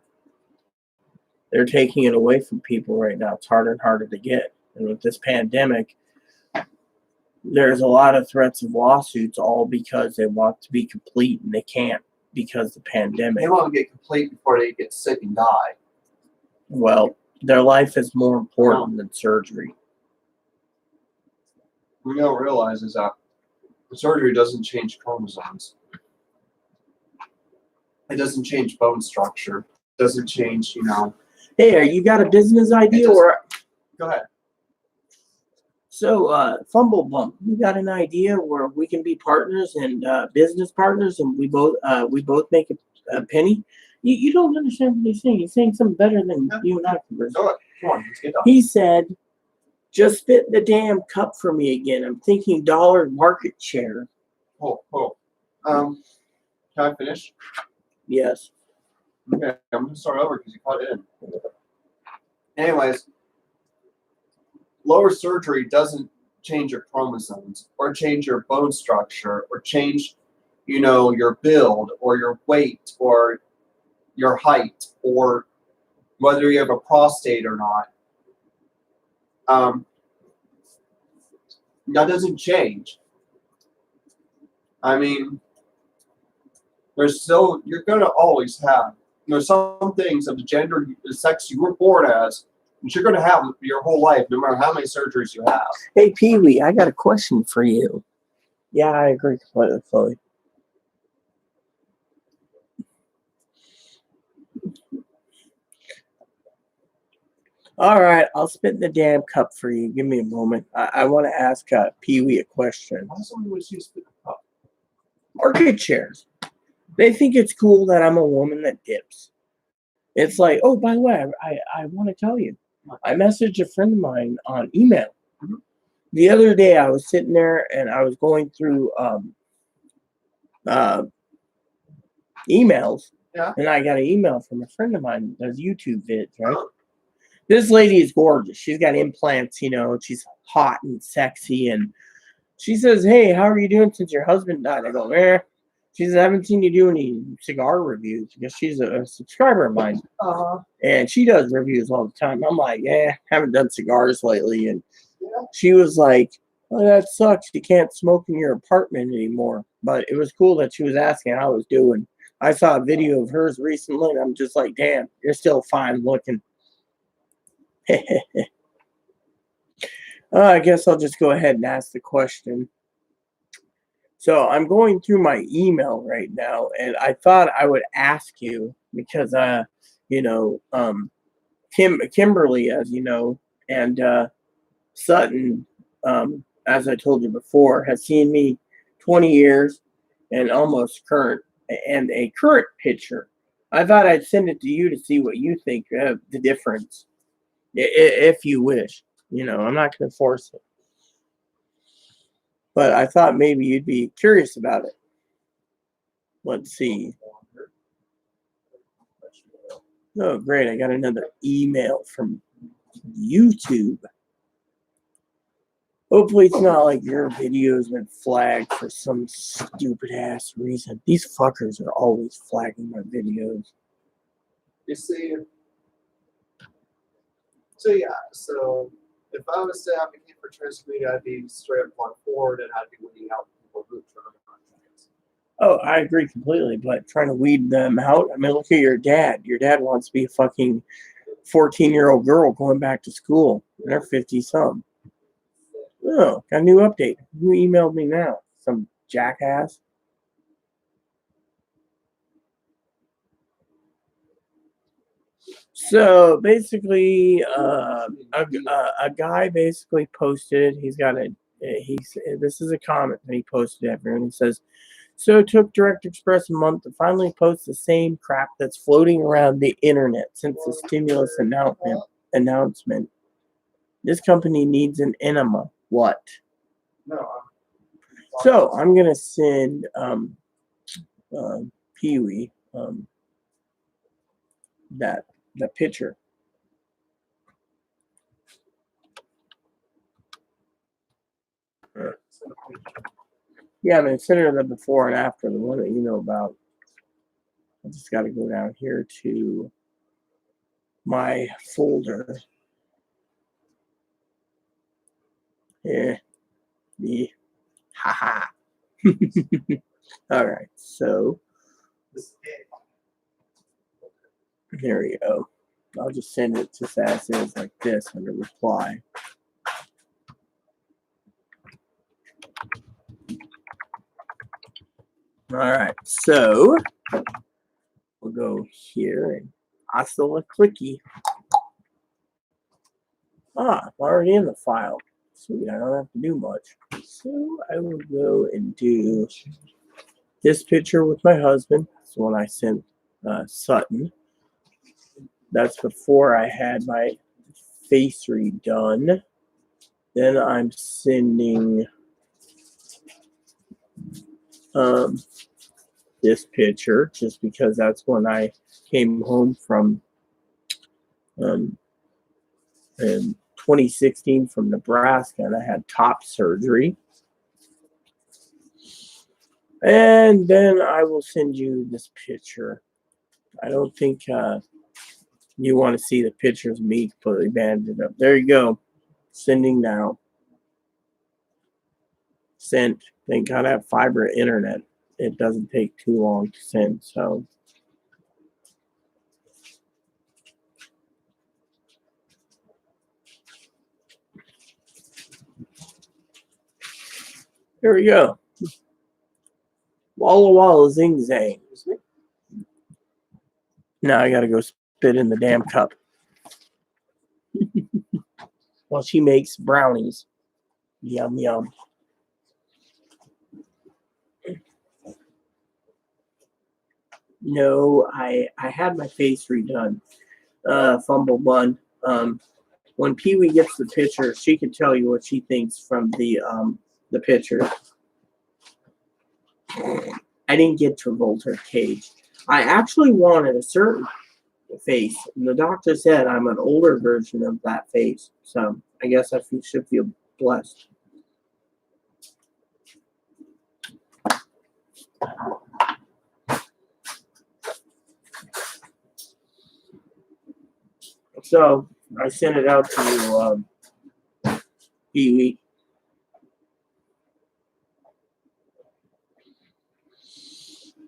They're taking it away from people right now. It's harder and harder to get. And with this pandemic, there's a lot of threats of lawsuits, all because they want to be complete and they can't because of the pandemic. They want to get complete before they get sick and die. Well, their life is more important than surgery. What we don't realize is that surgery doesn't change chromosomes. It doesn't change bone structure. It doesn't change, Hey, you got a business idea? Or Go ahead. so, Fumble Bump, you got an idea where we can be partners and business partners, and we both make a penny? You don't understand what he's saying. He's saying something better than you and I can. Go ahead. Come on, let's get done. He said, "Just spit the damn cup for me again. I'm thinking dollar market share." Oh. Can I finish? Yes. Okay, I'm gonna start over because you cut in. Anyways, lower surgery doesn't change your chromosomes or change your bone structure or change you know, your build or your weight or your height or whether you have a prostate or not. That doesn't change. I mean, you're gonna always have, some things of the gender, the sex you were born as, that you're gonna have your whole life, no matter how many surgeries you have. Hey, Pee Wee, I got a question for you. Yeah, I agree completely, Chloe. All right, I'll spit in the damn cup for you. Give me a moment. I want to ask Pee Wee a question. Why does someone always use the cup? Orchid chairs. They think it's cool that I'm a woman that dips. It's like, oh, by the way, I want to tell you, I messaged a friend of mine on email. Mhm. The other day, I was sitting there and I was going through emails. Yeah. And I got an email from a friend of mine that does YouTube vids, right? This lady is gorgeous. She's got implants, she's hot and sexy. And she says, hey, how are you doing since your husband died? I go, She says, I haven't seen you do any cigar reviews because she's a subscriber of mine. And she does reviews all the time. I'm like, haven't done cigars lately. And she was like, oh, that sucks. You can't smoke in your apartment anymore. But it was cool that she was asking how I was doing. I saw a video of hers recently, and I'm just like, damn, you're still fine looking. I guess I'll just go ahead and ask the question. So I'm going through my email right now, and I thought I would ask you because, Kimberly, as you know, and Sutton, as I told you before, has seen me 20 years and almost current, and a current picture. I thought I'd send it to you to see what you think of the difference, if you wish. I'm not going to force it. But I thought maybe you'd be curious about it. Let's see. Oh, great. I got another email from YouTube. Hopefully it's not like your video's been flagged for some stupid ass reason. These fuckers are always flagging my videos. You see, so if I was to advocate for trans community, I'd be straight up on board and I'd be weeding out people who turn on trans. Oh, I agree completely, but trying to weed them out. I mean, look at your dad. Your dad wants to be a fucking 14-year-old girl going back to school. And they're 50-some. Oh, got a new update. Who emailed me now? Some jackass? So basically, a guy basically posted. This is a comment that he posted. Everyone, he says, "So it took Direct Express a month to finally post the same crap that's floating around the internet since the stimulus announcement. This company needs an enema. What?" No. So I'm gonna send Pee Wee the picture. Yeah, I'm gonna send her the before and after, the one that you know about. I just got to go down here to my folder. Yeah. Haha. All right, so there we go. I'll just send it to Sass like this under reply. All right, so we'll go here and hasta la clicky. I'm already in the file. Sweet, I don't have to do much. So I will go and do this picture with my husband. That's the one I sent Sutton. That's before I had my face redone. Then I'm sending this picture just because that's when I came home from in 2016 from Nebraska, and I had top surgery. And then I will send you this picture. I don't think you want to see the pictures of me completely banded up. There you go. Sending now. Sent. Thank God I have fiber internet. It doesn't take too long to send. So here we go. Walla Walla Zing Zang. Now I gotta go spit in the damn cup. While she makes brownies. Yum yum. No, I had my face redone. Fumble bun. When Pee Wee gets the picture, she can tell you what she thinks from the picture. I didn't get Travolta Cage. I actually wanted a certain face, and the doctor said I'm an older version of that face. So I guess I should feel blessed. So I sent it out to Pee Wee.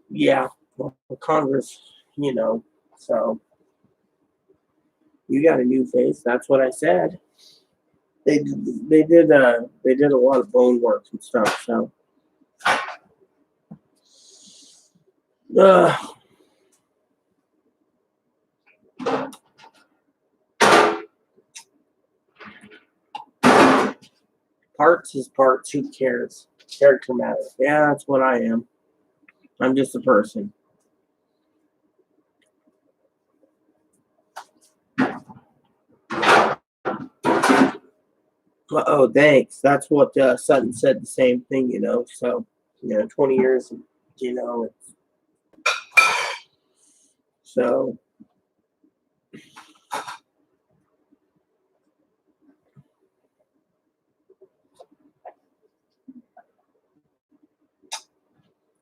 Yeah, well, Congress, so you got a new face. That's what I said. They did a lot of bone work and stuff. So, parts is parts. Who cares? Character matters. Yeah, that's what I am. I'm just a person. Oh, thanks. That's what Sutton said. The same thing, So, 20 years, So,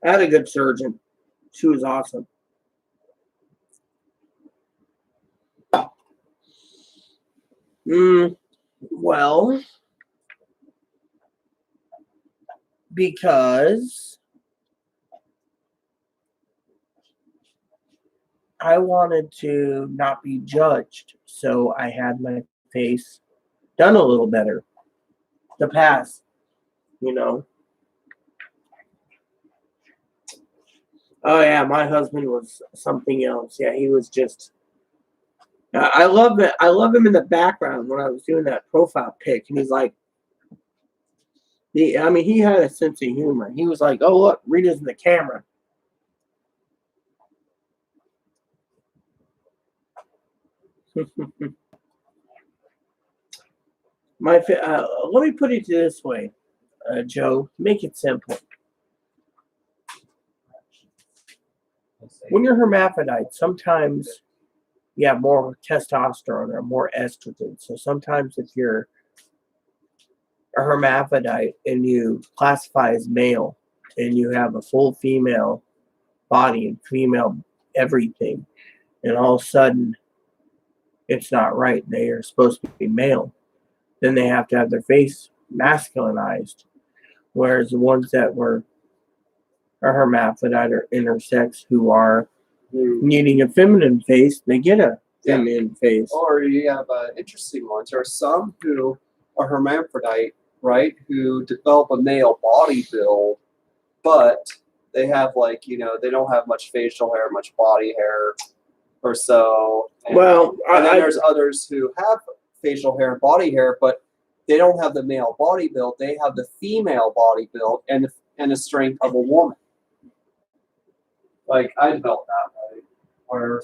I had a good surgeon. She was awesome. Well, because I wanted to not be judged, so I had my face done a little better. The past, Oh yeah, my husband was something else. Yeah, he was just. I love it. I love him in the background when I was doing that profile pic, and he's like, he had a sense of humor. He was like, "Oh look, Rita's in the camera." Let me put it this way, Joe. Make it simple. When you're hermaphrodite, sometimes you have more testosterone or more estrogen. So sometimes if you're a hermaphrodite and you classify as male and you have a full female body and female everything, and all of a sudden it's not right. They are supposed to be male. Then they have to have their face masculinized. Whereas the ones that were a hermaphrodite or intersex who are needing a feminine face, they get a feminine face. Or you have interesting ones. There are some who are hermaphrodite, right, who develop a male body build, but they have they don't have much facial hair, much body hair or so. And, and then there's others who have facial hair and body hair, but they don't have the male body build. They have the female body build and the strength of a woman. Like I developed that way, where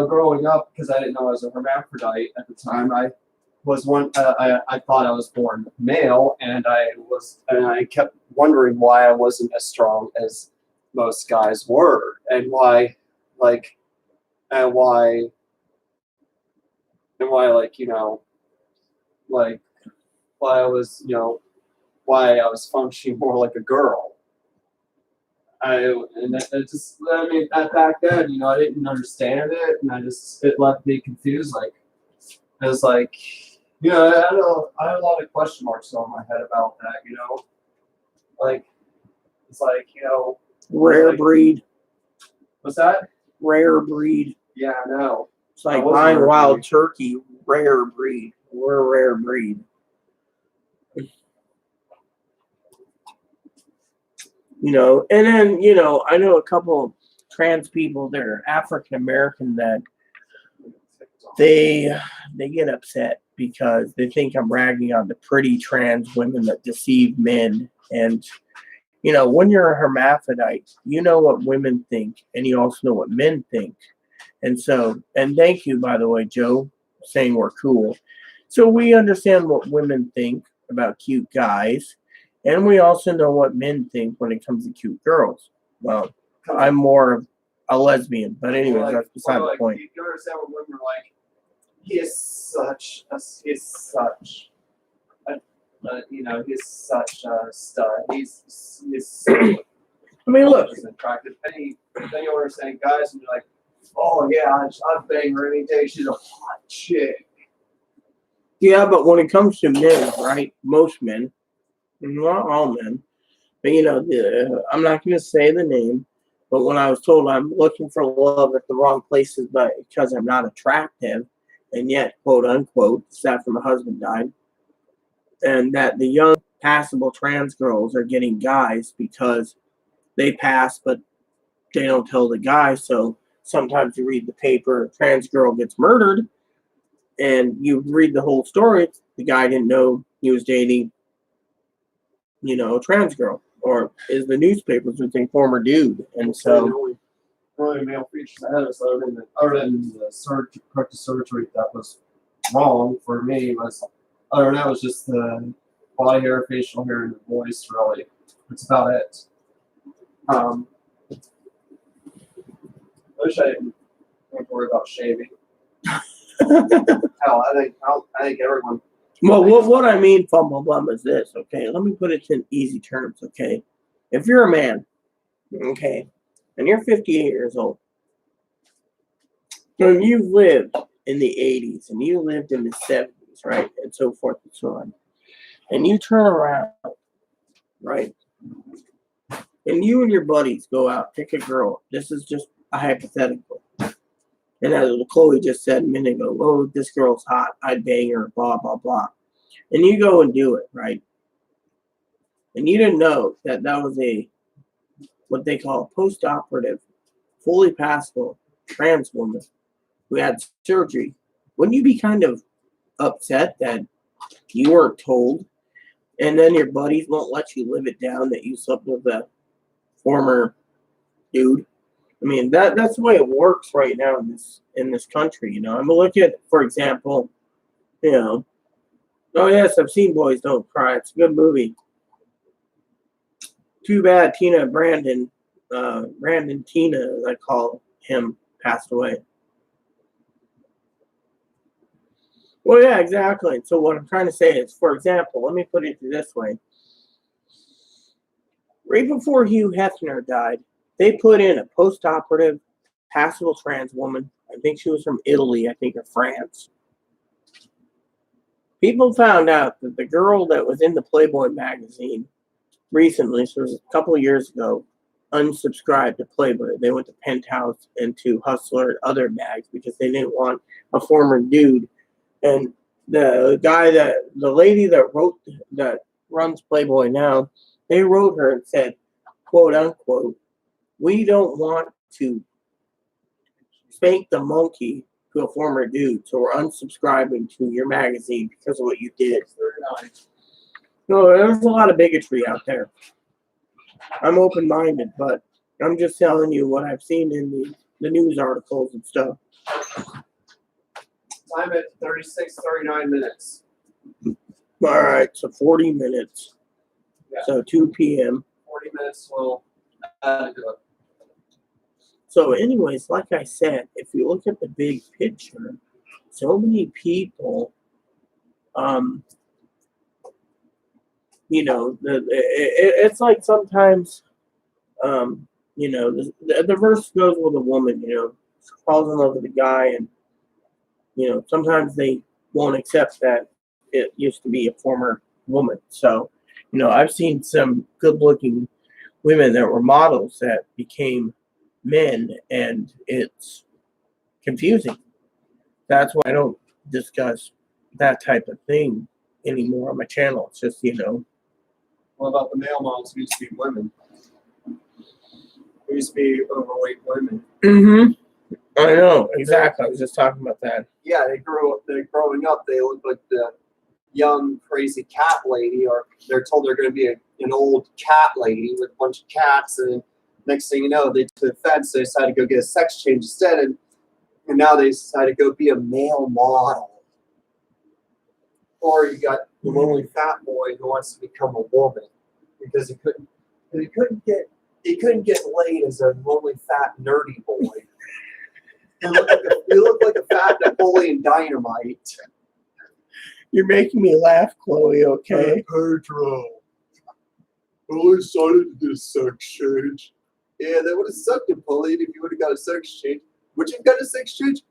growing up, because I didn't know I was a hermaphrodite at the time, I thought I was born male, and I kept wondering why I wasn't as strong as most guys were, and why I was functioning more like a girl. back then, I didn't understand it, and it left me confused. Like, it was like, I had a lot of question marks on my head about that. Like, it's like, Rare like, breed. what's that? Rare breed. Yeah, I know. It's like was a buying rare wild breed. turkey. Rare breed. We're a rare breed. And then, I know a couple trans people, they're African American, that they get upset because they think I'm ragging on the pretty trans women that deceive men. And, when you're a hermaphrodite, you know what women think, and you also know what men think. And so, and thank you, by the way, Joe, saying we're cool. So we understand what women think about cute guys, and we also know what men think when it comes to cute girls. Well, I'm more of a lesbian, but anyways, that's beside the point. You understand what women are like? He's such a stud. He's so I mean, look, attractive. Then you understand guys, and you're like, oh yeah, I'd bang her any day. She's a hot chick. yeah, but when it comes to men, right? Most men, not all men, but I'm not going to say the name, but when I was told I'm looking for love at the wrong places, but because I'm not attractive, and yet, quote unquote, it's after my husband died, and that the young, passable trans girls are getting guys because they pass, but they don't tell the guy. So sometimes you read the paper, a trans girl gets murdered, and you read the whole story. The guy didn't know he was dating, a trans girl, or is the newspapers with a former dude. And so, Really male features I had other than the corrective surgery that was wrong for me was other than that was just the body hair, facial hair, and the voice. Really, that's about it. I wish I didn't have to worry about shaving. Hell, I think everyone. well, what I mean, fumble bum, is this, okay? Let me put it in easy terms, okay? If you're a man, okay, and you're 58 years old, and you've lived in the 80s, and you lived in the 70s, right, and so forth and so on, and you turn around, right, and you and your buddies go out, pick a girl. This is just a hypothetical. And as Chloe just said a minute ago, oh, this girl's hot, I'd bang her, blah, blah, blah. And you go and do it, right? And you didn't know that was what they call a post-operative, fully passable trans woman who had surgery. Wouldn't you be kind of upset that you weren't told? And then your buddies won't let you live it down that you slept with a former dude. I mean, that's the way it works right now in this country. I'm gonna look at, for example, oh yes, I've seen Boys Don't Cry. It's a good movie. Too bad Brandon Tina, as I call him, passed away. Well, yeah, exactly. So what I'm trying to say is, for example, let me put it this way. Right before Hugh Hefner died, they put in a post-operative, passable trans woman. I think she was from Italy, or France. People found out that the girl that was in the Playboy magazine recently, so it was a couple of years ago, unsubscribed to Playboy. They went to Penthouse and to Hustler and other mags because they didn't want a former dude. And the lady that runs Playboy now, they wrote her and said, quote unquote, we don't want to spank the monkey to a former dude, so we're unsubscribing to your magazine because of what you did. No, there's a lot of bigotry out there. I'm open-minded, but I'm just telling you what I've seen in the news articles and stuff. Time at 39 minutes. All right, so 40 minutes. Yeah. So 2 p.m. 40 minutes will add to it. So anyways, like I said, if you look at the big picture, so many people, it's like sometimes You know, the verse goes with a woman. You know, she falls in love with a guy, and you know, sometimes they won't accept that it used to be a former woman. So, you know, I've seen some good-looking women that were models that became men, and it's confusing. That's why I don't discuss that type of thing anymore on my channel. It's just, you know, What about the male models who used to be women? Who used to be overweight women? I know exactly. I was just talking about that. Yeah, they grew up. They're growing up. They look like the young crazy cat lady, or they're told they're going to be an old cat lady with a bunch of cats, and next thing you know, they to the feds. They decide to go get a sex change instead, and now they decide to go be a male model. Or you got the lonely fat boy who wants to become a woman because he couldn't get laid as a lonely fat nerdy boy. He looked like a fat Napoleon Dynamite. You're making me laugh, Chloe. Okay. Pedro. I decided to get a sex change. Yeah, that would have sucked, Napoleon, if you would have got a sex change. Would you have got a sex change?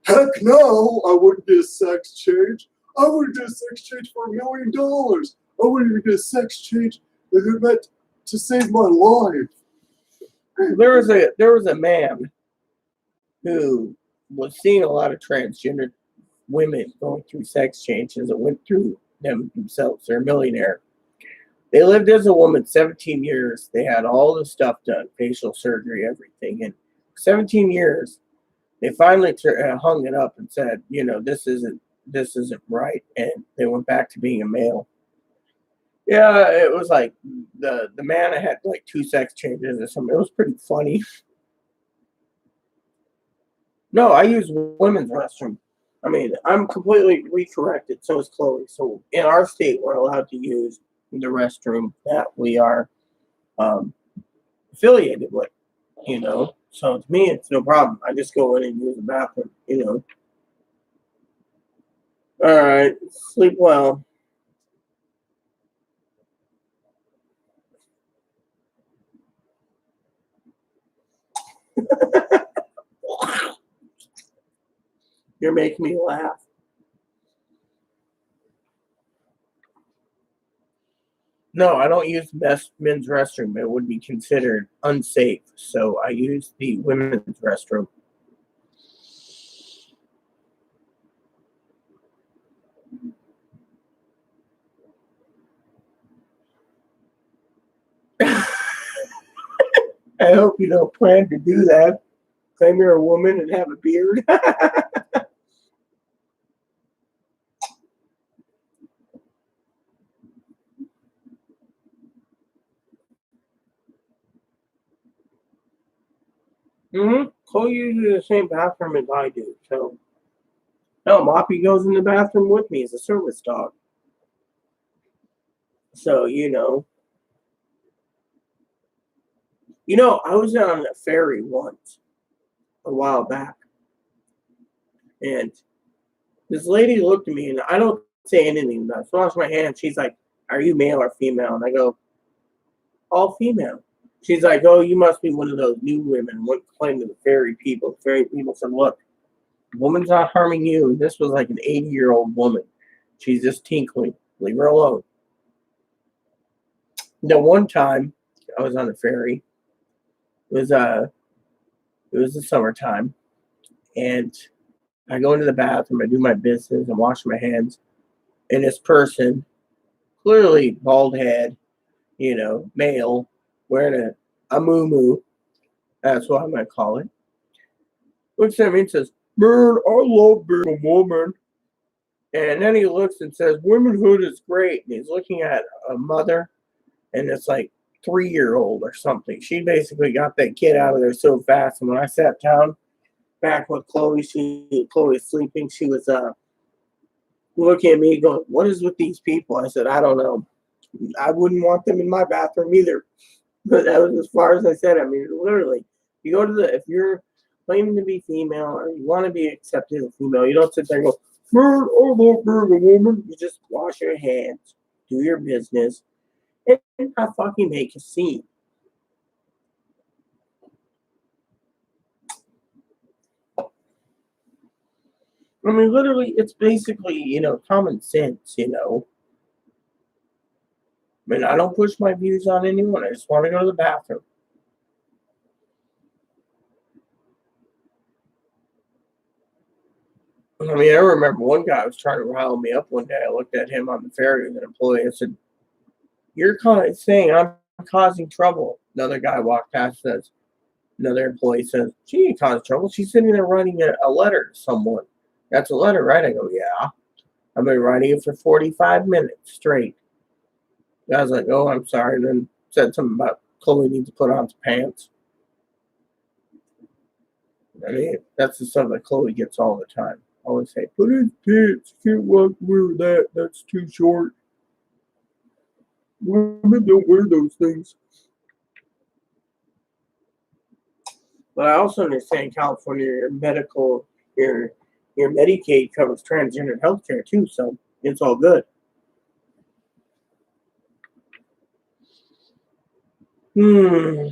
Heck no, I wouldn't get a sex change. I wouldn't get a sex change for $1 million. I wouldn't even get a sex change if it meant to save my life. There was a man who was seeing a lot of transgender women going through sex changes and went through them themselves. They're a millionaire. They lived as a woman 17 years. They had all the stuff done, facial surgery, everything. In 17 years, they finally hung it up and said, you know, this isn't right. And they went back to being a male. Yeah, it was like the man had like 2 sex changes or something. It was pretty funny. No, I use women's restroom. I mean, I'm completely recorrected. So is Chloe. So in our state, we're allowed to use the restroom that we are affiliated with. You know, so to me, it's no problem. I just go in and use the bathroom. You know. All right, sleep well. You're making me laugh. No, I don't use men's restroom. It would be considered unsafe. So I use the women's restroom. I hope you don't plan to do that. Claim you're a woman and have a beard. Chloe uses the same bathroom as I do. So, no, Moppy goes in the bathroom with me as a service dog. So, you know, I was on a ferry once, a while back, and this lady looked at me, and I don't say anything. I wash my hands. She's like, "Are you male or female?" And I go, "All female." She's like, "Oh, you must be one of those new women." Went claim to the ferry people. The ferry people said, "Look, the woman's not harming you." This was like an 80-year-old woman. She's just tinkling. Leave her alone. The one time I was on a ferry, it was the summertime, and I go into the bathroom, I do my business, I'm washing my hands, and this person, clearly bald head, male, wearing a moo-moo, that's what I'm gonna call it, looks at me and says, "Man, I love being a woman." And then he looks and says, "Womanhood is great." And he's looking at a mother, and it's like 3-year-old or something. She basically got that kid out of there so fast. And when I sat down back with Chloe, Chloe was sleeping. She was looking at me going, "What is with these people?" I said, "I don't know. I wouldn't want them in my bathroom either." But that was as far as I said. I mean, literally, you go to if you're claiming to be female or you want to be accepted as female, you don't sit there and go, "Man, I love being a woman." You just wash your hands, do your business, and not fucking make a scene. I mean, literally, it's basically, common sense, I mean, I don't push my views on anyone. I just want to go to the bathroom. I mean, I remember one guy was trying to rile me up one day. I looked at him on the ferry as an employee. I said, "You're saying I'm causing trouble." Another guy walked past, says, another employee says, "She ain't causing trouble. She's sitting there writing a letter to someone." "That's a letter, right?" I go, "Yeah. I've been writing it for 45 minutes straight." The guy's like, "Oh, I'm sorry." And then said something about Chloe needs to put on some pants. I mean, that's the stuff that Chloe gets all the time. I always say, "Put in pants. You can't wear that. That's too short. Women don't wear those things." But I also understand in California, your your Medicaid covers transgender health care too, so it's all good. Hmm.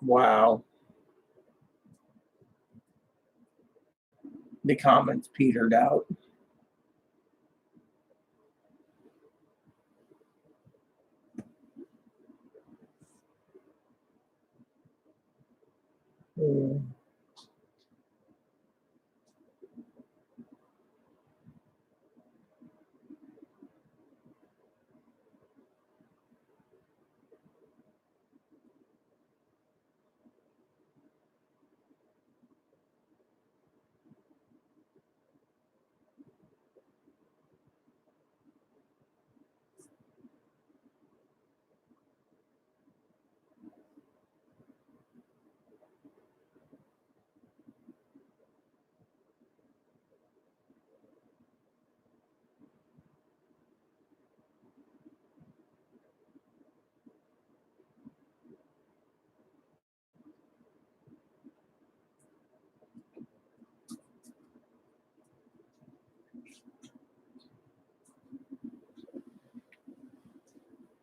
Wow. The comments petered out. Hmm.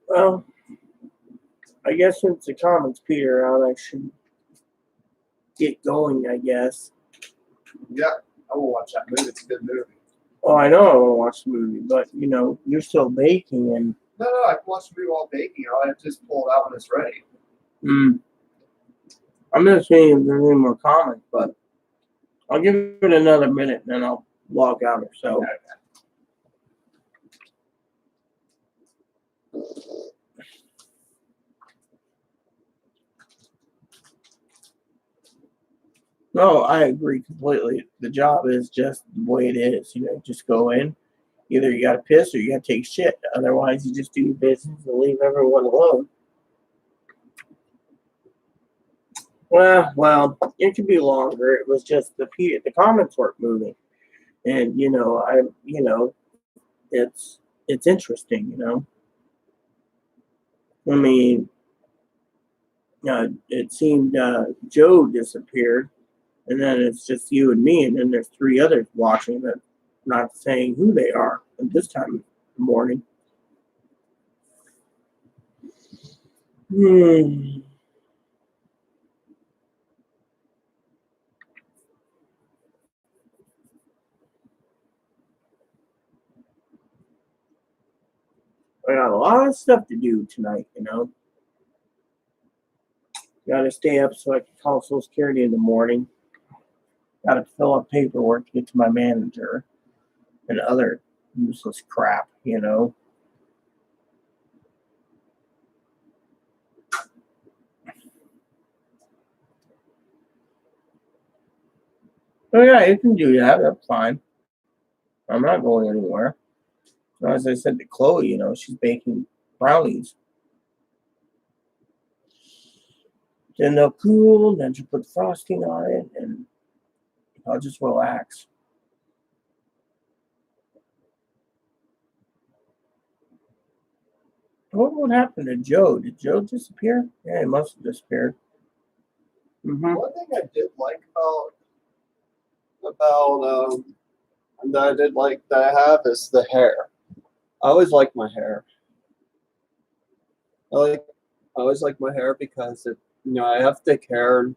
Well, I guess since the comments peter out, I should get going, I guess. Yeah, I will watch that movie. It's a good movie. Oh, I know I want to watch the movie, but you're still baking, and No, I can watch the movie while baking. I have to just pull it out when it's ready. I'm gonna see if there's any more comments, but I'll give it another minute, and then I'll log out or so. No, I agree completely. The job is just the way it is. Just go in. Either you got to piss or you got to take shit. Otherwise, you just do your business and leave everyone alone. Well, it could be longer. It was just the comments weren't moving, and it's interesting. I mean, it seemed Joe disappeared, and then it's just you and me, and then there's three others watching that not saying who they are at this time of the morning. I got a lot of stuff to do tonight. Got to stay up so I can call Social Security in the morning. Got to fill out paperwork to get to my manager and other useless crap. Oh yeah, you can do that. That's fine. I'm not going anywhere. As I said to Chloe, she's baking brownies. Then they'll cool, then she'll put frosting on it, and I'll just relax. What happened to Joe? Did Joe disappear? Yeah, he must have disappeared. One thing I did like about that I did like that I have is the hair. I always like my hair. I always like my hair because I have thick hair. And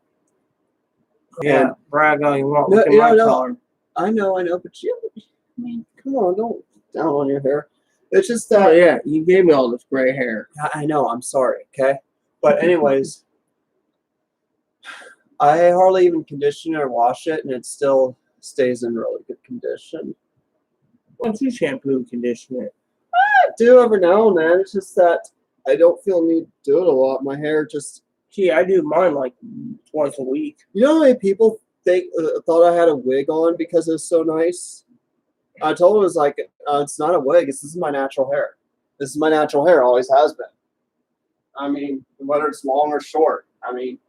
Yeah, brag all you want. No, Look at yeah, my no. collar. I know, but I mean, come on, don't down on your hair. It's just Oh that yeah, you gave me all this gray hair. I know. I'm sorry. Okay, but anyways, I hardly even condition or wash it, and it still stays in really good condition. Why don't you shampoo and condition it? I do every now and then. It's just that I don't feel the need to do it a lot. My hair just. Gee, I do mine like twice a week. You know how many people thought I had a wig on because it was so nice? I told them it was like, it's not a wig. This is my natural hair. This is my natural hair. Always has been. I mean, whether it's long or short. I mean,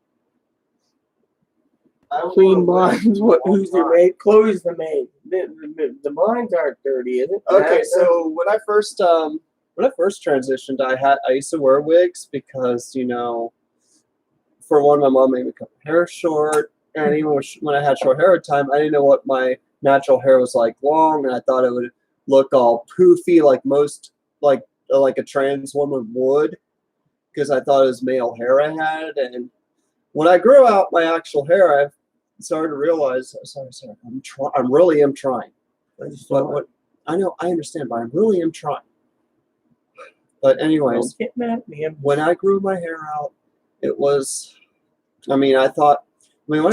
I don't Clean wear a wig blinds. for a What? long Who's your time. maid? Chloe's the maid. The blinds aren't dirty, is it? Okay, Yeah. so when I first transitioned, I used to wear wigs because for one, my mom made me cut my hair short, and even when I had short hair at the time, I didn't know what my natural hair was like long, and I thought it would look all poofy like most like a trans woman would, because I thought it was male hair I had. And when I grew out my actual hair, I started to realize, sorry, I really am trying. But what I know, I understand, but I really am trying. But anyways, Don't get mad at me. when I grew my hair out, it was, when I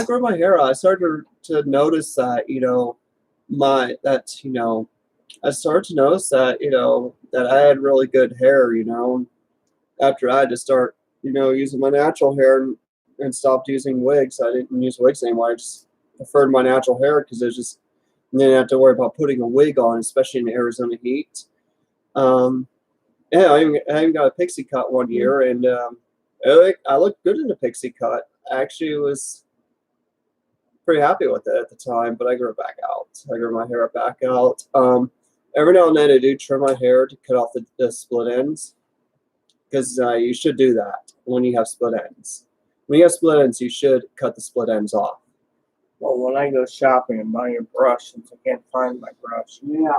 grew my hair out, I started to notice that, I started to notice that, that I had really good hair, after I had to start, using my natural hair and stopped using wigs. I didn't use wigs anymore. I just preferred my natural hair because I didn't have to worry about putting a wig on, especially in the Arizona heat. Yeah, I even got a pixie cut one year, and I looked good in the pixie cut. I actually was pretty happy with it at the time, but I grew it back out. I grew my hair back out. Every now and then I do trim my hair to cut off the split ends, because you should do that when you have split ends. When you have split ends, you should cut the split ends off. Well, when I go shopping and buy a brush, since I can't find my brush. Yeah.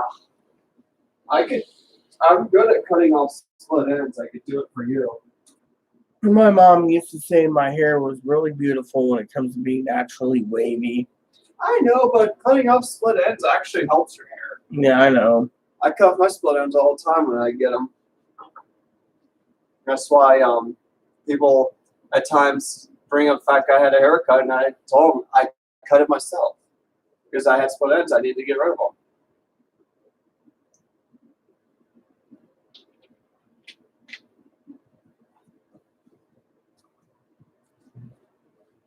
I'm good at cutting off split ends. I could do it for you. My mom used to say my hair was really beautiful when it comes to being naturally wavy. I know, but cutting off split ends actually helps your hair. Yeah, I know. I cut off my split ends all the time when I get them. That's why people at times bring up the fact I had a haircut, and I told them I cut it myself because I had split ends. I needed to get rid of them.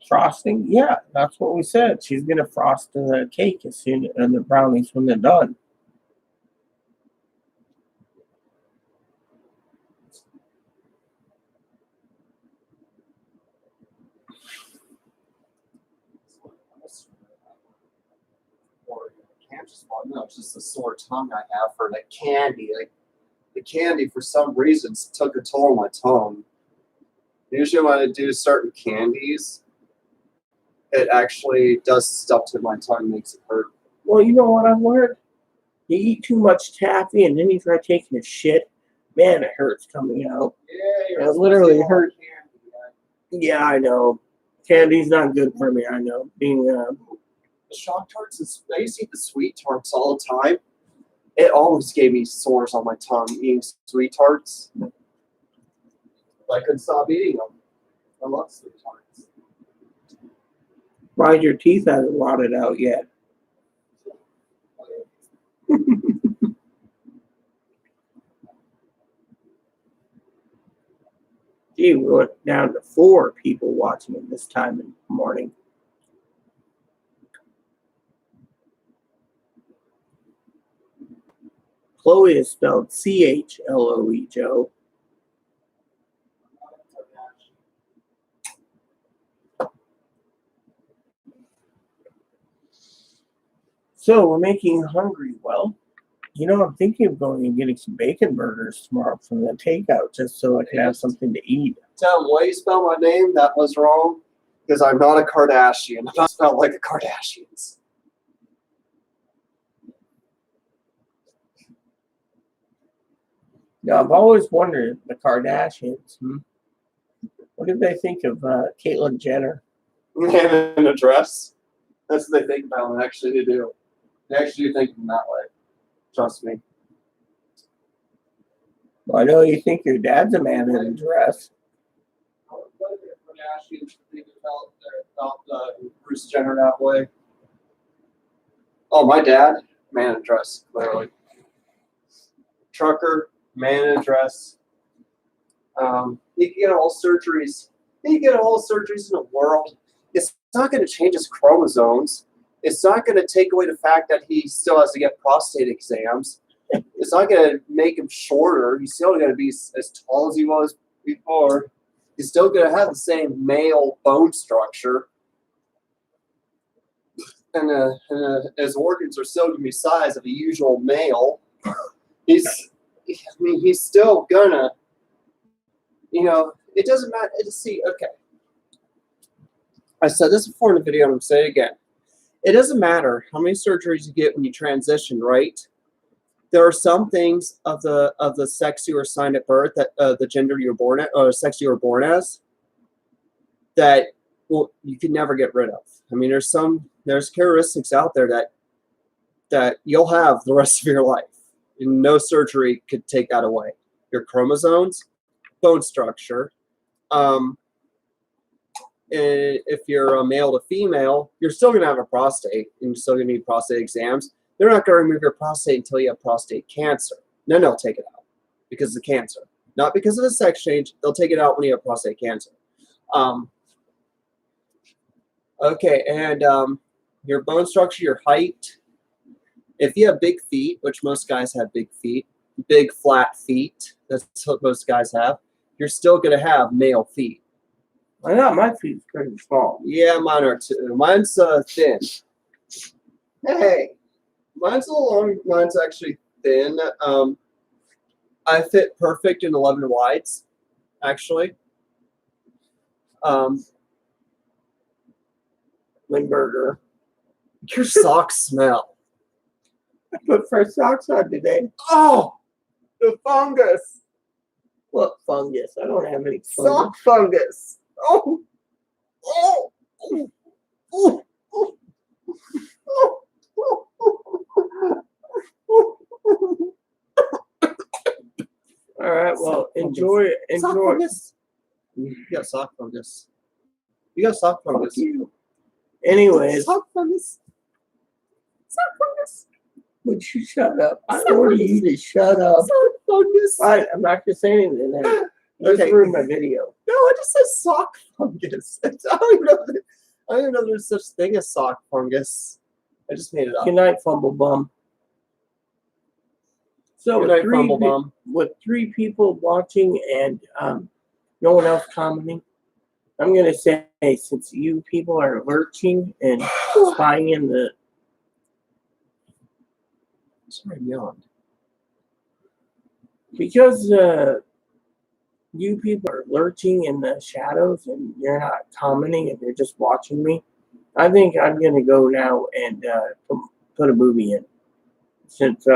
Frosting? Yeah, that's what we said. She's gonna frost the cake as soon and the brownies when they're done. No, it's just the sore tongue I have for the candy. Like the candy, for some reason, took a toll on my tongue. Usually, when I do certain candies, it actually does stuff to my tongue, makes it hurt. Well, you know what I've learned? You eat too much taffy and then you try taking a shit, man, it hurts coming out. Yeah, It literally hurt. Yeah, I know. Candy's not good for me. I know. Being The shock tarts, I used to eat the sweet tarts all the time. It always gave me sores on my tongue eating sweet tarts. I couldn't stop eating them. I love sweet tarts. surprised your teeth haven't rotted out yet. Gee, we went down to 4 people watching it this time in the morning. Chloe is spelled Chloe, Joe. So we're making you hungry. Well, I'm thinking of going and getting some bacon burgers tomorrow from the takeout just so I can have something to eat. Tell them, why you spell my name? That was wrong. Because I'm not a Kardashian. I'm not spelled like the Kardashians. Now, I've always wondered, the Kardashians, what did they think of Caitlyn Jenner? And a dress. That's what they think about them. Actually, they do. They actually do think them that way. Trust me. I know you think your dad's a man in a dress. Bruce Jenner that way. Oh, my dad, man in a dress, clearly. Trucker, man in a dress. He can get all surgeries. He can get all surgeries in the world. It's not going to change his chromosomes. It's not going to take away the fact that he still has to get prostate exams. It's not going to make him shorter. He's still going to be as tall as he was before. He's still going to have the same male bone structure. And his organs are still going to be the size of a usual male. He's still gonna, it doesn't matter. Okay. I said this before in the video, and I'm saying it again. It doesn't matter how many surgeries you get when you transition, right? There are some things of the sex you were assigned at birth, that the gender you were born at, or sex you were born as, that you can never get rid of. I mean, there's characteristics out there that you'll have the rest of your life, and no surgery could take that away. Your chromosomes, bone structure. If you're a male to female, you're still going to have a prostate, and you're still going to need prostate exams. They're not going to remove your prostate until you have prostate cancer. Then they'll take it out because of cancer, not because of the sex change. They'll take it out when you have prostate cancer. Okay, and your bone structure, your height. If you have big feet, which most guys have big feet, big flat feet, that's what most guys have, you're still going to have male feet. I know my feet's pretty small. Yeah, mine are too. Mine's thin. Hey, mine's a little long. Mine's actually thin. I fit perfect in 11 wides, actually. Limburger. Your socks smell. I put fresh socks on today. Oh, the fungus. What fungus? I don't have any fungus. Sock fungus. Oh. Oh. Oh. Oh. All right. Well, enjoy. Sock fungus. You got sock fungus. You got sock fungus. Fuck you. Anyways, Sock fungus. Sock fungus. would you shut up? I order you to shut up. Sock fungus. All right, I'm not gonna say anything then. Let's Okay. ruin my video. No, I just said sock fungus. I don't even know there's such thing as sock fungus. I just made it up. Good night, Fumble Bum. So Good night, Fumble with Bum. with 3 people watching and no one else commenting, I'm gonna say, since you people are lurching and spying in the Sorry, I yawned. because you people are lurching in the shadows and you're not commenting and you're just watching me, I think I'm gonna go now and put a movie in, since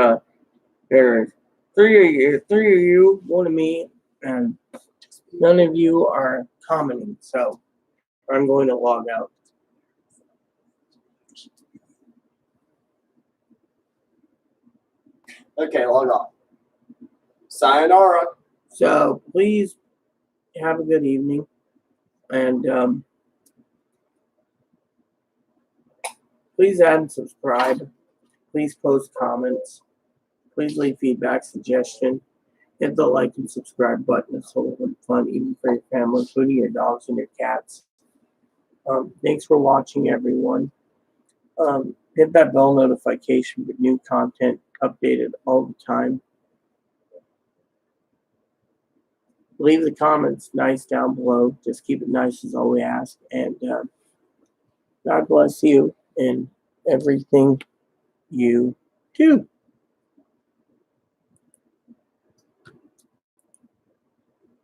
there's 3 of you, 1 of me, and none of you are commenting. So I'm going to log out. Okay, log off. Sayonara. So please have a good evening, and please add and subscribe. Please post comments. Please leave feedback, suggestion. Hit the like and subscribe button. It's so fun, even for your family, including your dogs and your cats. Thanks for watching, everyone. Hit that bell notification with new content updated all the time. Leave the comments nice down below. Just keep it nice is all we ask. And God bless you in everything you do.